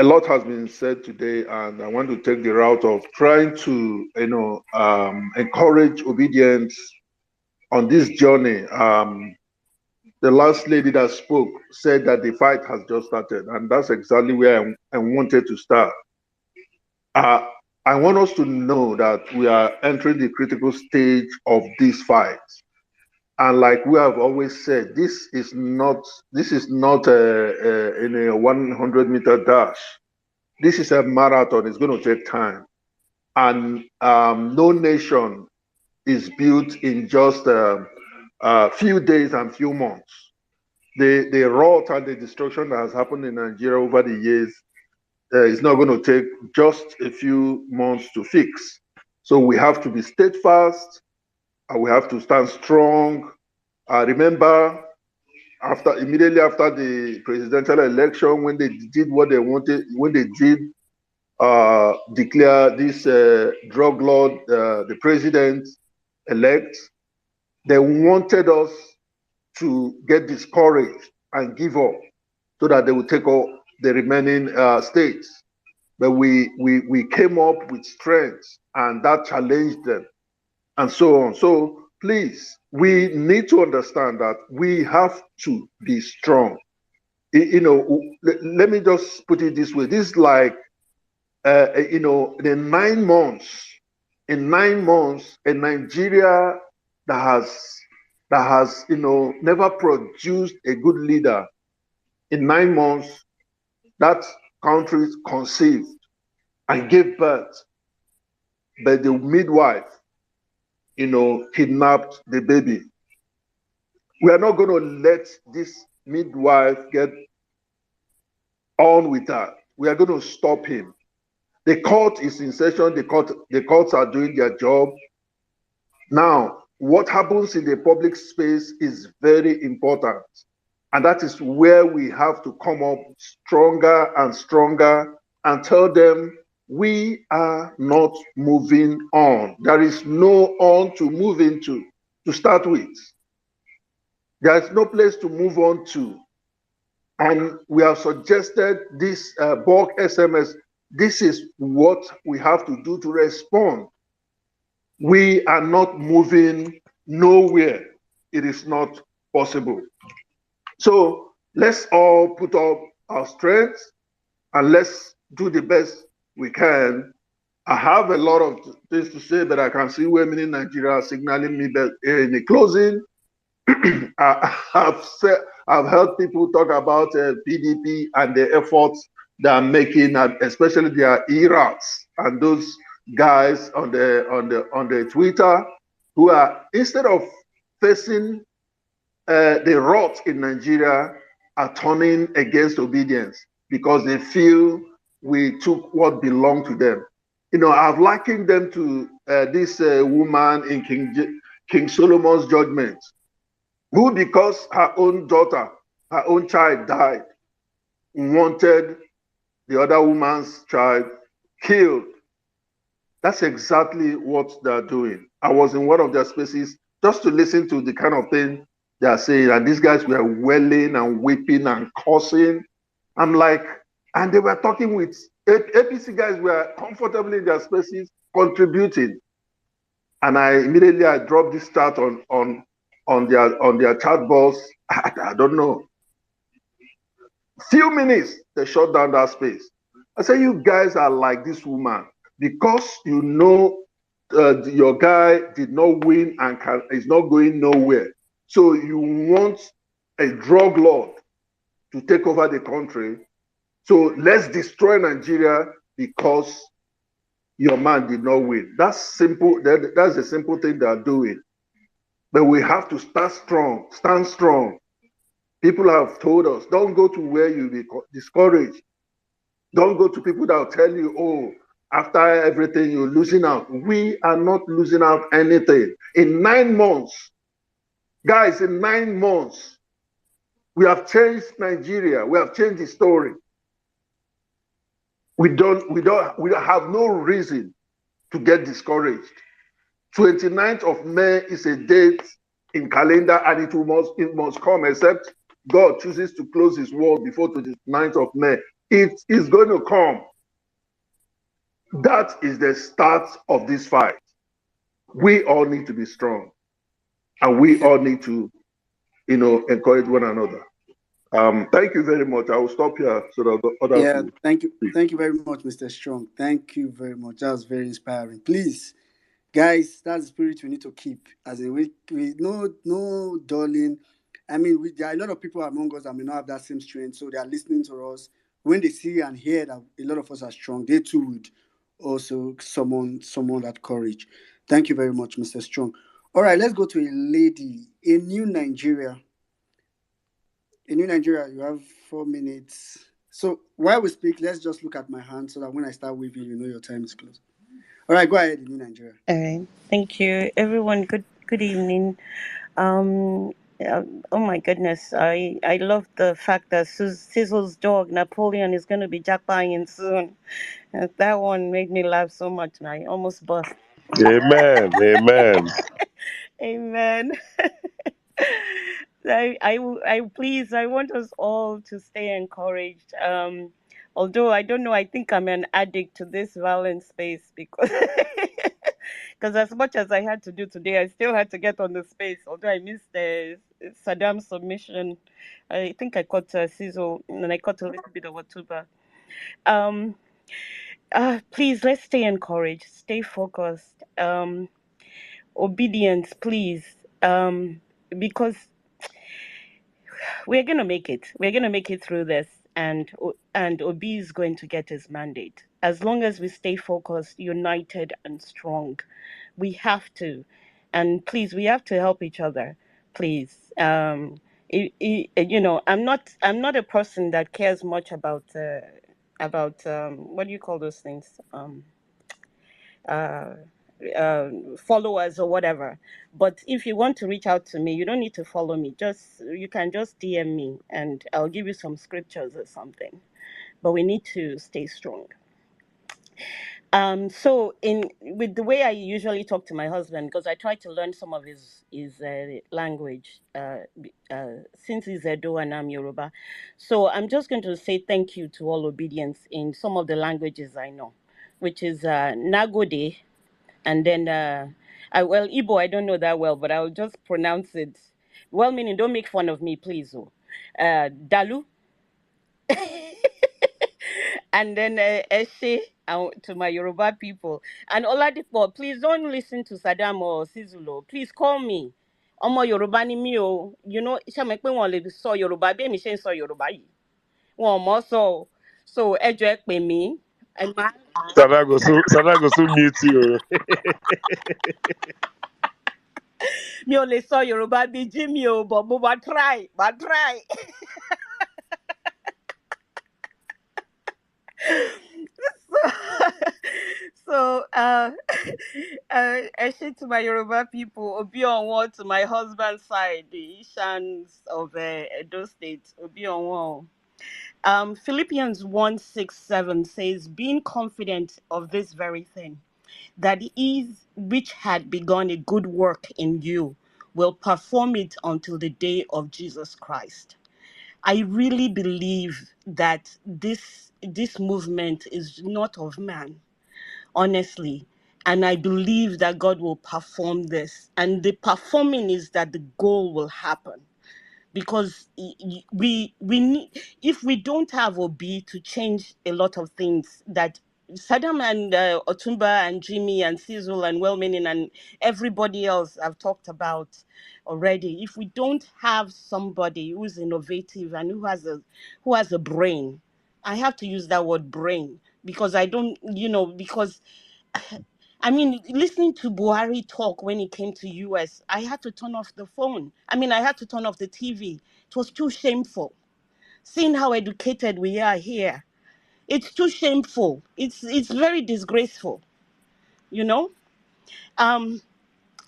A lot has been said today, and I want to take the route of trying to, encourage obedience on this journey. The last lady that spoke said that the fight has just started, and that's exactly where I wanted to start. I want us to know that we are entering the critical stage of this fight. And like we have always said, this is not in a 100-meter dash. This is a marathon. It's going to take time. And no nation is built in just a few days and few months. The rot and the destruction that has happened in Nigeria over the years is not going to take just a few months to fix. So we have to be steadfast, and we have to stand strong. Remember, immediately after the presidential election, when they did what they wanted, when they did, declare this drug lord the president-elect. They wanted us to get discouraged and give up so that they would take up the remaining states. But we came up with strength, and that challenged them, and so on. So please, we need to understand that we have to be strong. Let me just put it this way. This is like, in 9 months, in 9 months, a Nigeria that has never produced a good leader. In 9 months, that country conceived and gave birth, but the midwife, kidnapped the baby. We are not going to let this midwife get on with that. We are going to stop him. The court is in session. The courts are doing their job. Now, what happens in the public space is very important. And that is where we have to come up stronger and stronger and tell them we are not moving on. There is no on to move into to start with. There is no place to move on to. And we have suggested this bulk SMS. This is what we have to do to respond. We are not moving nowhere. It is not possible. So let's all put up our strength and let's do the best we can. I have a lot of things to say, but I can see where many Nigerians are signaling me. But in the closing, I've heard people talk about PDP and the efforts they are making, especially their ERATs and those guys on the Twitter who are, instead of facing the rot in Nigeria, are turning against obedience because they feel we took what belonged to them. I've likened them to this woman in King Solomon's judgment, who, because her own daughter, her own child died, wanted the other woman's child killed. That's exactly what they're doing. I was in one of their spaces just to listen to the kind of thing they are saying, and these guys were wailing and weeping and cursing. I'm like, and they were talking with APC guys were comfortably in their spaces contributing. And I dropped this chat on their chat box. I don't know. Few minutes, they shut down that space. I say, you guys are like this woman because your guy did not win and is not going nowhere. So you want a drug lord to take over the country. So let's destroy Nigeria because your man did not win. That's simple. That's the simple thing they are doing. But we have to stand strong. People have told us, don't go to where you'll be discouraged. Don't go to people that will tell you, oh, after everything, you're losing out. We are not losing out anything. In 9 months, guys, in 9 months, we have changed Nigeria. We have changed the story. We have no reason to get discouraged. 29th of May is a date in calendar, and it must come, except God chooses to close his world before 29th of May. It is going to come. That is the start of this fight. We all need to be strong, and we all need to, encourage one another. Thank you very much. I will stop here so that others will thank you. speak. Thank you very much, Mr. Strong. Thank you very much. That was very inspiring. Please, guys, that's the spirit we need to keep. As in, we no dulling. I mean, there are a lot of people among us that may not have that same strength, so they are listening to us. When they see and hear that a lot of us are strong, they too would also summon that courage. Thank you very much, Mr. Strong. All right, let's go to a lady, a new Nigeria. In Nigeria, you have 4 minutes. So while we speak, let's just look at my hand so that when I start waving, you know your time is close. All right, go ahead, in Nigeria. All right. Thank you, everyone. Good evening. Oh my goodness, I love the fact that Sizzle's dog Napoleon is going to be jackpying soon. That one made me laugh so much, and I almost bust. Amen. Amen. Amen. Please, I want us all to stay encouraged. Although I don't know, I think I'm an addict to this violent space because because as much as I had to do today, I still had to get on the space. Although I missed the Saddam's submission, I think I caught Sizzle and I caught a little bit of Watuba. Um, please, let's stay encouraged, stay focused. Obedience, please. Because we're gonna make it. We're gonna make it through this, and Obi is going to get his mandate. As long as we stay focused, united, and strong, we have to. And please, we have to help each other. Please, I'm not a person that cares much about what do you call those things? Uh, followers or whatever. But if you want to reach out to me, you don't need to follow me. You can just DM me and I'll give you some scriptures or something. But we need to stay strong. So in with the way I usually talk to my husband, because I try to learn some of his language, since he's Edo and I'm Yoruba. So I'm just going to say thank you to all obedience in some of the languages I know, which is Nagode, and then Igbo I don't know that well, but I'll just pronounce it well, meaning don't make fun of me, please. Dalu, and then Eshe, to my Yoruba people, and Oladipo, please don't listen to Saddam or Sizulo. Please call me. Ọmọ Yorùbá ni mí o, ṣé mo pé wọn lè sọ Yorùbá bí èmi ṣe ń sọ Yorùbá yìí. Wọn ò mọ̀ sọ o. So ẹ jọ̀ọ́ ẹ pè mí. Sadagosu mute you. Mi ò lè sọ Yorùbá bí Jimmy o, but mo máa try. So, I say to my Yoruba people, Obi Onwo to my husband's side, the Ishans of Edo State, Obi Onwo. Philippians 1:6-7 says, being confident of this very thing, that he which had begun a good work in you will perform it until the day of Jesus Christ. I really believe that this movement is not of man, honestly. And I believe that God will perform this. And the performing is that the goal will happen. Because we need, if we don't have Obi to change a lot of things that Saddam and Otumba and Jimmy and Cecil and Wellmeaning and everybody else I've talked about already, if we don't have somebody who's innovative and who has a brain, I have to use that word brain because I don't, because I mean, listening to Buhari talk when he came to US, I had to turn off the phone. I mean, I had to turn off the TV. It was too shameful. Seeing how educated we are here, it's too shameful. It's very disgraceful, you know.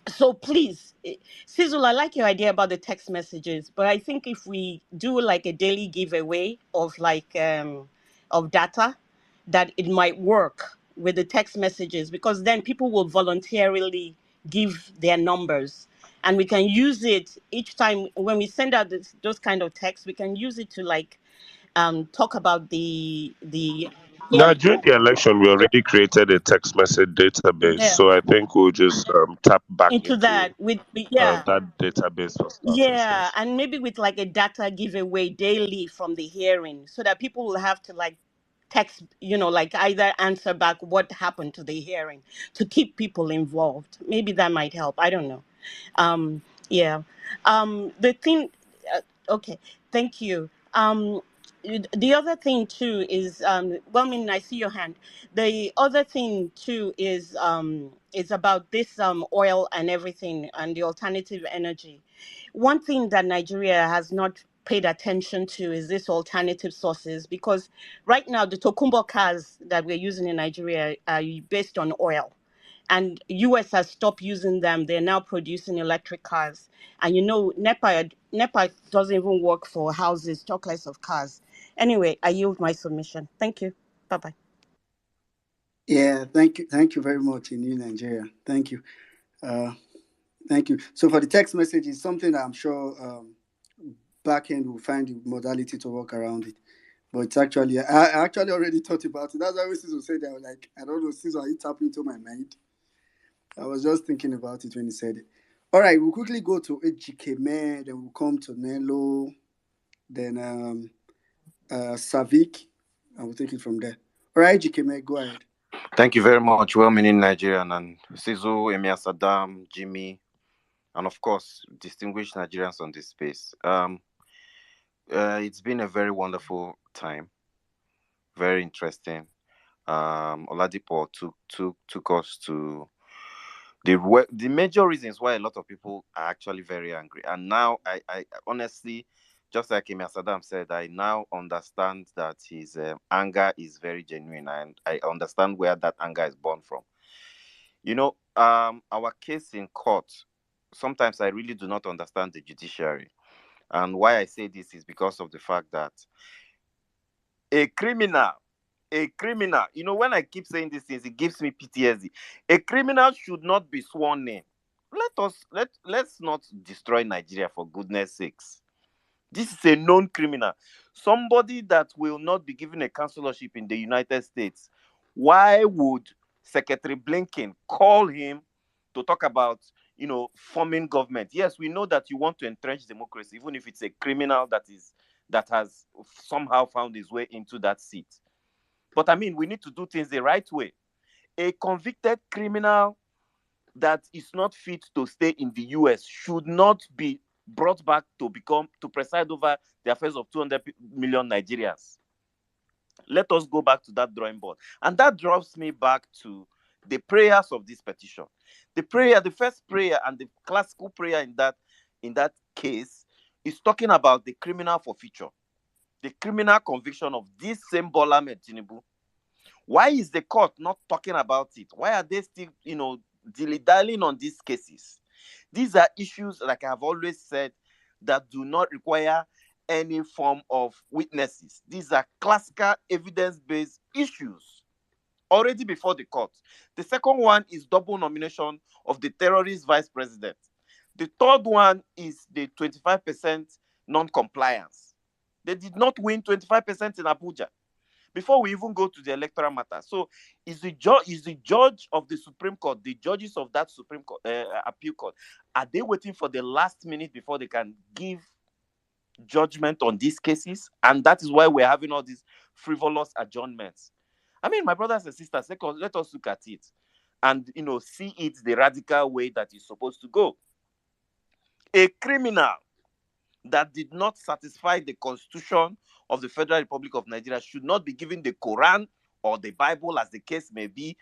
So please, Sizzle, I like your idea about the text messages, but I think if we do like a daily giveaway of of data, that it might work with the text messages because then people will voluntarily give their numbers and we can use it each time when we send out those kind of texts. We can use it to talk about the Now, during the election, we already created a text message database. yeah So I think we'll just tap back into into that yeah. that database for starters. Yeah, Yes. and maybe with like a data giveaway daily from the hearing so that people will have to like text, like either answer back what happened to the hearing to keep people involved. Maybe that might help. I don't know. Um, yeah. The thing, okay, thank you. The other thing too is, well, I mean, I see your hand. The other thing too is about this oil and everything and the alternative energy. One thing that Nigeria has not paid attention to is this alternative sources because right now the Tokumbo cars that we're using in Nigeria are based on oil and US has stopped using them. They're now producing electric cars. And NEPA NEPA doesn't even work for houses, talk less of cars. Anyway, I yield my submission. Thank you. Bye-bye. Yeah, thank you very much in New Nigeria. Thank you. Uh, Thank you. So for the text message, it's something that I'm sure backend will find the modality to work around it. But it's actually, I actually already thought about it. That's why Sisu said that. I was like, I don't know, Sisu, are you tapping into my mind? I was just thinking about it when he said it. All right, we'll quickly go to HGK, then we'll come to Nello, then Savik, and we'll take it from there. All right, HGK, go ahead. Thank you very much. Well-meaning Nigerian and Sizu, Emir Saddam, Jimmy, and of course, distinguished Nigerians on this space. It's been a very wonderful time, very interesting. Oladipo took us to the major reasons why a lot of people are actually very angry. And now, I honestly, just like Emir Saddam said, I now understand that his anger is very genuine, and I understand where that anger is born from. You know, our case in court, sometimes I really do not understand the judiciary. And why I say this is because of the fact that a criminal, you know, when I keep saying these things, it gives me PTSD. A criminal should not be sworn in. Let's not destroy Nigeria, for goodness sakes. This is a known criminal, somebody that will not be given a consularship in the United States. Why would Secretary Blinken call him to talk about, you know, forming government? Yes, we know that you want to entrench democracy, even if it's a criminal that has somehow found his way into that seat. But I mean, we need to do things the right way. A convicted criminal that is not fit to stay in the US should not be brought back to preside over the affairs of 200 million Nigerians. Let us go back to that drawing board. And that drops me back to the prayers of this petition. The first prayer, and the classical prayer in that case, is talking about the criminal forfeiture, the criminal conviction of this same Bola Ahmed Tinubu. Why is the court not talking about it? Why are they still, you know, dilly-dallying on these cases? These are issues, like I've always said, that do not require any form of witnesses. These are classical evidence-based issues already before the court. The second one is double nomination of the terrorist vice president. The third one is the 25% non-compliance. They did not win 25% in Abuja before we even go to the electoral matter. So is the judge of the Supreme Court, the judges of that Supreme Court, appeal court, are they waiting for the last minute before they can give judgment on these cases? And that is why we're having all these frivolous adjournments. I mean, my brothers and sisters, let us look at it and, you know, see it the radical way that it's supposed to go. A criminal that did not satisfy the Constitution of the Federal Republic of Nigeria should not be given the Quran or the Bible, as the case may be,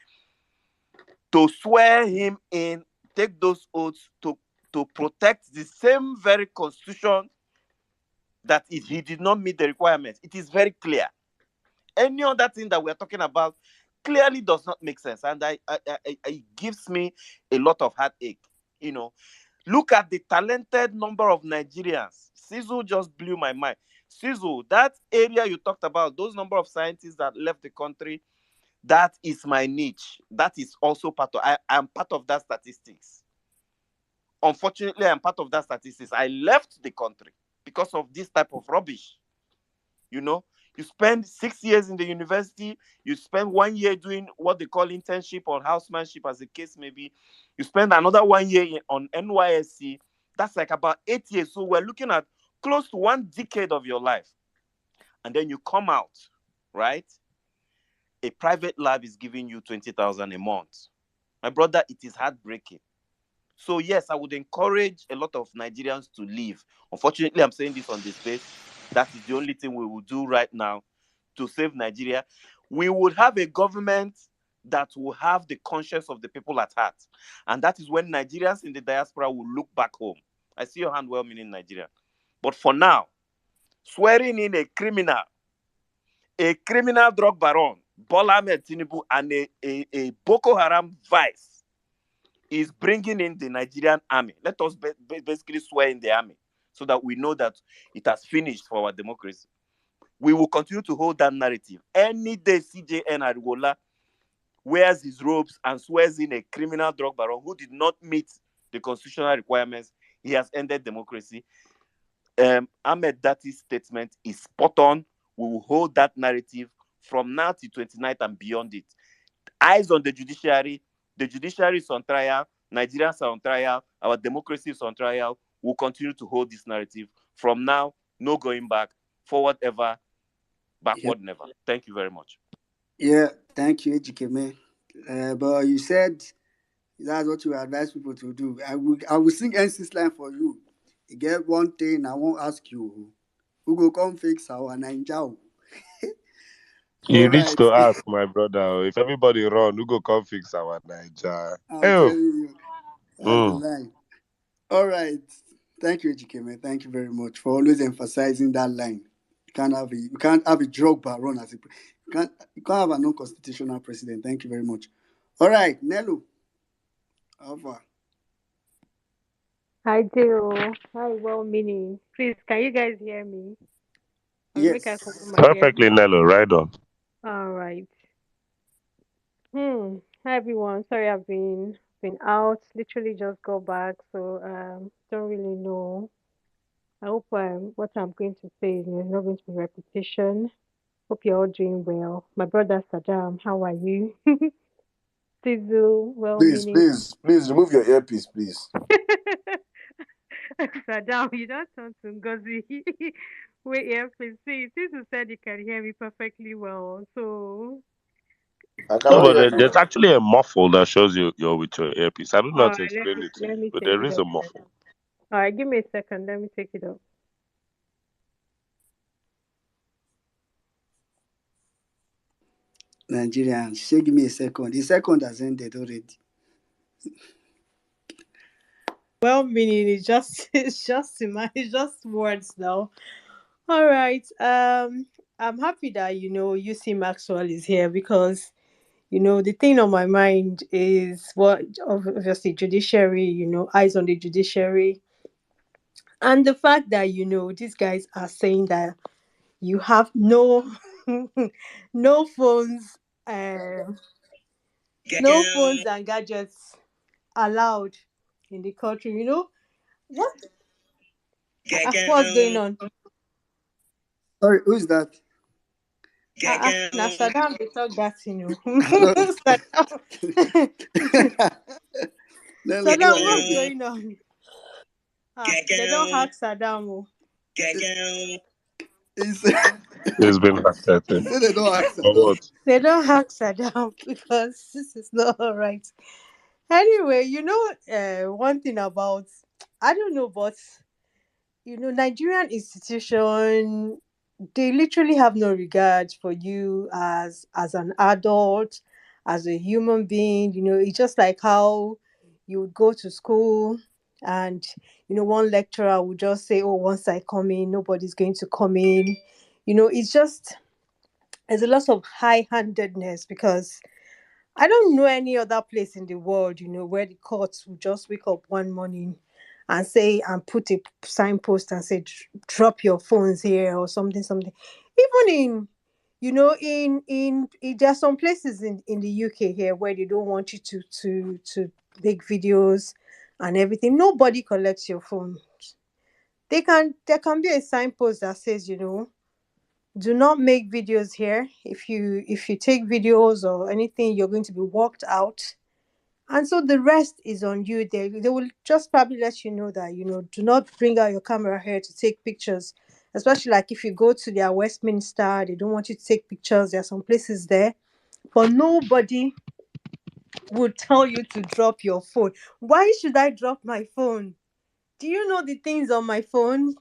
to swear him in, take those oaths to protect the same very Constitution that if he did not meet the requirements. It is very clear. Any other thing that we're talking about clearly does not make sense. And it gives me a lot of heartache. You know, look at the talented number of Nigerians. Sizu just blew my mind. Sizu, that area you talked about, those number of scientists that left the country, that is my niche. That is also part of, I am part of that statistics. Unfortunately, I'm part of that statistics. I left the country because of this type of rubbish. You know, you spend 6 years in the university, you spend 1 year doing what they call internship or housemanship, as the case may be. You spend another 1 year on NYSC. That's like about 8 years. So we're looking at close to 1 decade of your life. And then you come out, right? A private lab is giving you 20,000 a month. My brother, it is heartbreaking. So yes, I would encourage a lot of Nigerians to leave. Unfortunately, I'm saying this on this space. That is the only thing we will do right now to save Nigeria. We would have a government that will have the conscience of the people at heart. And that is when Nigerians in the diaspora will look back home. I see your hand, well-meaning Nigeria. But for now, swearing in a criminal drug baron, Bola Ahmed Tinubu, and a Boko Haram vice is bringing in the Nigerian army. Let us basically swear in the army. so that we know that it has finished for our democracy. We will continue to hold that narrative. Any day CJN Ariwola wears his robes and swears in a criminal drug baron who did not meet the constitutional requirements, he has ended democracy. Ahmed Dati's statement is spot on. We will hold that narrative from now to 29th and beyond it. Eyes on the judiciary. The judiciary is on trial. Nigerians are on trial. Our democracy is on trial. We'll continue to hold this narrative. From now, no going back. Forward ever, backward never. Thank you very much. Yeah, thank you, Ejikeme. But you said that's what you advise people to do. I will sing NC's line for you. You get one thing I won't ask you. Who go come fix our Ninja? You All reach right. to ask, my brother. If everybody run, who go come fix our Niger? I'm Oh. telling you, that's the line. All right. Thank you, Ejikeme. Thank you very much for always emphasizing that line. You can't have a drug baron as you can't have a non-constitutional president. Thank you very much. All right, Nello. Alpha. I do. Hi, well meaning. Please, can you guys hear me? Or make I Yes. come my Perfectly, ear. Nello. Right on. All right. Hi everyone. Sorry, I've been out. Literally just got back, so don't really know. I hope what I'm going to say is not going to be repetition. Hope you're all doing well. My brother Saddam, how are you? Tizu, well meaning. Please remove your earpiece, please. Saddam, you don't turn to Ngozi. Wait here, please. See, Tizu said you can hear me perfectly well. So, I No, cannot all but hear right. there's you. actually a muffle that shows you're with your earpiece. I don't know how All to right, explain it to let you, me but take there it is up, a muffle. Saddam. All right, give me a second. Let me take it up. Nigerians, shake give me a second. The second has ended already. Well meaning it's just words now. All right. I'm happy that UC Maxwell is here because the thing on my mind is what obviously judiciary, eyes on the judiciary. And the fact that these guys are saying that you have no no phones, no phones and gadgets allowed in the country. What what's going on? Sorry, who's that? Now Saddam they talk that I don't Saddam. Nello, go Saddam, what's ahead. going on? They don't hack Saddam. He said, It's been hacked, I he think. said they don't ask For Saddam. what? They don't hack Saddam because this is not all right. Anyway, one thing about I don't know, but Nigerian institution, they literally have no regard for you as an adult, as a human being. It's just like how you would go to school and one lecturer would just say, oh, once I come in, nobody's going to come in. It's just there's a lot of high-handedness because I don't know any other place in the world, where the courts will just wake up one morning and say and put a signpost and say, drop your phones here or something, something. Even there are some places in the UK here where they don't want you to make videos and everything. Nobody collects your phone. There can be a signpost that says, do not make videos here. If you take videos or anything, you're going to be walked out. And so the rest is on you. They will just probably let you know that, do not bring out your camera here to take pictures. Especially like if you go to their Westminster, they don't want you to take pictures. There are some places there. But nobody would tell you to drop your phone. Why should I drop my phone? Do you know the things on my phone?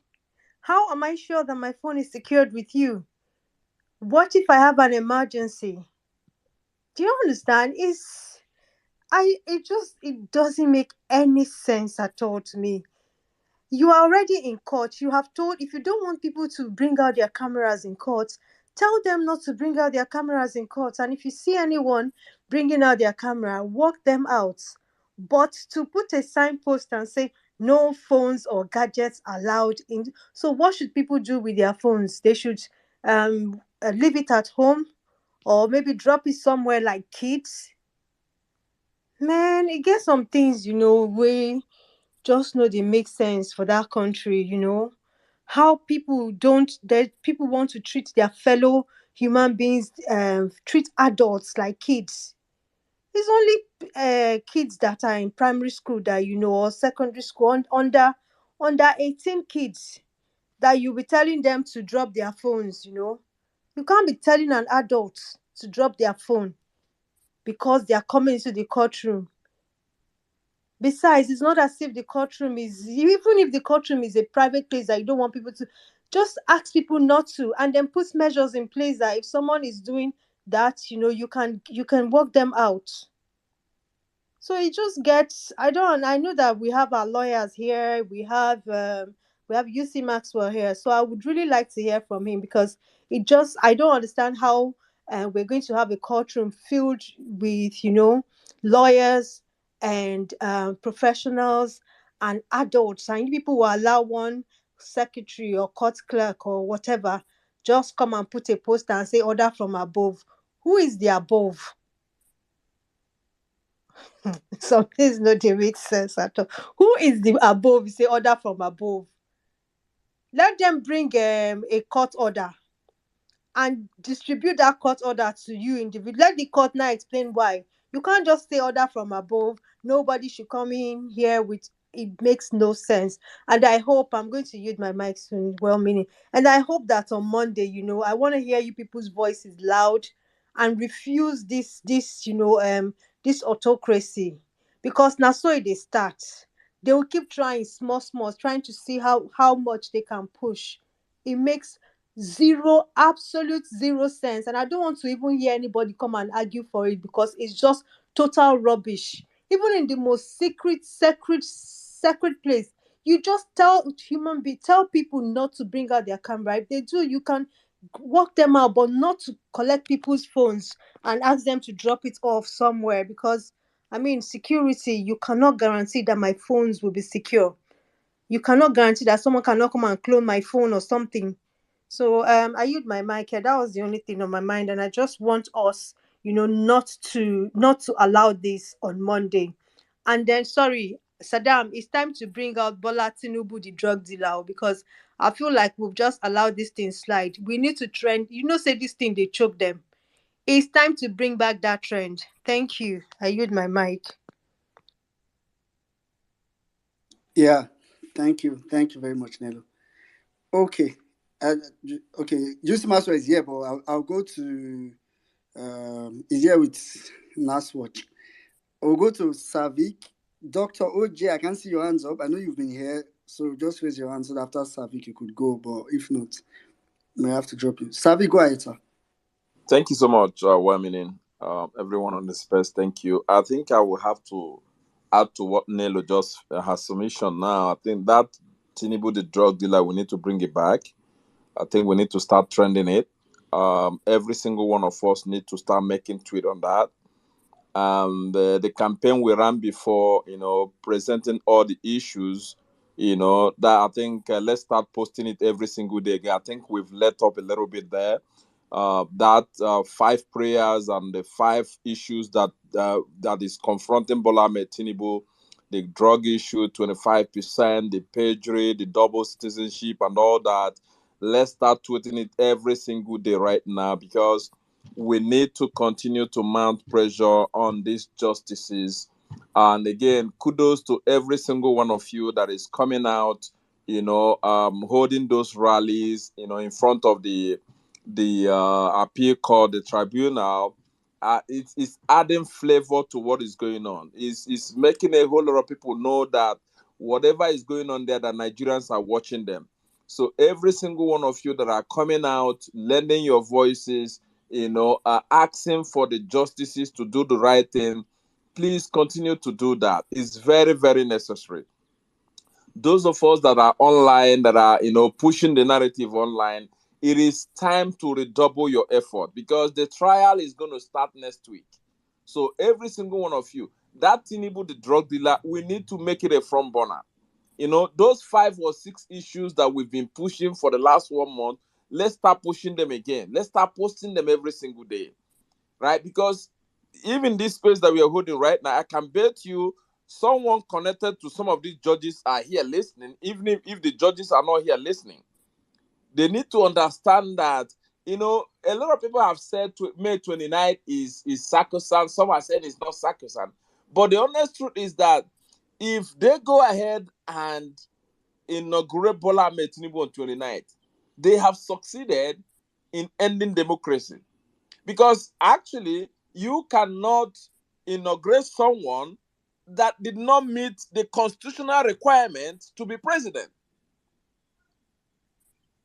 How am I sure that my phone is secured with you? What if I have an emergency? Do you understand? It doesn't make any sense at all to me. You are already in court. You have told, if you don't want people to bring out their cameras in court, tell them not to bring out their cameras in court. And if you see anyone bringing out their camera, walk them out. But to put a signpost and say, No phones or gadgets allowed in. So what should people do with their phones? They should leave it at home, or maybe drop it somewhere like kids. Man, it gets some things, we just know they make sense for that country. How people want to treat their fellow human beings, treat adults like kids. It's only kids that are in primary school that or secondary school, under 18 kids, that you'll be telling them to drop their phones. You can't be telling an adult to drop their phone because they are coming into the courtroom. Besides, it's not as if the courtroom is, even if the courtroom is a private place that you don't want people to, just ask people not to, and then put measures in place that if someone is doing that, you can work them out. So it just gets, I know that we have our lawyers here, we have UC Maxwell here, so I would really like to hear from him, because I don't understand how we're going to have a courtroom filled with lawyers and professionals and adults, and people will allow one secretary or court clerk or whatever just come and put a poster and say order from above. Who is the above? Some things no dey make sense at all. Who is the above? You say order from above. Let them bring a court order and distribute that court order to you individually. Let the court now explain why. You can't just say order from above. Nobody should come in here with, it makes no sense. And I hope, I'm going to use my mic soon, well meaning. And I hope that on Monday, I want to hear you people's voices loud and refuse this autocracy. Because now so they start. They will keep trying small, small, trying to see how much they can push. It makes absolute zero sense, and I don't want to even hear anybody come and argue for it, because it's just total rubbish. Even in the most sacred place, you just tell people not to bring out their camera. If they do, you can work them out, but not to collect people's phones and ask them to drop it off somewhere, because security, you cannot guarantee that my phones will be secure. You cannot guarantee that someone cannot come and clone my phone or something. So I used my mic here. That was the only thing on my mind, and I just want us, not to allow this on Monday. And then, sorry, Saddam, it's time to bring out Bola Tinubu, the drug dealer, because I feel like we've just allowed this thing slide. We need to trend. Say this thing they choke them. It's time to bring back that trend. Thank you. I used my mic. Yeah, thank you very much, Nello. Okay, okay. Juicy Master is here, but I'll go to is here with Naswatch. I'll go to Savik. Dr. OJ, I can see your hands up. I know you've been here, so just raise your hands so that after Savik you could go, but if not, may have to drop you. Savik, go ahead, sir. Thank you so much, Waminin. Everyone on the space, thank you. I think I will have to add to what Nelo just has submission now. I think that Tinubu, the drug dealer, we need to bring it back. I think we need to start trending it. Every single one of us need to start making tweet on that. And the campaign we ran before, presenting all the issues, that I think let's start posting it every single day again. I think we've let up a little bit there. That 5 prayers and the 5 issues that is confronting Bola Ahmed Tinubu, the drug issue, 25%, the perjury, the double citizenship, and all that. Let's start tweeting it every single day right now, because we need to continue to mount pressure on these justices. And again, kudos to every single one of you that is coming out, holding those rallies, in front of the appeal court, the tribunal. It's adding flavor to what is going on. It's making a whole lot of people know that whatever is going on there, that Nigerians are watching them. So every single one of you that are coming out, lending your voices, asking for the justices to do the right thing, please continue to do that. It's very, very necessary. Those of us that are online, that are, pushing the narrative online, it is time to redouble your effort, because the trial is going to start next week. So every single one of you, that Tinubu, the drug dealer, we need to make it a front burner. You know, those 5 or 6 issues that we've been pushing for the last 1 month, let's start pushing them again. Let's start posting them every single day, right? Because even this space that we are holding right now, I can bet you someone connected to some of these judges are here listening. Even if the judges are not here listening, they need to understand that, you know, a lot of people have said May 29th is sacrosanct. Some have said it's not sacrosanct. But the honest truth is that if they go ahead and inaugurate Bola Ahmed Tinubu on 29th, they have succeeded in ending democracy. Because actually, you cannot inaugurate someone that did not meet the constitutional requirements to be president.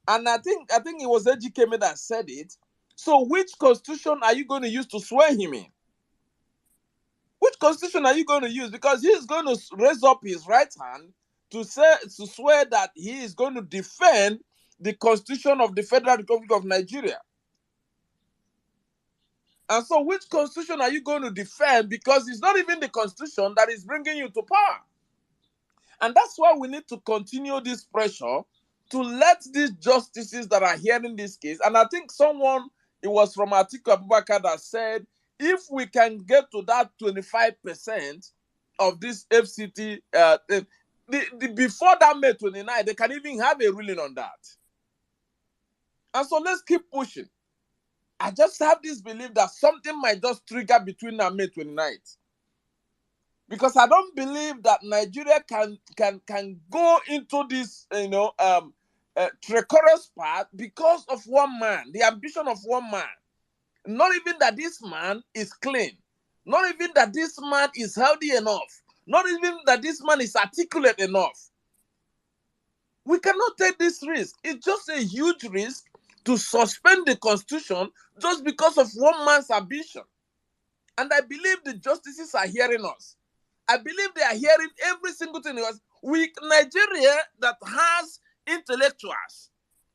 And I think it was Ejikeme that said it. So which constitution are you going to use to swear him in? Which constitution are you going to use? Because he's going to raise up his right hand to swear that he is going to defend the Constitution of the Federal Republic of Nigeria. And so which constitution are you going to defend? Because it's not even the constitution that is bringing you to power. And that's why we need to continue this pressure to let these justices that are hearing this case, and I think it was from Atiku Abubakar that said, if we can get to that 25% of this FCT, before that May 29, they can even have a ruling on that. And so let's keep pushing. I just have this belief that something might just trigger between now and May 29th. Because I don't believe that Nigeria can go into this, treacherous path because of one man, the ambition of one man. Not even that this man is clean. Not even that this man is healthy enough. Not even that this man is articulate enough. We cannot take this risk. It's just a huge risk to suspend the constitution just because of one man's ambition. And I believe the justices are hearing us. I believe they are hearing every single thing. Nigeria that has intellectuals,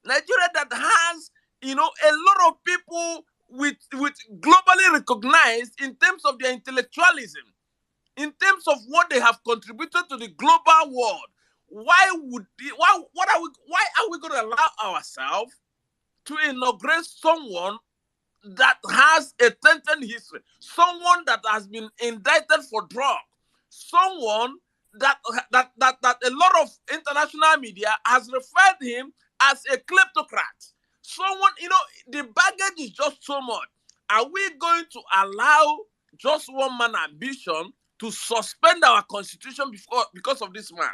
Nigeria that has, a lot of people with globally recognized in terms of their intellectualism, in terms of what they have contributed to the global world. Why are we going to allow ourselves to inaugurate someone that has a tainted history, someone that has been indicted for drug, someone that a lot of international media has referred him as a kleptocrat? Someone, the baggage is just so much. Are we going to allow just one man ambition to suspend our constitution because of this man?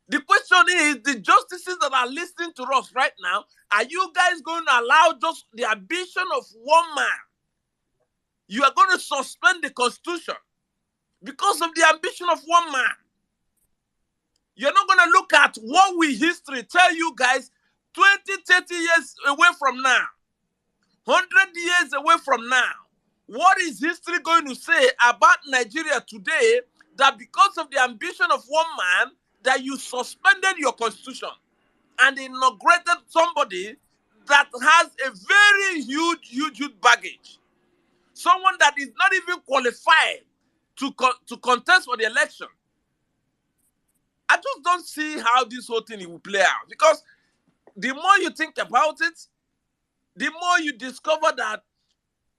The question is, the justices that are listening to us right now, are you guys going to allow just the ambition of one man? You are going to suspend the constitution because of the ambition of one man. You're not going to look at what will history tell you guys 20, 30 years away from now, 100 years away from now. What is history going to say about Nigeria today that because of the ambition of one man, that you suspended your constitution and inaugurated somebody that has a very huge baggage? Someone that is not even qualified to contest for the election. I just don't see how this whole thing will play out. Because the more you think about it, the more you discover that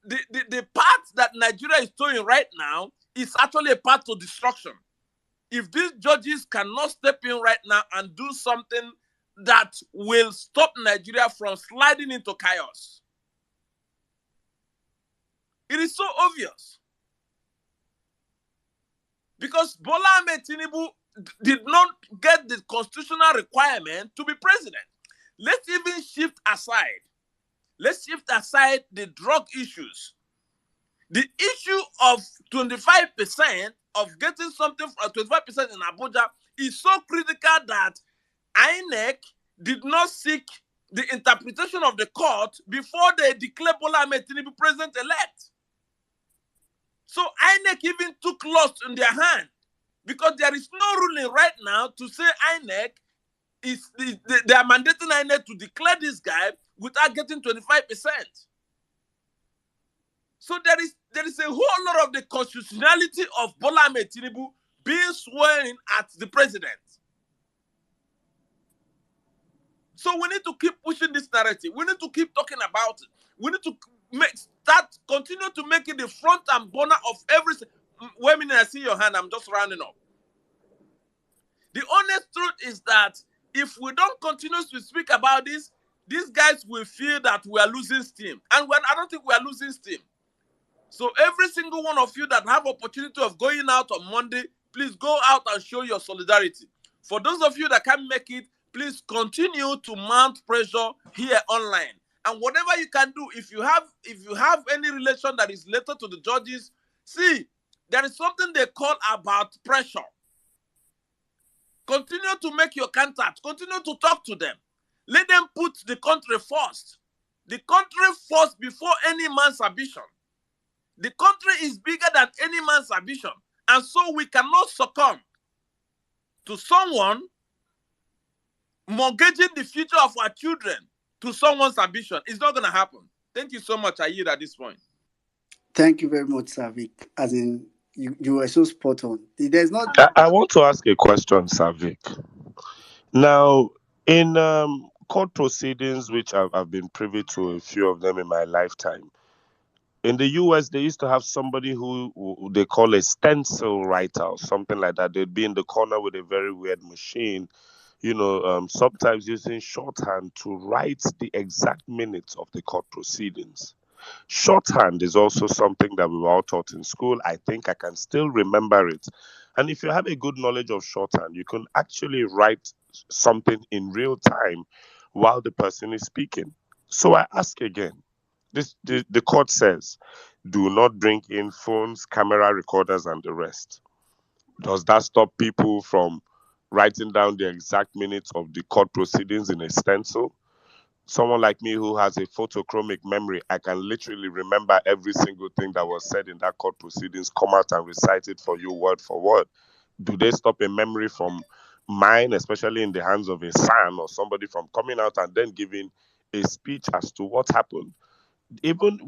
the path that Nigeria is towing right now is actually a path to destruction. If these judges cannot step in right now and do something that will stop Nigeria from sliding into chaos, it is so obvious. Because Bola Ahmed Tinubu did not get the constitutional requirement to be president. Let's even shift aside. Let's shift aside the drug issues. The issue of 25% of getting something for 25% in Abuja is so critical that INEC did not seek the interpretation of the court before they declared Bola Ahmed Tinubu president-elect. So INEC even took laws in their hand, because there is no ruling right now to say INEC they are mandating INEC to declare this guy without getting 25%. So there is a whole lot of the constitutionality of Bola Ahmed Tinubu being sworn in at the president. So we need to keep pushing this narrative. We need to keep talking about it. We need to continue to make it the front and burner of everything. Wait a minute, I see your hand. I'm just rounding up. The honest truth is that if we don't continue to speak about this, these guys will feel that we are losing steam. And I don't think we are losing steam. So every single one of you that have opportunity of going out on Monday, please go out and show your solidarity. For those of you that can't make it, please continue to mount pressure here online. And whatever you can do, if you have any relation that is related to the judges, see, there is something they call about pressure. Continue to make your contact. Continue to talk to them. Let them put the country first. The country first before any man's ambition. The country is bigger than any man's ambition. And so we cannot succumb to someone mortgaging the future of our children to someone's ambition. It's not going to happen. Thank you so much. I yield at this point. Thank you very much, Savik. As in, you were so spot on. There's not. I want to ask a question, Savik. Now, in court proceedings, which I've been privy to a few of them in my lifetime, in the US, they used to have somebody who they call a stencil writer or something like that. They'd be in the corner with a very weird machine, sometimes using shorthand to write the exact minutes of the court proceedings. Shorthand is also something that we were all taught in school. I think I can still remember it. And if you have a good knowledge of shorthand, you can actually write something in real time while the person is speaking. So I ask again, the court says, do not bring in phones, camera recorders, and the rest. Does that stop people from writing down the exact minutes of the court proceedings in a stencil? Someone like me who has a photochromic memory, I can literally remember every single thing that was said in that court proceedings, come out and recite it for you word for word. Do they stop a memory from mine, especially in the hands of a son or somebody, from coming out and then giving a speech as to what happened? Even,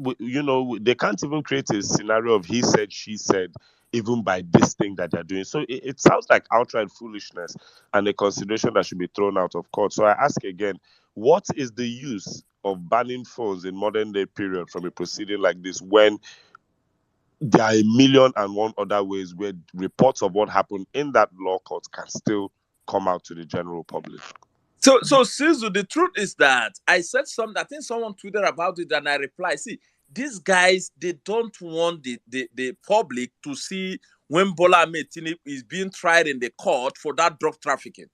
they can't even create a scenario of he said, she said, even by this thing that they're doing. So it sounds like outright foolishness and a consideration that should be thrown out of court. So I ask again, what is the use of banning phones in modern day period from a proceeding like this when there are 1,000,001 other ways where reports of what happened in that law court can still come out to the general public? So Sizu, the truth is that I said something, I think someone tweeted about it and I replied, see, these guys, they don't want the public to see when Bola Ahmed Tinubu is being tried in the court for that drug trafficking.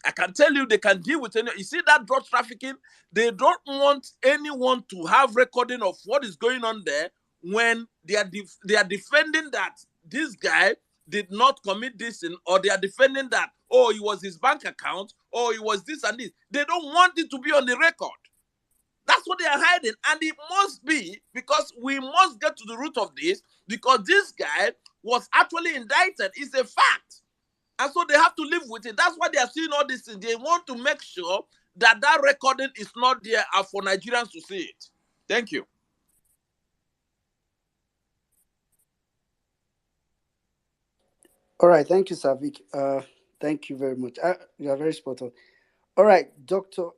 I can tell you they can deal with any. You see that drug trafficking, they don't want anyone to have recording of what is going on there when they are defending that this guy did not commit this in, or they are defending that, oh, it was his bank account, or it was this and this. They don't want it to be on the record. That's what they are hiding. And it must be, because we must get to the root of this, because this guy was actually indicted. It's a fact. And so they have to live with it. That's why they are seeing all these things. They want to make sure that that recording is not there for Nigerians to see it. Thank you. All right. Thank you, Savik. Thank you very much. You are very spot on. All right, Doctor.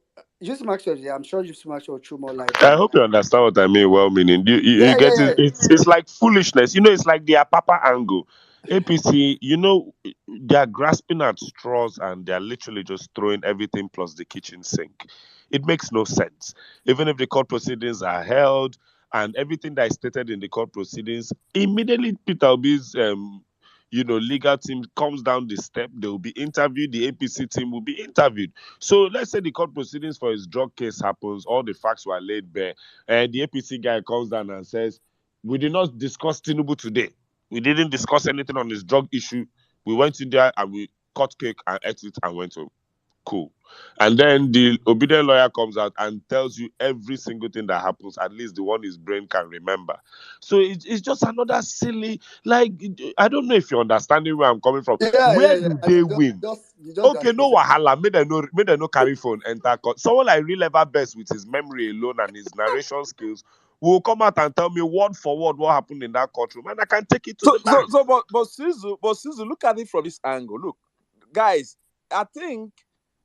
Just actually, I'm sure you've Maxwell threw more light. I hope you understand what I mean. Well meaning, you get it. It's like foolishness. It's like the Papa angle. APC, they are grasping at straws and they are literally just throwing everything plus the kitchen sink. It makes no sense. Even if the court proceedings are held and everything that is stated in the court proceedings, immediately Peter Obi's legal team comes down the step, they will be interviewed, the APC team will be interviewed. So let's say the court proceedings for his drug case happens, all the facts were laid bare, and the APC guy comes down and says, we did not discuss Tinubu today. We didn't discuss anything on this drug issue. We went in there and we cut cake and ate it and went home. Cool. And then the obedient lawyer comes out and tells you every single thing that happens, at least the one his brain can remember. So it's just another silly, I don't know if you're understanding where I'm coming from. Where do they win? Okay, no wahala. May they no carry phone enter court. Someone like Real Ever Best with his memory alone and his narration skills will come out and tell me word for word what happened in that courtroom, and I can take it to the bank. But Sizu, look at it from this angle. Look, guys, I think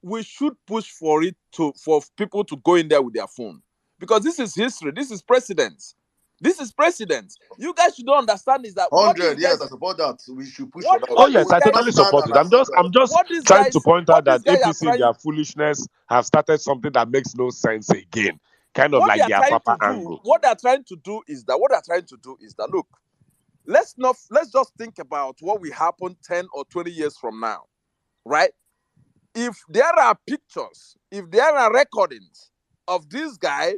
we should push for people to go in there with their phone, because this is history. This is precedence. This is precedence. You guys should understand is that what these 100, yes, guys, I support that. We should push for what that. Oh what yes, these I guys, totally support it. I'm just what these trying to guys, point out what these that guys are APC in trying, their foolishness have started something that makes no sense again. Kind of what they like are their trying Papa to do, angle. what they're trying to do is that look, let's just think about what will happen 10 or 20 years from now, right? If there are pictures, if there are recordings of this guy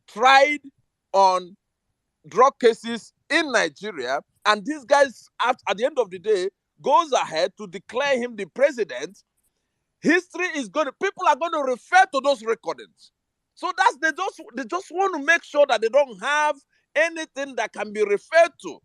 tried on drug cases in Nigeria, and this guy at the end of the day goes ahead to declare him the president, history is people are going to refer to those recordings. So they just want to make sure that they don't have anything that can be referred to.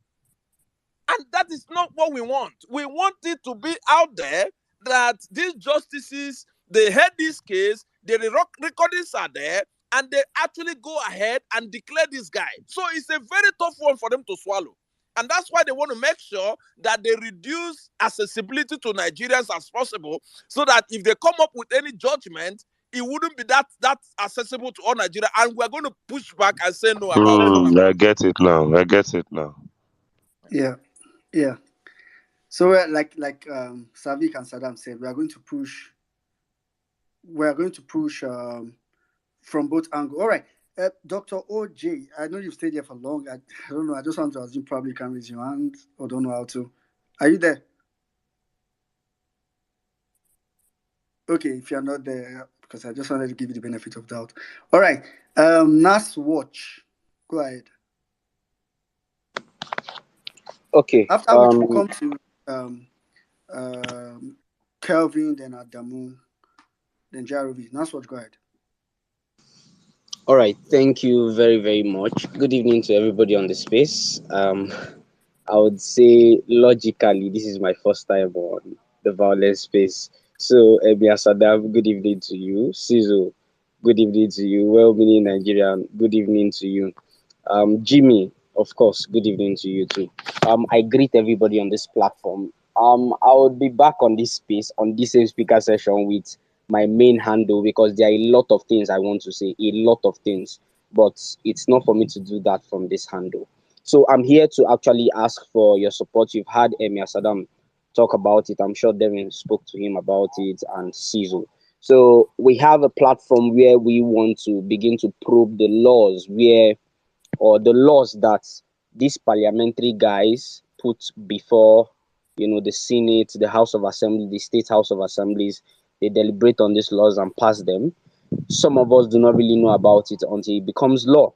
And that is not what we want. We want it to be out there that these justices, they heard this case, the recordings are there, and they actually go ahead and declare this guy. So it's a very tough one for them to swallow. And that's why they want to make sure that they reduce accessibility to Nigerians as possible, so that if they come up with any judgment, it wouldn't be that accessible to all Nigeria. And we're going to push back and say no about it. I get it now. I get it now. Yeah, yeah. So like Savik and Saddam said, we are going to push. We are going to push from both angles. All right, Dr. OJ. I know you've stayed here for long. I don't know. I just want to assume probably you can raise your hand or don't know how to. Are you there? Okay, if you're not there, because I just wanted to give you the benefit of doubt. All right, Nas Watch. Go ahead. Okay. After which we'll come to Kelvin, then Adamu, then Jarovi. Nas Watch, go ahead. All right. Thank you very, very much. Good evening to everybody on the space. I would say logically, this is my first time on the Vawulence space. So, Ebia Sadam, good evening to you. Sizo, good evening to you. Well-meaning Nigerian, good evening to you. Jimmy, of course, good evening to you too. I greet everybody on this platform. I will be back on this space, on this same speaker session with my main handle, because there are a lot of things I want to say, a lot of things, but it's not for me to do that from this handle. So I'm here to actually ask for your support. You've had Emir Saddam talk about it. I'm sure Devin spoke to him about it, and Sizo. So we have a platform where we want to begin to probe the laws the laws that these parliamentary guys put before, the Senate, the House of Assembly, the State House of Assemblies. They deliberate on these laws and pass them. Some of us do not really know about it until it becomes law.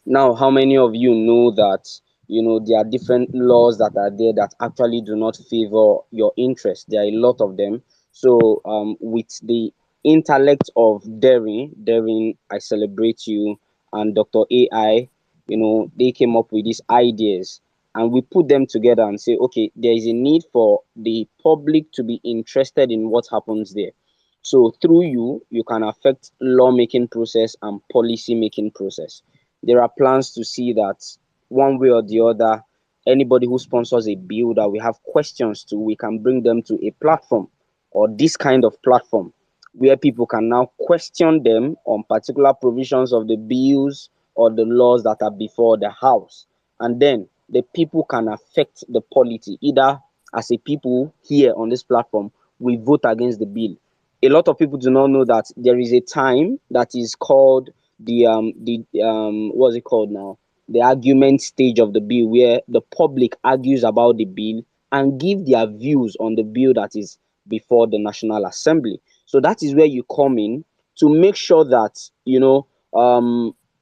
Now, how many of you know that, there are different laws that are there that actually do not favor your interest? There are a lot of them. So, with the intellect of Darren, I celebrate you, and Dr. AI, they came up with these ideas, and we put them together and say, okay, there is a need for the public to be interested in what happens there. So through you can affect lawmaking process and policy making process. There are plans to see that one way or the other, anybody who sponsors a bill that we have questions to, we can bring them to a platform, or this kind of platform, where people can now question them on particular provisions of the bills or the laws that are before the House. And then the people can affect the polity, either as a people here on this platform, we vote against the bill. A lot of people do not know that there is a time that is called what's it called now? The argument stage of the bill, where the public argues about the bill and give their views on the bill that is before the National Assembly. So that is where you come in to make sure that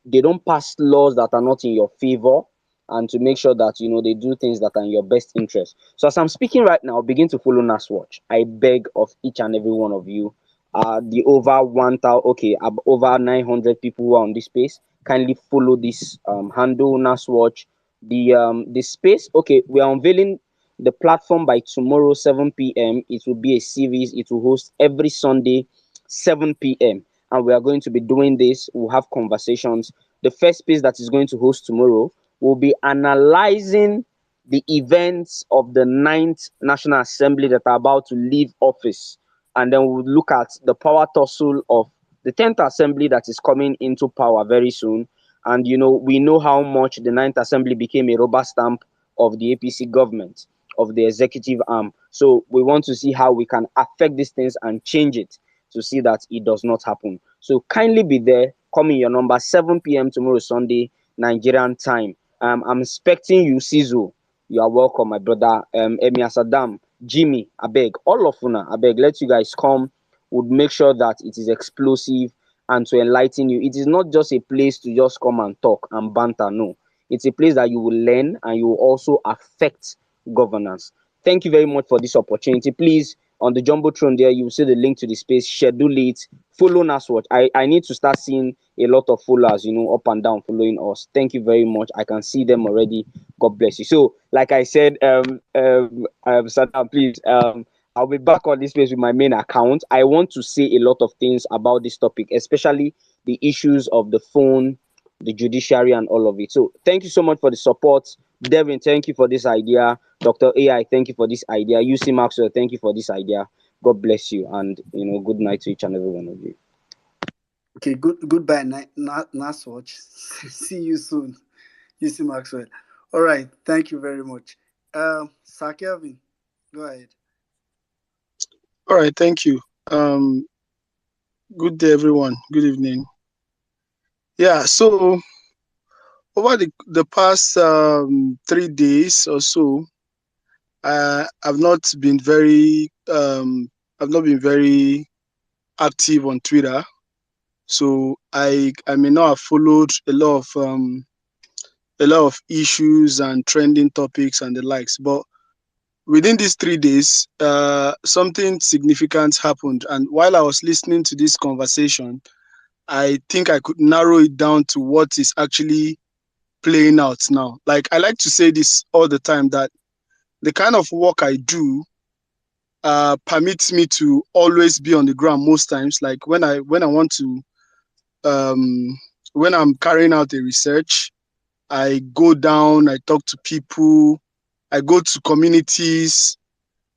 they don't pass laws that are not in your favor, and to make sure that they do things that are in your best interest. So as I'm speaking right now, begin to follow Nas Watch. I beg of each and every one of you, the over 1,000, over 900 people who are on this space, kindly follow this handle, Nas Watch. The space, okay, we are unveiling the platform by tomorrow 7 p.m. It will be a series. It will host every Sunday 7 p.m. and we are going to be doing this. We'll have conversations. the first space that is going to host tomorrow, will be analyzing the events of the 9th National Assembly that are about to leave office. And then we'll look at the power tussle of the 10th Assembly that is coming into power very soon. And, we know how much the 9th Assembly became a rubber stamp of the APC government, of the executive arm. So we want to see how we can affect these things and change it to see that it does not happen. So kindly be there. Call me your number, 7 p.m. tomorrow, Sunday, Nigerian time. I'm expecting you, Sizo. You are welcome, my brother. Emir Saddam, Jimmy, Abeg, all of una, Abeg, let you guys come. Would make sure that it is explosive and to enlighten you. It is not just a place to just come and talk and banter. No, it's a place that you will learn and you will also affect governance. Thank you very much for this opportunity. Please, on the Jumbotron there, you will see the link to the space. Schedule it. Follow NASWatch. I need to start seeing a lot of followers, up and down following us. Thank you very much. I can see them already. God bless you. So, like I said, Saddam, please, I'll be back on this space with my main account. I want to say a lot of things about this topic, especially the issues of the phone, the judiciary, and all of it. So thank you so much for the support. Devin, thank you for this idea. Dr. AI, thank you for this idea. UC Maxwell, thank you for this idea. God bless you, and good night to each and every one of you. Okay, goodbye, NASWatch. See you soon, UC Maxwell. All right, thank you very much. Sir Kelvin, go ahead. All right, thank you. Good day, everyone. Good evening. Yeah, so over the past 3 days or so, I've not been very active on Twitter. So I may not have followed a lot of issues and trending topics and the likes, but within these 3 days, something significant happened. And while I was listening to this conversation, I think I could narrow it down to what is actually playing out now. Like, I like to say this all the time, that the kind of work I do permits me to always be on the ground most times. Like when I want to, when I'm carrying out a research, I go down, I talk to people, I go to communities,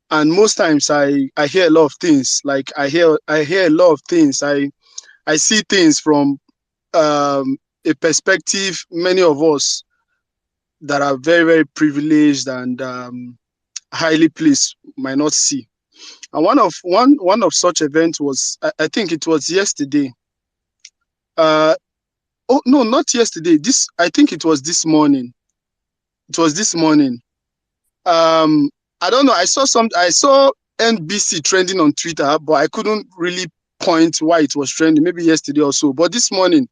and most times I hear a lot of things. Like I hear a lot of things. I see things from a perspective many of us that are very, very privileged and highly placed might not see. And one of such events was, I think it was yesterday. Oh no, not yesterday. I think it was this morning. It was this morning. I don't know. I saw NBC trending on Twitter, but I couldn't really point why it was trending. Maybe yesterday or so. But this morning,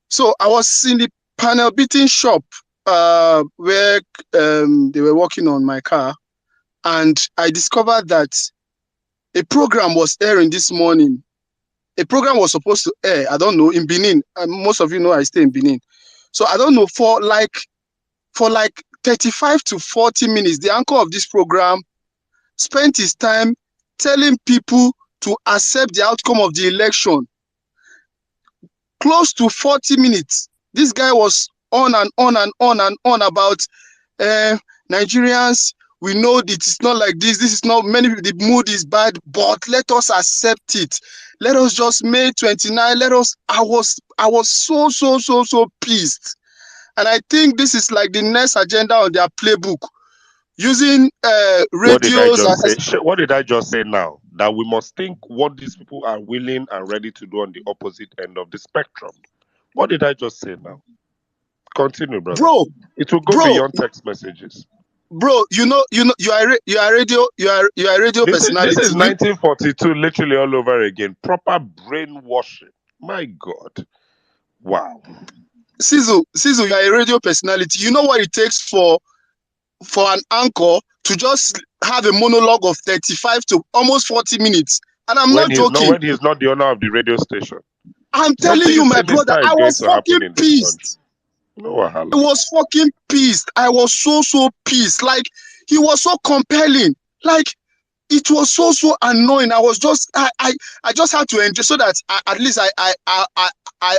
so I was in the panel beating shop where they were working on my car, and I discovered that a program was airing this morning. A program was supposed to air, I don't know, in Benin. Most of you know I stay in Benin. So I don't know, for like 35 to 40 minutes, the anchor of this program spent his time telling people to accept the outcome of the election. Close to 40 minutes. This guy was on and on and on and on about Nigerians. We know that it's not like this. This is not, many people, the mood is bad, but let us accept it. Let us just May 29. I was so pissed. And I think this is like the next agenda on their playbook. Using radios. What did I just say now? That we must think what these people are willing and ready to do on the opposite end of the spectrum. What did I just say now? Continue, brother. Bro, it will go beyond text messages. Bro, you are a radio personality. This is 1942, literally all over again. Proper brainwashing. My God. Wow. Sizzle, you are a radio personality. You know what it takes for an anchor to just have a monologue of 35 to almost 40 minutes. And I'm not joking. When he's not the owner of the radio station. I'm telling you, my brother, I was fucking pissed. No, I was fucking pissed. I was so pissed. Like, he was so compelling. Like, it was so annoying. I was just, I just had to enjoy, so that at least I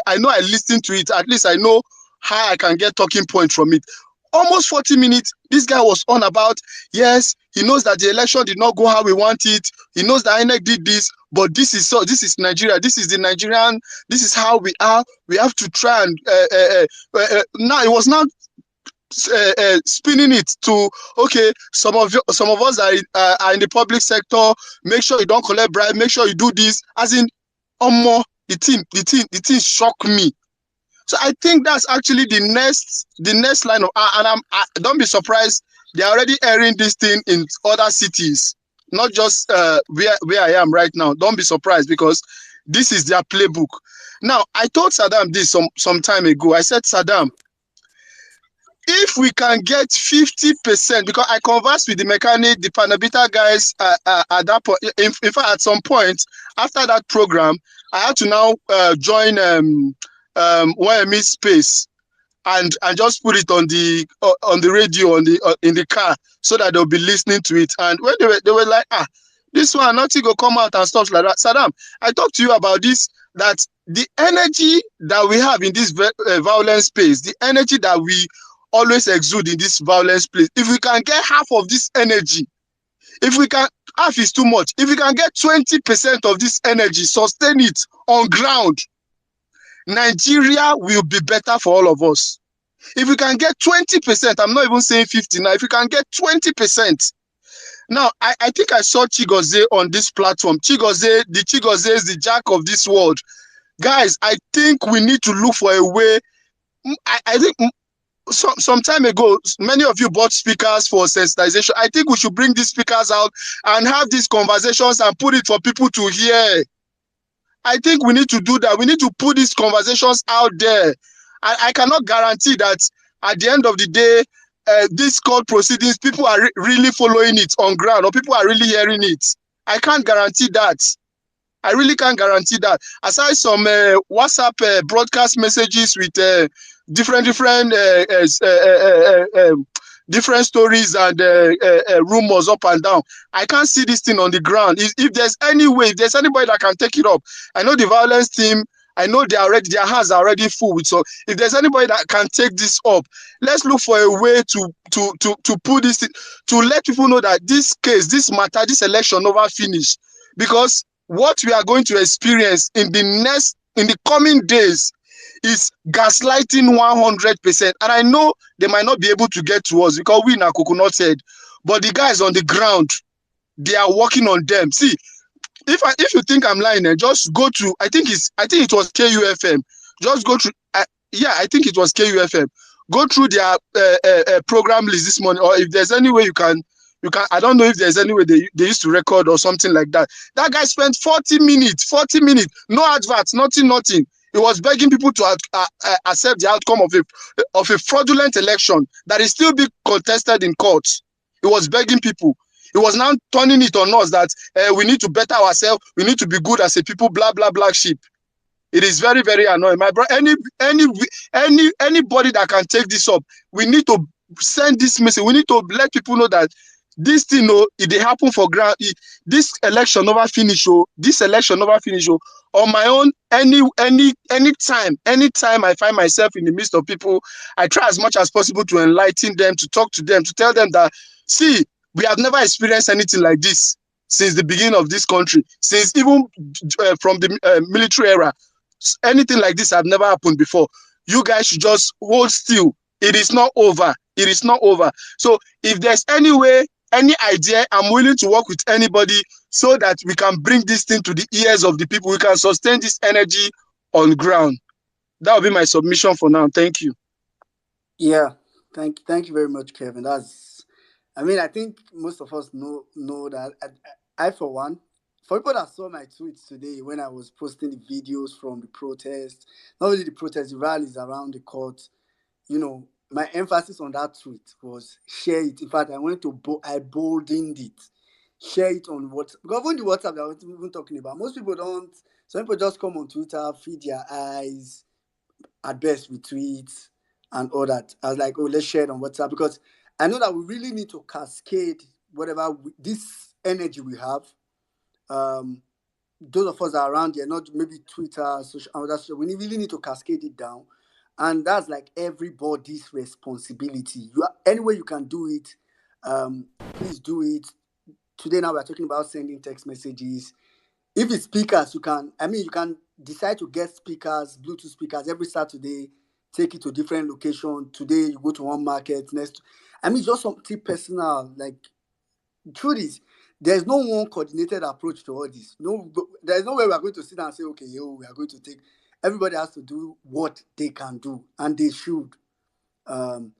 I know I listened to it. At least I know how I can get talking points from it. Almost 40 minutes, this guy was on about, yes, he knows that the election did not go how we want it. He knows that INEC did this, but this is Nigeria. This is the Nigerian, this is how we are. We have to try and, now it was not spinning it to, okay, some of us are in the public sector, make sure you don't collect bribe, make sure you do this, as in, the thing shocked me. So I think that's actually the next line of, and don't be surprised, they're already airing this thing in other cities, not just where I am right now. Don't be surprised, because this is their playbook. Now, I told Saddam this some time ago. I said, Saddam, if we can get 50%, because I conversed with the mechanic, the Panabita guys at that point. In fact, at some point after that program, I had to now join YME Space and just put it on the radio in the car, so that they'll be listening to it. And when they were like, this one nothing go come out and stuff like that. Saddam, I talked to you about this, that the energy that we have in this violence space, the energy that we always exude in this violence place, if we can get half of this energy, if we can, half is too much, if we can get 20% of this energy, sustain it on ground, Nigeria will be better for all of us. If we can get 20%, I'm not even saying 50 now, if we can get 20%. Now, I think I saw Chigozie on this platform. Chigozie is the jack of this world. Guys, I think we need to look for a way. I think some time ago, many of you bought speakers for sensitization. I think we should bring these speakers out and have these conversations and put it for people to hear. I think we need to do that. We need to put these conversations out there. I cannot guarantee that at the end of the day, these court proceedings, people are really following it on ground, or people are really hearing it. I can't guarantee that. I really can't guarantee that. Aside some WhatsApp broadcast messages with different stories and rumors up and down, I can't see this thing on the ground. If there's any way, if there's anybody that can take it up, I know the violence team, I know their hands are already full. So if there's anybody that can take this up, let's look for a way to put this, to let people know that this case, this matter, this election never finished. Because what we are going to experience in the coming days is gaslighting 100%. And I know they might not be able to get to us because we in our coconut head, but the guys on the ground, they are working on them. See, if you think I'm lying, just go to, I think it was KUFM. Just go to, I think it was KUFM. Go through their program list this morning, or if there's any way you can, I don't know if there's any way they used to record or something like that. That guy spent 40 minutes, no adverts, nothing. He was begging people to accept the outcome of a fraudulent election that is still being contested in courts. He was begging people. He was now turning it on us that we need to better ourselves. We need to be good as a people. Blah blah black sheep. It is very, very annoying, my brother. Anybody that can take this up, we need to send this message. We need to let people know that this thing, it dey happen for ground. This election never finish. This election never finish. On my own, anytime I find myself in the midst of people, I try as much as possible to enlighten them, to talk to them, to tell them that, see, we have never experienced anything like this since the beginning of this country, since even from the military era. Anything like this have never happened before. You guys should just hold still. It is not over. It is not over. So if there's any way, any idea, I'm willing to work with anybody so that we can bring this thing to the ears of the people. We can sustain this energy on ground. That will be my submission for now. Thank you. Yeah, thank you very much, Kevin. I think most of us know that. I for one, for people that saw my tweets today when I was posting the videos from the protest, not only the protest, the rallies around the court, my emphasis on that tweet was share it. In fact, I boldened it. Share it on WhatsApp. Because even the WhatsApp that I was even talking about, most people don't. Some people just come on Twitter, feed their eyes, at best with tweets and all that. I was like, let's share it on WhatsApp, because I know that we really need to cascade whatever this energy we have those of us that are around here, not maybe Twitter, social, other social, we really need to cascade it down. And that's like everybody's responsibility. Any way you can do it, please do it. Today now we're talking about sending text messages. If it's speakers, you can decide to get speakers, Bluetooth speakers every Saturday, take it to a different location. Today you go to one market, just something personal. Like, truth is, there's no one coordinated approach to all this. No, there's no way we are going to sit down and say, okay, we are going to take. Everybody has to do what they can do, and they should. And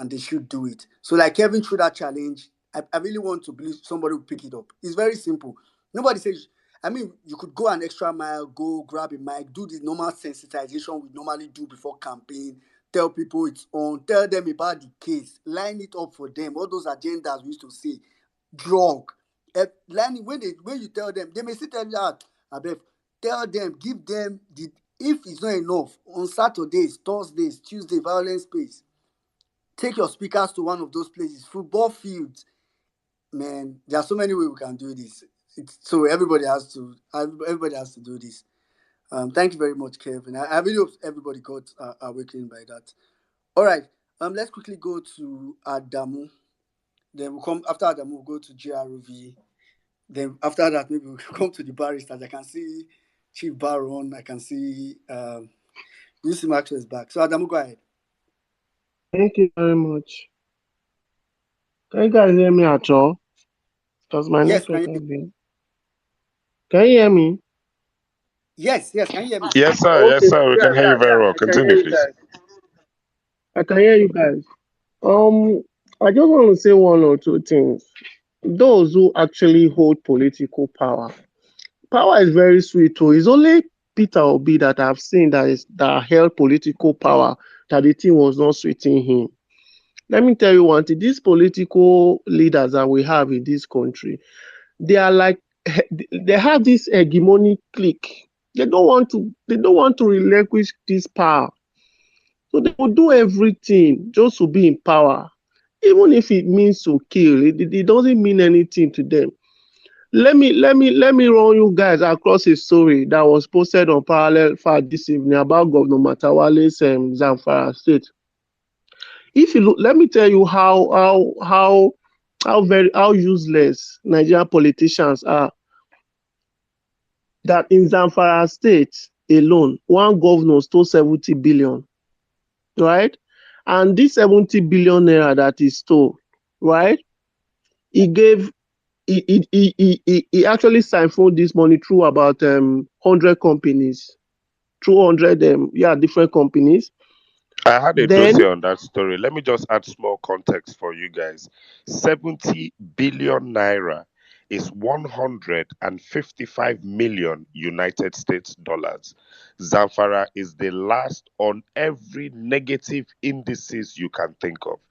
they should do it. So, like Kevin through that challenge, I really want to believe somebody will pick it up. It's very simple. Nobody says, you could go an extra mile, go grab a mic, do the normal sensitization we normally do before campaign, tell people it's on, tell them about the case, line it up for them, all those agendas we used to say, drug. When you tell them, they may still tell you, tell them, give them if it's not enough, on Saturdays, Thursdays, Tuesday, violence space. Take your speakers to one of those places, football fields. Man, there are so many ways we can do this. So everybody has to do this. Thank you very much, Kevin. I really hope everybody got awakened by that. All right. Let's quickly go to Adamu. Then we'll come after Adamu. We'll go to GRV. Then after that, maybe we'll come to the barristers. I can see Chief Baron. I can see Lucy Maxwell is back. So Adamu, go ahead. Thank you very much. Can you guys hear me at all? Because my network has been. Can you hear me? Yes, can you hear me? Yes, sir. Okay. Yes, sir. We can hear you very well. Continue, please. I can hear you guys. I just want to say one or two things. Those who actually hold political power is very sweet too. It's only Peter Obi that I've seen that held political power that the thing was not sweeting him. Let me tell you one thing. These political leaders that we have in this country, they have this hegemonic clique. They don't want to relinquish this power. So they will do everything just to be in power. Even if it means to kill, it doesn't mean anything to them. Let me run you guys across a story that was posted on Parallel Fact this evening about Governor Matawale's Zamfara State. If you look, let me tell you how useless Nigerian politicians are. That in Zamfara State alone, one governor stole 70 billion, right? And this 70 billion naira that he stole, right? He actually siphoned this money through about 100 companies, through 100 different companies. I had a dossier on that story. Let me just add small context for you guys. 70 billion naira is 155 million United States dollars. Zamfara is the last on every negative indices you can think of.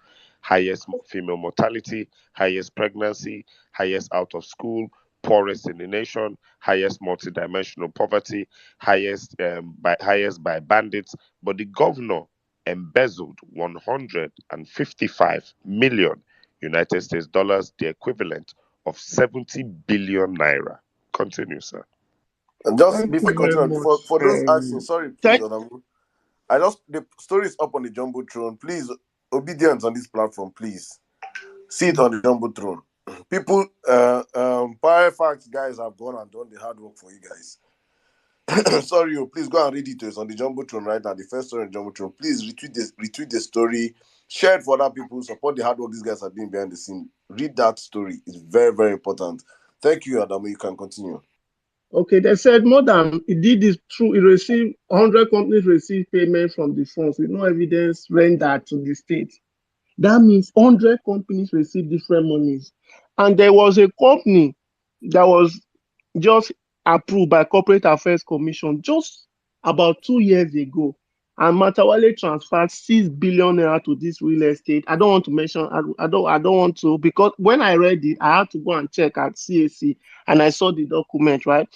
Highest female mortality, highest pregnancy, highest out of school, poorest in the nation, highest multidimensional poverty, highest by bandits. But the governor embezzled 155 million United States dollars, the equivalent of 70 billion naira. Continue, sir. And just before you continue, for those asking, sorry, please, Adamu. The story is up on the Jumbotron. Please, obedience on this platform, please. See it on the Jumbotron. People, Power Facts guys have gone and done the hard work for you guys. Sorry, please go and read it. It's on the Jumbotron right now. The first story on the Jumbotron. Please retweet the story, share it for other people, support the hard work these guys are doing behind the scene. Read that story. It's very, very important. Thank you, Adamu. You can continue. Okay, they said more than he did this through. He received 100 companies received payment from the funds with no evidence rendered to the state. That means 100 companies received different monies, and there was a company that was just approved by Corporate Affairs Commission just about 2 years ago, and Matawale transferred 6 billion naira to this real estate. I don't want to mention. I don't want to, because when I read it, I had to go and check at CAC, and I saw the document. Right,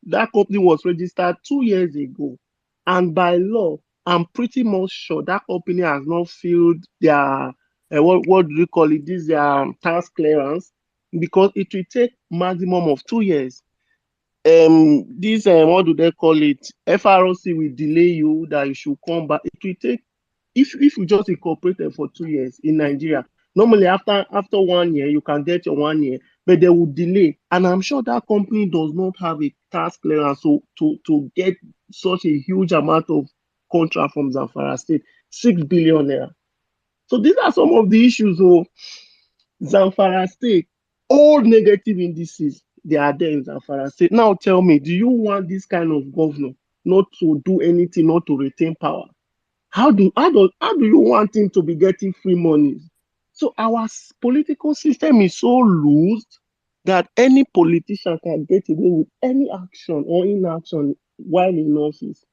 that company was registered 2 years ago, and by law, I'm pretty much sure that company has not filled their what do you call it? This tax clearance, because it will take maximum of 2 years. this what do they call it? FROC will delay you that you should come back. It will take if you just incorporated for 2 years in Nigeria. Normally after 1 year you can get your 1 year, but they will delay. And I'm sure that company does not have a task clearance to get such a huge amount of contract from Zamfara State, 6 billion naira. So these are some of the issues. Oh, Zamfara State, all negative indices, they are there in Zamfara State. Now tell me, do you want this kind of governor not to do anything, not to retain power? How do you want him to be getting free money? So our political system is so loose that any politician can get away with any action or inaction while in office.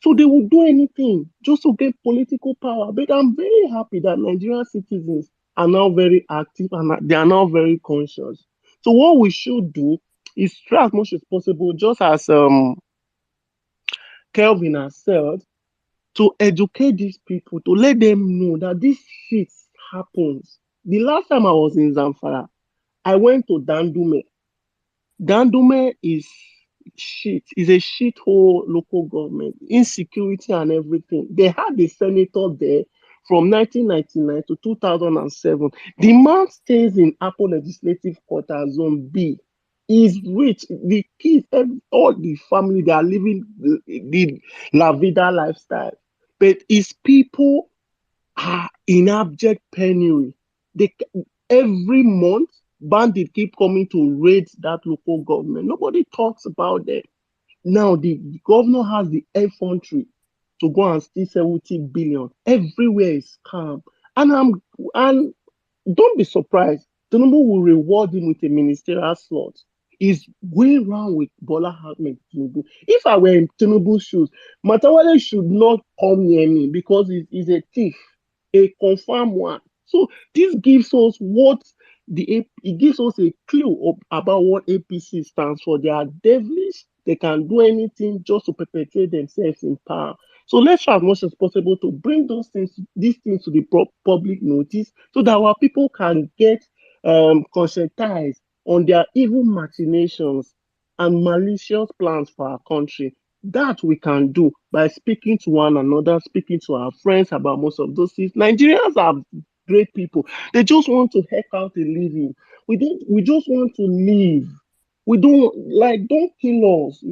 So they will do anything just to get political power. But I'm very happy that Nigerian citizens are now very active and they are now very conscious. So what we should do is try as much as possible, just as Kelvin has said, to educate these people, to let them know that this shit happens. The last time I was in Zamfara, I went to Dandume. Dandume is shit. Is a shithole local government, insecurity and everything. They had a senator there from 1999 to 2007. The man stays in Apple Legislative Quarter Zone B. He's rich. The kids, all the family, they are living the La Vida lifestyle. But his people are in abject penury. They every month bandits keep coming to raid that local government. Nobody talks about them. Now the governor has the infantry to go and steal 70 billion. Everywhere is calm. And don't be surprised. Tinubu will reward him with a ministerial slot. He's going around with Bola Ahmed Tinubu. If I were in Tinubu's shoes, Matawale should not come near me because he's a thief, a confirmed one. So this gives us it gives us a clue about what APC stands for. They are devilish. They can do anything just to perpetuate themselves in power. So let's try as much as possible to bring these things to the public notice, so that our people can get conscientized on their evil machinations and malicious plans for our country. That we can do by speaking to one another, speaking to our friends about most of those things. Nigerians are great people. They just want to heck out a living. We just want to live. We don't kill us,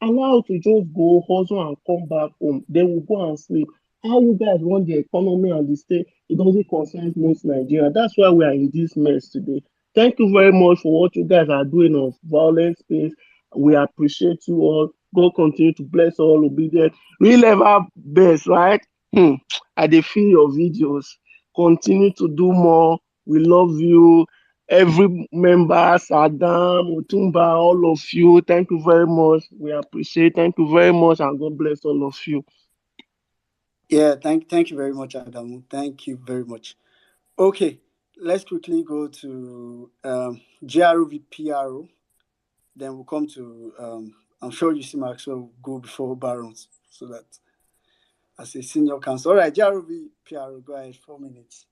Allow us to just go hustle and come back home. Then we'll go and sleep. How you guys run the economy and the state, it doesn't concern most Nigeria. That's why we are in this mess today. Thank you very much for what you guys are doing on violence space. We appreciate you all. God continue to bless all obedient. We never best, right? I dey feel your videos. Continue to do more. We love you. Every member, Saddam, Otumba, all of you. Thank you very much. We appreciate. Thank you very much, and God bless all of you. Yeah, thank you very much, Adamu. Thank you very much. Okay, let's quickly go to GRV PRO. Then we'll come to I'm sure you see Maxwell will go before Barons, so that as a senior counsel. All right, GRV PRO, go ahead, 4 minutes.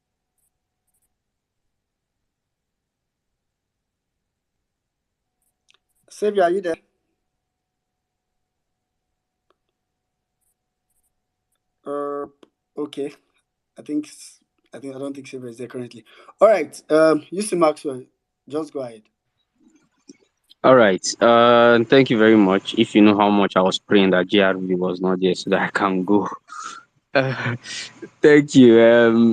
Xavier, are you there? Okay. I don't think Xavier is there currently. All right. You see Maxwell, just go ahead. All right. Thank you very much. If you know how much I was praying that GRV was not there so that I can go. Thank you.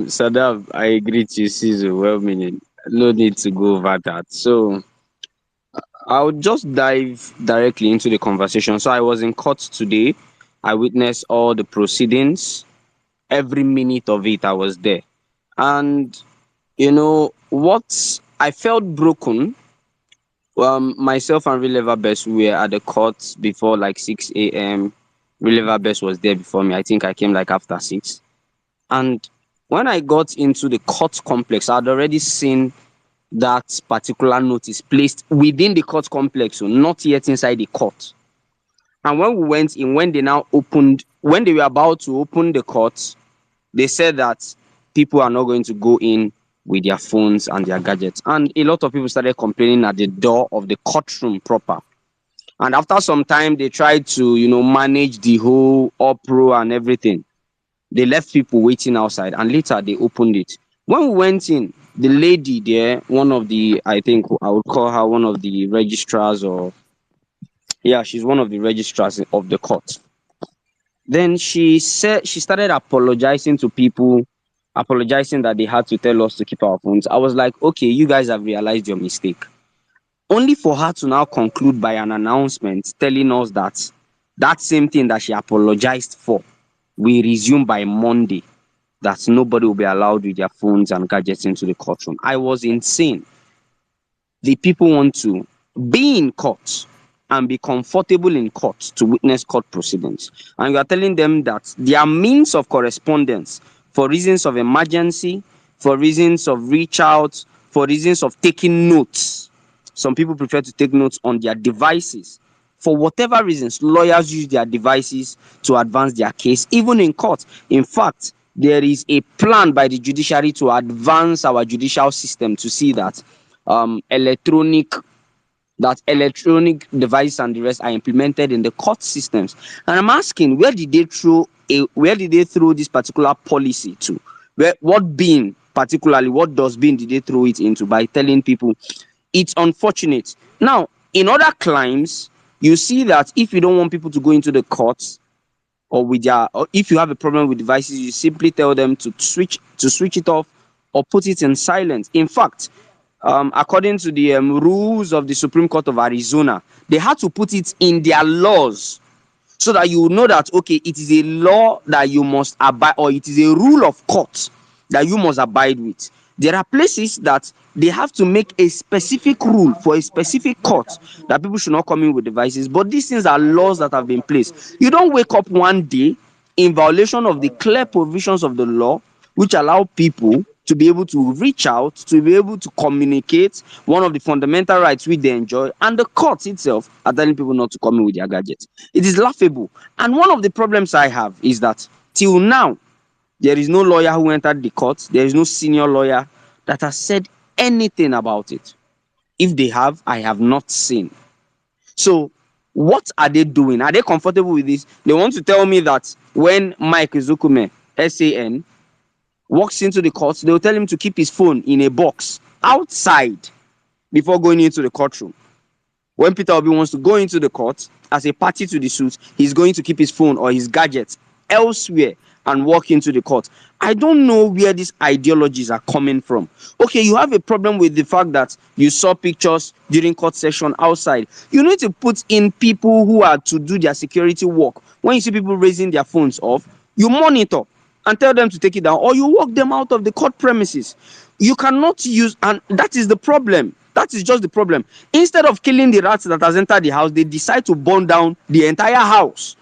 Sadaf, I agree to Caesar. Well meaning. No need to go over that. So I'll just dive directly into the conversation. So I was in court today. I witnessed all the proceedings. Every minute of it, I was there. And what I felt broken. Myself and Reliever Best were at the court before like 6 a.m. Reliever Best was there before me. I think I came like after 6. And when I got into the court complex, I'd already seen that particular notice placed within the court complex, so not yet inside the court. And when we went in, when they were about to open the court, they said that people are not going to go in with their phones and their gadgets. And a lot of people started complaining at the door of the courtroom proper. And after some time, they tried to, manage the whole uproar and everything. They left people waiting outside, and later they opened it. When we went in, the lady there, one of the, I think I would call her one of the registrars, or yeah, she's one of the registrars of the court. Then she said she started apologizing to people, apologizing that they had to tell us to keep our phones. I was like, okay, you guys have realized your mistake. Only for her to now conclude by an announcement telling us that that same thing that she apologized for will resume by Monday, that nobody will be allowed with their phones and gadgets into the courtroom. I was insane. The people want to be in court and be comfortable in court to witness court proceedings. And you are telling them that their means of correspondence, for reasons of emergency, for reasons of reach out, for reasons of taking notes. Some people prefer to take notes on their devices. For whatever reasons, lawyers use their devices to advance their case, even in court. In fact, there is a plan by the judiciary to advance our judicial system to see that electronic devices and the rest are implemented in the court systems. And I'm asking, where did they throw this particular policy to? What dustbin did they throw it into by telling people? It's unfortunate. Now, in other climes, you see that if you don't want people to go into the courts, or if you have a problem with devices, you simply tell them to switch it off or put it in silent. In fact, according to the rules of the Supreme Court of Arizona, they had to put it in their laws so that you know that, okay, it is a law that you must abide, or it is a rule of court that you must abide with. There are places that they have to make a specific rule for a specific court that people should not come in with devices, but these things are laws that have been placed. You don't wake up one day in violation of the clear provisions of the law, which allow people to be able to reach out, to be able to communicate, one of the fundamental rights which they enjoy, and the courts itself are telling people not to come in with their gadgets. It is laughable. And one of the problems I have is that till now, there is no lawyer who entered the court, there is no senior lawyer that has said anything about it. If they have, I have not seen. So what are they doing? Are they comfortable with this? They want to tell me that when Mike Zukume, SAN, walks into the court, they will tell him to keep his phone in a box outside before going into the courtroom. When Peter Obi wants to go into the court as a party to the suit, he's going to keep his phone or his gadgets elsewhere and walk into the court. I don't know where these ideologies are coming from. Okay, you have a problem with the fact that you saw pictures during court session outside. You need to put in people who are to do their security work. When you see people raising their phones off, you monitor and tell them to take it down, or you walk them out of the court premises. You cannot use, and that is the problem. That is just the problem. Instead of killing the rats that has entered the house, they decide to burn down the entire house.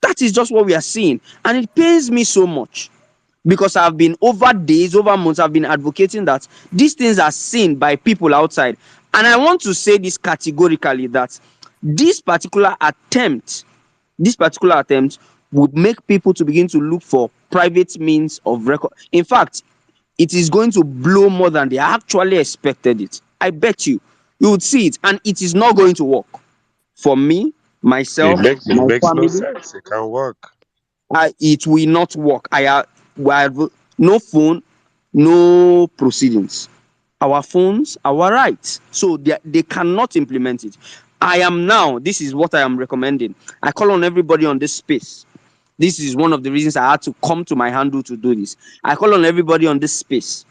That is just what we are seeing. And it pains me so much, because I've been over days, over months, I've been advocating that these things are seen by people outside. And I want to say this categorically, that this particular attempt would make people to begin to look for private means of record. In fact, it is going to blow more than they actually expected it. I bet you would see it, and it is not going to work. For me, myself, It my makes no family, sense. It can't work. it will not work. I have no phone, no proceedings. Our phones, our rights. So they cannot implement it. This is what I am recommending. I call on everybody on this space. This is one of the reasons I had to come to my handle to do this. I call on everybody on this space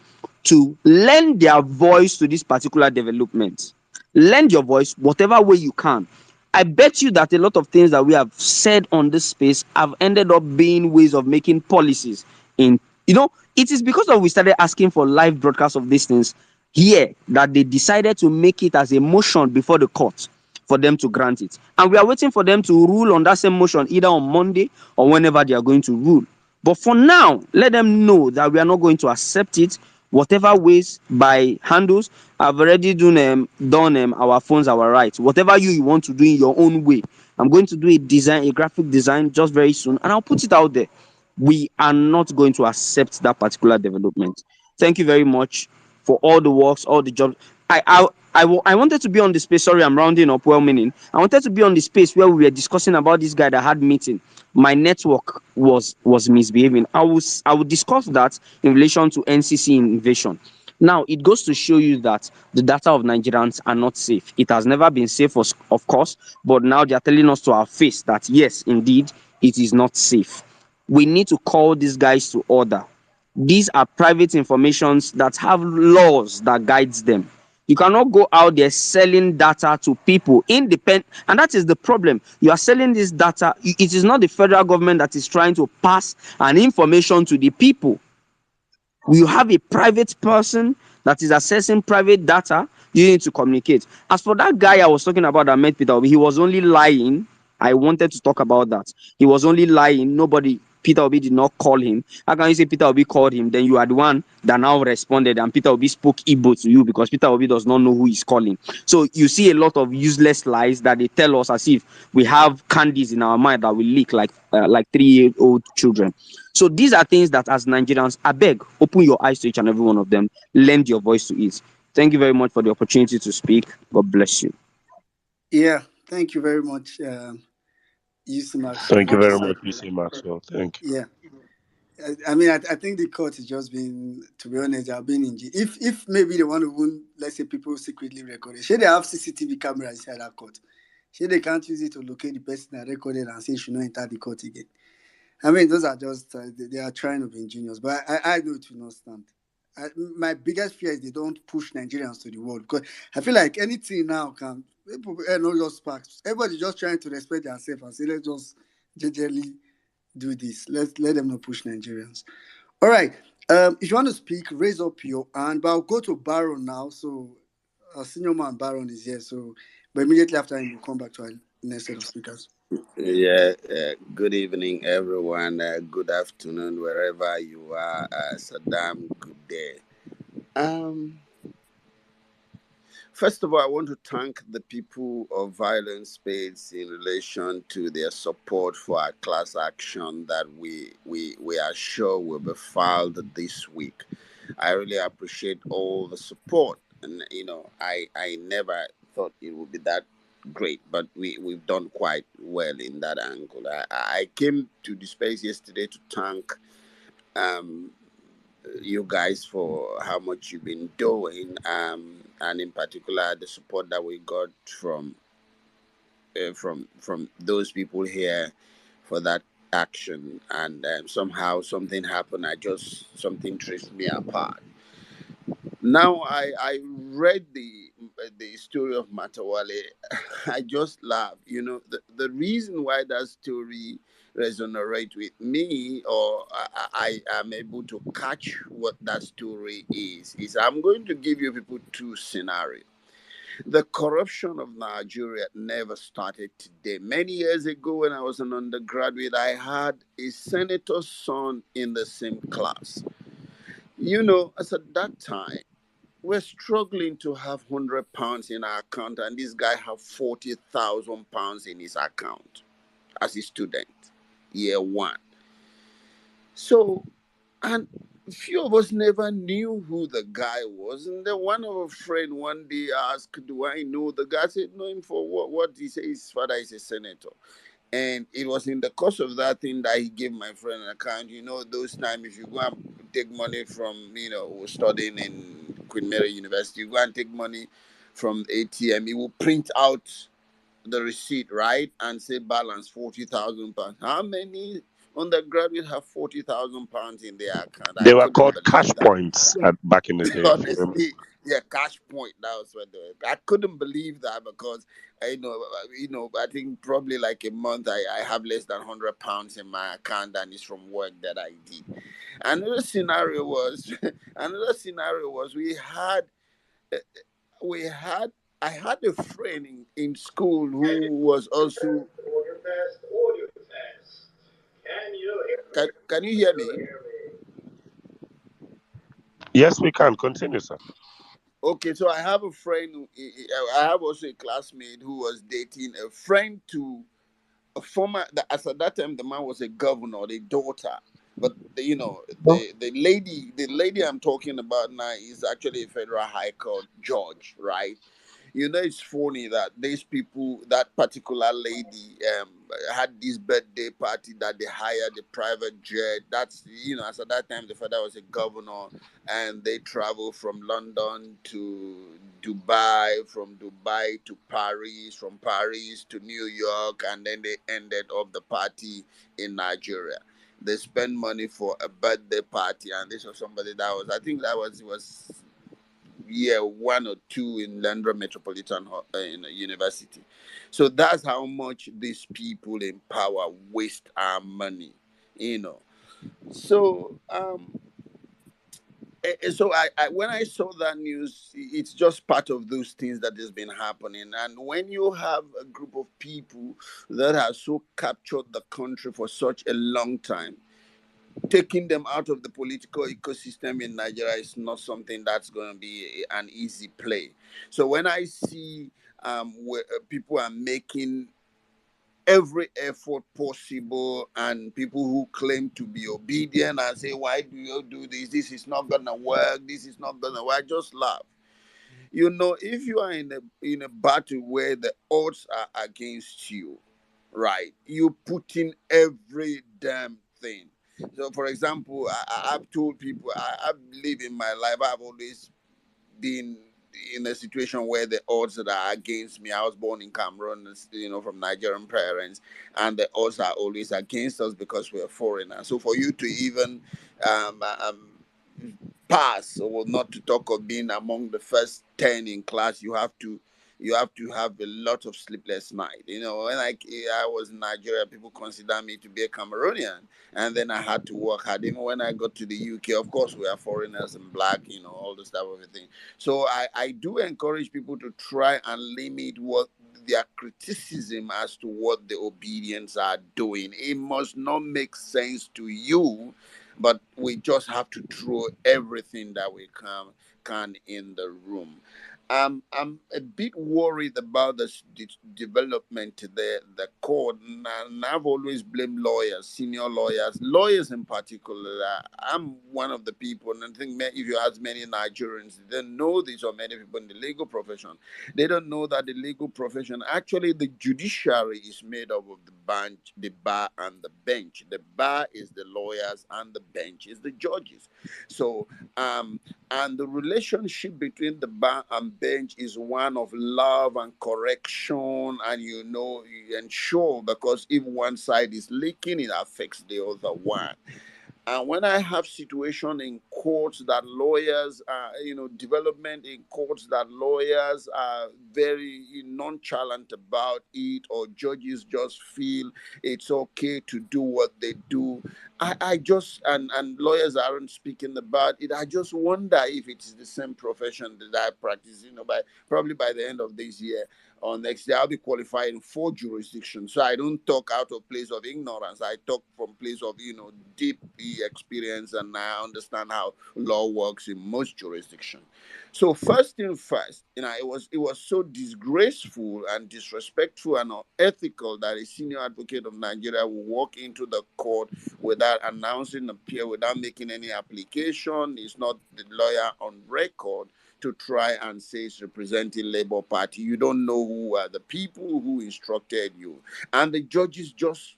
to lend their voice to this particular development. Lend your voice whatever way you can. I bet you that a lot of things that we have said on this space have ended up being ways of making policies. It is because we started asking for live broadcasts of these things here that they decided to make it as a motion before the court for them to grant it. And we are waiting for them to rule on that same motion either on Monday or whenever they are going to rule. But for now, let them know that we are not going to accept it, whatever ways, by handles. I've already done our phones, our rights. Whatever you want to do in your own way. I'm going to do a graphic design just very soon, and I'll put it out there. We are not going to accept that particular development. Thank you very much for all the works, all the jobs. I wanted to be on the space. Sorry, I'm rounding up. Well meaning. I wanted to be on the space where we were discussing about this guy that had meeting. My network was misbehaving. I would discuss that in relation to NCC invasion. Now it goes to show you that the data of Nigerians are not safe. It has never been safe, of course, but now they are telling us to our face that yes, indeed, it is not safe. We need to call these guys to order. These are private informations that have laws that guides them. You cannot go out there selling data to people independent, and that is the problem. You are selling this data. It is not the federal government that is trying to pass an information to the people. You have a private person that is accessing private data. You need to communicate. As for that guy I was talking about that met Peter Obi, he was only lying. I wanted to talk about that. He was only lying. Peter Obi did not call him. How can you say Peter Obi called him? Then you are the one that now responded, and Peter Obi spoke Igbo to you because Peter Obi does not know who he's calling. So you see a lot of useless lies that they tell us as if we have candies in our mind that will leak like 3-year-old children. So these are things that as Nigerians, I beg, open your eyes to each and every one of them. Lend your voice to it. Thank you very much for the opportunity to speak. God bless you. Yeah, thank you very much, Yusuf. Thank you very much, PC Maxwell. Thank you. Yeah. I mean, I think the court has just been, to be honest, they have been in jail. If maybe they want to, let's say, people secretly recorded, should they have CCTV cameras inside that court? Should they can't use it to locate the person that recorded and say should not enter the court again? I mean, those are just, they are trying to be ingenious, but I know it will not stand. My biggest fear is they don't push Nigerians to the world, because I feel like anything now can, people not just sparks. Everybody just trying to respect themselves and say, let's just gingerly do this. Let them not push Nigerians. All right. If you want to speak, raise up your hand. But I'll go to Baron now. So senior man Baron is here. So, but immediately after him, we'll come back to our next set of speakers. Yeah, good evening, everyone. Good afternoon, wherever you are. Saddam, good day. First of all, I want to thank the people of Violence Space in relation to their support for our class action that we are sure will be filed this week. I really appreciate all the support, and I never thought it would be that great, but we've done quite well in that angle. I came to the space yesterday to thank you guys for how much you've been doing, and in particular the support that we got from those people here for that action. And somehow something happened. Something tripped me apart. Now I read the story of Matawale. I just laugh. The reason why that story resonate with me, or I am able to catch what that story is I'm going to give you people two scenarios. The corruption of Nigeria never started today. Many years ago, when I was an undergraduate, I had a senator's son in the same class. As at that time, we're struggling to have £100 in our account, and this guy have £40,000 in his account as a student, year one. So, and few of us never knew who the guy was. And then one of our friend one day asked, "Do I know the guy?" I said, "Know him for what?" What he said, his father is a senator. And it was in the course of that thing that he gave my friend an account. Those times if you go and take money from, studying in Queen Mary University, you go and take money from ATM, he will print out the receipt, right, and say balance £40,000. How many undergraduates have £40,000 in their account? I They were couldn't called believe cash that. points back in the day. If you remember. Honestly, yeah, cash point. That was what I couldn't believe that, because I think probably like a month I have less than £100 in my account, and it's from work that I did. Another scenario was I had a friend in school who was also. Can you hear me? Yes, we can continue, sir. Okay, so I have a friend. I have also a classmate who was dating a friend to a former. As at that time, the man was a governor. The daughter But the lady I'm talking about now is actually a federal high court judge, right? It's funny that these people, that particular lady, had this birthday party that they hired a private jet. That's, as at that time, the father was a governor, and they traveled from London to Dubai, from Dubai to Paris, from Paris to New York, and then they ended up the party in Nigeria. They spent money for a birthday party, and this was somebody that was, I think that was year one or two in London Metropolitan University. So that's how much these people in power waste our money, you know. So when I saw that news, it's just part of those things that has been happening. And when you have a group of people that have so captured the country for such a long time, taking them out of the political ecosystem in Nigeria is not something that's going to be an easy play. So when I see where people are making every effort possible, and people who claim to be obedient and say, why do you do this? This is not going to work. This is not going to work. I just laugh. If you are in a battle where the odds are against you, right, you put in every damn thing. So, for example, I've told people, I believe in my life, I've always been in a situation where the odds that are against me. I was born in Cameroon, from Nigerian parents, and the odds are always against us because we're foreigners. So for you to even pass, or not to talk of being among the first 10 in class, you have to have a lot of sleepless night. When I was in Nigeria, people consider me to be a Cameroonian, and then I had to work hard. Even when I got to the UK, of course, we are foreigners and black, all this type of a thing. So I do encourage people to try and limit what their criticism as to what the obedience are doing. It must not make sense to you, but we just have to throw everything that we can in the room. I'm a bit worried about the development to the court, and I've always blamed lawyers, senior lawyers in particular. I'm one of the people, and I think if you ask many Nigerians, they don't know this, or many people in the legal profession, they don't know that the legal profession, actually, the judiciary is made up of the bar, and the bench. The bar is the lawyers, and the bench is the judges. So, and the relationship between the bar and bench is one of love and correction, and you ensure, because if one side is leaking, it affects the other one. And when I have situation in courts that lawyers are, development in courts that lawyers are very nonchalant about it, or judges just feel it's okay to do what they do, I just, and lawyers aren't speaking about it, I just wonder if it is the same profession that I practice, probably by the end of this year or next year, I'll be qualified in 4 jurisdictions. So I don't talk out of place of ignorance. I talk from place of, deep experience, and I understand how law works in most jurisdictions. So first thing first, it was so disgraceful and disrespectful and unethical that a senior advocate of Nigeria will walk into the court without announcing a peer, without making any application. It's not the lawyer on record to try and say it's representing Labour Party. You don't know who are the people who instructed you. And the judges just,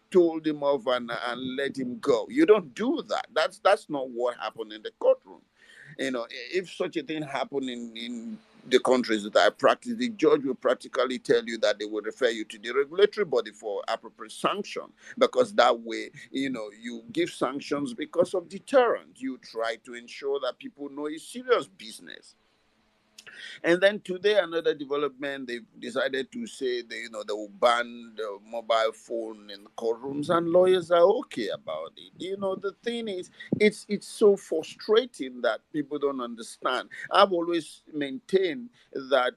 told him off and let him go. You don't do that. That's not what happened in the courtroom. If such a thing happened in the countries that I practice, the judge will practically tell you that they will refer you to the regulatory body for appropriate sanction, because that way, you give sanctions because of deterrent. You try to ensure that people know it's serious business. And then today, another development, they've decided to say they will ban the mobile phone in courtrooms, and lawyers are okay about it. The thing is, it's so frustrating that people don't understand. I've always maintained that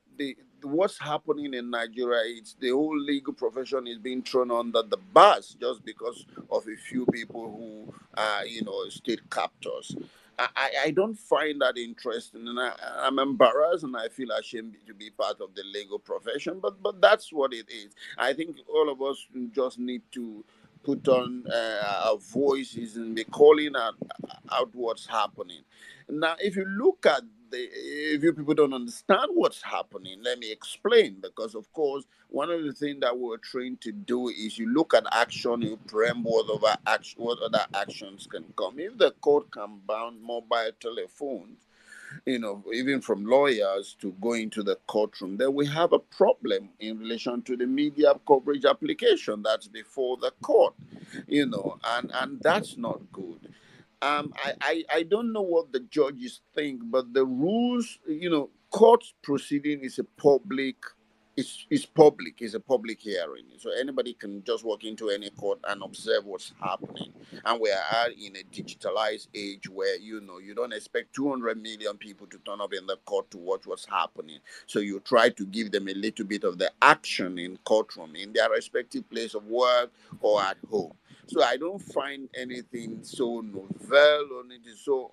what's happening in Nigeria, it's the whole legal profession is being thrown under the bus just because of a few people who are, state captors. I don't find that interesting, and I'm embarrassed, and I feel ashamed to be part of the legal profession. But that's what it is. I think all of us just need to put on our voices and be calling out what's happening. Now, if you look at if you people don't understand what's happening, let me explain. Because, of course, one of the things that we're trained to do is you look at action, you preempt what other actions can come. If the court can ban mobile telephones, even from lawyers to go into the courtroom, then we have a problem in relation to the media coverage application that's before the court, and that's not good. I don't know what the judges think, but the rules, court proceeding is a public. It's public. It's a public hearing, so anybody can just walk into any court and observe what's happening. And we are in a digitalized age where you don't expect 200 million people to turn up in the court to watch what's happening. So you try to give them a little bit of the action in courtroom in their respective place of work or at home. So I don't find anything so novel or anything so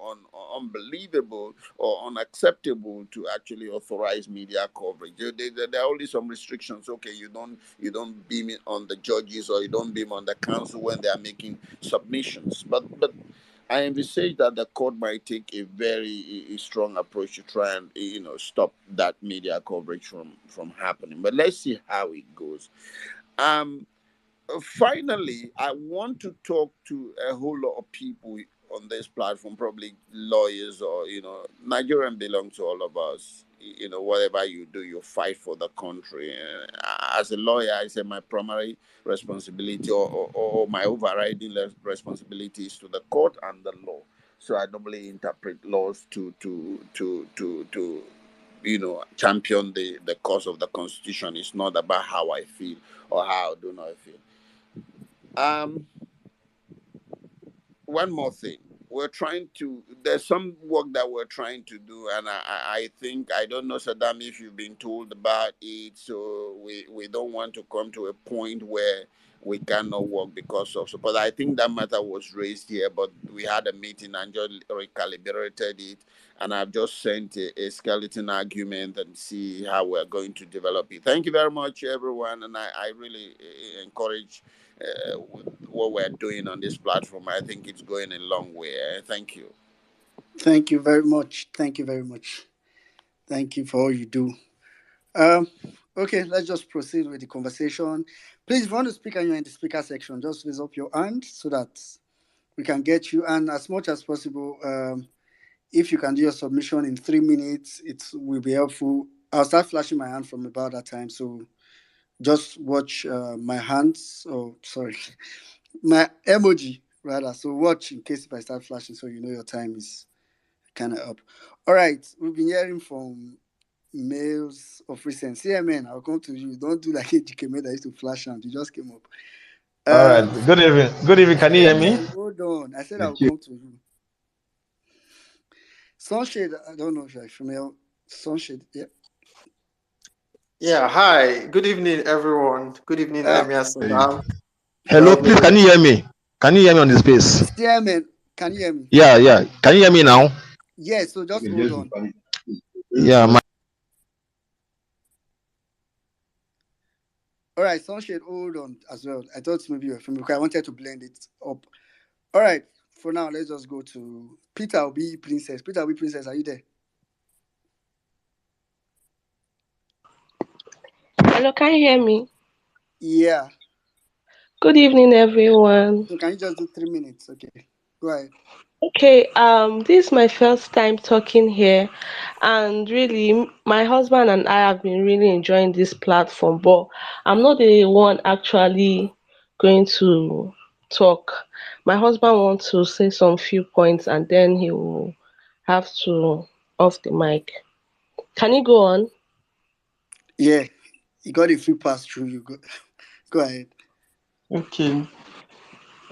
unbelievable or unacceptable to actually authorize media coverage. There are only some restrictions. Okay, you don't beam it on the judges or you don't beam on the counsel when they are making submissions. But I envisage that the court might take a very strong approach to try and stop that media coverage from happening. But let's see how it goes. Finally, I want to talk to a whole lot of people on this platform, probably lawyers or, Nigerian belong to all of us. Whatever you do, you fight for the country. As a lawyer, I say my primary responsibility or my overriding responsibility is to the court and the law. So I normally interpret laws to champion the cause of the Constitution. It's not about how I feel or how I do not feel. One more thing. There's some work that we're trying to do, and I think, I don't know, Saddam, if you've been told about it, so we don't want to come to a point where we cannot work because of so. But I think that matter was raised here, but we had a meeting and just recalibrated it, and I've just sent a skeleton argument and see how we're going to develop it. Thank you very much, everyone, and I really encourage what we're doing on this platform. I think it's going a long way. Thank you. Thank you very much. Thank you very much. Thank you for all you do. Okay, let's just proceed with the conversation. Please, if you want to speak and you're in the speaker section, just raise up your hand so that we can get you. And as much as possible, if you can do your submission in 3 minutes, it will be helpful. I'll start flashing my hand from about that time. So just watch my hands. Oh, sorry. My emoji, rather. So watch in case if I start flashing so you know your time is kind of up. All right. We've been hearing from males of recent. CMN, I'll come to you. Don't do like HKM that used to flash and you just came up. All right. Good evening. Good evening. Can you hear me? CMN, hold on. I said I'll come to you. Sunshade, I don't know if you're familiar. Sunshade, yeah. Yeah, hi. Good evening, everyone. Good evening, Emir Saddam. Hello, please, can you hear me? Can you hear me on the space? CMN, can you hear me? Yeah. Can you hear me now? Yes, so just hold on. Yeah, All right, Sunshade, hold on as well. I thought maybe you were familiar because I wanted to blend it up. All right, for now, let's just go to Peter Obi Princess. Peter Obi Princess, are you there? Hello, can you hear me? Yeah. Good evening, everyone. So can you just do 3 minutes? Okay, go ahead. Okay, this is my first time talking here, and really, my husband and I have been really enjoying this platform, but I'm not the one actually going to talk. My husband wants to say some few points, and then he will have to off the mic. Can you go on? Yeah, you got a free pass through. You go ahead. Okay.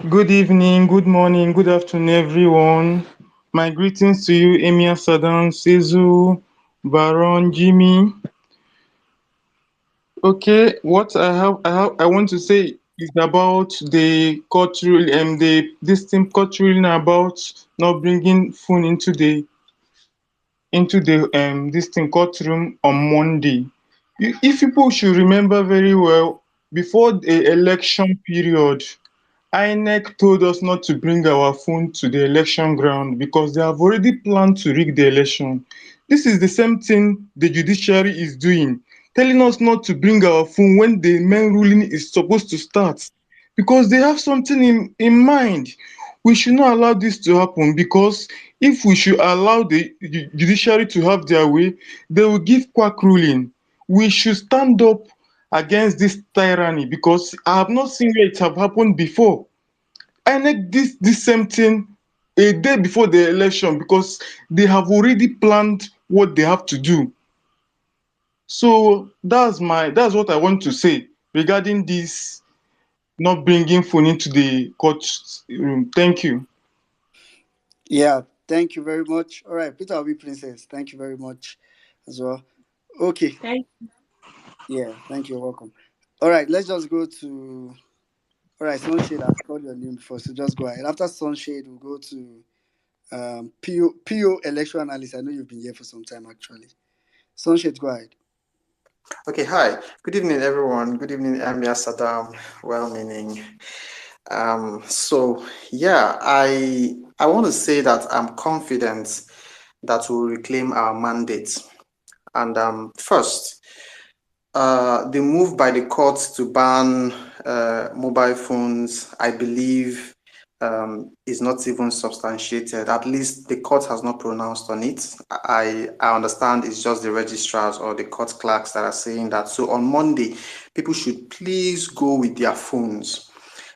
Good evening, good morning, good afternoon, everyone. My greetings to you, Emir Saddam, Sezu, Baron, Jimmy. Okay, what I want to say is about the court ruling, court ruling about not bringing phone into the courtroom on Monday. If people should remember very well, before the election period, INEC told us not to bring our phone to the election ground because they have already planned to rig the election. This is the same thing the judiciary is doing, telling us not to bring our phone when the main ruling is supposed to start because they have something in mind. We should not allow this to happen because if we should allow the judiciary to have their way, they will give quack ruling. We should stand up against this tyranny because I have not seen where it have happened before. INEC did this same thing a day before the election because they have already planned what they have to do. So that's what I want to say regarding this not bringing phone into the court room. Thank you. Yeah, thank you very much. All right, Peter Obi Princess, thank you very much as well. Okay. Thank Yeah, thank you. You're welcome. All right, let's just go to. All right, Sunshade, I've called your name before, so just go ahead. After Sunshade, we'll go to PO election analyst. I know you've been here for some time actually. Sunshade, go ahead. Okay, hi. Good evening, everyone. Good evening, Amir Saddam. Well-meaning. So yeah, I want to say that I'm confident that we'll reclaim our mandate. And first, the move by the courts to ban mobile phones, I believe, is not even substantiated. At least the court has not pronounced on it. I understand it's just the registrars or the court clerks that are saying that. So on Monday, people should please go with their phones.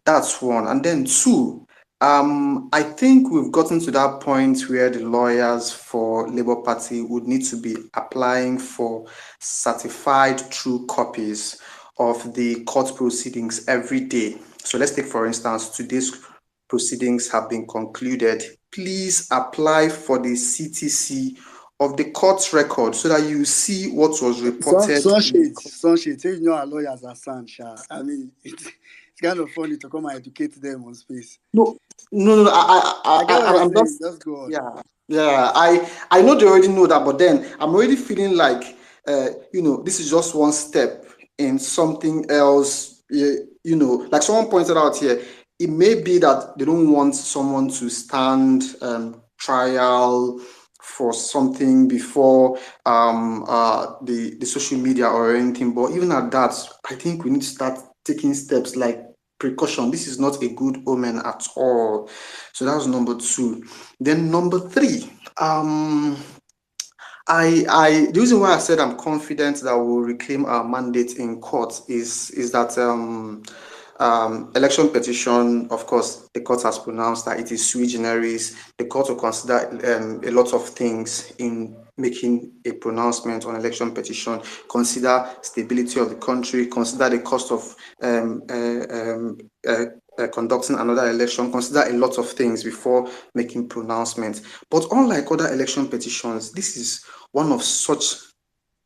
That's one. And then two, I think we've gotten to that point where the lawyers for Labour Party would need to be applying for certified true copies of the court proceedings every day. So let's take, for instance, today's proceedings have been concluded. Please apply for the CTC of the court record so that you see what was reported. Sunshade, say you know our lawyers are sound, Sha. I mean, it's kind of funny to come and educate them on space. No. I get what you're I'm saying. just Just go on. yeah. I know they already know that, but then I'm already feeling like this is just one step in something else. Like someone pointed out here, it may be that they don't want someone to stand trial for something before the social media or anything. But even at that, I think we need to start taking steps like precaution. This is not a good omen at all. So that was number two. Then number three, the reason why I said I'm confident that we'll reclaim our mandate in court is that election petition, of course, the court has pronounced that it is sui generis. The court will consider a lot of things in making a pronouncement on election petition, consider stability of the country, consider the cost of conducting another election, consider a lot of things before making pronouncements. But unlike other election petitions, this is one of such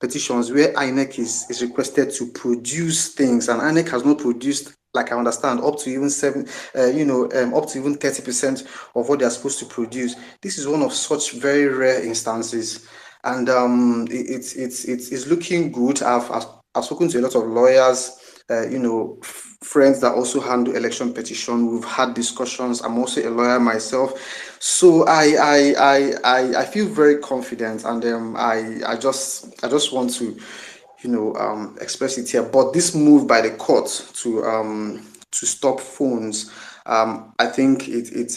petitions where INEC is requested to produce things, and INEC has not produced, like I understand, up to even up to even 30% of what they are supposed to produce. This is one of such very rare instances, and it's looking good. I've spoken to a lot of lawyers, friends that also handle election petition. We've had discussions. I'm also a lawyer myself, so I feel very confident, and I just want to express it here. But this move by the court to stop phones, I think it's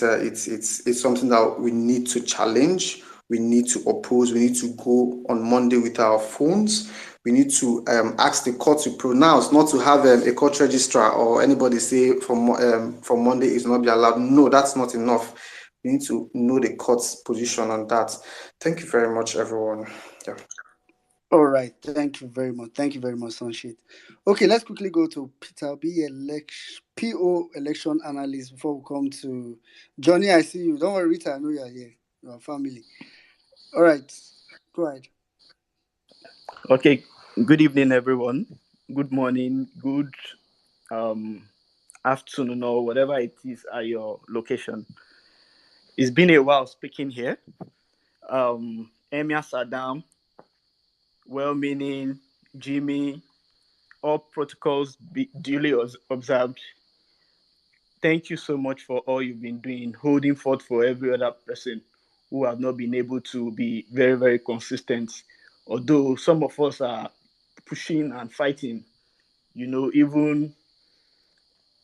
something that we need to challenge. We need to oppose. We need to go on Monday with our phones. We need to ask the court to pronounce, not to have a court registrar or anybody say from Monday is not be allowed. No, that's not enough. We need to know the court's position on that. Thank you very much, everyone. Yeah. All right, thank you very much. Thank you very much, Sunshade. Okay, let's quickly go to Peter B. PO election analyst before we come to Johnny. I see you. Don't worry, Rita. I know you are here. Your family. All right, go ahead. Okay, good evening, everyone. Good morning, good afternoon, or whatever it is at your location. It's been a while speaking here. Emir Saddam, well-meaning, Jimmy, all protocols be duly observed. Thank you so much for all you've been doing, holding forth for every other person who have not been able to be very, very consistent. Although some of us are pushing and fighting, even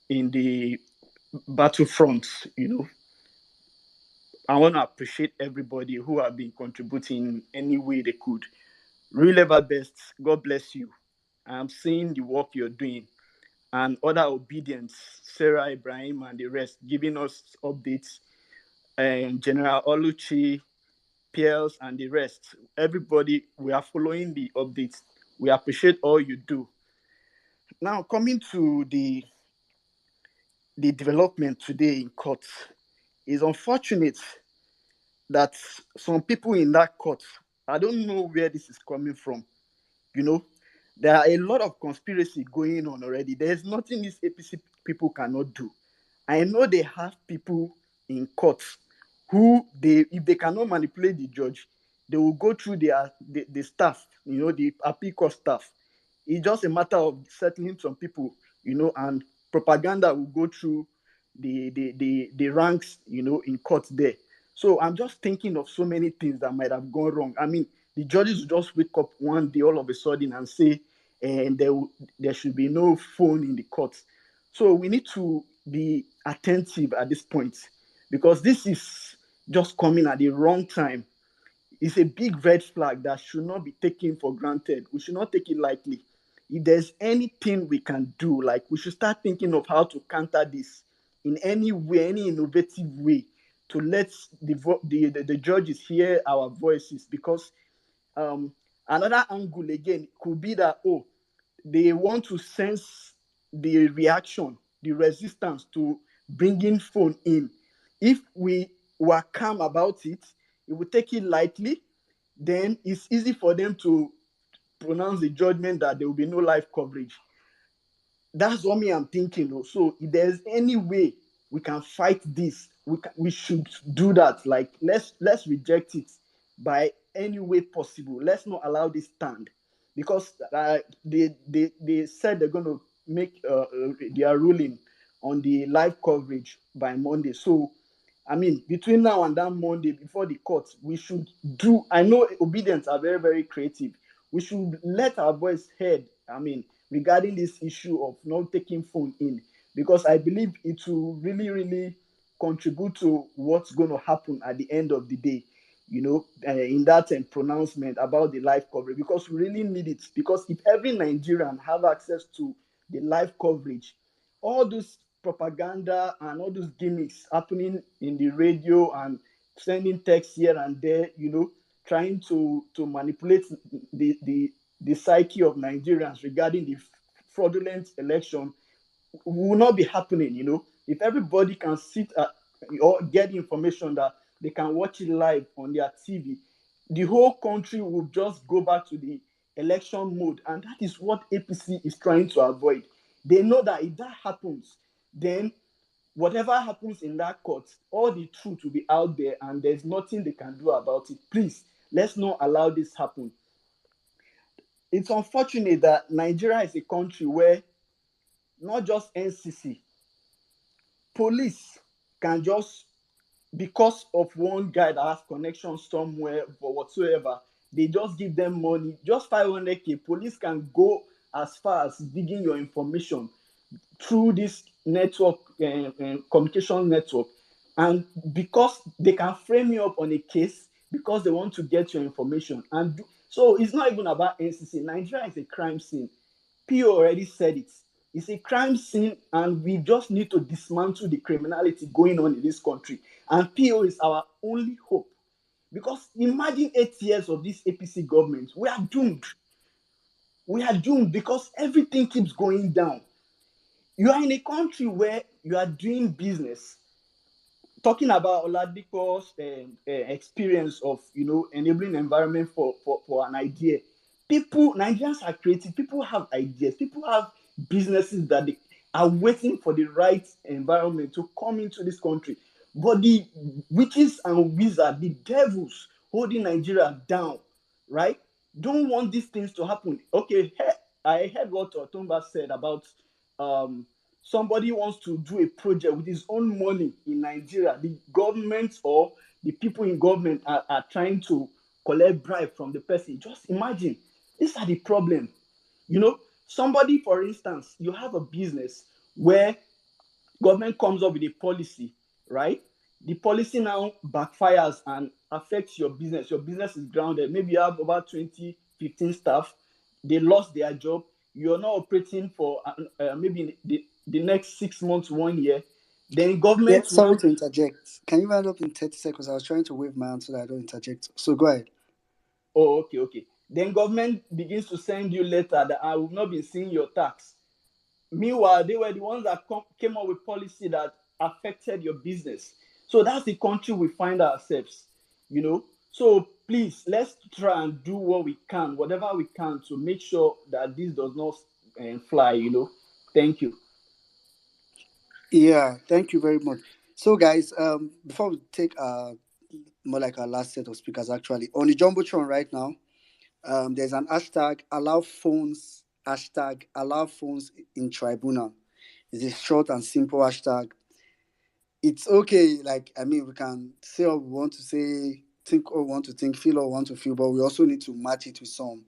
in the battlefront, I want to appreciate everybody who have been contributing any way they could. Real Ever Best, God bless you. I'm seeing the work you're doing. And other obedience, Sarah, Ibrahim, and the rest, giving us updates. And General Oluchi, Piers, and the rest. Everybody, we are following the updates. We appreciate all you do. Now, coming to the development today in court, it's unfortunate that some people in that court, I don't know where this is coming from. There are a lot of conspiracy going on already. There's nothing these APC people cannot do. I know they have people in court who if they cannot manipulate the judge, they will go through the staff, the appeal court staff. It's just a matter of settling some people, and propaganda will go through the ranks, in court there. So I'm just thinking of so many things that might have gone wrong. I mean, the judges will just wake up one day all of a sudden and say, and there should be no phone in the court. So we need to be attentive at this point, because this is just coming at the wrong time. It's a big red flag that should not be taken for granted. We should not take it lightly. If there's anything we can do, like, we should start thinking of how to counter this in any way, any innovative way, to let the judges hear our voices. Because another angle again could be that, they want to sense the reaction, the resistance to bringing phone in. If we were calm about it, if we take it lightly, then it's easy for them to pronounce the judgment that there will be no live coverage. That's what I'm thinking. So if there's any way we can fight this, we should do that. Like, let's reject it by any way possible. Let's not allow this stand, because they said they're going to make their ruling on the live coverage by Monday. So, I mean, between now and that Monday, before the court, we should do. I know obedience are very, very creative. We should let our voice heard. I mean, regarding this issue of not taking phone in, because I believe it will really, really contribute to what's going to happen at the end of the day, in that pronouncement about the live coverage, because we really need it. Because if every Nigerian have access to the live coverage, all those propaganda and all those gimmicks happening in the radio and sending texts here and there, trying to manipulate the psyche of Nigerians regarding the fraudulent election, will not be happening. If everybody can sit or get information that they can watch it live on their TV, the whole country will just go back to the election mode. And that is what APC is trying to avoid. They know that if that happens, then whatever happens in that court, all the truth will be out there, and there's nothing they can do about it. Please, let's not allow this happen. It's unfortunate that Nigeria is a country where not just NCC, police can just, because of one guy that has connections somewhere or whatsoever, they just give them money, just 500k. Police can go as far as digging your information through this network, communication network, and because they can frame you up on a case, because they want to get your information. And so it's not even about NCC. Nigeria is a crime scene. P.O. already said it. It's a crime scene, and we just need to dismantle the criminality going on in this country. And P.O. is our only hope. Because imagine 8 years of this APC government. We are doomed. We are doomed because everything keeps going down. You are in a country where you are doing business, talking about Oladipo's experience of, enabling environment for an idea. Nigerians are creative. People have ideas. People have businesses that they are waiting for the right environment to come into this country. But the witches and wizards, the devils holding Nigeria down, right, don't want these things to happen. Okay, I heard what Otumba said about somebody wants to do a project with his own money in Nigeria, the government or the people in government are trying to collect bribe from the person. Just imagine, these are the problem. Somebody, for instance, you have a business where government comes up with a policy, right? The policy now backfires and affects your business. Your business is grounded. Maybe you have about 20, 15 staff. They lost their job. You're not operating for maybe the next 6 months, 1 year. Then Yeah, government will sorry now. to interject. Can you round up in 30 seconds? I was trying to wave my hand so that I don't interject. So go ahead. Oh, okay. Then government begins to send you letter that I will not be seeing your tax. Meanwhile, they were the ones that came up with policy that affected your business. So that's the country we find ourselves. So please, let's try and do what we can, whatever we can, to make sure that this does not fly. Thank you. Yeah, thank you very much. So, guys, before we take more like our last set of speakers, actually, on the Jumbotron right now, there's an hashtag allow phones in tribunal. It's a short and simple hashtag. It's okay, like, I mean, we can say what we want to say, think what we want to think, feel what we want to feel, but we also need to match it with some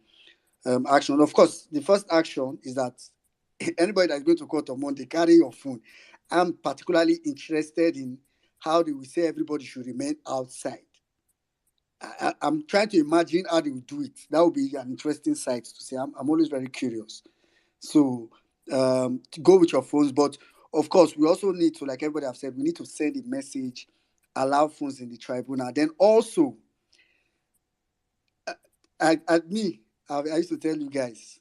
action. Of course, the first action is that anybody that's going to court on Monday, carry your phone. I'm particularly interested in how they will say everybody should remain outside. I'm trying to imagine how they will do it. That would be an interesting sight to see. I'm always very curious. So to go with your phones, but of course, we also need to, like everybody have said, we need to send a message, allow phones in the tribunal. Then also, I used to tell you guys,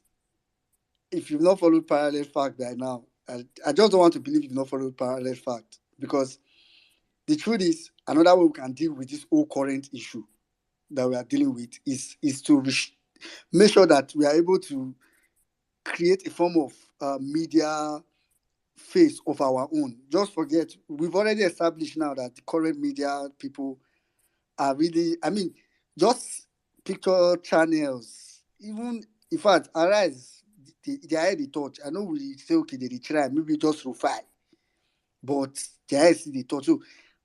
if you've not followed Parallel Fact by now, I just don't want to believe you've not followed Parallel Fact, because the truth is, another way we can deal with this whole current issue that we are dealing with is to make sure that we are able to create a form of media face of our own. Just forget, we've already established now that the current media people are really, I mean, just picture channels, even, in fact, Arise, they are the touch. I know we say, okay, they try, maybe just Rufai, but they are the touch. So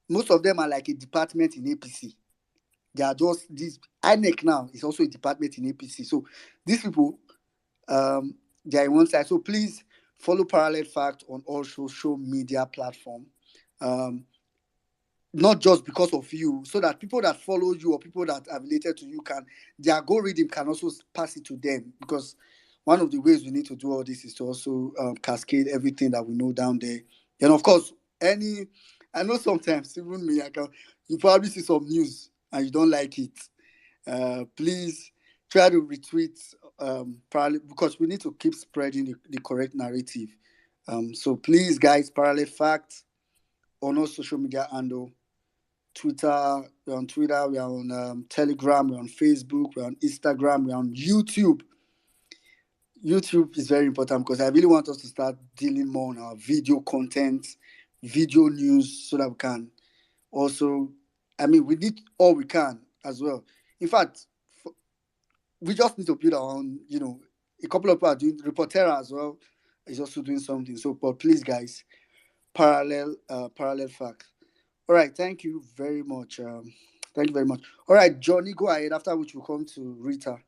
most of them are like a department in APC. They are just this. INEC now is also a department in APC. So these people, they are in one side. So please follow Parallel Fact on all social media platform. Not just because of you, so that people that follow you or people that are related to you their algorithm can also pass it to them. Because one of the ways we need to do all this is to also cascade everything that we know down there. And of course, I know sometimes even me, you probably see some news and you don't like it. Please try to retweet Parallel, because we need to keep spreading the correct narrative. So please, guys, Parallel Fact on all social media handle. Twitter, we're on Twitter, we're on Telegram, we're on Facebook, we're on Instagram, we're on YouTube. YouTube is very important because I really want us to start dealing more on our video content, video news, so that we can also, we need all we can as well. In fact, we just need to build our own, a couple of people are doing, Reportera as well is also doing something. So, but please, guys, Parallel Fact. All right, thank you very much. Thank you very much. All right, Johnny, go ahead, after which we'll come to Rita.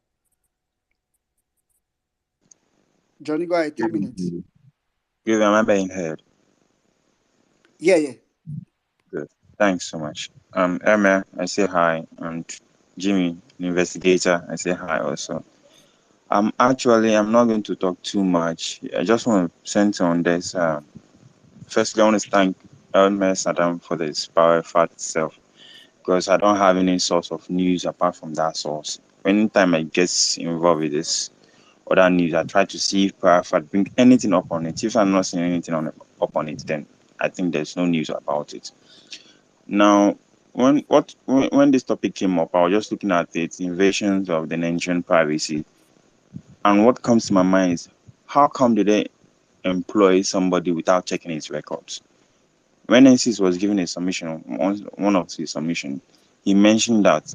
Johnny, go ahead, 3 minutes. Good, am I being heard? Yeah. Good. Thanks so much. Emma, I say hi, and Jimmy, the investigator, I say hi also. I'm not going to talk too much. I just want to center on this. Firstly, I want to thank LMS Adam for this power fact itself, because I don't have any source of news apart from that source. Anytime I get involved with this other news, I try to see if power fact bring anything up on it. If I'm not seeing anything up on it, then I think there's no news about it. Now, when this topic came up, I was just looking at it, invasions of the Nigerian privacy, and what comes to my mind is, how come did they employ somebody without checking his records? When NCC was giving a submission, one of his submission, he mentioned that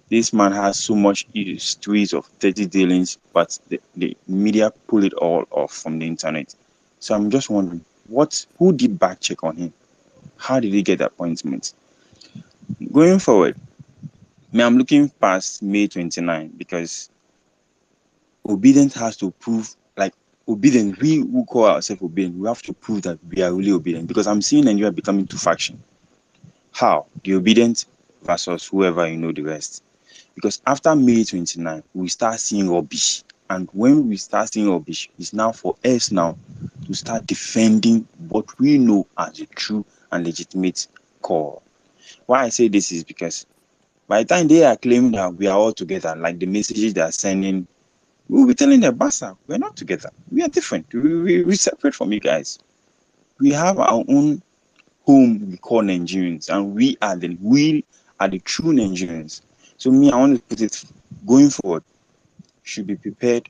this man has so much histories of 30 dealings, but the media pull it all off from the internet. So I'm just wondering, Who did back check on him? How did he get the appointment? Going forward, I'm looking past May 29 because obedience has to prove, like, obedient. We who call ourselves obedient, we have to prove that we are really obedient, because I'm seeing Nigeria becoming two factions. How? The obedient versus whoever, the rest. Because after May 29, we start seeing rubbish. And when we start seeing rubbish, it's now for us now to start defending what we know as a true and legitimate call. Why I say this is because by the time they are claiming that we are all together, like the messages they are sending, we'll be telling them, Bassa, we're not together. We are different. We separate from you guys. We have our own home we call Nigerians, and we are the true Nigerians. So I want to put it, going forward, should be prepared,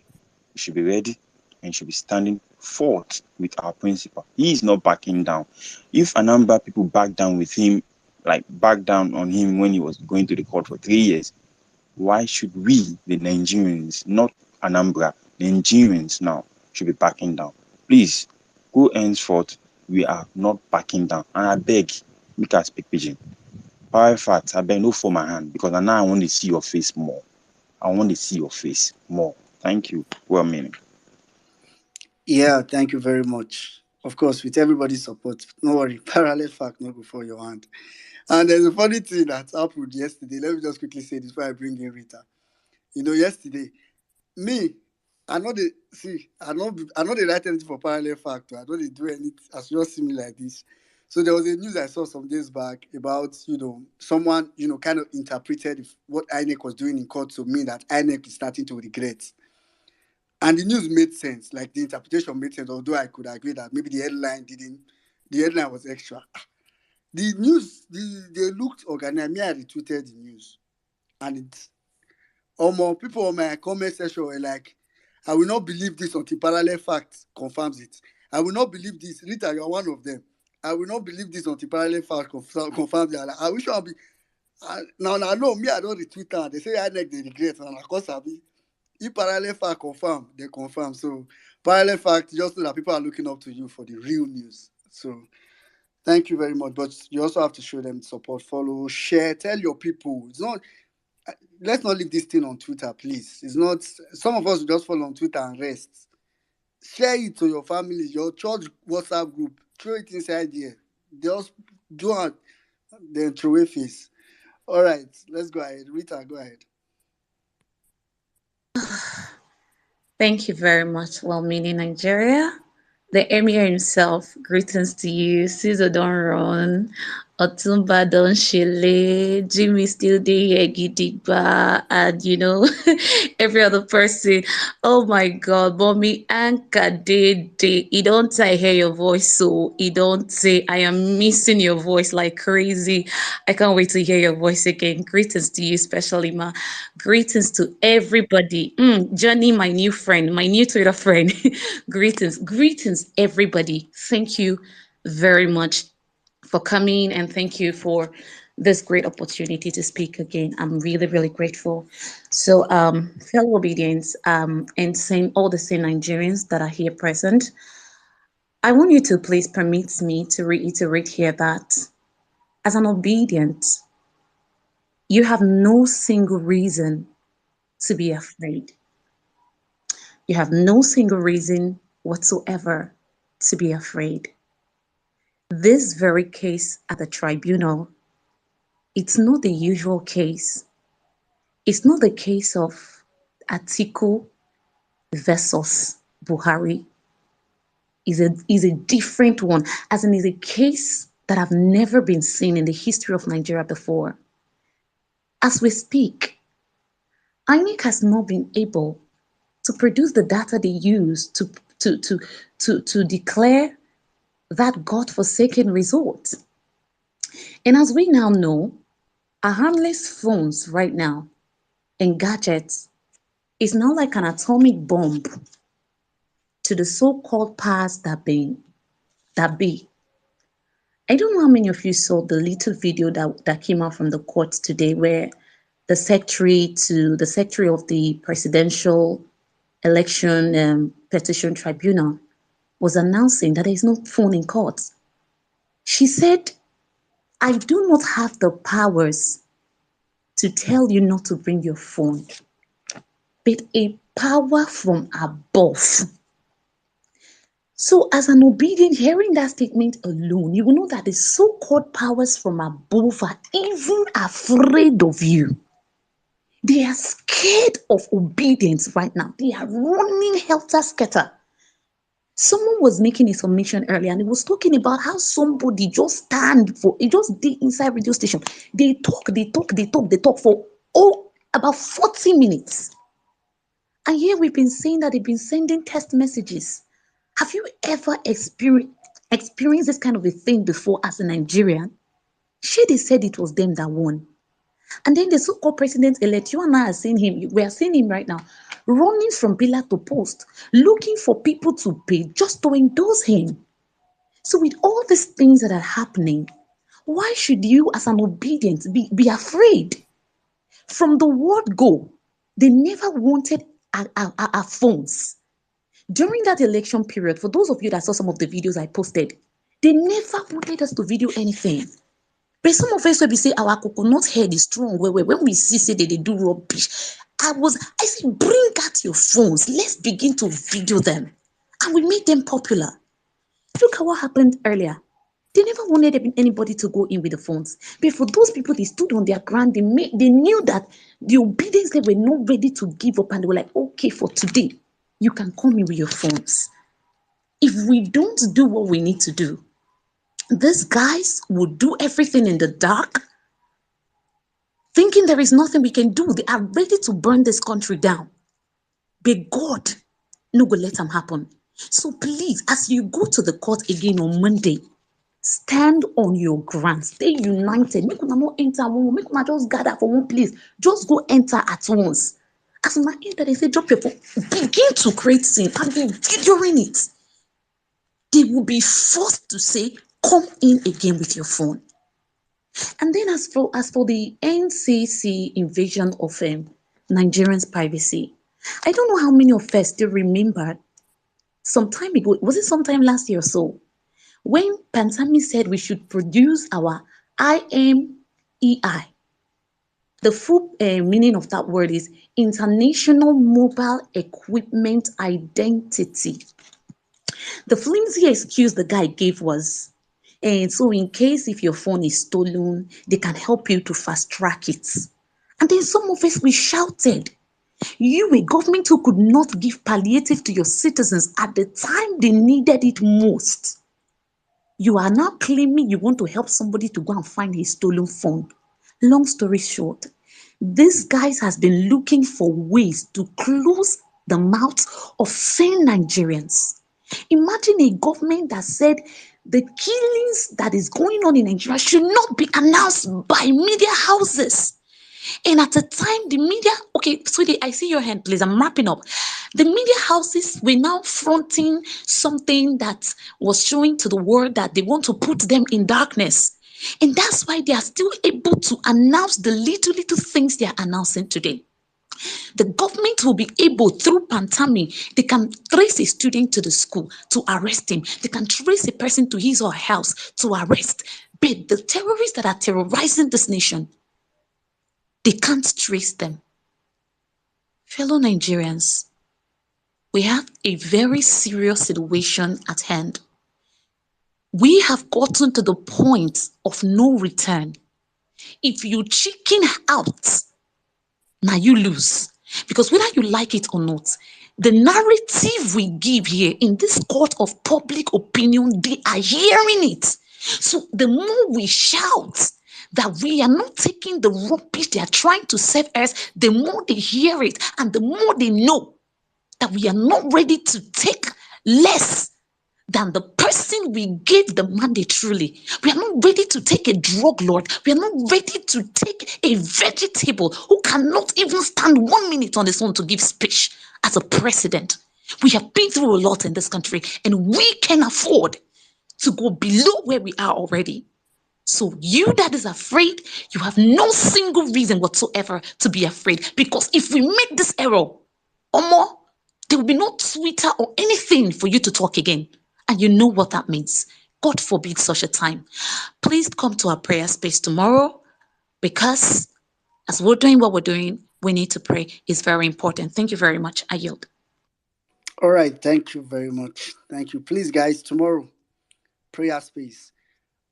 should be ready, and should be standing forth with our principle. He is not backing down. If a number of people back down with him, like back down on him when he was going to the court for 3 years, why should we, the Nigerians, not Anambra, Nigerians now, should be backing down? Please, go henceforth, we are not backing down. And I beg, make us speak pidgin. Power facts, I beg no for my hand, because now I want to see your face more. I want to see your face more. Thank you. Well meaning. Yeah, thank you very much. Of course, with everybody's support. No worry, parallel fact not before your hand. And there's a funny thing that happened yesterday. Let me just quickly say this before I bring in Rita. Yesterday, me, I know they see, I know they write anything for parallel fact. I know they do anything as just see me like this. So there was a news I saw some days back about, someone, kind of interpreted what INEC was doing in court to mean that INEC is starting to regret. And the news made sense, like the interpretation made sense, although I could agree that maybe the headline was extra. The news, they looked organized. Me, I retweeted the news. And people on my comment section were like, I will not believe this until parallel fact confirms it. I will not believe this. Rita, you're one of them. I will not believe this until parallel fact confirms it. I wish I'll be. Now, I know me, I don't retweet that. They say I like the regret. And of course, I'll be. If parallel fact confirm, they confirm. So, parallel fact, just know that people are looking up to you for the real news. So, thank you very much. But you also have to show them support, follow, share, tell your people. It's not. Let's not leave this thing on Twitter, please. It's not. Some of us will just follow on Twitter and rest. Share it to your family, your church WhatsApp group. Throw it inside there. Just do it. Then throw a face. All right, let's go ahead. Rita, go ahead. Thank you very much, well-meaning Nigeria. The Emir himself, greetings to you. Caesar don't run. Otumba don't shile. Jimmy still there, Gidigba, and every other person. Oh my God, mommy Anka day. You don't I hear your voice, so you don't say I am missing your voice like crazy. I can't wait to hear your voice again. Greetings to you, especially Ma. Greetings to everybody. Johnny, my new friend, my new Twitter friend. Greetings, everybody. Thank you very much for coming, and thank you for this great opportunity to speak again. I'm really, really grateful. So, fellow obedience, and all the same Nigerians that are here present, I want you to please permit me to reiterate here that as an obedient, you have no single reason to be afraid. You have no single reason whatsoever to be afraid. This very case at the tribunal, it's not the usual case. It's not the case of Atiku versus Buhari. Is a different one, as in is a case that have never been seen in the history of Nigeria before. As we speak, INEC has not been able to produce the data they use to declare that God-forsaken result. And as we now know, our harmless phones right now and gadgets is now like an atomic bomb to the so-called powers that be. I don't know how many of you saw the little video that came out from the courts today where the secretary of the presidential election petition tribunal was announcing that there is no phone in court. She said, I do not have the powers to tell you not to bring your phone, but a power from above. So, as an obedient, hearing that statement alone, you will know that the so-called powers from above are even afraid of you. They are scared of obedience right now. They are running helter-skelter. Someone was making a submission earlier and he was talking about how somebody just stand for, it just did inside radio station. They talk for about 40 minutes. And here we've been saying that they've been sending text messages. Have you ever experienced this kind of a thing before as a Nigerian? They said it was them that won. And then the so-called president-elect, you and I are seeing him, we are seeing him right now, running from pillar to post, looking for people to pay just to endorse him. So with all these things that are happening, why should you as an obedient be afraid? From the word go, they never wanted our phones. During that election period, for those of you that saw some of the videos I posted, they never wanted us to video anything. But some of us will be say our coconut head is strong. When we see that they do rubbish, I said, bring out your phones. Let's begin to video them. And we made them popular. Look at what happened earlier. They never wanted anybody to go in with the phones. But for those people, they stood on their ground. They knew that the obedience, they were not ready to give up. And they were like, okay, for today, you can come in with your phones. If we don't do what we need to do, these guys will do everything in the dark, thinking there is nothing we can do. They are ready to burn this country down. But God no go let them happen. So please, as you go to the court again on Monday, stand on your ground. Stay united. Make una not enter one. Make una just gather for one place. Just go enter at once. As una enter, they say drop your phone. Begin to create scene and be videoing it. They will be forced to say, come in again with your phone. And then as for the NCC invasion of Nigerians' privacy, I don't know how many of us still remember some time ago, was it sometime last year or so, when Pantami said we should produce our IMEI. The full meaning of that word is International Mobile Equipment Identity. The flimsy excuse the guy gave was, and so in case if your phone is stolen, they can help you to fast track it. And then some of us, we shouted, you, a government who could not give palliative to your citizens at the time they needed it most. You are now claiming you want to help somebody to go and find his stolen phone. Long story short, this guy has been looking for ways to close the mouths of sane Nigerians. Imagine a government that said the killings that is going on in Nigeria should not be announced by media houses. And at the time, the media, okay, sweetie, I see your hand, please. I'm wrapping up. The media houses were now fronting something that was showing to the world that they want to put them in darkness. And that's why they are still able to announce the little things they are announcing today. The government will be able, through Pantami, they can trace a student to the school to arrest him. They can trace a person to his or her house to arrest. But the terrorists that are terrorizing this nation, they can't trace them. Fellow Nigerians, we have a very serious situation at hand. We have gotten to the point of no return. If you chicken out, now you lose. Because whether you like it or not, the narrative we give here in this court of public opinion, they are hearing it. So the more we shout that we are not taking the rubbish they are trying to serve us, the more they hear it and the more they know that we are not ready to take less than the person we gave the mandate truly. We are not ready to take a drug lord. We are not ready to take a vegetable who cannot even stand 1 minute on his own to give speech as a president. We have been through a lot in this country and we can afford to go below where we are already. So you that is afraid, you have no single reason whatsoever to be afraid, because if we make this error, or more, there will be no Twitter or anything for you to talk again. And you know what that means. God forbid such a time. Please come to our prayer space tomorrow, because as we're doing what we're doing, we need to pray. It's very important. Thank you very much. I yield. All right. Thank you very much. Thank you. Please, guys, tomorrow, prayer space.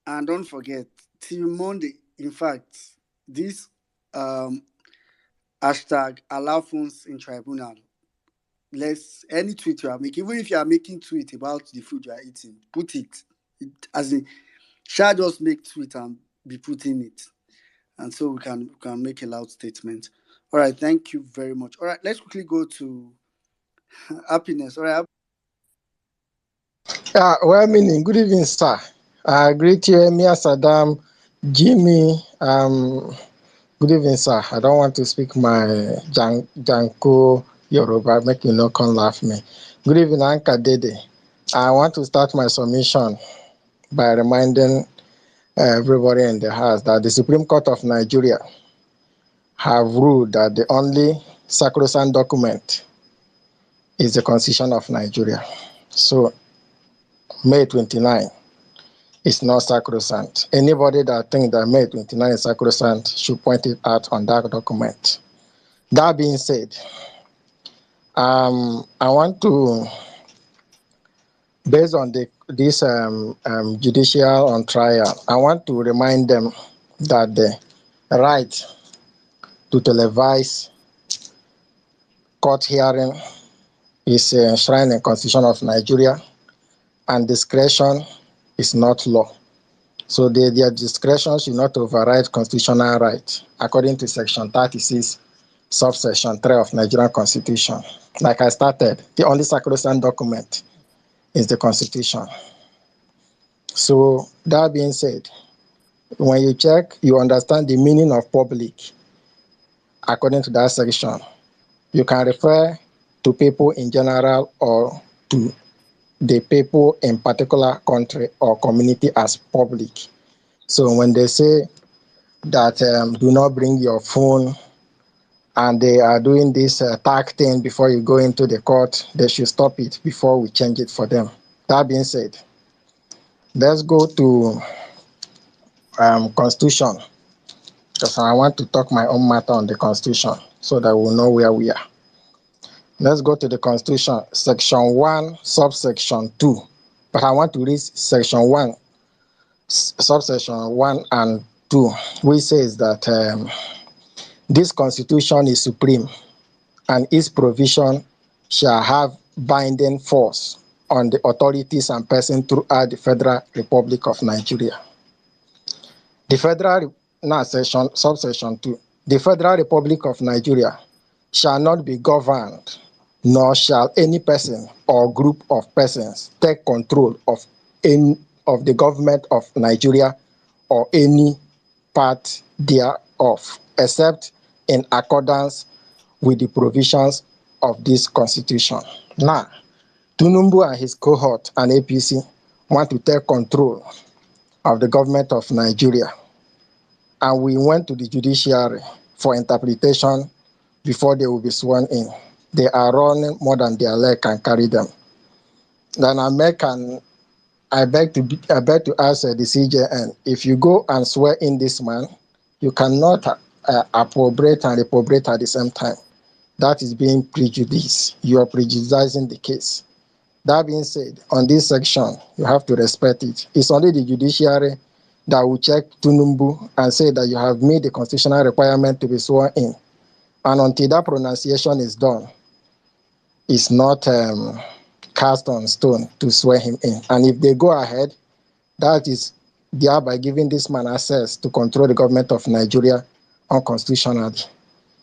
And don't forget, till Monday, in fact, this um, hashtag allow phones in tribunal. Let's any tweet you are making, even if you are making tweet about the food you are eating, put it as in shall just make tweet and be putting it. And so we can make a loud statement. All right, thank you very much. All right, let's quickly go to happiness. All right. Well, meaning, good evening, sir. Greet you, Emia Saddam, Jimmy. Good evening, sir. I don't want to speak my Janko Yoruba, make you no come laugh me. Good evening, Anka Dede. I want to start my submission by reminding everybody in the house that the Supreme Court of Nigeria have ruled that the only sacrosanct document is the Constitution of Nigeria. So, May 29 is not sacrosanct. Anybody that thinks that May 29 is sacrosanct should point it out on that document. That being said, I want to, based on this judicial on trial, I want to remind them that the right to televise court hearing is enshrined in the Constitution of Nigeria, and discretion is not law. So their discretion should not override constitutional right, according to Section 36, subsection 3 of Nigerian Constitution. Like I started, the only sacrosanct document is the Constitution. So that being said, when you check, you understand the meaning of public, according to that section. You can refer to people in general or to the people in particular country or community as public. So when they say that do not bring your phone and they are doing this tag thing before you go into the court, they should stop it before we change it for them. That being said, let's go to Constitution, because I want to talk my own matter on the Constitution so that we'll know where we are. Let's go to the Constitution, Section 1, subsection 2. But I want to read Section 1, subsection 1 and 2, which says that this Constitution is supreme, and its provision shall have binding force on the authorities and persons throughout the Federal Republic of Nigeria. The Federal, now subsection 2, the Federal Republic of Nigeria shall not be governed, nor shall any person or group of persons take control of any of the government of Nigeria or any part thereof, except in accordance with the provisions of this Constitution. Now, Tinubu and his cohort and APC want to take control of the government of Nigeria, and we went to the Judiciary for interpretation before they will be sworn in. They are running more than their leg can carry them. Then I beg to ask the CJN, if you go and swear in this man, you cannot appropriate and reprobate at the same time. That is being prejudiced. You are prejudicing the case. That being said, on this section, you have to respect it. It's only the judiciary that will check Tinubu and say that you have made the constitutional requirement to be sworn in. And until that pronunciation is done, it's not cast on stone to swear him in. And if they go ahead, that is thereby giving this man access to control the government of Nigeria unconstitutionally.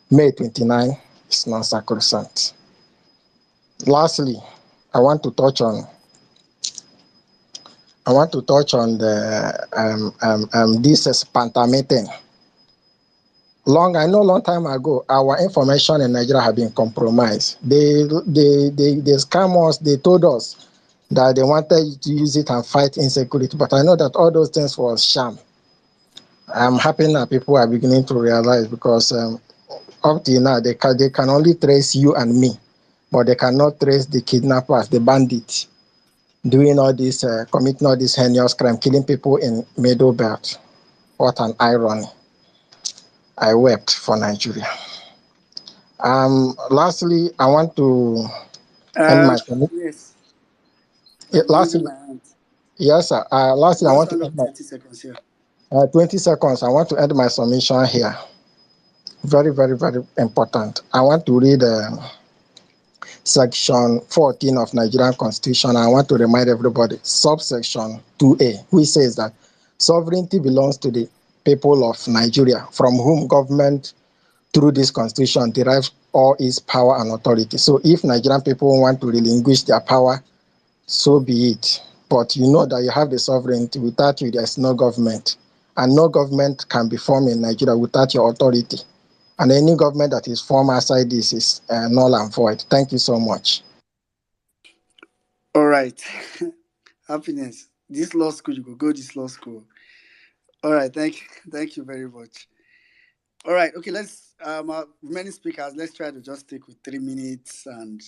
May 29 is not sacrosanct. Lastly, I want to touch on the this spantameting. I know long time ago, our information in Nigeria have been compromised. They scam us. They told us that they wanted to use it and fight insecurity, but I know that all those things was sham. I'm happy now people are beginning to realize, because up till now they can only trace you and me, but they cannot trace the kidnappers, the bandits. doing all this, committing all this heinous crime, killing people in Middle Belt. What an irony. I wept for Nigeria. Lastly, I want to end my Yes, I'm raising lastly, my hand. yes, sir. Lastly, I Just want to round up end my 30 seconds here. 20 seconds. I want to end my submission here. Very, very, very important. I want to read Section 14 of Nigerian Constitution. I want to remind everybody, subsection 2A, which says that sovereignty belongs to the people of Nigeria, from whom government through this constitution derives all its power and authority. So if Nigerian people want to relinquish their power, so be it. But you know that you have the sovereignty. Without you, there's no government. And no government can be formed in Nigeria without your authority. And any government that is formed outside this is null and void. Thank you so much. All right. Happiness. This law school, you go this law school. All right, thank you very much. All right, okay, let's many speakers, let's try to just stick with 3 minutes and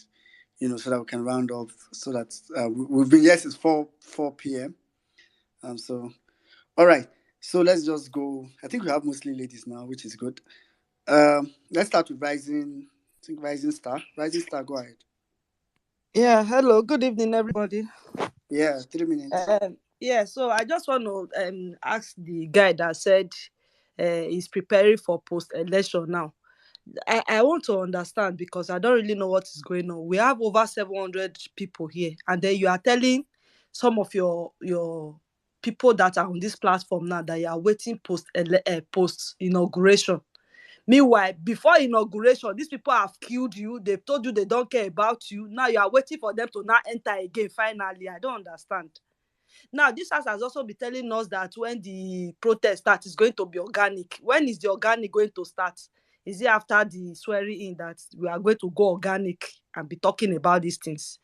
so that we can round up so that we've been yes, it's 4 p.m. So all right. So let's just go. I think we have mostly ladies now, which is good. Let's start with Rising. I think Rising Star. Rising Star, go ahead. Yeah, hello, good evening, everybody. Yeah, 3 minutes. Yeah, so I just want to ask the guy that said he's preparing for post-election now. I want to understand because I don't really know what is going on. We have over 700 people here, and then you are telling some of your people that are on this platform now that you are waiting post inauguration. Meanwhile, before inauguration, these people have killed you. They've told you they don't care about you. Now you are waiting for them to now enter again. Finally, I don't understand. Now, this house has also been telling us that when the protest starts, it's going to be organic. When is the organic going to start? Is it after the swearing in that we are going to go organic and be talking about these things?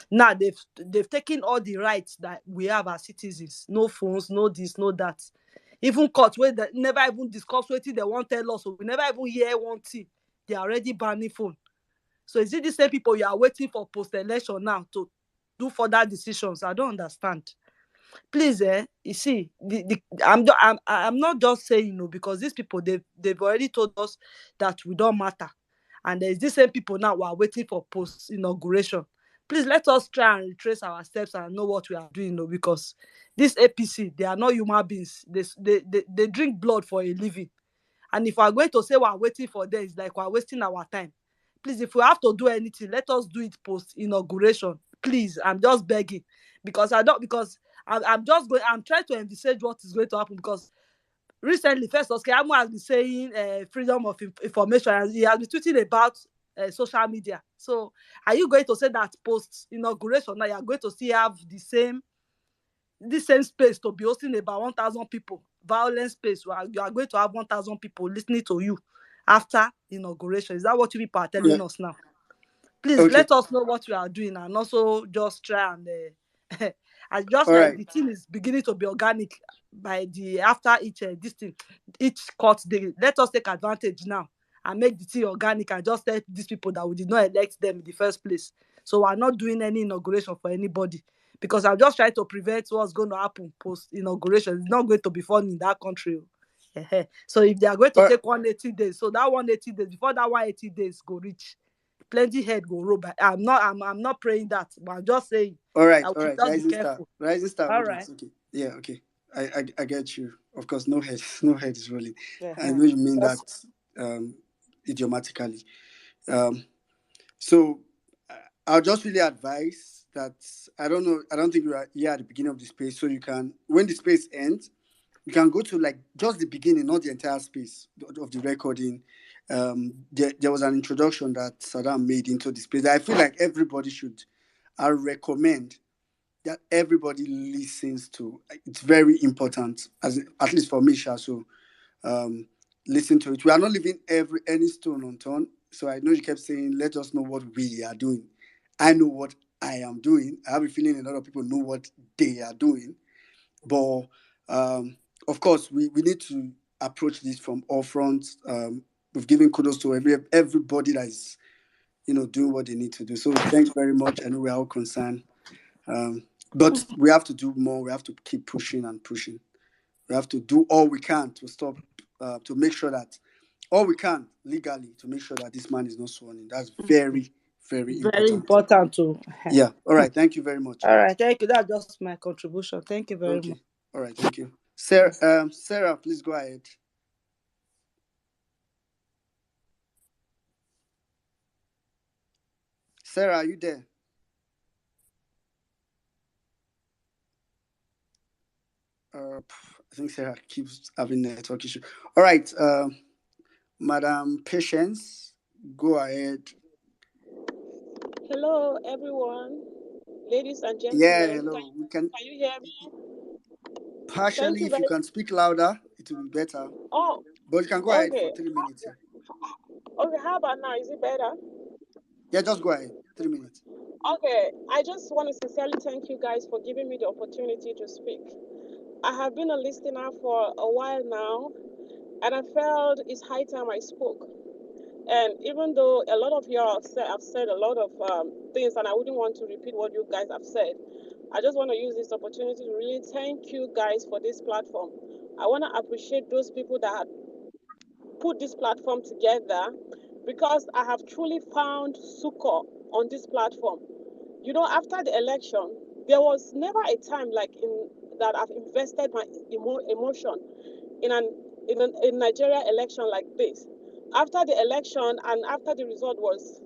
Now, they've taken all the rights that we have as citizens. No phones, no this, no that. Even court where they never even discuss what they want to tell us. So we never even hear one thing. They are already banning phone. So is it the same people you are waiting for post-election now to do further decisions? I don't understand. Please, you see, I'm not just saying no because these people they've already told us that we don't matter, and there's these same people now who are waiting for post inauguration. Please let us try and retrace our steps and know what we are doing, no, because this APC, they are not human beings. They drink blood for a living, and if we are going to say we are waiting for them, it's like we are wasting our time. Please, if we have to do anything, let us do it post inauguration. Please, I'm just begging because I'm just going. I'm trying to envisage what is going to happen because recently, first, Oskar has been saying freedom of information, and he has been tweeting about social media. So, are you going to say that post inauguration now you are going to still have the same space to be hosting about 1,000 people, violent space where you are going to have 1,000 people listening to you after inauguration? Is that what you people are telling us now? Please let us know what you are doing and also just try and and just All like right. the thing is beginning to be organic by the after each this thing, each court day. Let us take advantage now and make the thing organic and just tell these people that we did not elect them in the first place. So we're not doing any inauguration for anybody because I'm just trying to prevent what's going to happen post inauguration. It's not going to be fun in that country. So if they are going to take 180 days, so that 180 days before that 180 days go reach, plenty head go roll back. I'm not praying that, but I'm just saying. All right. Just be careful. Rising Star. All right. Okay. Yeah. Okay. I get you. Of course, no head is rolling. Yeah. I know you mean that idiomatically. So I'll just really advise that I don't know. I don't think you are here at the beginning of the space, so you can when the space ends, you can go to like just the beginning, not the entire space of the recording. There was an introduction that Saddam made into the space. I feel like everybody should. I recommend that everybody listens to. It's very important, at least for me, Sha. So listen to it. We are not leaving any stone unturned. So I know you kept saying, let us know what we are doing. I know what I am doing. I have a feeling a lot of people know what they are doing. But of course, we need to approach this from all fronts. We've given kudos to everybody that is, doing what they need to do. So thanks very much. I know we're all concerned. But we have to do more. We have to keep pushing and pushing. We have to do all we can to stop, to make sure that all we can legally to make sure that this man is not sworn in. That's very, very Very important. important to. Yeah. All right. Thank you very much. All right, thank you. That's just my contribution. Thank you very much. Okay. All right. Thank you. Sarah, please go ahead. Sarah, are you there? I think Sarah keeps having network issue. All right. Madam Patience, go ahead. Hello, everyone, ladies and Yeah, gentlemen. hello. Can you hear me? Thank Partially, you if you very. can speak louder, it will be better. Oh, But you can go ahead for okay. 3 minutes. Yeah. Okay, how about now? Is it better? Yeah, just go ahead. 3 minutes. Okay, I just want to sincerely thank you guys for giving me the opportunity to speak. I have been a listener for a while now, and I felt it's high time I spoke. And even though a lot of you have said a lot of things, and I wouldn't want to repeat what you guys have said, I just want to use this opportunity to really thank you guys for this platform. I want to appreciate those people that put this platform together, because I have truly found succor on this platform. You know, after the election, there was never a time like in that I've invested my emotion in in Nigeria election like this. After the election and after the result was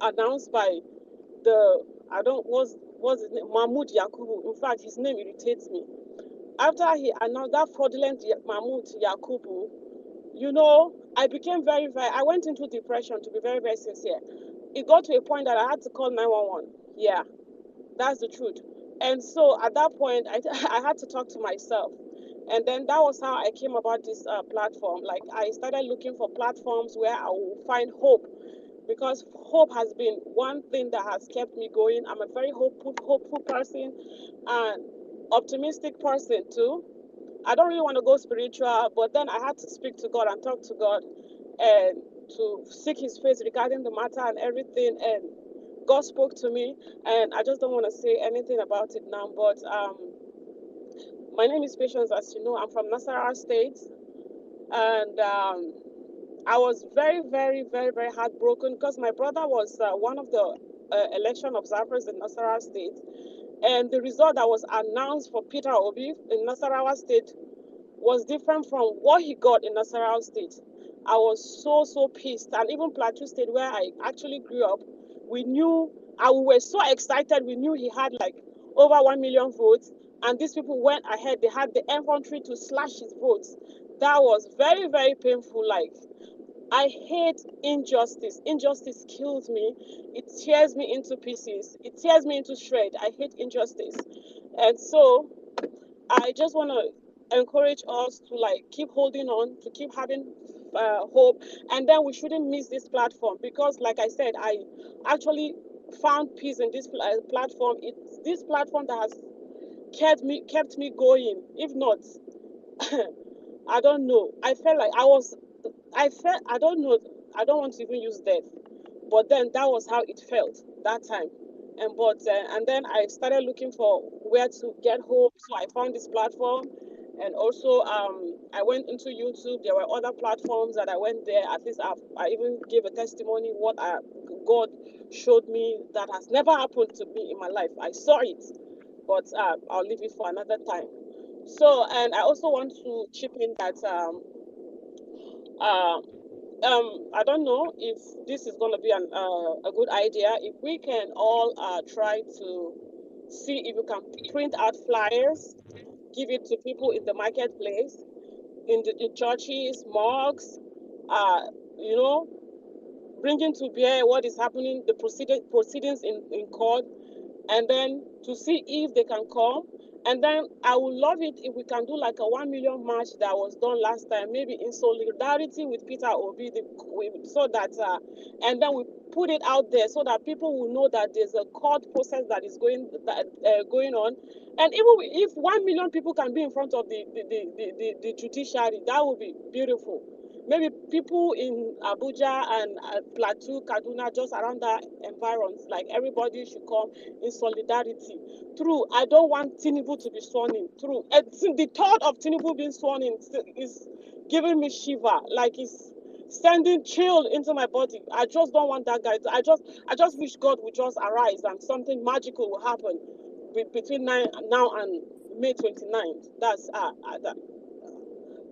announced by the I don't was his name, Mahmoud Yakubu. In fact, his name irritates me. After he announced that fraudulent Mahmoud Yakubu, you know, I became very. I went into depression, to be very sincere. It got to a point that I had to call 911. Yeah, that's the truth. And so at that point, I had to talk to myself. And then that was how I came about this platform. Like, I started looking for platforms where I will find hope, because hope has been one thing that has kept me going. I'm a very hopeful person and optimistic person too. I don't really want to go spiritual, but then I had to speak to God and talk to God and to seek his face regarding the matter and everything. And God spoke to me, and I just don't want to say anything about it now. But my name is Patience, as you know. I'm from Nasarawa State, and I was very heartbroken, because my brother was one of the election observers in Nasarawa State, and the result that was announced for Peter Obi in Nasarawa State was different from what he got in Nasarawa State. I was so pissed. And even Plateau State, where I actually grew up, we were so excited. We knew he had like over 1 million votes, and these people went ahead. They had the infantry to slash his votes. That was very painful. Like, I hate injustice. Injustice kills me. It tears me into pieces. It tears me into shreds. I hate injustice. And so I just want to encourage us to like keep holding on, to keep having hope, and then we shouldn't miss this platform, because, like I said, I actually found peace in this platform. It's this platform that has kept me going. If not, I don't know. I felt like I don't know. I don't want to even use death, but then that was how it felt that time. And then I started looking for where to get hope. So I found this platform, and also I went into YouTube. There were other platforms that I went there. At least I even gave a testimony what God showed me that has never happened to me in my life. I saw it, but I'll leave it for another time. So, and I also want to chip in that uh, I don't know if this is going to be a good idea. If we can all try to see if we can print out flyers, give it to people in the marketplace, in churches, mosques, uh, you know, bringing to bear what is happening, the proceedings in court, and then to see if they can come. And then I would love it if we can do like a 1 million march that was done last time, maybe in solidarity with Peter Obi, so that, and then we put it out there so that people will know that there's a court process that is going on. And even if 1 million people can be in front of the judiciary, that would be beautiful. Maybe people in Abuja and Plateau, Kaduna, just around that environs, like everybody should come in solidarity. True, I don't want Tinubu to be sworn in. True, the thought of Tinubu being sworn in is giving me shiver, like it's sending chill into my body. I just don't want that guy. I just wish God would just arise and something magical will happen between now and May 29th. That's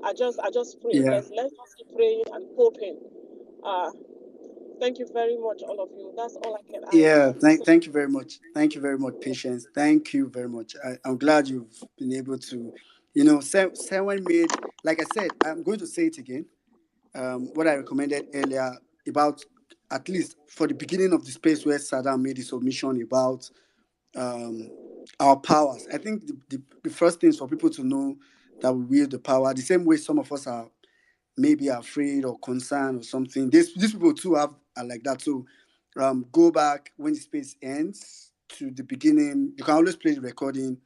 I just pray. Yeah. Let's just keep praying and hoping. Uh, thank you very much, all of you. That's all I can add. Yeah, thank you very much. Thank you very much, Patience. Thank you very much. I'm glad you've been able to, someone made, like I said, I'm going to say it again. What I recommended earlier about, at least for the beginning of the space where Saddam made his submission about um, our powers. I think the first thing is for people to know that we wield the power the same way some of us are maybe afraid or concerned or something. These people too are like that. So go back when the space ends to the beginning. You can always play the recording.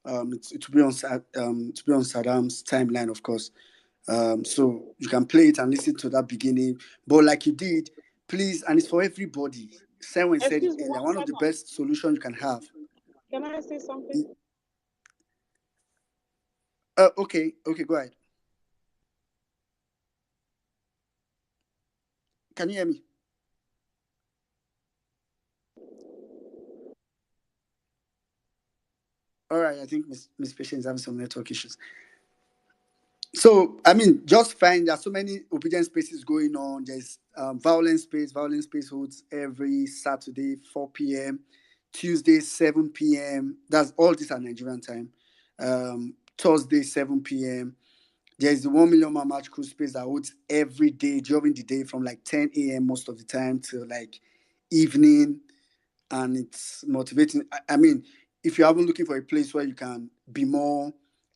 It will be on Saddam's timeline, of course. So you can play it and listen to that beginning. But like you did, please, and it's for everybody. Someone said it Excuse me earlier. one One of the second. best solutions you can have. Can I say something? Okay, go ahead. Can you hear me? All right, I think Miss Patient is having some network issues. So, I mean, just fine. There are so many obedience spaces going on. There's Vawulence space. Vawulence space holds every Saturday, 4 p.m., Tuesday, 7 p.m. That's all this at Nigerian time. Thursday, 7 p.m. There's the 1 million man match cruise space that holds every day during the day from like 10 a.m. most of the time till like evening. And it's motivating. I mean, if you're even looking for a place where you can be more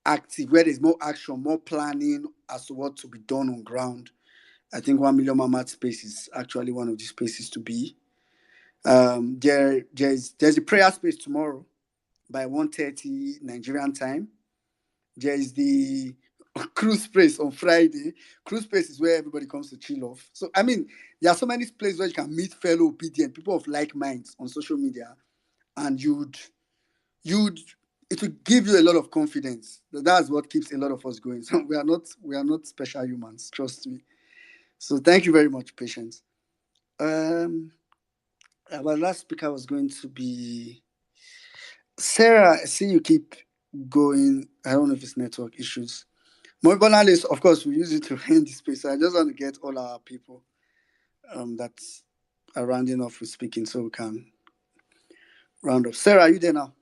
active, where there's more action, more planning as to what to be done on ground, I think 1 million Mamad space is actually one of the spaces to be. There's a prayer space tomorrow by 1:30 Nigerian time. There's the cruise space on Friday. Cruise space is where everybody comes to chill off. So I mean, there are so many places where you can meet fellow obedient people of like minds on social media, and you'd it will give you a lot of confidence. That's what keeps a lot of us going. So we are not special humans, trust me. So thank you very much, Patience. Our last speaker was going to be Sarah. I see you keep going. I don't know if it's network issues. More is, of course, we use it to end the space. So I just want to get all our people that are rounding off with speaking so we can round up. Sarah, are you there now?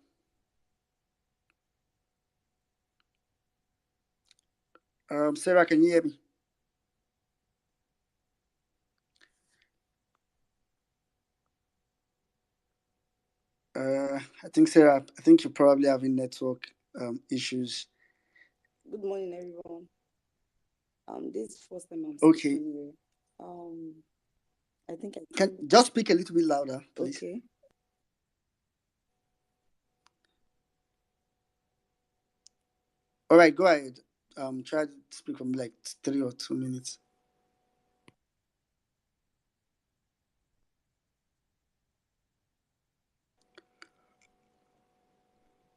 Sarah, can you hear me? I think Sarah, I think you're probably having network issues. Good morning, everyone. This is first time I'm Okay. speaking here. I think I Can just speak a little bit louder, please. Okay. All right, go ahead. Try to speak for like 3 or 2 minutes.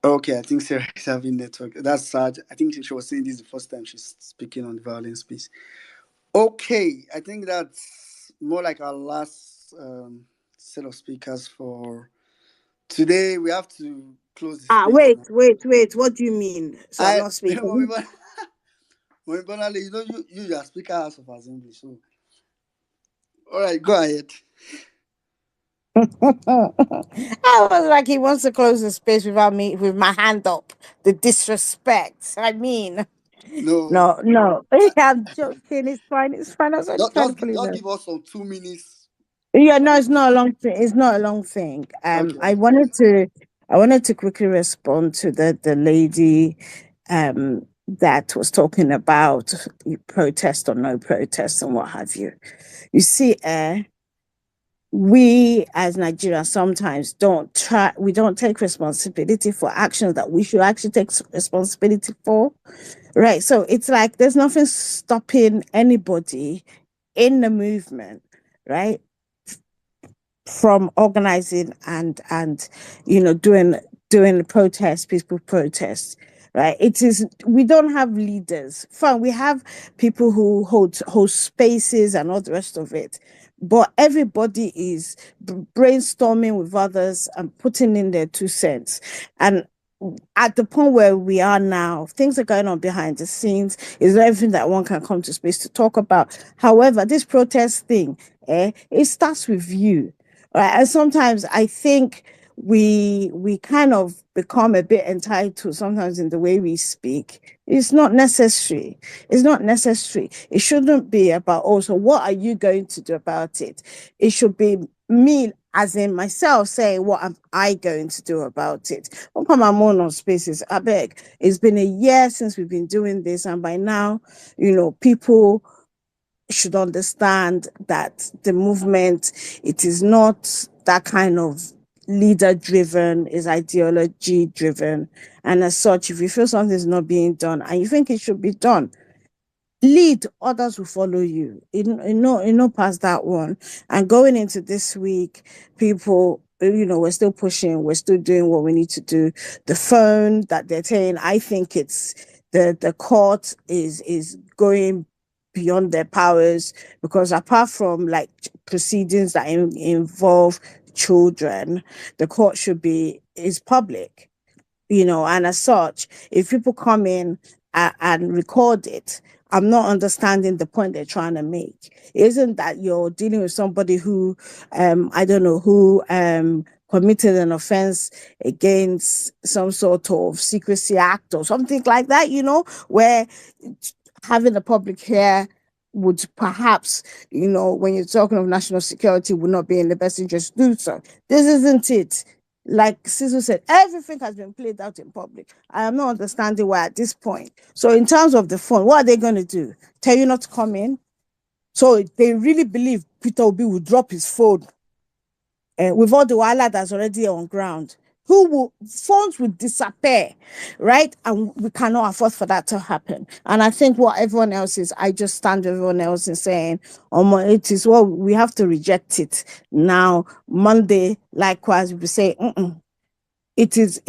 Okay, I think Sarah is having network. That's sad. I think she was saying this is the first time she's speaking on the violence piece. Okay, I think that's more like our last set of speakers for today. We have to close the space. Wait. What do you mean? So I'm not speaking. You are Speaker House of Assembly. So, all right, go ahead. I was like, he wants to close the space without me with my hand up. The disrespect. I mean, No. I'm joking. It's fine. I was only trying to pull Just it. give us some 2 minutes. Yeah, no, it's not a long thing. It's not a long thing. Okay. I wanted to quickly respond to the lady that was talking about protest or no protest and what have you. You see, we as Nigerians sometimes we don't take responsibility for actions that we should actually take responsibility for. right? So it's like there's nothing stopping anybody in the movement, right, from organizing and doing protests, peaceful protests, right? It is, we don't have leaders. Fine, we have people who host spaces and all the rest of it, but everybody is brainstorming with others and putting in their 2 cents. And at the point where we are now, things are going on behind the scenes. Is not everything that one can come to space to talk about. However, this protest thing, it starts with you, right? And sometimes I think we kind of become a bit entitled sometimes in the way we speak. It's not necessary. It's not necessary. It shouldn't be about, oh, so what are you going to do about it? It should be me, as in myself, saying what am I going to do about it. Don't come on spaces. I beg. It's been a year since we've been doing this, and by now, people should understand that the movement, it is not that kind of leader driven, is ideology driven. And as such, if you feel something is not being done and you think it should be done, lead, others will follow you. Past that one. And going into this week, people, we're still pushing, we're still doing what we need to do. The phone that they're saying, I think it's the court is going beyond their powers, because apart from like proceedings that involve children, the court is public, and as such, if people come in and record it, I'm not understanding the point they're trying to make. It isn't that you're dealing with somebody who, I don't know, who committed an offense against some sort of secrecy act or something like that, where having the public here would perhaps, when you're talking of national security, would not be in the best interest to do so. This isn't it. Like Sisu said, everything has been played out in public. I am not understanding why at this point. So in terms of the phone, what are they going to do? Tell you not to come in? So they really believe Peter Obi will drop his phone with all the wahala that's already on ground. Phones will disappear, right? And we cannot afford for that to happen. And I think what everyone else is, I just stand with everyone else in saying, it is what we have to reject it. Now, Monday, likewise, we say, it is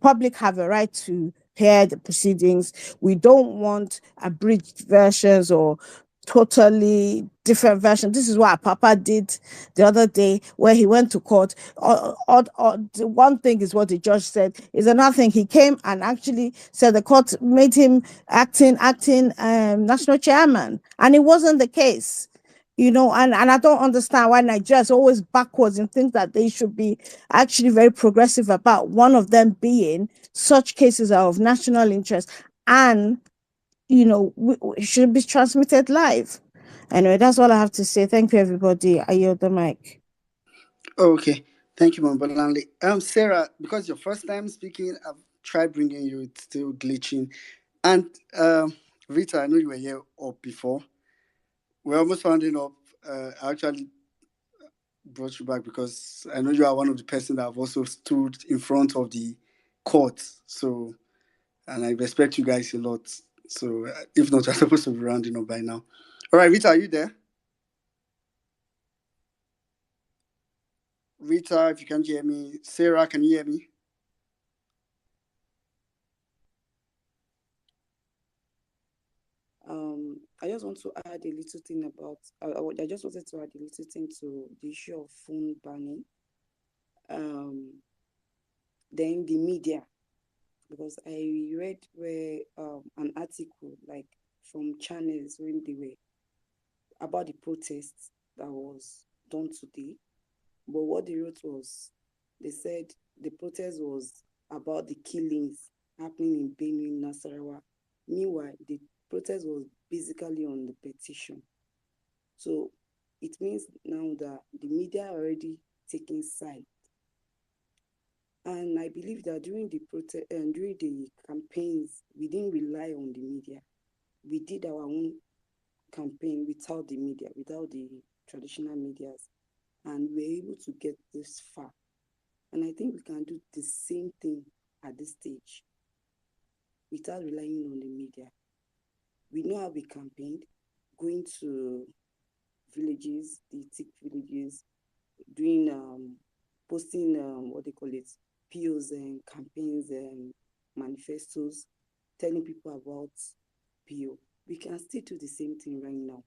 public have a right to hear the proceedings. We don't want abridged versions or totally different versions. This is what Papa did the other day, where he went to court. One thing is what the judge said. Is another thing. He came and actually said the court made him acting national chairman, and it wasn't the case. And I don't understand why Nigeria is always backwards in things that they should be actually very progressive about. One of them being such cases are of national interest, and it should be transmitted live. Anyway, that's all I have to say. Thank you, everybody. I yield the mic. Okay, thank you, Mama Bolanle. Sarah, because your first time speaking, I've tried bringing you. It's still glitching. And Rita, I know you were here up before. We're almost rounding up. I actually brought you back because I know you are one of the persons that have also stood in front of the court. So, and I respect you guys a lot. So, if not, you're supposed to be rounding up by now. All right, Rita, are you there? Rita, if you can hear me. Sarah, can you hear me? I just want to add a little thing about. I just wanted to add a little thing to the issue of phone banning. Then the media, because I read where an article like from channels when they were about the protests that was done today. But what they wrote was, they said the protest was about the killings happening in Benue, Nasarawa. Meanwhile, the protest was basically on the petition. So it means now that the media are already taking side. And I believe that during the protest and during the campaigns, we didn't rely on the media. We did our own campaign without the media, without the traditional medias, and we're able to get this far. And I think we can do the same thing at this stage without relying on the media. We know how we campaigned, going to villages, the thick villages, doing posting what they call it, POs and campaigns and manifestos, telling people about PO. We can still do the same thing right now.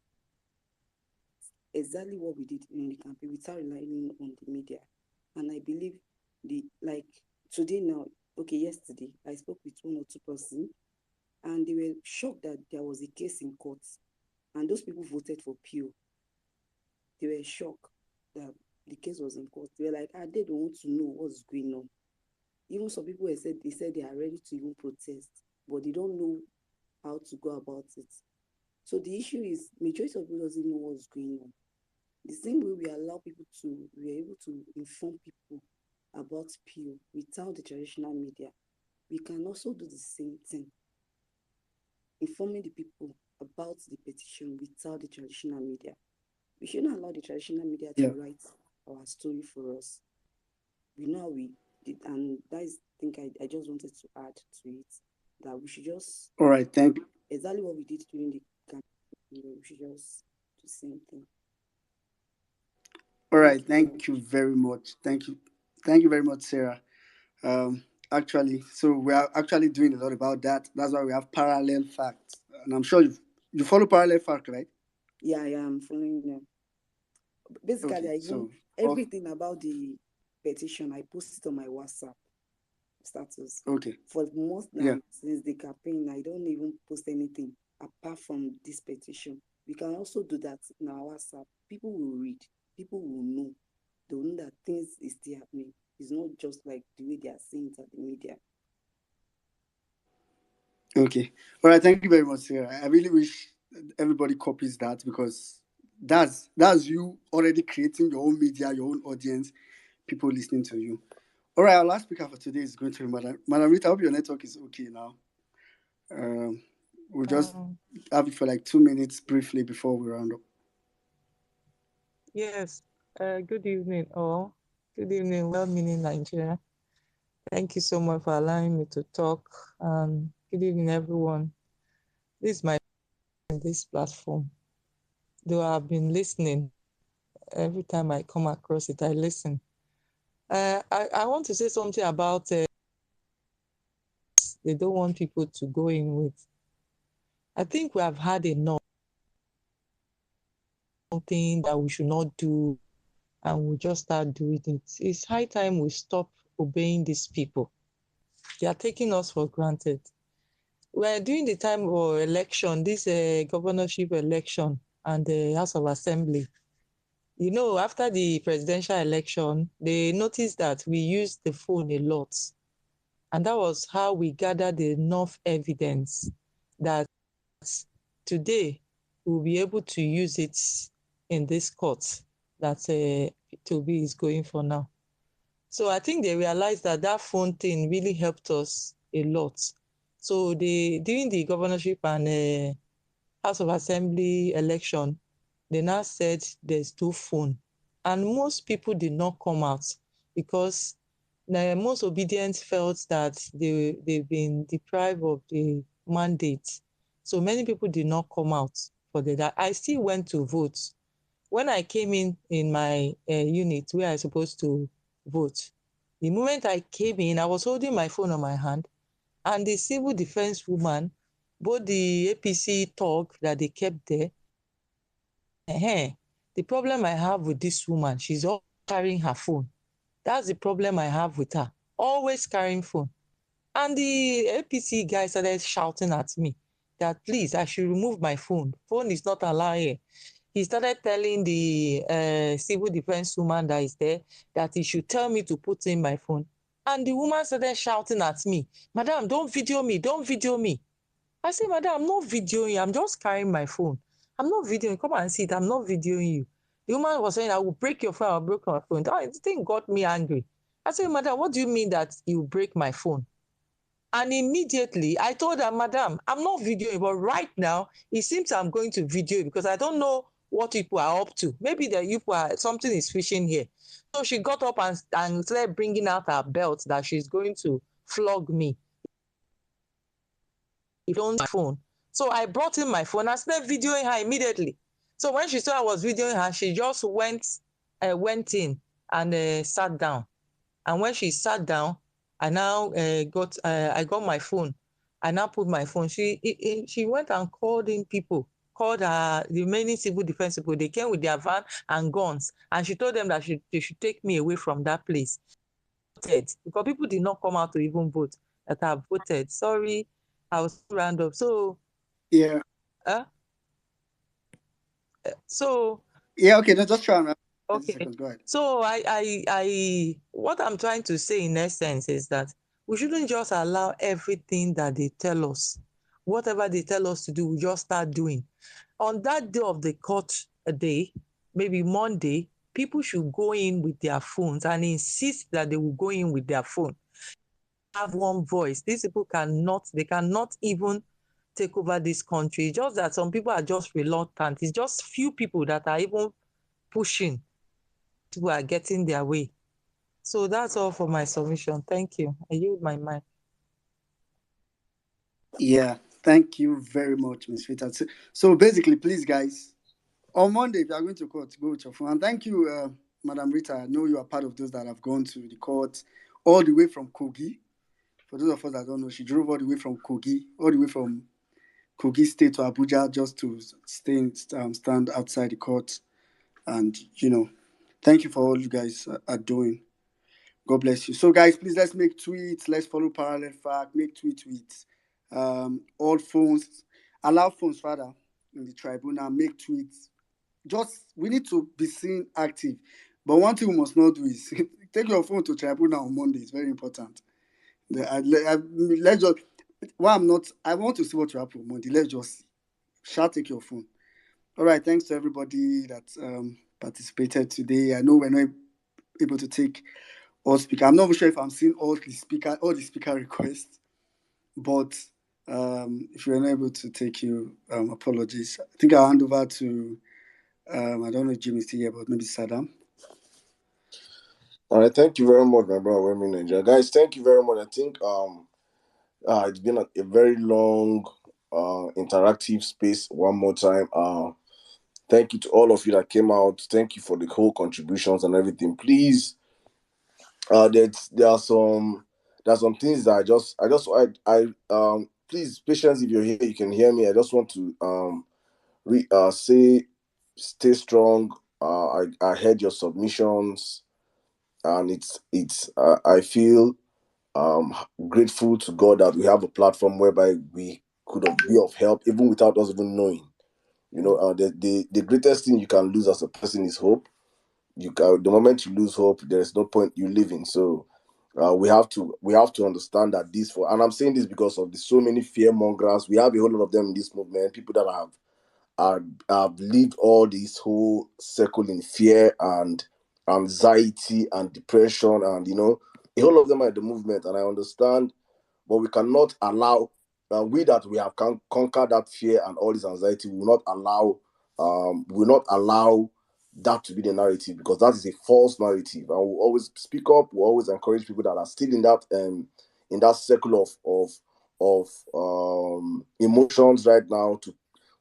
Exactly what we did in the campaign without relying on the media. And I believe today now, okay, yesterday, I spoke with one or two persons and they were shocked that there was a case in court and those people voted for PO. They were shocked that the case was in court. They were like, they don't want to know what's going on. Even some people said they are ready to even protest, but they don't know how to go about it. So the issue is majority of people doesn't know what's going on. The same way we are able to inform people about PO without the traditional media, we can also do the same thing, informing the people about the petition without the traditional media. We shouldn't allow the traditional media to write our story for us. We know how we did, and that is, I think I just wanted to add to it, that we should just... All right, thank you. Exactly what we did during the campaign, we should just do the same thing. All right, thank you very much. Thank you very much, Sarah. Actually, so we are actually doing a lot about that. That's why we have parallel facts, and I'm sure you follow parallel fact, right? Yeah, I'm following them. Basically, Okay, everything about the petition I posted on my WhatsApp status. Okay. For months now, since the campaign, I don't even post anything apart from this petition. We can also do that in our WhatsApp. People will read. People will know. They will know that things is still happening. It's not just like the way they are saying it at the media. Okay. All right. Thank you very much, Sarah. I really wish everybody copies that, because that's you already creating your own media, your own audience, people listening to you. All right. Our last speaker for today is going to be Madam Rita. I hope your network is okay now. We'll just have it for like 2 minutes briefly before we round up. Yes. Good evening, all. Good evening, well-meaning Nigeria. Thank you so much for allowing me to talk. Good evening, everyone. This is my this platform. Though I've been listening, every time I come across it, I listen. I want to say something about they don't want people to go in with. I think we have had enough something that we should not do, and we just start doing it. It's high time we stop obeying these people. They are taking us for granted. We're during the time of election, this governorship election and the House of Assembly. You know, after the presidential election, they noticed that we used the phone a lot. And that was how we gathered enough evidence that today we'll be able to use it in this court that Toby is going for now. So I think they realized that that phone thing really helped us a lot. So during the governorship and House of Assembly election, they now said there's no phone. And most people did not come out because the most obedient felt that they've been deprived of the mandate. So many people did not come out for that. I still went to vote. When I came in my unit where I was supposed to vote, the moment I came in, I was holding my phone on my hand, and the civil defense woman, both the APC talk that they kept there, the problem I have with this woman, she's always carrying her phone. That's the problem I have with her, always carrying phone. And the APC guy started shouting at me that please, I should remove my phone. Phone is not allowed here. He started telling the civil defense woman that is there that he should tell me to put in my phone. And the woman started shouting at me, Madam, don't video me, don't video me. I said, Madam, I'm not videoing you, I'm just carrying my phone. I'm not videoing, come and see it, I'm not videoing you. The woman was saying, I will break your phone, I'll break my phone. That thing got me angry. I said, Madam, what do you mean that you break my phone? And immediately I told her, Madam, I'm not videoing, but right now it seems I'm going to video because I don't know what people are up to. Maybe something is fishing here. So she got up and started bringing out her belt that she's going to flog me. If you don't phone. So I brought in my phone. I started videoing her immediately. So when she saw I was videoing her, she just went in and sat down. And when she sat down, I now I got my phone. I now put my phone. She went and called in people, called the remaining civil defense people. They came with their van and guns, and she told them that they should take me away from that place. Voted, because people did not come out to even vote, that I voted. Sorry, I was random. So Yeah. So yeah, okay, no, just try and okay. seconds. Go ahead. So I what I'm trying to say in essence is that we shouldn't just allow everything that they tell us. Whatever they tell us to do, we just start doing. On that day of the court day, maybe Monday, people should go in with their phones and insist that they will go in with their phone. Have one voice. These people cannot even take over this country. Just that some people are just reluctant. It's just few people that are even pushing. People are getting their way. So that's all for my submission. Thank you. I yield my mic. Yeah, thank you very much, Ms. Vita. So basically, please, guys, on Monday, if you are going to court, go with your phone. And thank you, Madam Rita. I know you are part of those that have gone to the court all the way from Kogi. For those of us that don't know, she drove all the way from Kogi, all the way from Kogi State to Abuja just to stand outside the court. And, thank you for all you guys are doing. God bless you. So, guys, please, let's make tweets. Let's follow Parallel Fact. Make tweets. All phones, allow phones, rather, in the tribunal. Make tweets. We need to be seen active. But one thing we must not do is take your phone to tribunal on Monday. It's very important. Let's just. I want to see what will happen on Monday. Let's just take your phone. All right. Thanks to everybody that participated today. I know we're not able to take all speaker. I'm not sure if I'm seeing all the speaker requests, but if you're unable to take you, apologies. I think I'll hand over to I don't know if Jimmy's still here, but maybe Saddam. All right, thank you very much, my brother. Women Nigeria guys, thank you very much. I think it's been a very long interactive space. One more time, thank you to all of you that came out. Thank you for the whole contributions and everything. Please, there are some things that please, patience, if you're here, you can hear me. I just want to say, stay strong. I heard your submissions, and I feel grateful to God that we have a platform whereby we could be of help even without us even knowing. The greatest thing you can lose as a person is hope. The moment you lose hope, there is no point you living. So we have to understand that and I'm saying this because of the so many fear mongers. We have a whole lot of them in this movement. People that have lived all this whole circle in fear and anxiety and depression, and a whole lot of them are in the movement, and I understand, but we cannot allow we have conquered that fear and all this anxiety. We will not allow that to be the narrative, because that is a false narrative, and we'll always speak up. We'll always encourage people that are still in that circle of emotions right now to.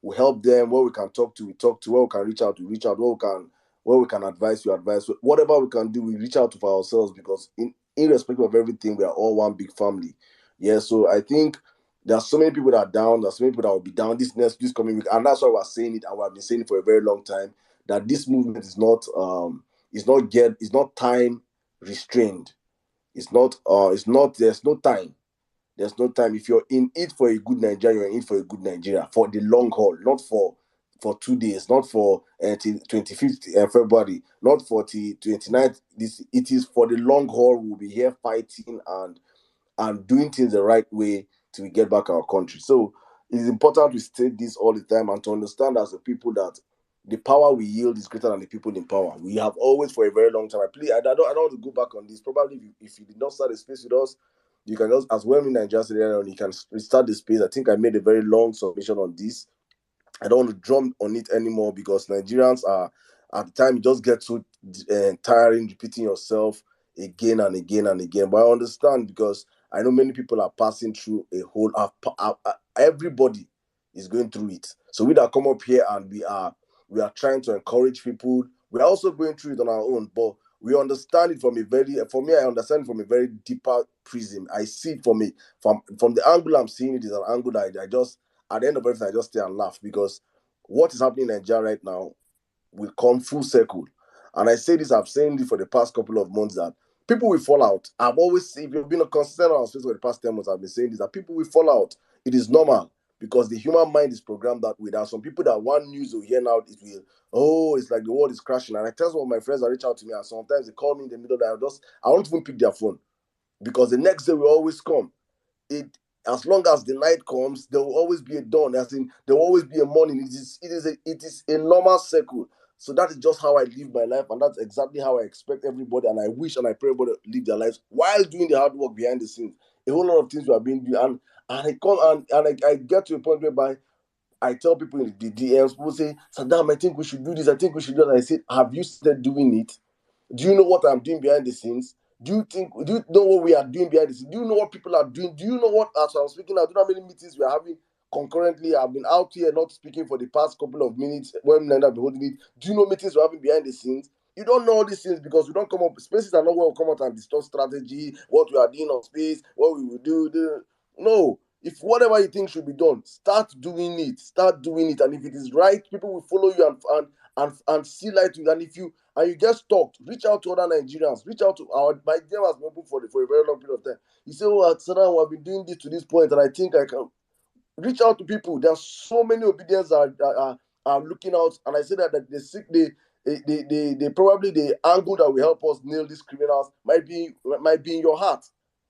We help them. Where we can talk to, we talk to. Where we can reach out, we reach out. Where we can advise, we advise. Whatever we can do, we reach out to for ourselves, because irrespective of everything, we are all one big family. Yeah, so I think there are so many people that are down. There's so many people that will be down this coming week, and that's why we're saying it, and we have been saying it for a very long time, that this movement is not time restrained. There's no time. There's no time. If you're in it for a good Nigeria, you're in it for a good Nigeria for the long haul, not for 2 days, not for 25th February, not for 29th. It is for the long haul. We'll be here fighting and doing things the right way till we get back our country. So it's important to state this all the time and to understand as a people that the power we yield is greater than the people in power. We have always, for a very long time. I don't want to go back on this. Probably if you did not start a space with us, you can just, as well in Nigeria, you can restart the space. I think I made a very long submission on this. I don't want to drum on it anymore, because Nigerians are, at the time, you just get so tiring repeating yourself again and again and again. But I understand, because I know many people are passing through everybody is going through it. So we that come up here and we are trying to encourage people. We are also going through it on our own, but we understand it from a very, for me, I understand it from a very deeper prism. I see it from the angle I'm seeing it is an angle that I just, at the end of everything, I just stay and laugh, because what is happening in Nigeria right now will come full circle. And I say this, I've saying this for the past couple of months, that people will fall out. I've always, if you've been consistent on our space for the past 10 months, I've been saying this, that people will fall out. It is normal, because the human mind is programmed that way. There are some people that one news will hear now, it will, oh, it's like the world is crashing. And I tell some of my friends that reach out to me, and sometimes they call me in the middle of the night, I won't even pick their phone, because the next day will always come. As long as the night comes, there will always be a dawn. As in, there will always be a morning. It is a normal circle. So that is just how I live my life, and that's exactly how I expect everybody, and I wish and I pray everybody live their lives while doing the hard work behind the scenes. A whole lot of things we have been doing, and I come and I get to a point whereby I tell people in the DMs, people say, Saddam, I think we should do this, I think we should do that. I say, have you started doing it? Do you know what I'm doing behind the scenes? Do you know what we are doing behind the scenes? Do you know what people are doing? Do you know what, as I'm speaking now, do you know how many meetings we are having concurrently? I've been out here not speaking for the past couple of minutes when Nanda be holding it. Do you know meetings we're having behind the scenes? You don't know all these things because we don't come up, spaces are not where we come out and discuss strategy, what we are doing on space, what we will do. No. If whatever you think should be done, start doing it. Start doing it. And if it is right, people will follow you and see light to you. And if you get stuck, reach out to other Nigerians. Reach out to my DM has been open for a very long period of time. You say, oh, Saddam, I've been doing this to this point, and I think I can. Reach out to people. There are so many obedience that are looking out, and I say that they probably the angle that will help us nail these criminals might be in your heart,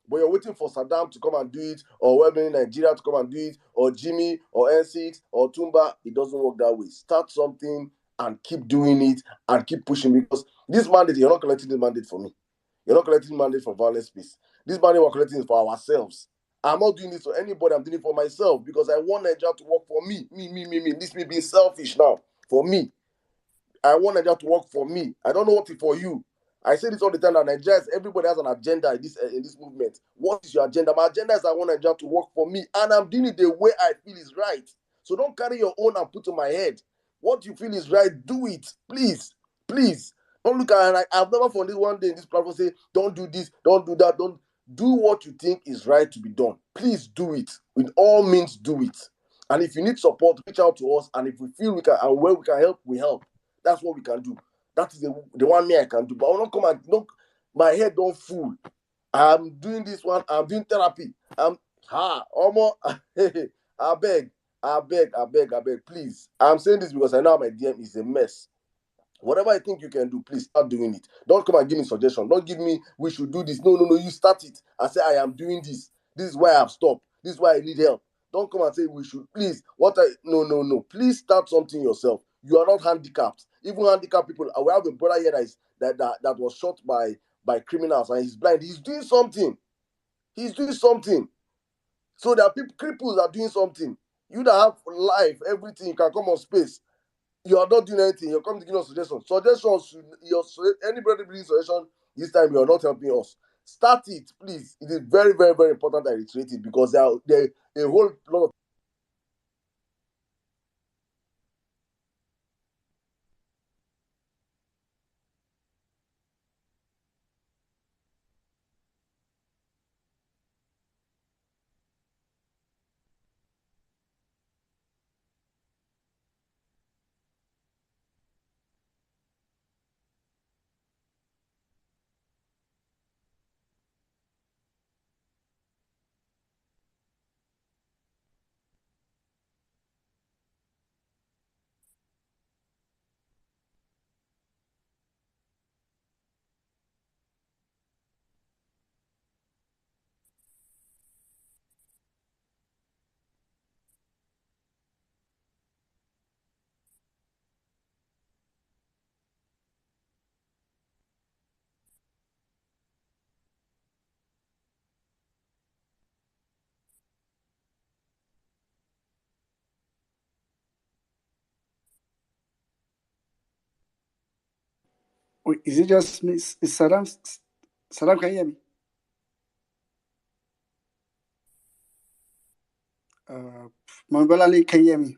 but you're waiting for Saddam to come and do it, or whether in Nigeria to come and do it, or Jimmy, or N6, or Tumba. It doesn't work that way. Start something and keep doing it and keep pushing, because this mandate, you're not collecting the mandate for me. You're not collecting mandate for violence peace. This mandate we're collecting is for ourselves. I'm not doing this for anybody. I'm doing it for myself, because I want Nigeria to work for me. Me. This me being selfish now. For me. I want Nigeria to work for me. I don't know what for you. I say this all the time, that Nigeria, everybody has an agenda in this movement. What is your agenda? My agenda is I want Nigeria to work for me, and I'm doing it the way I feel is right. So don't carry your own and put on my head. What you feel is right, do it. Please. Don't look at it. I've never found this one day in this platform say, don't do this, don't do that, don't do what you think is right to be done. Please do it. With all means, do it. And if you need support, reach out to us. And if we feel we can and where we can help, we help. That's what we can do. That is the one me I can do. But I will not come and my head don't fool. I'm doing this one. I'm doing therapy. Almost. I beg. Please. I'm saying this because I know my DM is a mess. Whatever I think you can do, please start doing it. Don't come and give me suggestion. Don't give me, we should do this. No. You start it and say, I am doing this. This is why I've stopped. This is why I need help. Don't come and say, we should. Please. No. Please start something yourself. You are not handicapped. Even handicapped people. We have a brother here that was shot by criminals and he's blind. He's doing something. So there are people, cripples are doing something. You that have life, everything, you can come on space. You are not doing anything. You're coming to give us suggestions. Anybody brings suggestion this time, you are not helping us. Start it, please. It is very, very, very important I reiterate it, because there are a whole lot of Wait, is it just me? Is Saddam? Saddam, can you hear me? Mongola, can you hear me?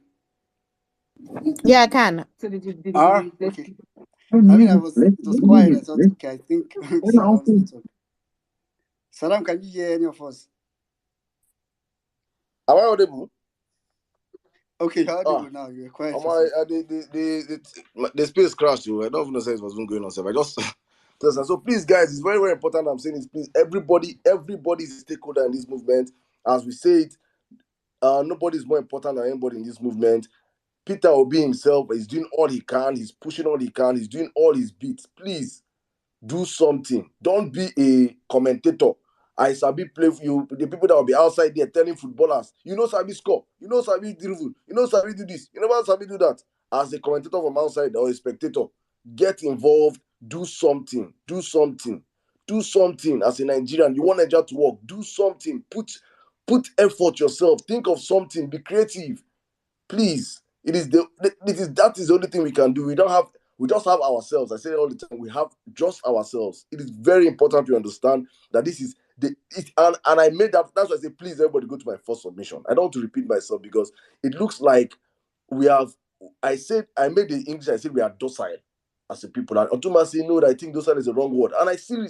Yeah, I can. Okay. I mean, it was quiet. I thought, okay, I think Saddam's network. Saddam, can you hear any of us? Am I audible? Okay, you're audible now. You're quiet. The space crashed. I don't even know if it was going on. So I just so please, guys, it's very, very important. I'm saying is please, everybody is a stakeholder in this movement. As we say it, nobody is more important than anybody in this movement. Peter Obi himself is doing all he can. He's pushing all he can. He's doing all his bits. Please do something. Don't be a commentator. I sabi play for you. The people that will be outside there telling footballers, you know, sabi score, you know, sabi dribble, you know, sabi do this, you never sabi do that. As a commentator from outside or a spectator, get involved. Do something. Do something. Do something. As a Nigerian, you want Nigeria to work. Do something. Put effort yourself. Think of something. Be creative. Please. That is the only thing we can do. We just have ourselves. I say it all the time. We have just ourselves. It is very important to understand that this is and I made that. That's why I say, please, everybody, go to my first submission. I don't want to repeat myself because it looks like we have. I made the English. I said we are docile as a people. And Otuma say no. I think docile is the wrong word, and I still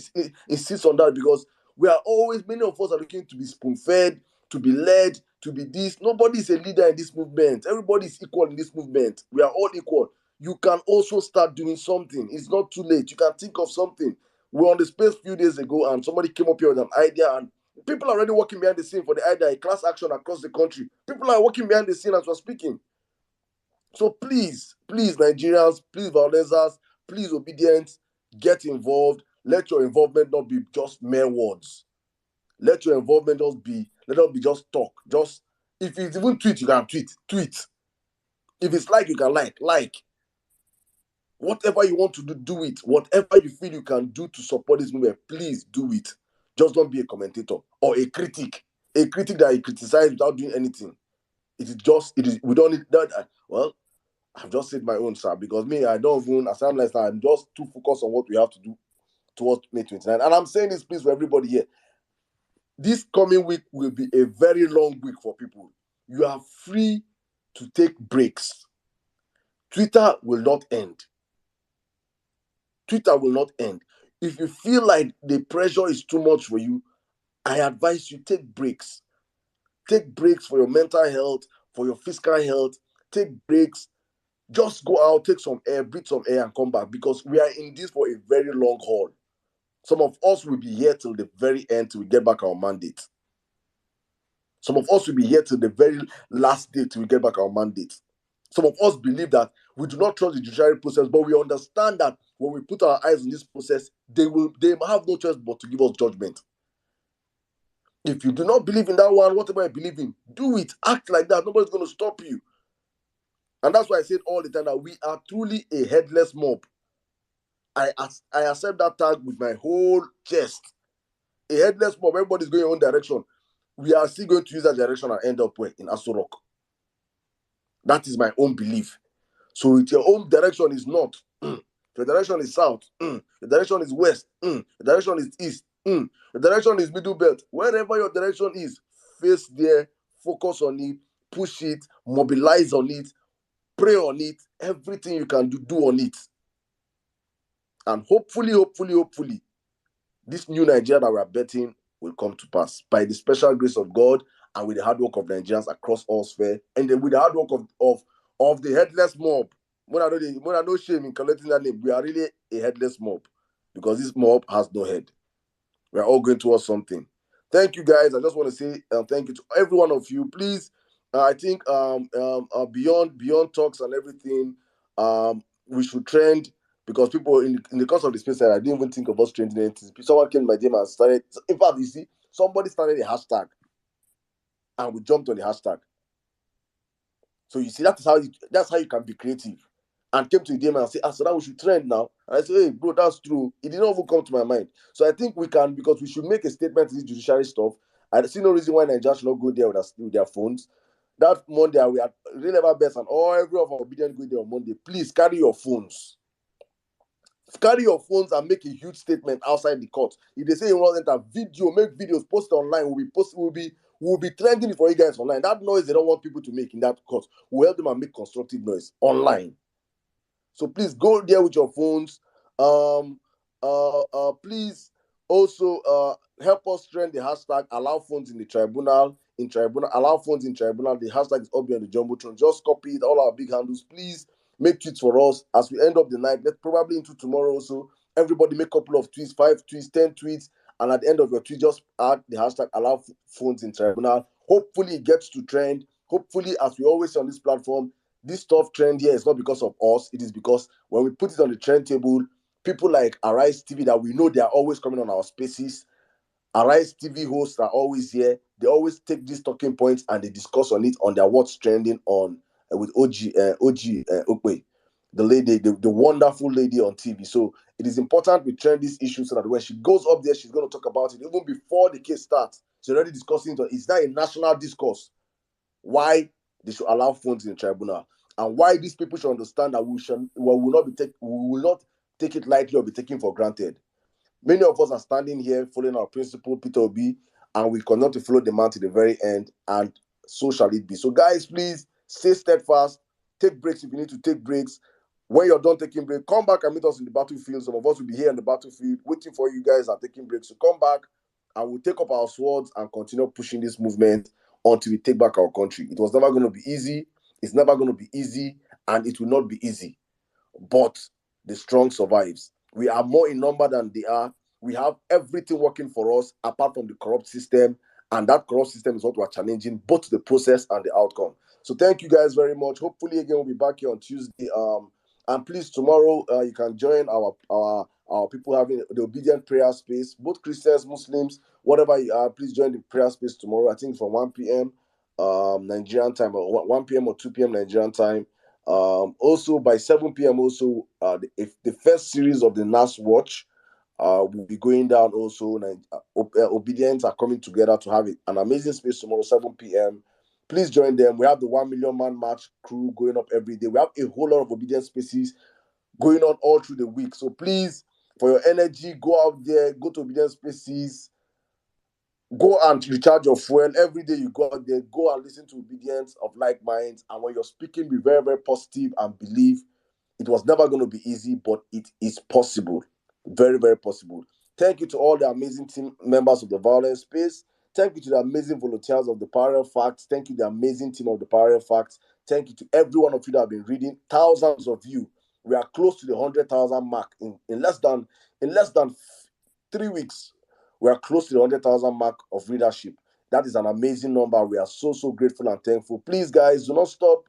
insist on that because we are always, many of us are looking to be spoon-fed, to be led, to be this. Nobody is a leader in this movement. Everybody is equal in this movement. We are all equal. You can also start doing something. It's not too late. You can think of something. We were on the space a few days ago and somebody came up here with an idea and people are already working behind the scene for the idea, a class action across the country. People are working behind the scene as we're speaking. So please, Nigerians, please, Vawulencers, please, obedience, get involved. Let your involvement not be just mere words. Let your involvement not be just talk. Just, if it's even tweet, you can tweet. If it's like, you can like. Whatever you want to do it. Whatever you feel you can do to support this movement, please do it. Just don't be a commentator or a critic. A critic that you criticize without doing anything. We don't need that. Well, I've just said my own, sir, because me, I don't even, as I'm like, I'm just too focused on what we have to do towards May 29. And I'm saying this, please, for everybody here. This coming week will be a very long week for people. You are free to take breaks. Twitter will not end. Twitter will not end. If you feel like the pressure is too much for you, I advise you take breaks. Take breaks for your mental health, for your physical health. Take breaks. Just go out, take some air, breathe some air, and come back because we are in this for a very long haul. Some of us will be here till the very end till we get back our mandate. Some of us will be here till the very last day till we get back our mandate. Some of us believe that we do not trust the judiciary process, but we understand that when we put our eyes on this process, they have no choice but to give us judgment. If you do not believe in that one, whatever you believe in, do it. Act like that. Nobody's going to stop you. And that's why I said all the time that we are truly a headless mob. I accept that tag with my whole chest. A headless mob, everybody's going in one direction. We are still going to use that direction and end up where? In Aso Rock. That is my own belief. So if your own direction is north, your direction is south, your direction is west, your direction is east, your direction is middle belt. Wherever your direction is, face there, focus on it, push it, mobilize on it, pray on it, everything you can do on it. And hopefully, this new Nigeria that we are betting will come to pass by the special grace of God and with the hard work of Nigerians across all spheres, and then with the hard work of the headless mob. When I know shame in collecting that name, we are really a headless mob because this mob has no head. We are all going towards something. Thank you, guys. I just want to say thank you to every one of you. Please, I think beyond talks and everything, we should trend. Because people in the course of the space, I didn't even think about trending anything. Someone came to my DM and started. In fact, you see, somebody started a hashtag, and we jumped on the hashtag. So you see, that's how you can be creative. And came to the DM and say, so now we should trend now. And I say, hey, bro, that's true. It didn't even come to my mind. So I think we can, because we should make a statement to this judiciary stuff. I see no reason why Nigeria should not go there with their phones. That Monday, we are really ever best, and every of our obedient go there on Monday. Please carry your phones. Carry your phones and make a huge statement outside the court. If they say you want to enter video, make videos, post it online. We'll We'll be trending it for you guys online. That noise they don't want people to make in that court, we'll help them and make constructive noise online. So please go there with your phones. Please also help us trend the hashtag allow phones in the tribunal. Allow phones in tribunal. The hashtag is up on the jumbotron. Just copy it, all our big handles. Please make tweets for us as we end up the night. Let's probably into tomorrow also. Everybody make a couple of tweets, 5 tweets, 10 tweets, and at the end of your tweet, just add the hashtag allow phones in tribunal. Hopefully it gets to trend. Hopefully, as we always say on this platform, this tough trend here is not because of us. It is because when we put it on the trend table, people like Arise TV that we know they are always coming on our spaces. Arise TV hosts are always here. They always take these talking points and they discuss on it on their what's trending on with OG Okwe, the lady, the wonderful lady on TV. So it is important we trend this issue so that when she goes up there, she's going to talk about it even before the case starts. She's already discussing it. It's not a national discourse. Why they should allow phones in the tribunal and why these people should understand that we will not take it lightly or be taken for granted. Many of us are standing here following our principal, Peter Obi, and we continue to follow the man to the very end, and so shall it be. So guys, please stay steadfast. Take breaks if you need to take breaks. When you're done taking breaks, come back and meet us in the battlefield. Some of us will be here in the battlefield waiting for you guys and taking breaks. So come back and we'll take up our swords and continue pushing this movement until we take back our country. It was never going to be easy. It's never going to be easy, and it will not be easy. But the strong survives. We are more in number than they are. We have everything working for us apart from the corrupt system, and that corrupt system is what we're challenging, both the process and the outcome. So thank you guys very much. Hopefully again we'll be back here on Tuesday. And please tomorrow you can join our people having the obedient prayer space, both Christians, Muslims, whatever you are. Please join the prayer space tomorrow. I think from 1 p.m. Nigerian time, or 1 p.m. or 2 p.m. Nigerian time. Also by 7 p.m. also if the first series of the NAS Watch will be going down also. Obedience are coming together to have an amazing space tomorrow 7 p.m. Please join them. We have the 1 million man march crew going up every day. We have a whole lot of obedience spaces going on all through the week. So please, for your energy, go out there, go to obedience spaces, go and recharge your fuel. Every day you go out there, go and listen to obedience of like minds. And when you're speaking, be very, very positive and believe it was never going to be easy, but it is possible. Very, very possible. Thank you to all the amazing team members of the Vawulence Space. Thank you to the amazing volunteers of the Parallel Facts. Thank you to the amazing team of the Parallel Facts. Thank you to every one of you that have been reading. Thousands of you. We are close to the 100,000 mark in less than 3 weeks. We are close to the 100,000 mark of readership. That is an amazing number. We are so, so grateful and thankful. Please, guys, do not stop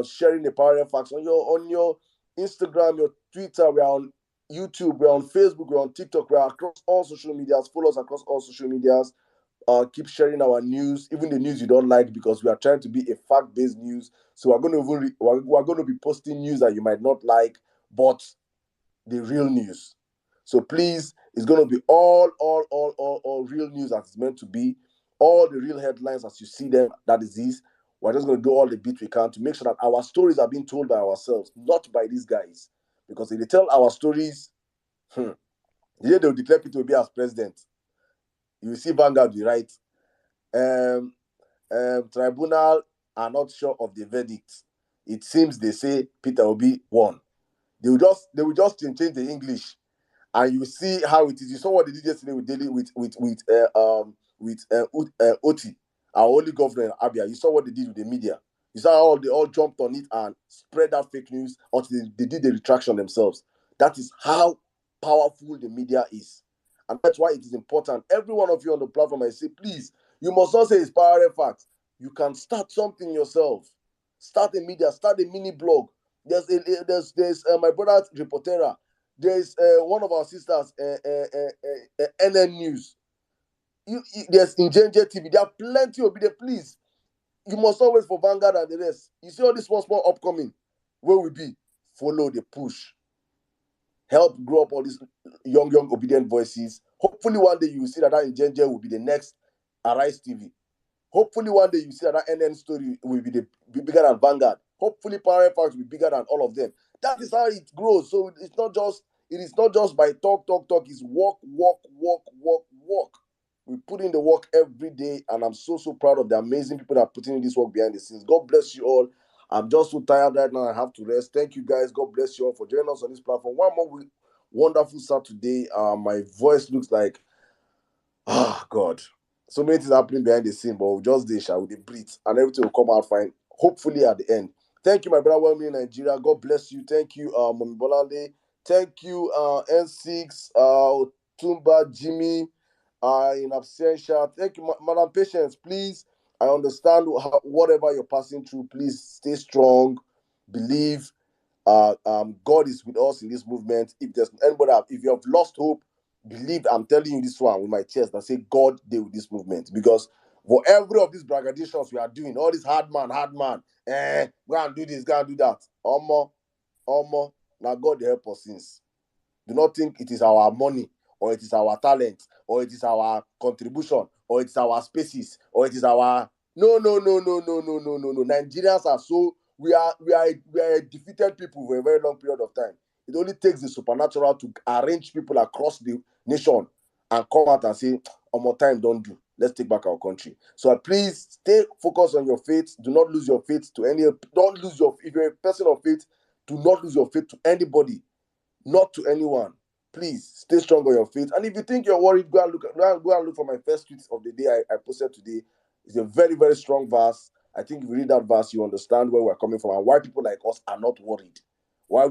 sharing the Parallel Facts on your Instagram, your Twitter. We are on YouTube, we're on Facebook, we're on TikTok, we're across all social medias. Follow us across all social medias. Keep sharing our news, even the news you don't like, because we are trying to be a fact-based news. So we're going to be posting news that you might not like, but the real news. So please, it's going to be all real news as it's meant to be. All the real headlines as you see them, that is this. We're just going to do all the bit we can to make sure that our stories are being told by ourselves, not by these guys. Because if they tell our stories, the day they'll declare Peter Obi as president, you will see Vanguard be right. Tribunal are not sure of the verdict. It seems they say Peter Obi won. They will just change the English, and you see how it is. You saw what they did yesterday with Delhi with Oti, our only governor in Abia. You saw what they did with the media. You saw how they all jumped on it and spread that fake news until they did the retraction themselves. That is how powerful the media is. And that's why it is important. Every one of you on the platform, I say, please, you must not say it's Parallel Facts. You can start something yourself. Start a media, start a mini blog. There's my brother Reportera. There's one of our sisters, NN News. There's Injenge TV. There are plenty of video. Please, you must not wait for Vanguard and the rest. You see all this small upcoming. Where we be? Follow the push. Help grow up all these young obedient voices. Hopefully one day you will see that Injenge will be the next Arise TV. Hopefully one day you see that NN story will be bigger than Vanguard. Hopefully Parallel Facts will be bigger than all of them. That is how it grows. So it is not just by talk. It's walk. We push put in the work every day, and I'm so proud of the amazing people that are putting in this work behind the scenes. God bless you all. I'm just so tired right now. I have to rest. Thank you guys. God bless you all for joining us on this platform. One more wonderful Saturday. My voice looks like, God, so many things happening behind the scene, but we'll just shall we breathe, and everything will come out fine. Hopefully at the end. Thank you, my brother. Well, in Nigeria. God bless you. Thank you, Mami Bolande. Thank you, N6, Tumba, Jimmy, in absentia. Thank you, Madam Patience. Please, I understand whatever you're passing through. Please stay strong. Believe. God is with us in this movement. If there's anybody, if you have lost hope, believe. I'm telling you this one with my chest. I say God deal with this movement, because for every of these braggadocious we are doing, all this hard man, go and do this, go and do that. Now God they help us since. Do not think it is our money, or it is our talent, or it is our contribution, or it is our spaces, or it is our no. Nigerians are so we are a defeated people for a very long period of time. It only takes the supernatural to arrange people across the nation and come out and say, more time don't do. Let's take back our country. So please stay focused on your faith. Do not lose your faith to any. Don't lose your. If you're a person of faith, do not lose your faith to anybody. Not to anyone. Please stay strong on your faith. And if you think you're worried, go and look for my first tweet of the day I posted today. It's a very, very strong verse. I think if you read that verse, you understand where we're coming from and why people like us are not worried. Why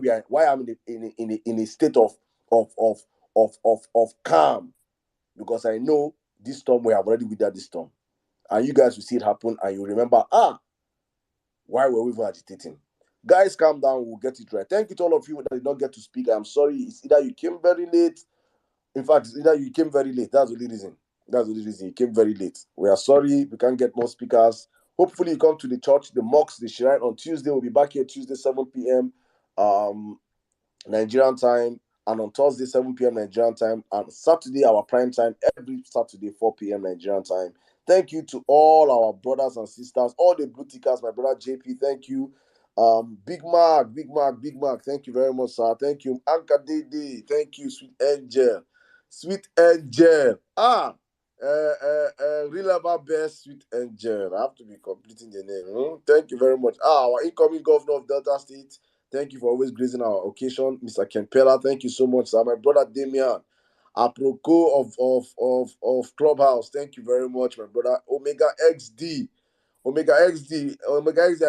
I'm in a state of calm. Because I know this storm, we have already withered this storm. And you guys will see it happen and you remember, why were we even agitating? Guys, calm down. We'll get it right. Thank you to all of you that did not get to speak. I'm sorry. It's either you came very late. In fact, it's either you came very late. That's the only reason. You came very late. We are sorry. We can't get more speakers. Hopefully, you come to the church, the mosque, the shrine on Tuesday. We'll be back here Tuesday, 7 p.m. Nigerian time. And on Thursday, 7 p.m. Nigerian time. And Saturday, our prime time, every Saturday, 4 p.m. Nigerian time. Thank you to all our brothers and sisters, all the blue tickers, my brother JP, thank you. Big Mark, thank you very much, sir. Thank you. Anka Dede, thank you, Sweet Angel. Real about best, Sweet Angel. I have to be completing the name. Thank you very much. Our incoming governor of Delta State, thank you for always gracing our occasion, Mr. Kempela. Thank you so much, sir. My brother Damian, apropos of Clubhouse, thank you very much, my brother. Omega XD, I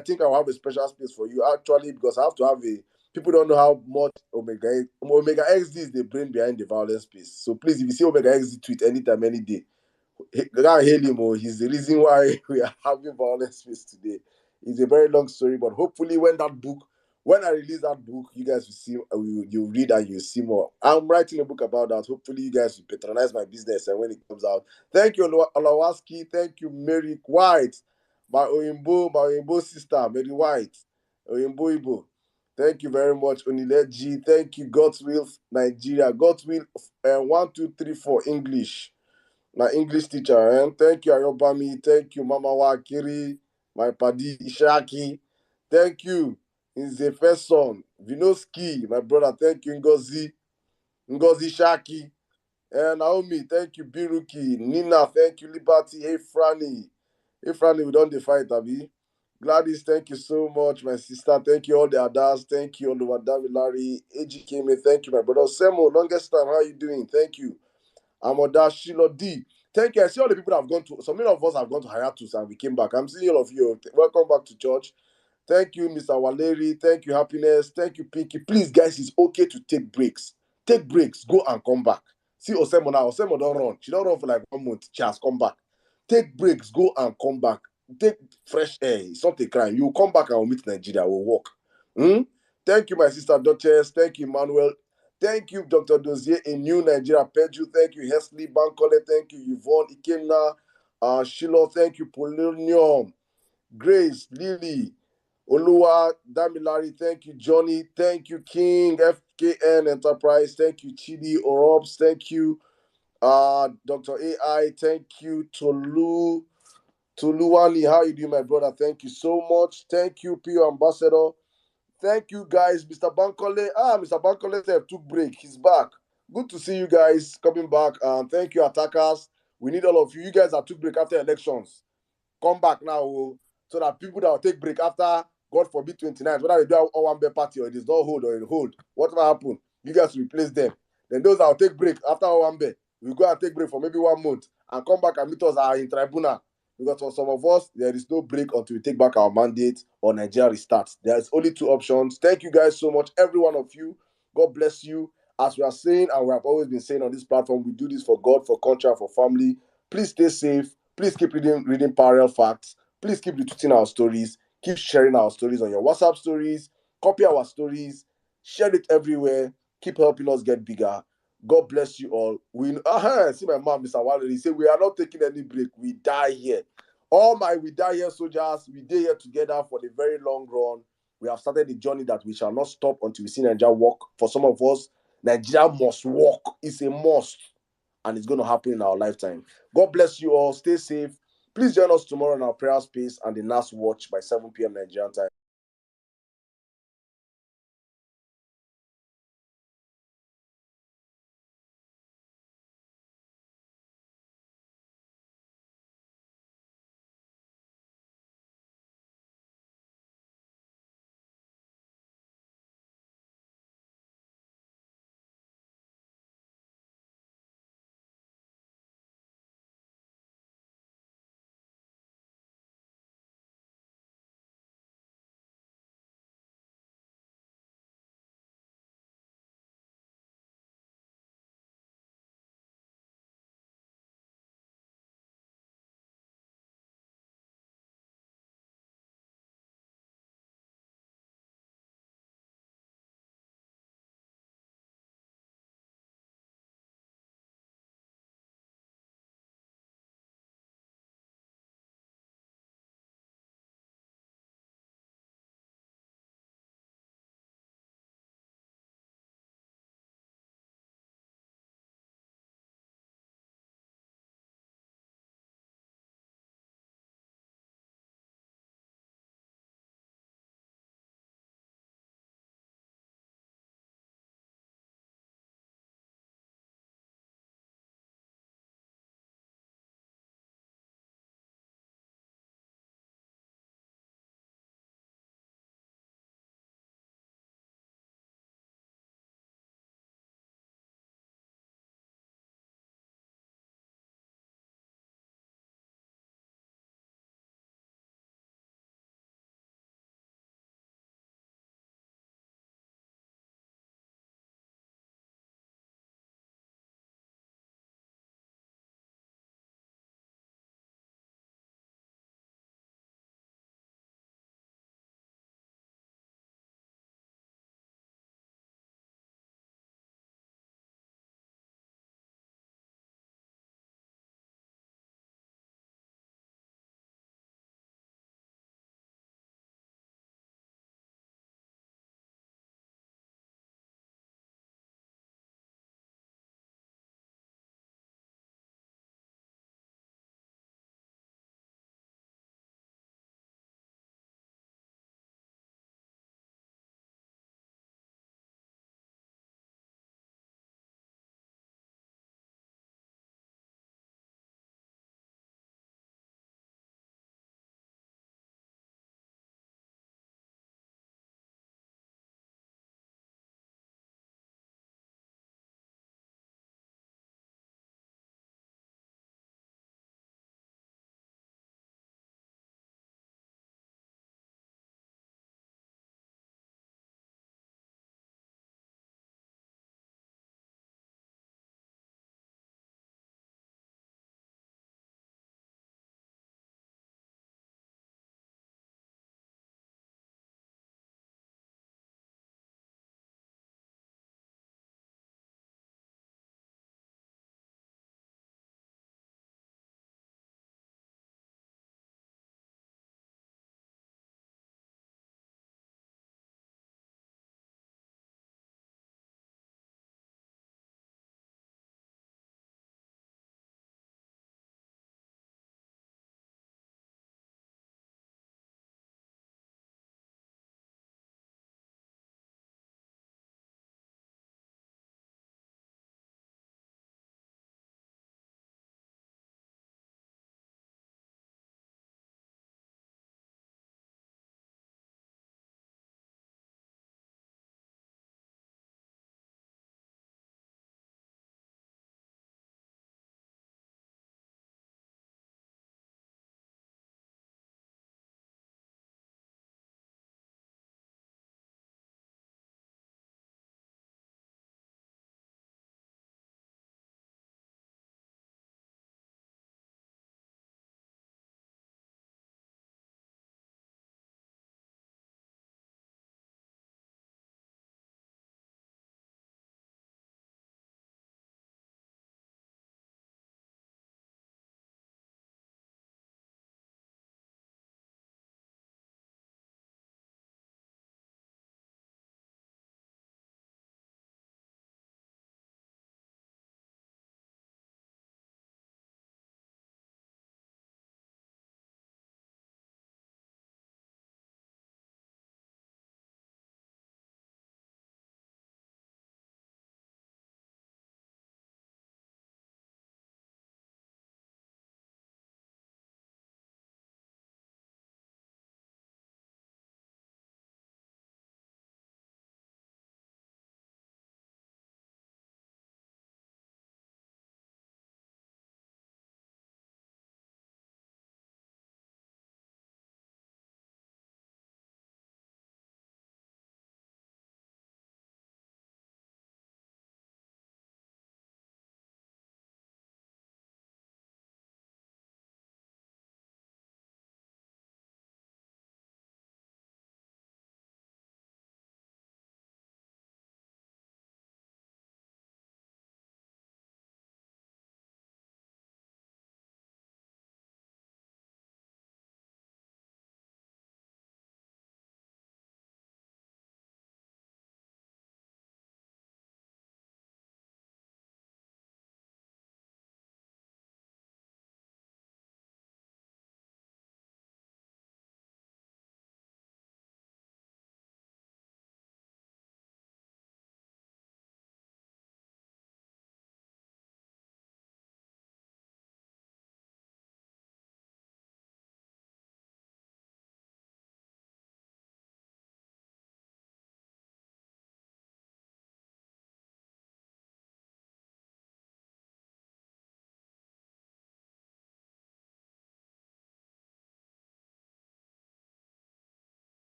think I'll have a special space for you actually, because I have to have people don't know how much Omega XD is the brain behind the violence space. So please, if you see Omega XD tweet anytime, any day, can't hail him. He's the reason why we are having violence space today. It's a very long story, but hopefully when I release that book, you guys will see, you read and you see more. I'm writing a book about that. Hopefully you guys will patronize my business, and when it comes out, thank you, Olawaski. Thank you, Mary White, my Oyinbo sister, Mary White, Oyinbo Ibo. Thank you very much, Onileji. Thank you, God's Will Nigeria. God's Will 1, 2, 3, 4 English. My English teacher. Thank you, Ayobami. Thank you, Mama Wakiri, my paddy Ishaki. Thank you. He's the first son. Vinoski, my brother. Thank you, Ngozi Shaki. And Naomi, thank you, Biruki. Nina, thank you, Liberty. Hey, Franny, we don't fight, Abi. Gladys, thank you so much, my sister. Thank you, all the others. Thank you, Oluwadami Larry. AG Kame, thank you, my brother. Semo, longest time, how are you doing? Thank you. Amoda Shilo D. Thank you. I see all the people that have gone to, so many of us have gone to hiatus and we came back. I'm seeing all of you. Welcome back to church. Thank you, Mr. Waleri. Thank you, Happiness. Thank you, Pinky. Please, guys, it's okay to take breaks. Take breaks. Go and come back. See Osemo now. Osemo don't run. She don't run for like 1 month. She has come back. Take breaks. Go and come back. Take fresh air. It's not a crime. You come back and we'll meet Nigeria. We'll walk. Thank you, my sister Duchess. Thank you, Emmanuel. Thank you, Dr. Dozier, a new Nigeria Pedro. Thank you, Hesley Bankole. Thank you, Yvonne Ikemna. Shiloh. Thank you, Polonium. Grace, Lily, Olua, Damilari. Thank you, Johnny. Thank you, King, FKN Enterprise. Thank you, Chidi Orobs. Thank you, Dr. AI. Thank you, Toluwani. How you doing, my brother? Thank you so much. Thank you, Pio Ambassador. Thank you, guys. Mr. Bankole. Mr. Bankole took break. He's back. Good to see you guys coming back. Thank you, attackers. We need all of you. You guys that took break after elections, come back now, so that people that will take break after, God forbid, 29, whether they do a one bed party or it is not hold or it hold, whatever happen, you guys replace them. Then those that will take break after one bed, we go and take break for maybe 1 month and come back and meet us in tribunal. Because for some of us, there is no break until we take back our mandate or Nigeria restarts. There's only 2 options. Thank you guys so much, every one of you. God bless you. As we are saying, and we have always been saying on this platform, we do this for God, for country, and for family. Please stay safe. Please keep reading parallel facts. Please keep retweeting our stories. Keep sharing our stories on your WhatsApp stories. Copy our stories. Share it everywhere. Keep helping us get bigger. God bless you all. See my mom, Mr. Wale, he said, we are not taking any break. We die here. All my we die here soldiers, we die here together for the very long run. We have started a journey that we shall not stop until we see Nigeria walk. For some of us, Nigeria must walk. It's a must. And it's going to happen in our lifetime. God bless you all. Stay safe. Please join us tomorrow in our prayer space and the last watch by 7 p.m. Nigerian time.